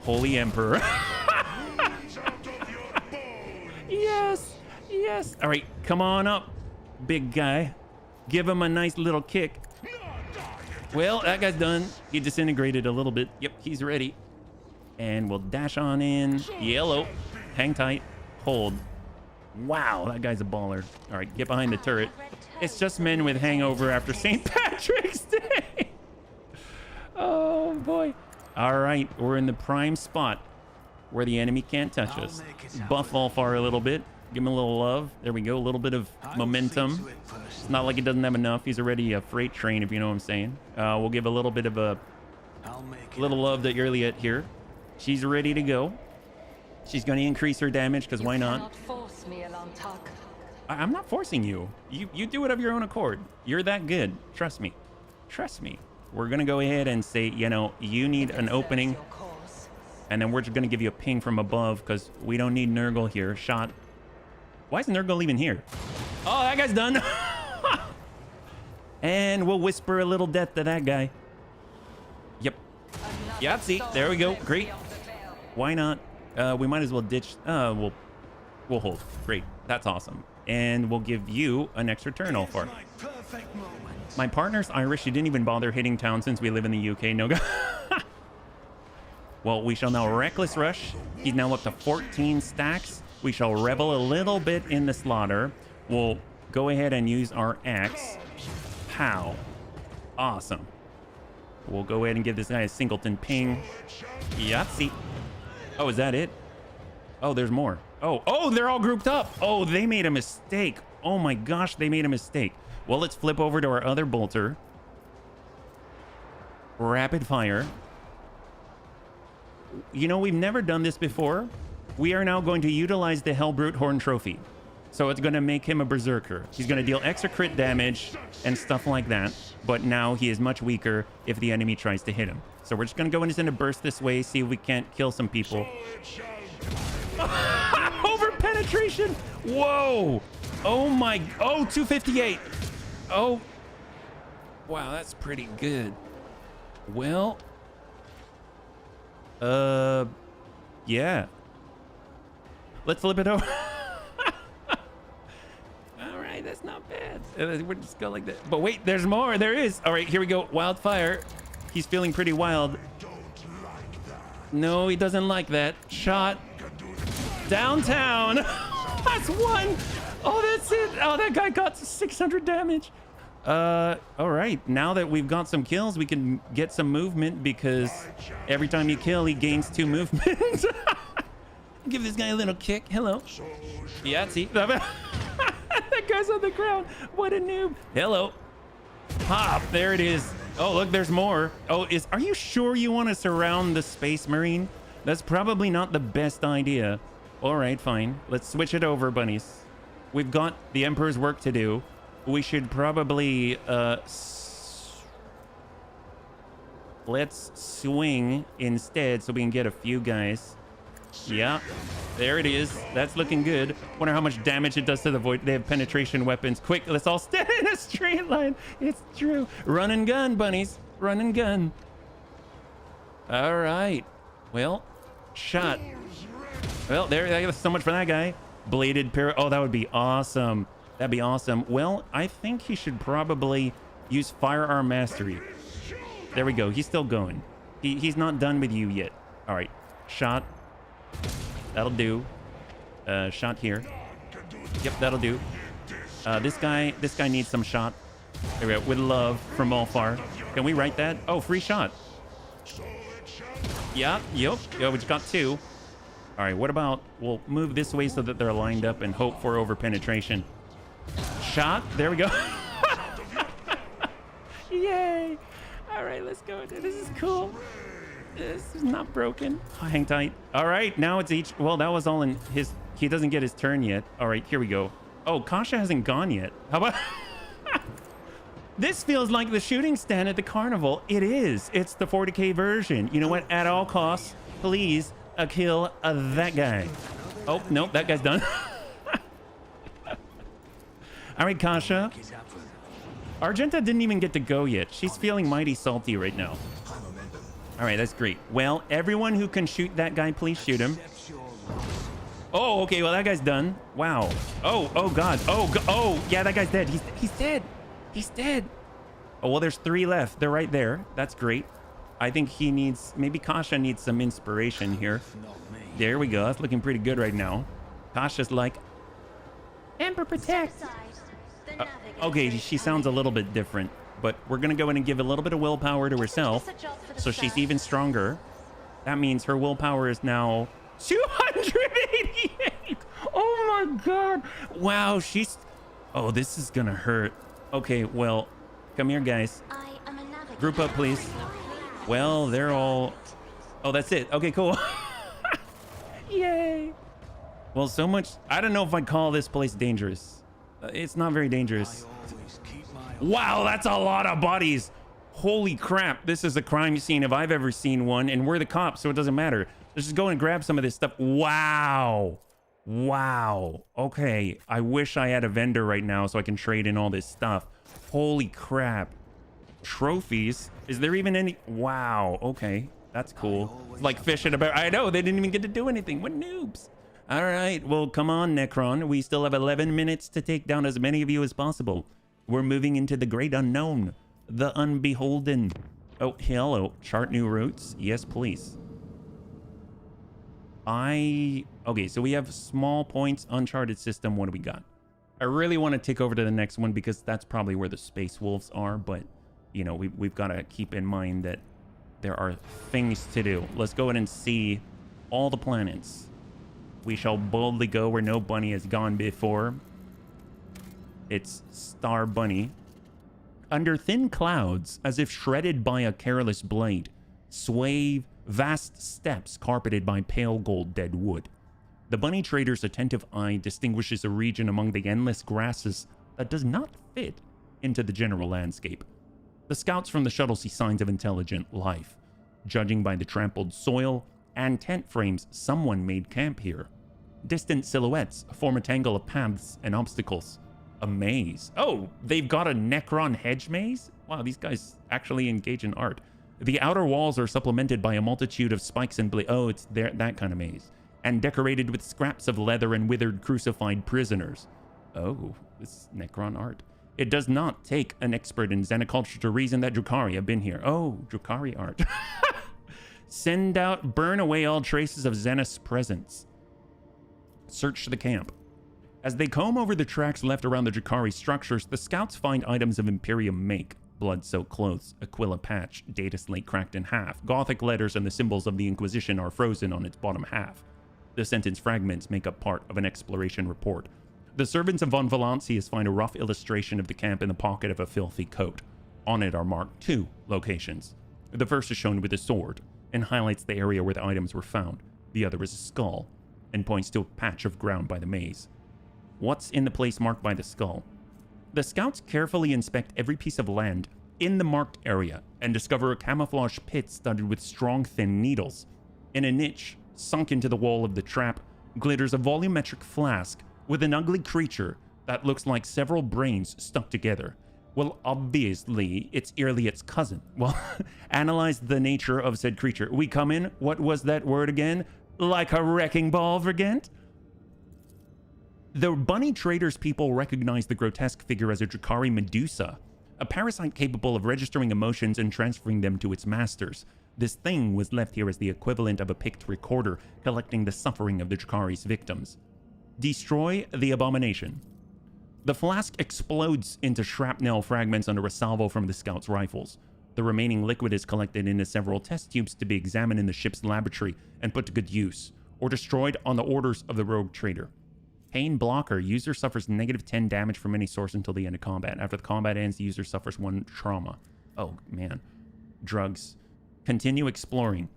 Speaker 5: Holy Emperor. Yes. Yes. All right, come on up, big guy. Give him a nice little kick. Well, that guy's done. He disintegrated a little bit. Yep, he's ready. And we'll dash on in. Yellow. Hang tight. Hold. Wow, that guy's a baller. All right, get behind the turret. It's just men with hangover after St. Patrick's Day. Oh, boy. All right, we're in the prime spot where the enemy can't touch us. Buff Alfar a little bit. Give him a little love. There we go. A little bit of momentum. It's not like he doesn't have enough. He's already a freight train, if you know what I'm saying. We'll give a little bit of a little love to Irliet here. She's ready to go. She's going to increase her damage, because why not?
Speaker 7: Force me,
Speaker 5: I'm not forcing you. You do it of your own accord. You're that good. Trust me. Trust me. We're going to go ahead and say, you know, you need an opening. And then we're just going to give you a ping from above, because we don't need Nurgle here. Shot. Why is Nurgle even here? Oh, that guy's done. And we'll whisper a little death to that guy. Yep. Yahtzee. There we go. Great. Why not? We might as well ditch. We'll hold. Great. That's awesome. And we'll give you an extra turn, Alfar. My partner's Irish. She didn't even bother hitting town since we live in the UK. No go. Well, we shall now Reckless Rush. He's now up to 14 stacks. We shall revel a little bit in the slaughter. We'll go ahead and use our axe. Pow. Awesome. We'll go ahead and give this guy a singleton ping. Yahtzee. Oh, is that it? Oh, there's more. Oh, they're all grouped up. Oh, they made a mistake. Oh my gosh, they made a mistake. Well, let's flip over to our other bolter. Rapid fire. You know, we've never done this before. We are now going to utilize the Hellbrute Horn Trophy. So it's going to make him a berserker. He's going to deal extra crit damage and stuff like that. But now he is much weaker if the enemy tries to hit him. So we're just going to go and send a burst this way, see if we can't kill some people. Over penetration. Whoa. Oh my. Oh, 258. Oh. Wow, that's pretty good. Well. Yeah. Let's flip it over. All right, That's not bad. We're just go like that. But wait, there's more. There is. All right, here we go. Wildfire. He's feeling pretty wild. No, he doesn't like that. Shot. Downtown. That's one. Oh, that's it. Oh, that guy got 600 damage. All right. Now that we've got some kills, we can get some movement because every time you kill, he gains 2 movement. Give this guy a little kick. Hello. Yahtzee. That guy's on the ground. What a noob. Hello. Pop. There it is. Oh, look, there's more. Oh, are you sure you want to surround the Space Marine? That's probably not the best idea. All right, fine. Let's switch it over, bunnies. We've got the Emperor's work to do. We should probably, let's swing instead so we can get a few guys. Yeah, there it is. That's looking good. Wonder how much damage it does to the void. They have penetration weapons. Quick, let's all stand in a straight line. It's true. Run and gun, bunnies. Run and gun. All right. Well, shot. Well, there's so much for that guy. Bladed parrot. Oh, that would be awesome. That'd be awesome. Well, I think he should probably use firearm mastery. There we go. He's still going. He's not done with you yet. All right. Shot. That'll do. Shot here. Yep, that'll do. This guy needs some shot. There we go. With love from Alfar. Can we write that? Oh, free shot. Yeah, yep. Yeah, we just got 2. All right, what about we'll move this way so that they're lined up and hope for over penetration. Shot. There we go. Yay. All right, let's go. This is cool. This is not broken. Oh, hang tight. All right, now it's each. Well, that was all in his. He doesn't get his turn yet. All right, here we go. Oh, Kasha hasn't gone yet. How about? This feels like the shooting stand at the carnival. It is. It's the 40K version. You know what? At all costs, please kill that guy. Oh, nope, that guy's done. All right, Kasha. Argenta didn't even get to go yet. She's feeling mighty salty right now. All right, that's great. Well, everyone who can shoot that guy, please shoot him. Oh, okay. Well, that guy's done. Wow. Oh, God. Oh, yeah, that guy's dead. He's dead. He's dead. Oh, well, there's 3 left. They're right there. That's great. I think he needs, maybe Kasha needs some inspiration here. There we go. That's looking pretty good right now. Kasha's like, Emperor protect. Okay, she sounds a little bit different, but we're going to go in and give a little bit of willpower to herself. So she's even stronger. That means her willpower is now 288. Oh my God. Wow, oh, this is going to hurt. Okay, well, come here, guys. Group up, please. Well, they're all... Oh, that's it. Okay, cool. Yay. Well, so much... I don't know if I'd call this place dangerous. It's not very dangerous. Wow, that's a lot of bodies. Holy crap. This is a crime scene if I've ever seen one, and we're the cops, so it doesn't matter. Let's just go and grab some of this stuff. Wow. Wow. Okay. I wish I had a vendor right now so I can trade in all this stuff. Holy crap. Trophies. Is there even any? Wow. Okay. That's cool. It's like fishing about. I know. They didn't even get to do anything. What noobs. All right. Well, come on, Necron. We still have 11 minutes to take down as many of you as possible. We're moving into the great unknown. The unbeholden. Oh, hello. Chart new routes. Yes, please. Okay, so we have small points, uncharted system. What do we got? I really want to take over to the next one because that's probably where the Space Wolves are, but you know, we've got to keep in mind that there are things to do. Let's go ahead and see all the planets. We shall boldly go where no bunny has gone before. It's Star Bunny. Under thin clouds, as if shredded by a careless blade, sway vast steppes carpeted by pale gold dead wood. The bunny trader's attentive eye distinguishes a region among the endless grasses that does not fit into the general landscape. The scouts from the shuttle see signs of intelligent life. Judging by the trampled soil and tent frames, someone made camp here. Distant silhouettes form a tangle of paths and obstacles. A maze. Oh, they've got a Necron hedge maze? Wow, these guys actually engage in art. The outer walls are supplemented by a multitude of spikes and oh, it's there, that kind of maze. And decorated with scraps of leather and withered crucified prisoners. Oh, This is Necron art. It does not take an expert in xenoculture to reason that Drukhari have been here. Oh, Drukhari art. Send out, burn away all traces of Xenos presence. Search the camp. As they comb over the tracks left around the Drukhari structures, the scouts find items of Imperium make. Blood-soaked clothes, Aquila patch, data slate cracked in half. Gothic letters and the symbols of the Inquisition are frozen on its bottom half. The sentence fragments make up part of an exploration report. The servants of von Valancius find a rough illustration of the camp in the pocket of a filthy coat. On it are marked 2 locations. The first is shown with a sword and highlights the area where the items were found. The other is a skull and points to a patch of ground by the maze. What's in the place marked by the skull? The scouts carefully inspect every piece of land in the marked area and discover a camouflage pit studded with strong, thin needles. In a niche, sunk into the wall of the trap, glitters a volumetric flask with an ugly creature that looks like several brains stuck together. Well, obviously, it's Irliot's cousin. Well, analyze the nature of said creature. We come in, what was that word again? Like a wrecking ball, Vergent? The bunny traders people recognize the grotesque figure as a Drukhari Medusa, a parasite capable of registering emotions and transferring them to its masters. This thing was left here as the equivalent of a picked recorder, collecting the suffering of the Drukhari's victims. Destroy the abomination. The flask explodes into shrapnel fragments under a salvo from the scouts' rifles. The remaining liquid is collected into several test tubes to be examined in the ship's laboratory and put to good use, or destroyed on the orders of the Roguetrader. Pain blocker. User suffers -10 damage from any source until the end of combat. After the combat ends, the user suffers 1 trauma. Oh, man. Drugs. Continue exploring.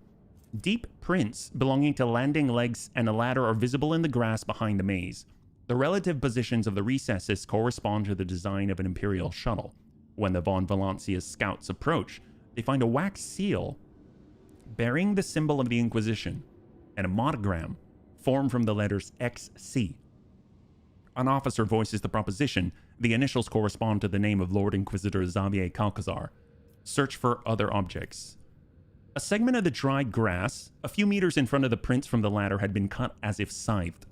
Speaker 5: Deep prints belonging to landing legs and a ladder are visible in the grass behind the maze. The relative positions of the recesses correspond to the design of an Imperial shuttle. When the von Valancius scouts approach, they find a wax seal bearing the symbol of the Inquisition and a monogram formed from the letters XC. An officer voices the proposition. The initials correspond to the name of Lord Inquisitor Xavier Calcazar. Search for other objects. A segment of the dried grass, a few meters in front of the prints from the ladder, had been cut as if scythed.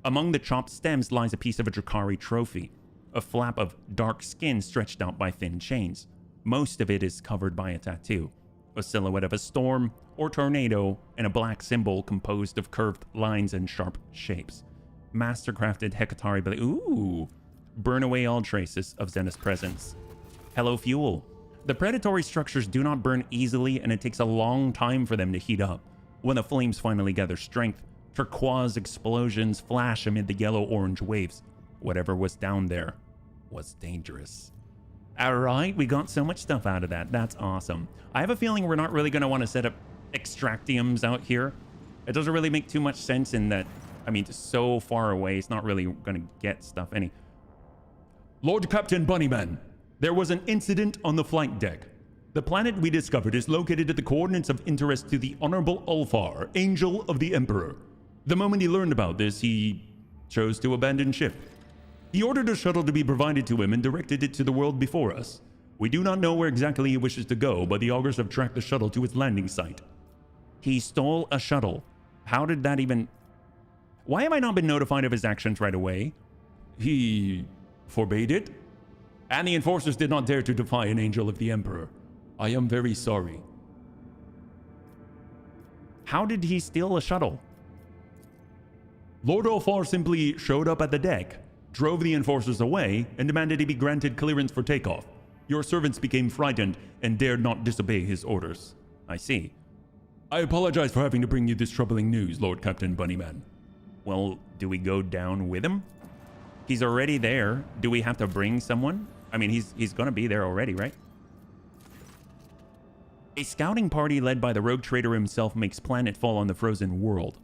Speaker 5: Among the chopped stems lies a piece of a Drukhari trophy, a flap of dark skin stretched out by thin chains. Most of it is covered by a tattoo, a silhouette of a storm or tornado, and a black symbol composed of curved lines and sharp shapes. Mastercrafted Hecatari blade. Ooh! Burn away all traces of Xenos presence. Hello, fuel. The predatory structures do not burn easily, and it takes a long time for them to heat up. When the flames finally gather strength, turquoise explosions flash amid the yellow-orange waves. Whatever was down there was dangerous. Alright, we got so much stuff out of that. That's awesome. I have a feeling we're not really going to want to set up extractiums out here. It doesn't really make too much sense in that, I mean, it's so far away, it's not really going to get stuff any.
Speaker 3: Lord Captain Bunnyman, there was an incident on the flight deck. The planet we discovered is located at the coordinates of interest to the Honorable Ulfar, Angel of the Emperor. The moment he learned about this, he chose to abandon ship. He ordered a shuttle to be provided to him and directed it to the world before us. We do not know where exactly he wishes to go, but the augurs have tracked the shuttle to its landing site.
Speaker 5: He stole a shuttle. How did that even... Why have I not been notified of his actions right away?
Speaker 3: He forbade it, and the enforcers did not dare to defy an Angel of the Emperor. I am very sorry.
Speaker 5: How did he steal a shuttle?
Speaker 3: Lord Ulfar simply showed up at the deck, drove the enforcers away, and demanded he be granted clearance for takeoff. Your servants became frightened and dared not disobey his orders.
Speaker 5: I see.
Speaker 3: I apologize for having to bring you this troubling news, Lord Captain Bunnyman.
Speaker 5: Well, do we go down with him? He's already there. Do we have to bring someone? I mean, he's gonna be there already, right? A scouting party led by the Roguetrader himself makes planetfall on the frozen world.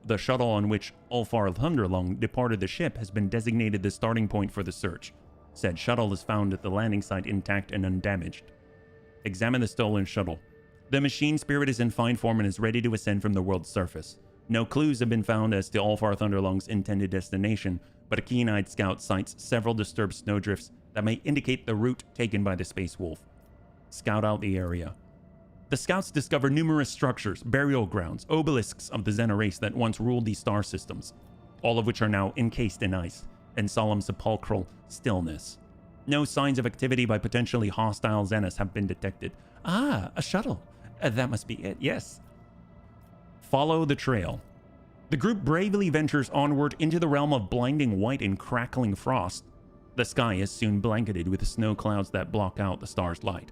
Speaker 5: The shuttle on which Ulfar Thunderlong departed the ship has been designated the starting point for the search. Said shuttle is found at the landing site intact and undamaged. Examine the stolen shuttle. The machine spirit is in fine form and is ready to ascend from the world's surface. No clues have been found as to Ulfar Thunderlong's intended destination, but a keen-eyed scout sights several disturbed snowdrifts that may indicate the route taken by the Space Wolf. Scout out the area. The scouts discover numerous structures, burial grounds, obelisks of the Xena race that once ruled these star systems, all of which are now encased in ice, and solemn sepulchral stillness. No signs of activity by potentially hostile Xenos have been detected. Ah, a shuttle. That must be it, yes. Follow the trail. The group bravely ventures onward into the realm of blinding white and crackling frost. The sky is soon blanketed with snow clouds that block out the star's light.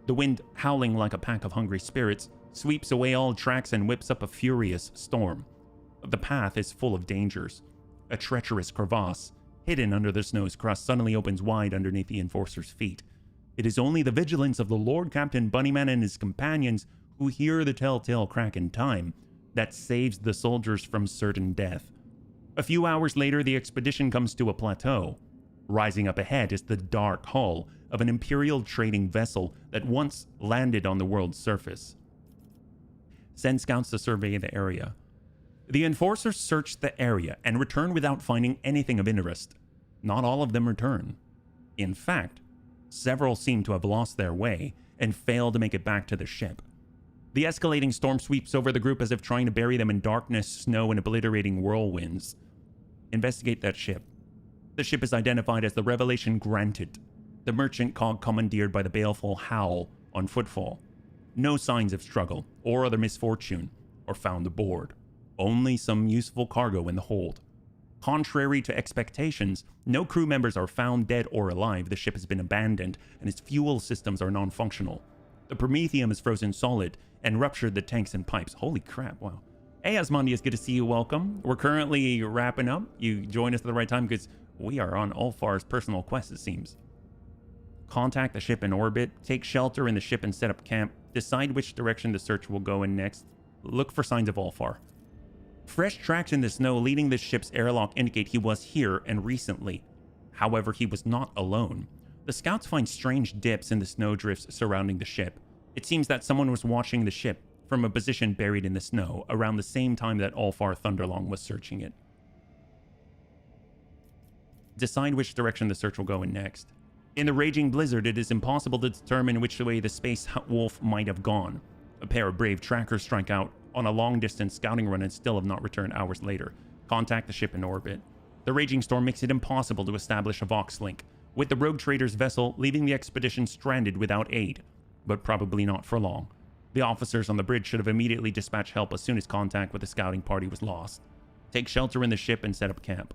Speaker 5: The wind, howling like a pack of hungry spirits, sweeps away all tracks and whips up a furious storm. The path is full of dangers. A treacherous crevasse, hidden under the snow's crust, suddenly opens wide underneath the enforcer's feet. It is only the vigilance of the Lord Captain Bunnyman and his companions, who hear the telltale crack in time, that saves the soldiers from certain death. A few hours later, the expedition comes to a plateau. Rising up ahead is the dark hull of an Imperial trading vessel that once landed on the world's surface. Send scouts to survey the area. The enforcers search the area and return without finding anything of interest. Not all of them return. In fact, several seem to have lost their way and failed to make it back to the ship. The escalating storm sweeps over the group as if trying to bury them in darkness, snow, and obliterating whirlwinds. Investigate that ship. The ship is identified as the Revelation Granted, the merchant cog commandeered by the baleful Howl on Footfall. No signs of struggle or other misfortune are found aboard. Only some useful cargo in the hold. Contrary to expectations, no crew members are found dead or alive. The ship has been abandoned and its fuel systems are non-functional. The Promethium is frozen solid and ruptured the tanks and pipes. Holy crap, wow. Hey, Asmondius, good to see you, welcome. We're currently wrapping up. You joined us at the right time because we are on Ulfar's personal quest, it seems. Contact the ship in orbit, take shelter in the ship and set up camp. Decide which direction the search will go in next. Look for signs of Ulfar. Fresh tracks in the snow leading the ship's airlock indicate he was here and recently. However, he was not alone. The scouts find strange dips in the snowdrifts surrounding the ship. It seems that someone was watching the ship from a position buried in the snow around the same time that Ulfar Thunderlong was searching it. Decide which direction the search will go in next. In the raging blizzard, it is impossible to determine which way the space wolf might have gone. A pair of brave trackers strike out on a long-distance scouting run and still have not returned hours later. Contact the ship in orbit. The raging storm makes it impossible to establish a Vox link, with the Roguetrader's vessel leaving the expedition stranded without aid, but probably not for long. The officers on the bridge should have immediately dispatched help as soon as contact with the scouting party was lost. Take shelter in the ship and set up camp.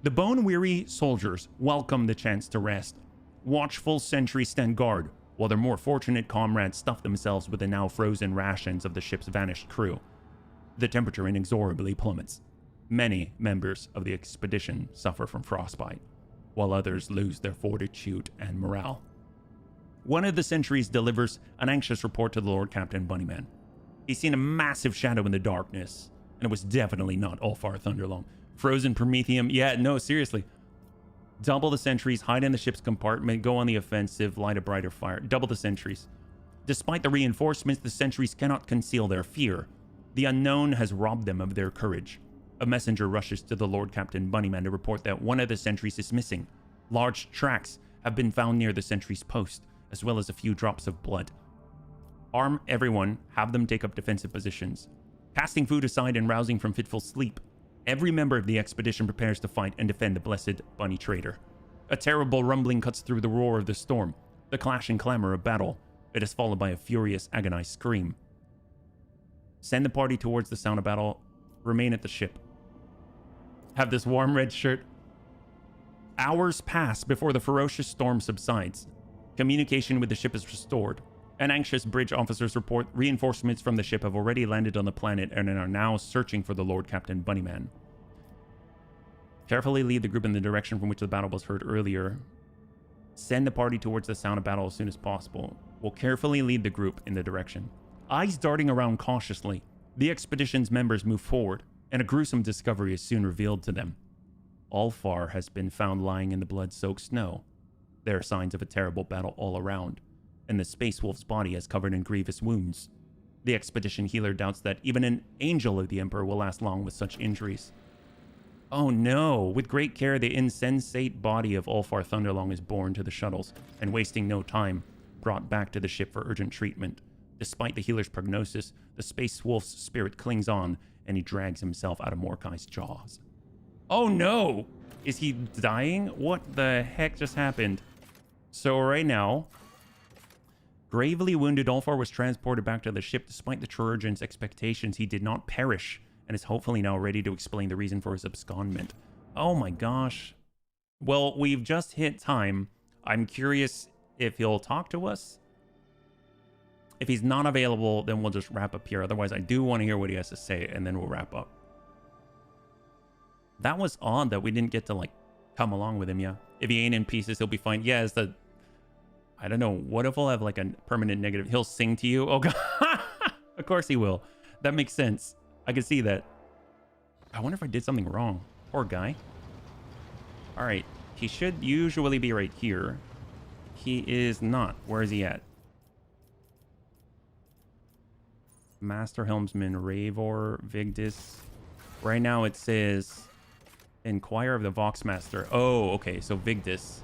Speaker 5: The bone-weary soldiers welcome the chance to rest. Watchful sentries stand guard, while their more fortunate comrades stuff themselves with the now frozen rations of the ship's vanished crew. The temperature inexorably plummets. Many members of the expedition suffer from frostbite, while others lose their fortitude and morale. One of the sentries delivers an anxious report to the Lord Captain Bunnyman. He's seen a massive shadow in the darkness, and it was definitely not Ulfar Thunderlong. Frozen Promethium, yeah, no, seriously. Double the sentries, hide in the ship's compartment, go on the offensive, light a brighter fire. Double the sentries. Despite the reinforcements, the sentries cannot conceal their fear. The unknown has robbed them of their courage. A messenger rushes to the Lord Captain Bunnyman to report that one of the sentries is missing. Large tracks have been found near the sentry's post, as well as a few drops of blood. Arm everyone, have them take up defensive positions. Casting food aside and rousing from fitful sleep, every member of the expedition prepares to fight and defend the blessed Bunny Trader. A terrible rumbling cuts through the roar of the storm, the clash and clamor of battle. It is followed by a furious, agonized scream. Send the party towards the sound of battle. Remain at the ship. Have this warm red shirt. Hours pass before the ferocious storm subsides. Communication with the ship is restored. An anxious bridge officers report reinforcements from the ship have already landed on the planet and are now searching for the Lord Captain Bunnyman. Carefully lead the group in the direction from which the battle was heard earlier. Send the party towards the sound of battle as soon as possible. We'll carefully lead the group in the direction. Eyes darting around cautiously, the expedition's members move forward, and a gruesome discovery is soon revealed to them. Ulfar has been found lying in the blood-soaked snow. There are signs of a terrible battle all around, and the Space Wolf's body is covered in grievous wounds. The expedition healer doubts that even an angel of the Emperor will last long with such injuries. Oh no! With great care, the insensate body of Ulfar Thunderlong is borne to the shuttles, and wasting no time, brought back to the ship for urgent treatment. Despite the healer's prognosis, the Space Wolf's spirit clings on, and he drags himself out of Mordecai's jaws. Oh no! Is he dying? What the heck just happened? So right now, gravely wounded Ulfar was transported back to the ship. Despite the Chirurgeon's expectations, he did not perish and is hopefully now ready to explain the reason for his abscondment. Oh my gosh. Well, we've just hit time. I'm curious if he'll talk to us. If he's not available, then we'll just wrap up here. Otherwise, I do want to hear what he has to say, and then we'll wrap up. That was odd that we didn't get to, like, come along with him, yeah. If he ain't in pieces, he'll be fine. Yeah, it's the... I don't know. What if we'll have, like, a permanent negative? He'll sing to you? Oh, God. Of course he will. That makes sense. I can see that. I wonder if I did something wrong. Poor guy. All right. He should usually be right here. He is not. Where is he at? Master Helmsman, Ravor, Vigdis. Right now it says Inquire of the Voxmaster. Oh, okay. So Vigdis.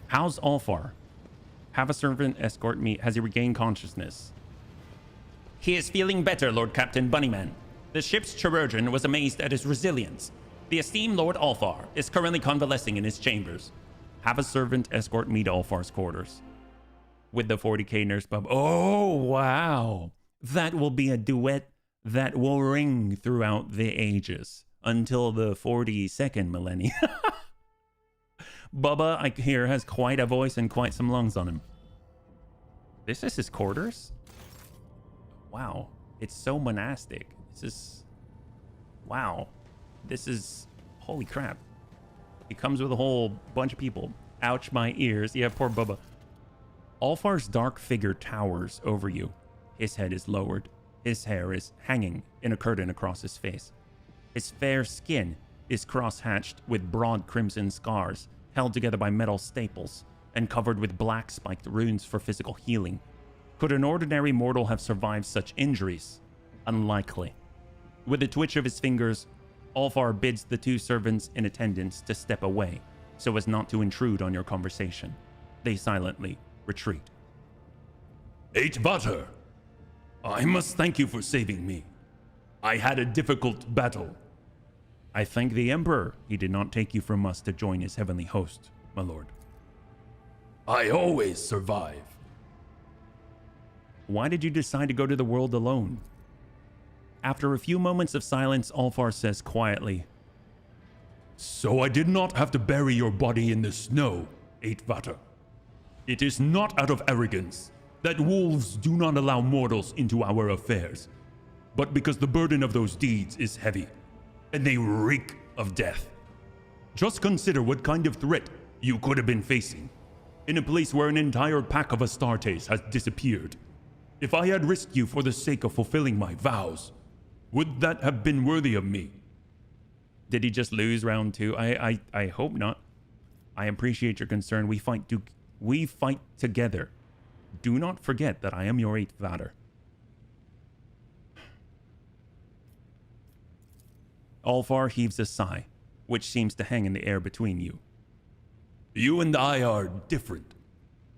Speaker 5: How's Ulfar? Have a servant escort me. Has he regained consciousness? He is feeling better, Lord Captain Bunnyman. The ship's chirurgeon was amazed at his resilience. The esteemed Lord Ulfar is currently convalescing in his chambers. Have a servant escort me to Ulfar's quarters. With the 40k nurse bub. Oh, wow. That will be a duet that will ring throughout the ages until the 42nd millennium. Bubba, I hear, has quite a voice and quite some lungs on him. This is his quarters? Wow. It's so monastic. This is... Wow. This is... Holy crap. He comes with a whole bunch of people. Ouch, my ears. Yeah, poor Bubba. Ulfar's dark figure towers over you. His head is lowered. His hair is hanging in a curtain across his face. His fair skin is cross-hatched with broad crimson scars, held together by metal staples, and covered with black spiked runes for physical healing. Could an ordinary mortal have survived such injuries? Unlikely. With a twitch of his fingers, Ulfar bids the two servants in attendance to step away, so as not to intrude on your conversation. They silently retreat.
Speaker 3: Vater, I must thank you for saving me. I had a difficult battle.
Speaker 5: I thank the Emperor he did not take you from us to join his heavenly host, my lord.
Speaker 3: I always survive.
Speaker 5: Why did you decide to go to the world alone? After a few moments of silence, Ulfar says quietly,
Speaker 3: So I did not have to bury your body in the snow, Vater. It is not out of arrogance that wolves do not allow mortals into our affairs, but because the burden of those deeds is heavy, and they reek of death. Just consider what kind of threat you could have been facing, in a place where an entire pack of Astartes has disappeared. If I had risked you for the sake of fulfilling my vows, would that have been worthy of me?
Speaker 5: Did he just lose round two? I hope not. I appreciate your concern. We fight together. Do not forget that I am your 8th Vater. Ulfar heaves a sigh, which seems to hang in the air between you.
Speaker 3: You and I are different.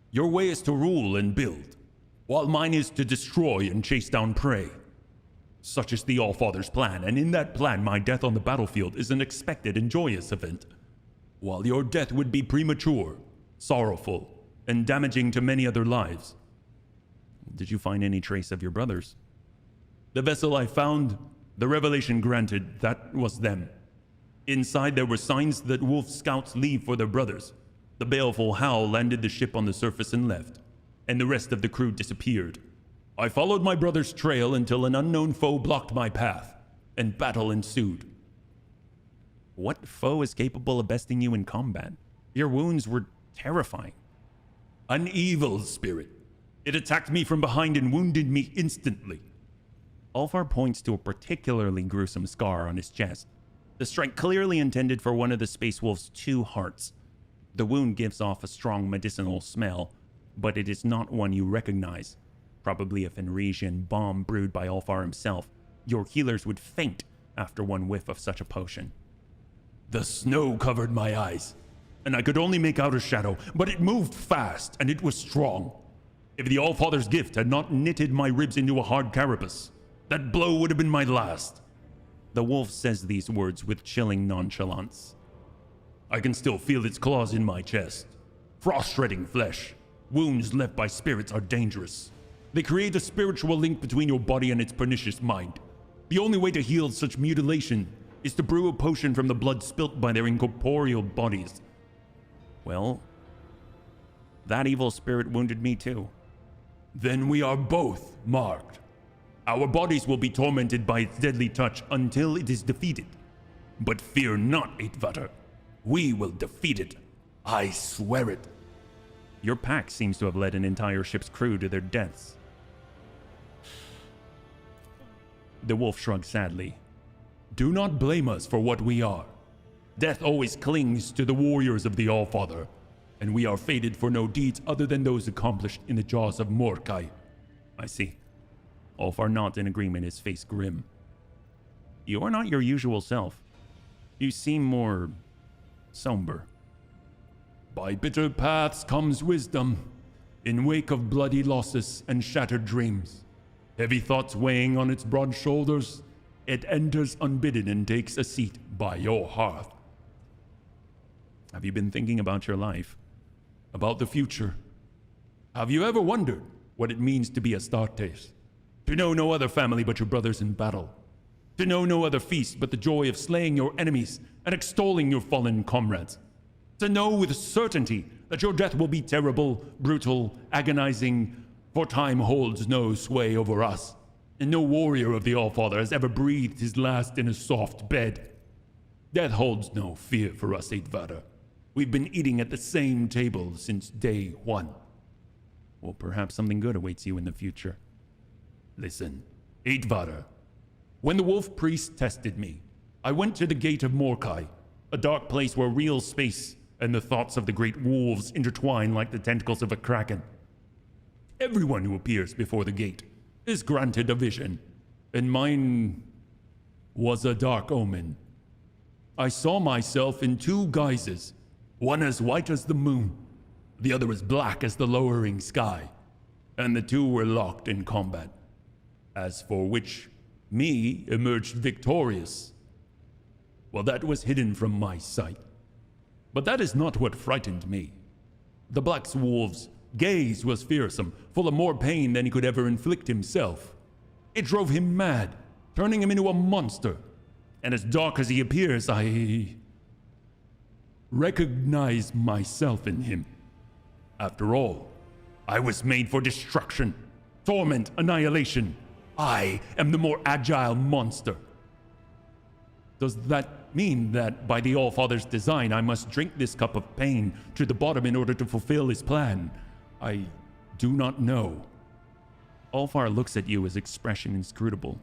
Speaker 3: Your way is to rule and build, while mine is to destroy and chase down prey. Such is the Allfather's plan, and in that plan my death on the battlefield is an expected and joyous event, while your death would be premature, sorrowful, and damaging to many other lives.
Speaker 5: Did you find any trace of your brothers?
Speaker 3: The vessel I found, the revelation granted, that was them. Inside there were signs that wolf scouts leave for their brothers. The baleful howl landed the ship on the surface and left, and the rest of the crew disappeared. I followed my brother's trail until an unknown foe blocked my path, and battle ensued.
Speaker 5: What foe is capable of besting you in combat? Your wounds were terrifying.
Speaker 3: An evil spirit. It attacked me from behind and wounded me instantly.
Speaker 5: Ulfar points to a particularly gruesome scar on his chest. The strike clearly intended for one of the Space Wolf's 2 hearts. The wound gives off a strong medicinal smell, but it is not one you recognize. Probably a Fenrisian bomb brewed by Ulfar himself. Your healers would faint after one whiff of such a potion.
Speaker 3: The snow covered my eyes, and I could only make out a shadow, but it moved fast, and it was strong. If the Allfather's gift had not knitted my ribs into a hard carapace, that blow would have been my last.
Speaker 5: The wolf says these words with chilling nonchalance.
Speaker 3: I can still feel its claws in my chest. Frost-shredding flesh. Wounds left by spirits are dangerous. They create a spiritual link between your body and its pernicious mind. The only way to heal such mutilation is to brew a potion from the blood spilt by their incorporeal bodies.
Speaker 5: Well, that evil spirit wounded me too.
Speaker 3: Then we are both marked. Our bodies will be tormented by its deadly touch until it is defeated. But fear not, Eittvater. We will defeat it. I swear it.
Speaker 5: Your pack seems to have led an entire ship's crew to their deaths. The wolf shrugged sadly.
Speaker 3: Do not blame us for what we are. Death always clings to the warriors of the Allfather, and we are fated for no deeds other than those accomplished in the jaws of Mordkai.
Speaker 5: I see. Ulfar not in agreement, his face grim. You are not your usual self. You seem more somber.
Speaker 3: By bitter paths comes wisdom, in wake of bloody losses and shattered dreams. Heavy thoughts weighing on its broad shoulders, it enters unbidden and takes a seat by your hearth.
Speaker 5: Have you been thinking about your life?
Speaker 3: About the future? Have you ever wondered what it means to be Astartes? To know no other family but your brothers in battle? To know no other feast but the joy of slaying your enemies and extolling your fallen comrades? To know with certainty that your death will be terrible, brutal, agonizing, for time holds no sway over us, and no warrior of the Allfather has ever breathed his last in a soft bed. Death holds no fear for us, Eittvater. We've been eating at the same table since day one.
Speaker 5: Well, perhaps something good awaits you in the future.
Speaker 3: Listen, Eittvater. When the wolf priest tested me, I went to the gate of Mordkai, a dark place where real space and the thoughts of the great wolves intertwine like the tentacles of a kraken. Everyone who appears before the gate is granted a vision, and mine was a dark omen. I saw myself in two guises, one as white as the moon, the other as black as the lowering sky, and the two were locked in combat. As for which me emerged victorious, well, that was hidden from my sight. But that is not what frightened me. The Black Wolf's gaze was fearsome, full of more pain than he could ever inflict himself. It drove him mad, turning him into a monster. And as dark as he appears, I recognize myself in him. After all, I was made for destruction, torment, annihilation. I am the more agile monster. Does that mean that by the Allfather's design I must drink this cup of pain to the bottom in order to fulfill his plan? I do not know.
Speaker 5: Ulfar looks at you, his expression inscrutable.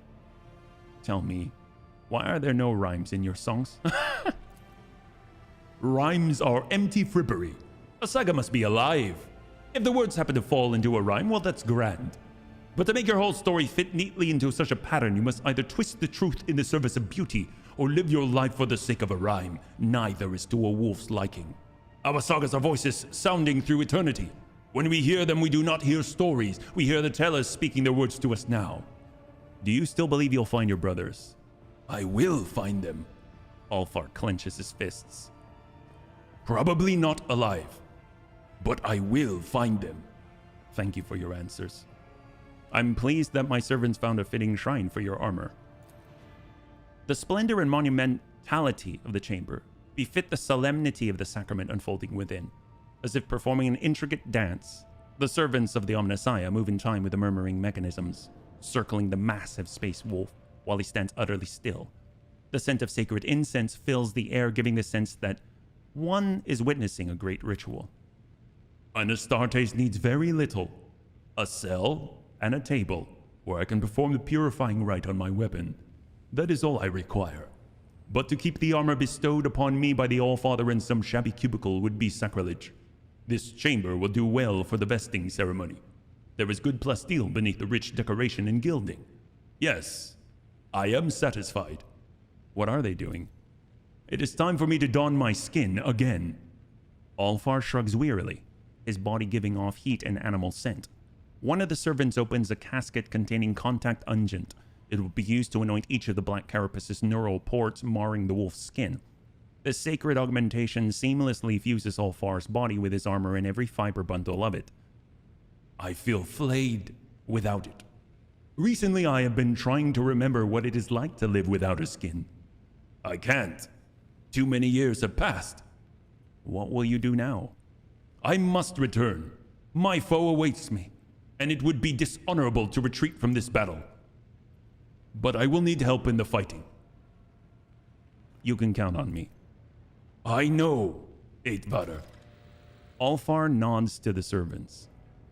Speaker 5: Tell me, why are there no rhymes in your songs?
Speaker 3: Rhymes are empty frippery. A saga must be alive. If the words happen to fall into a rhyme, well, that's grand. But to make your whole story fit neatly into such a pattern, you must either twist the truth in the service of beauty or live your life for the sake of a rhyme. Neither is to a wolf's liking. Our sagas are voices sounding through eternity. When we hear them, we do not hear stories. We hear the tellers speaking their words to us now.
Speaker 5: Do you still believe you'll find your brothers?
Speaker 3: I will find them.
Speaker 5: Ulfar clenches his fists.
Speaker 3: Probably not alive, but I will find them.
Speaker 5: Thank you for your answers. I'm pleased that my servants found a fitting shrine for your armor. The splendor and monumentality of the chamber befit the solemnity of the sacrament unfolding within. As if performing an intricate dance, the servants of the Omnissiah move in time with the murmuring mechanisms, circling the massive space wolf while he stands utterly still. The scent of sacred incense fills the air, giving the sense that one is witnessing a great ritual.
Speaker 3: An Astartes needs very little. A cell and a table where I can perform the purifying rite on my weapon. That is all I require. But to keep the armor bestowed upon me by the Allfather in some shabby cubicle would be sacrilege. This chamber will do well for the vesting ceremony. There is good plasteel beneath the rich decoration and gilding. Yes, I am satisfied.
Speaker 5: What are they doing?
Speaker 3: It is time for me to don my skin again.
Speaker 5: Ulfar shrugs wearily, his body giving off heat and animal scent. One of the servants opens a casket containing contact unguent, It will be used to anoint each of the black carapace's neural ports, marring the wolf's skin. The sacred augmentation seamlessly fuses Ulfar's body with his armor and every fiber bundle of it.
Speaker 3: I feel flayed without it. Recently, I have been trying to remember what it is like to live without a skin. I can't. Too many years have passed.
Speaker 5: What will you do now?
Speaker 3: I must return. My foe awaits me, and it would be dishonorable to retreat from this battle. But I will need help in the fighting.
Speaker 5: You can count on me.
Speaker 3: I know, Eitvader.
Speaker 5: Ulfar nods to the servants,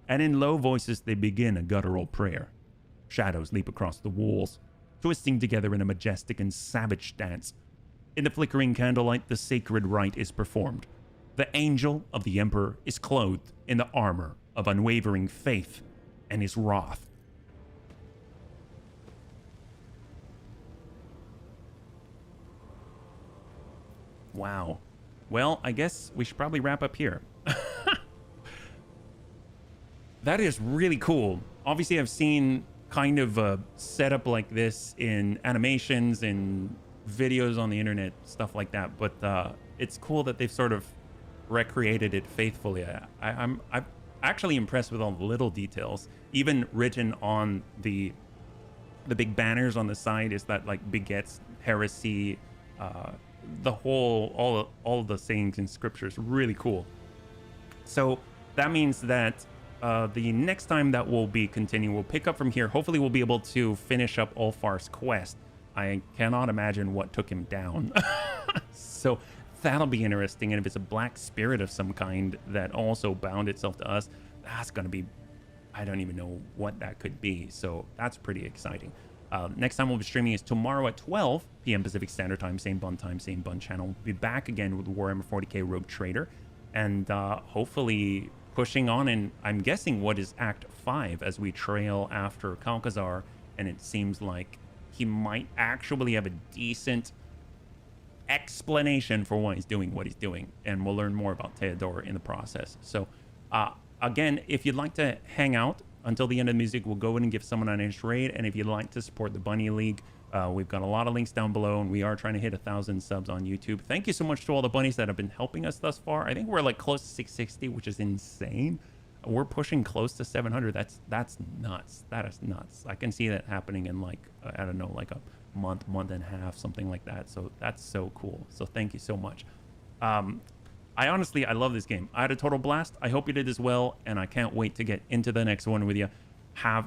Speaker 5: and in low voices they begin a guttural prayer. Shadows leap across the walls, twisting together in a majestic and savage dance. In the flickering candlelight, the sacred rite is performed. The angel of the Emperor is clothed in the armor of unwavering faith and is wrath. Wow. Well, I guess we should probably wrap up here. That is really cool. Obviously, I've seen kind of a setup like this in animations and videos on the internet, stuff like that. But it's cool that they've sort of recreated it faithfully. I'm actually impressed with all the little details. Even written on the big banners on the side is that like begets heresy. The whole all of the sayings in scripture is really cool. So that means that the next time that we'll be continuing, we'll pick up from here. Hopefully we'll be able to finish up Ulfar's quest. I cannot imagine what took him down. So that'll be interesting. And if it's a black spirit of some kind that also bound itself to us, that's going to be, I don't even know what that could be. So that's pretty exciting. Next time we'll be streaming is tomorrow at 12 p.m. Pacific Standard Time, same bun channel. We'll be back again with Warhammer 40k Roguetrader, and hopefully pushing on, and I'm guessing what is Act 5 as we trail after Kalkazar, and it seems like he might actually have a decent explanation for why he's doing what he's doing, and we'll learn more about Theodore in the process. So again, if you'd like to hang out until the end of the music, we'll go in and give someone an inch raid. And if you'd like to support the Bunny League, we've got a lot of links down below, and we are trying to hit 1,000 subs on YouTube. Thank you so much to all the bunnies that have been helping us thus far. I think we're like close to 660, which is insane. We're pushing close to 700. That's nuts. That is nuts. I can see that happening in like, I don't know, like a month and a half, something like that. So that's so cool. So thank you so much. I honestly love this game. I had a total blast. I hope you did as well, and I can't wait to get into the next one with you. Have a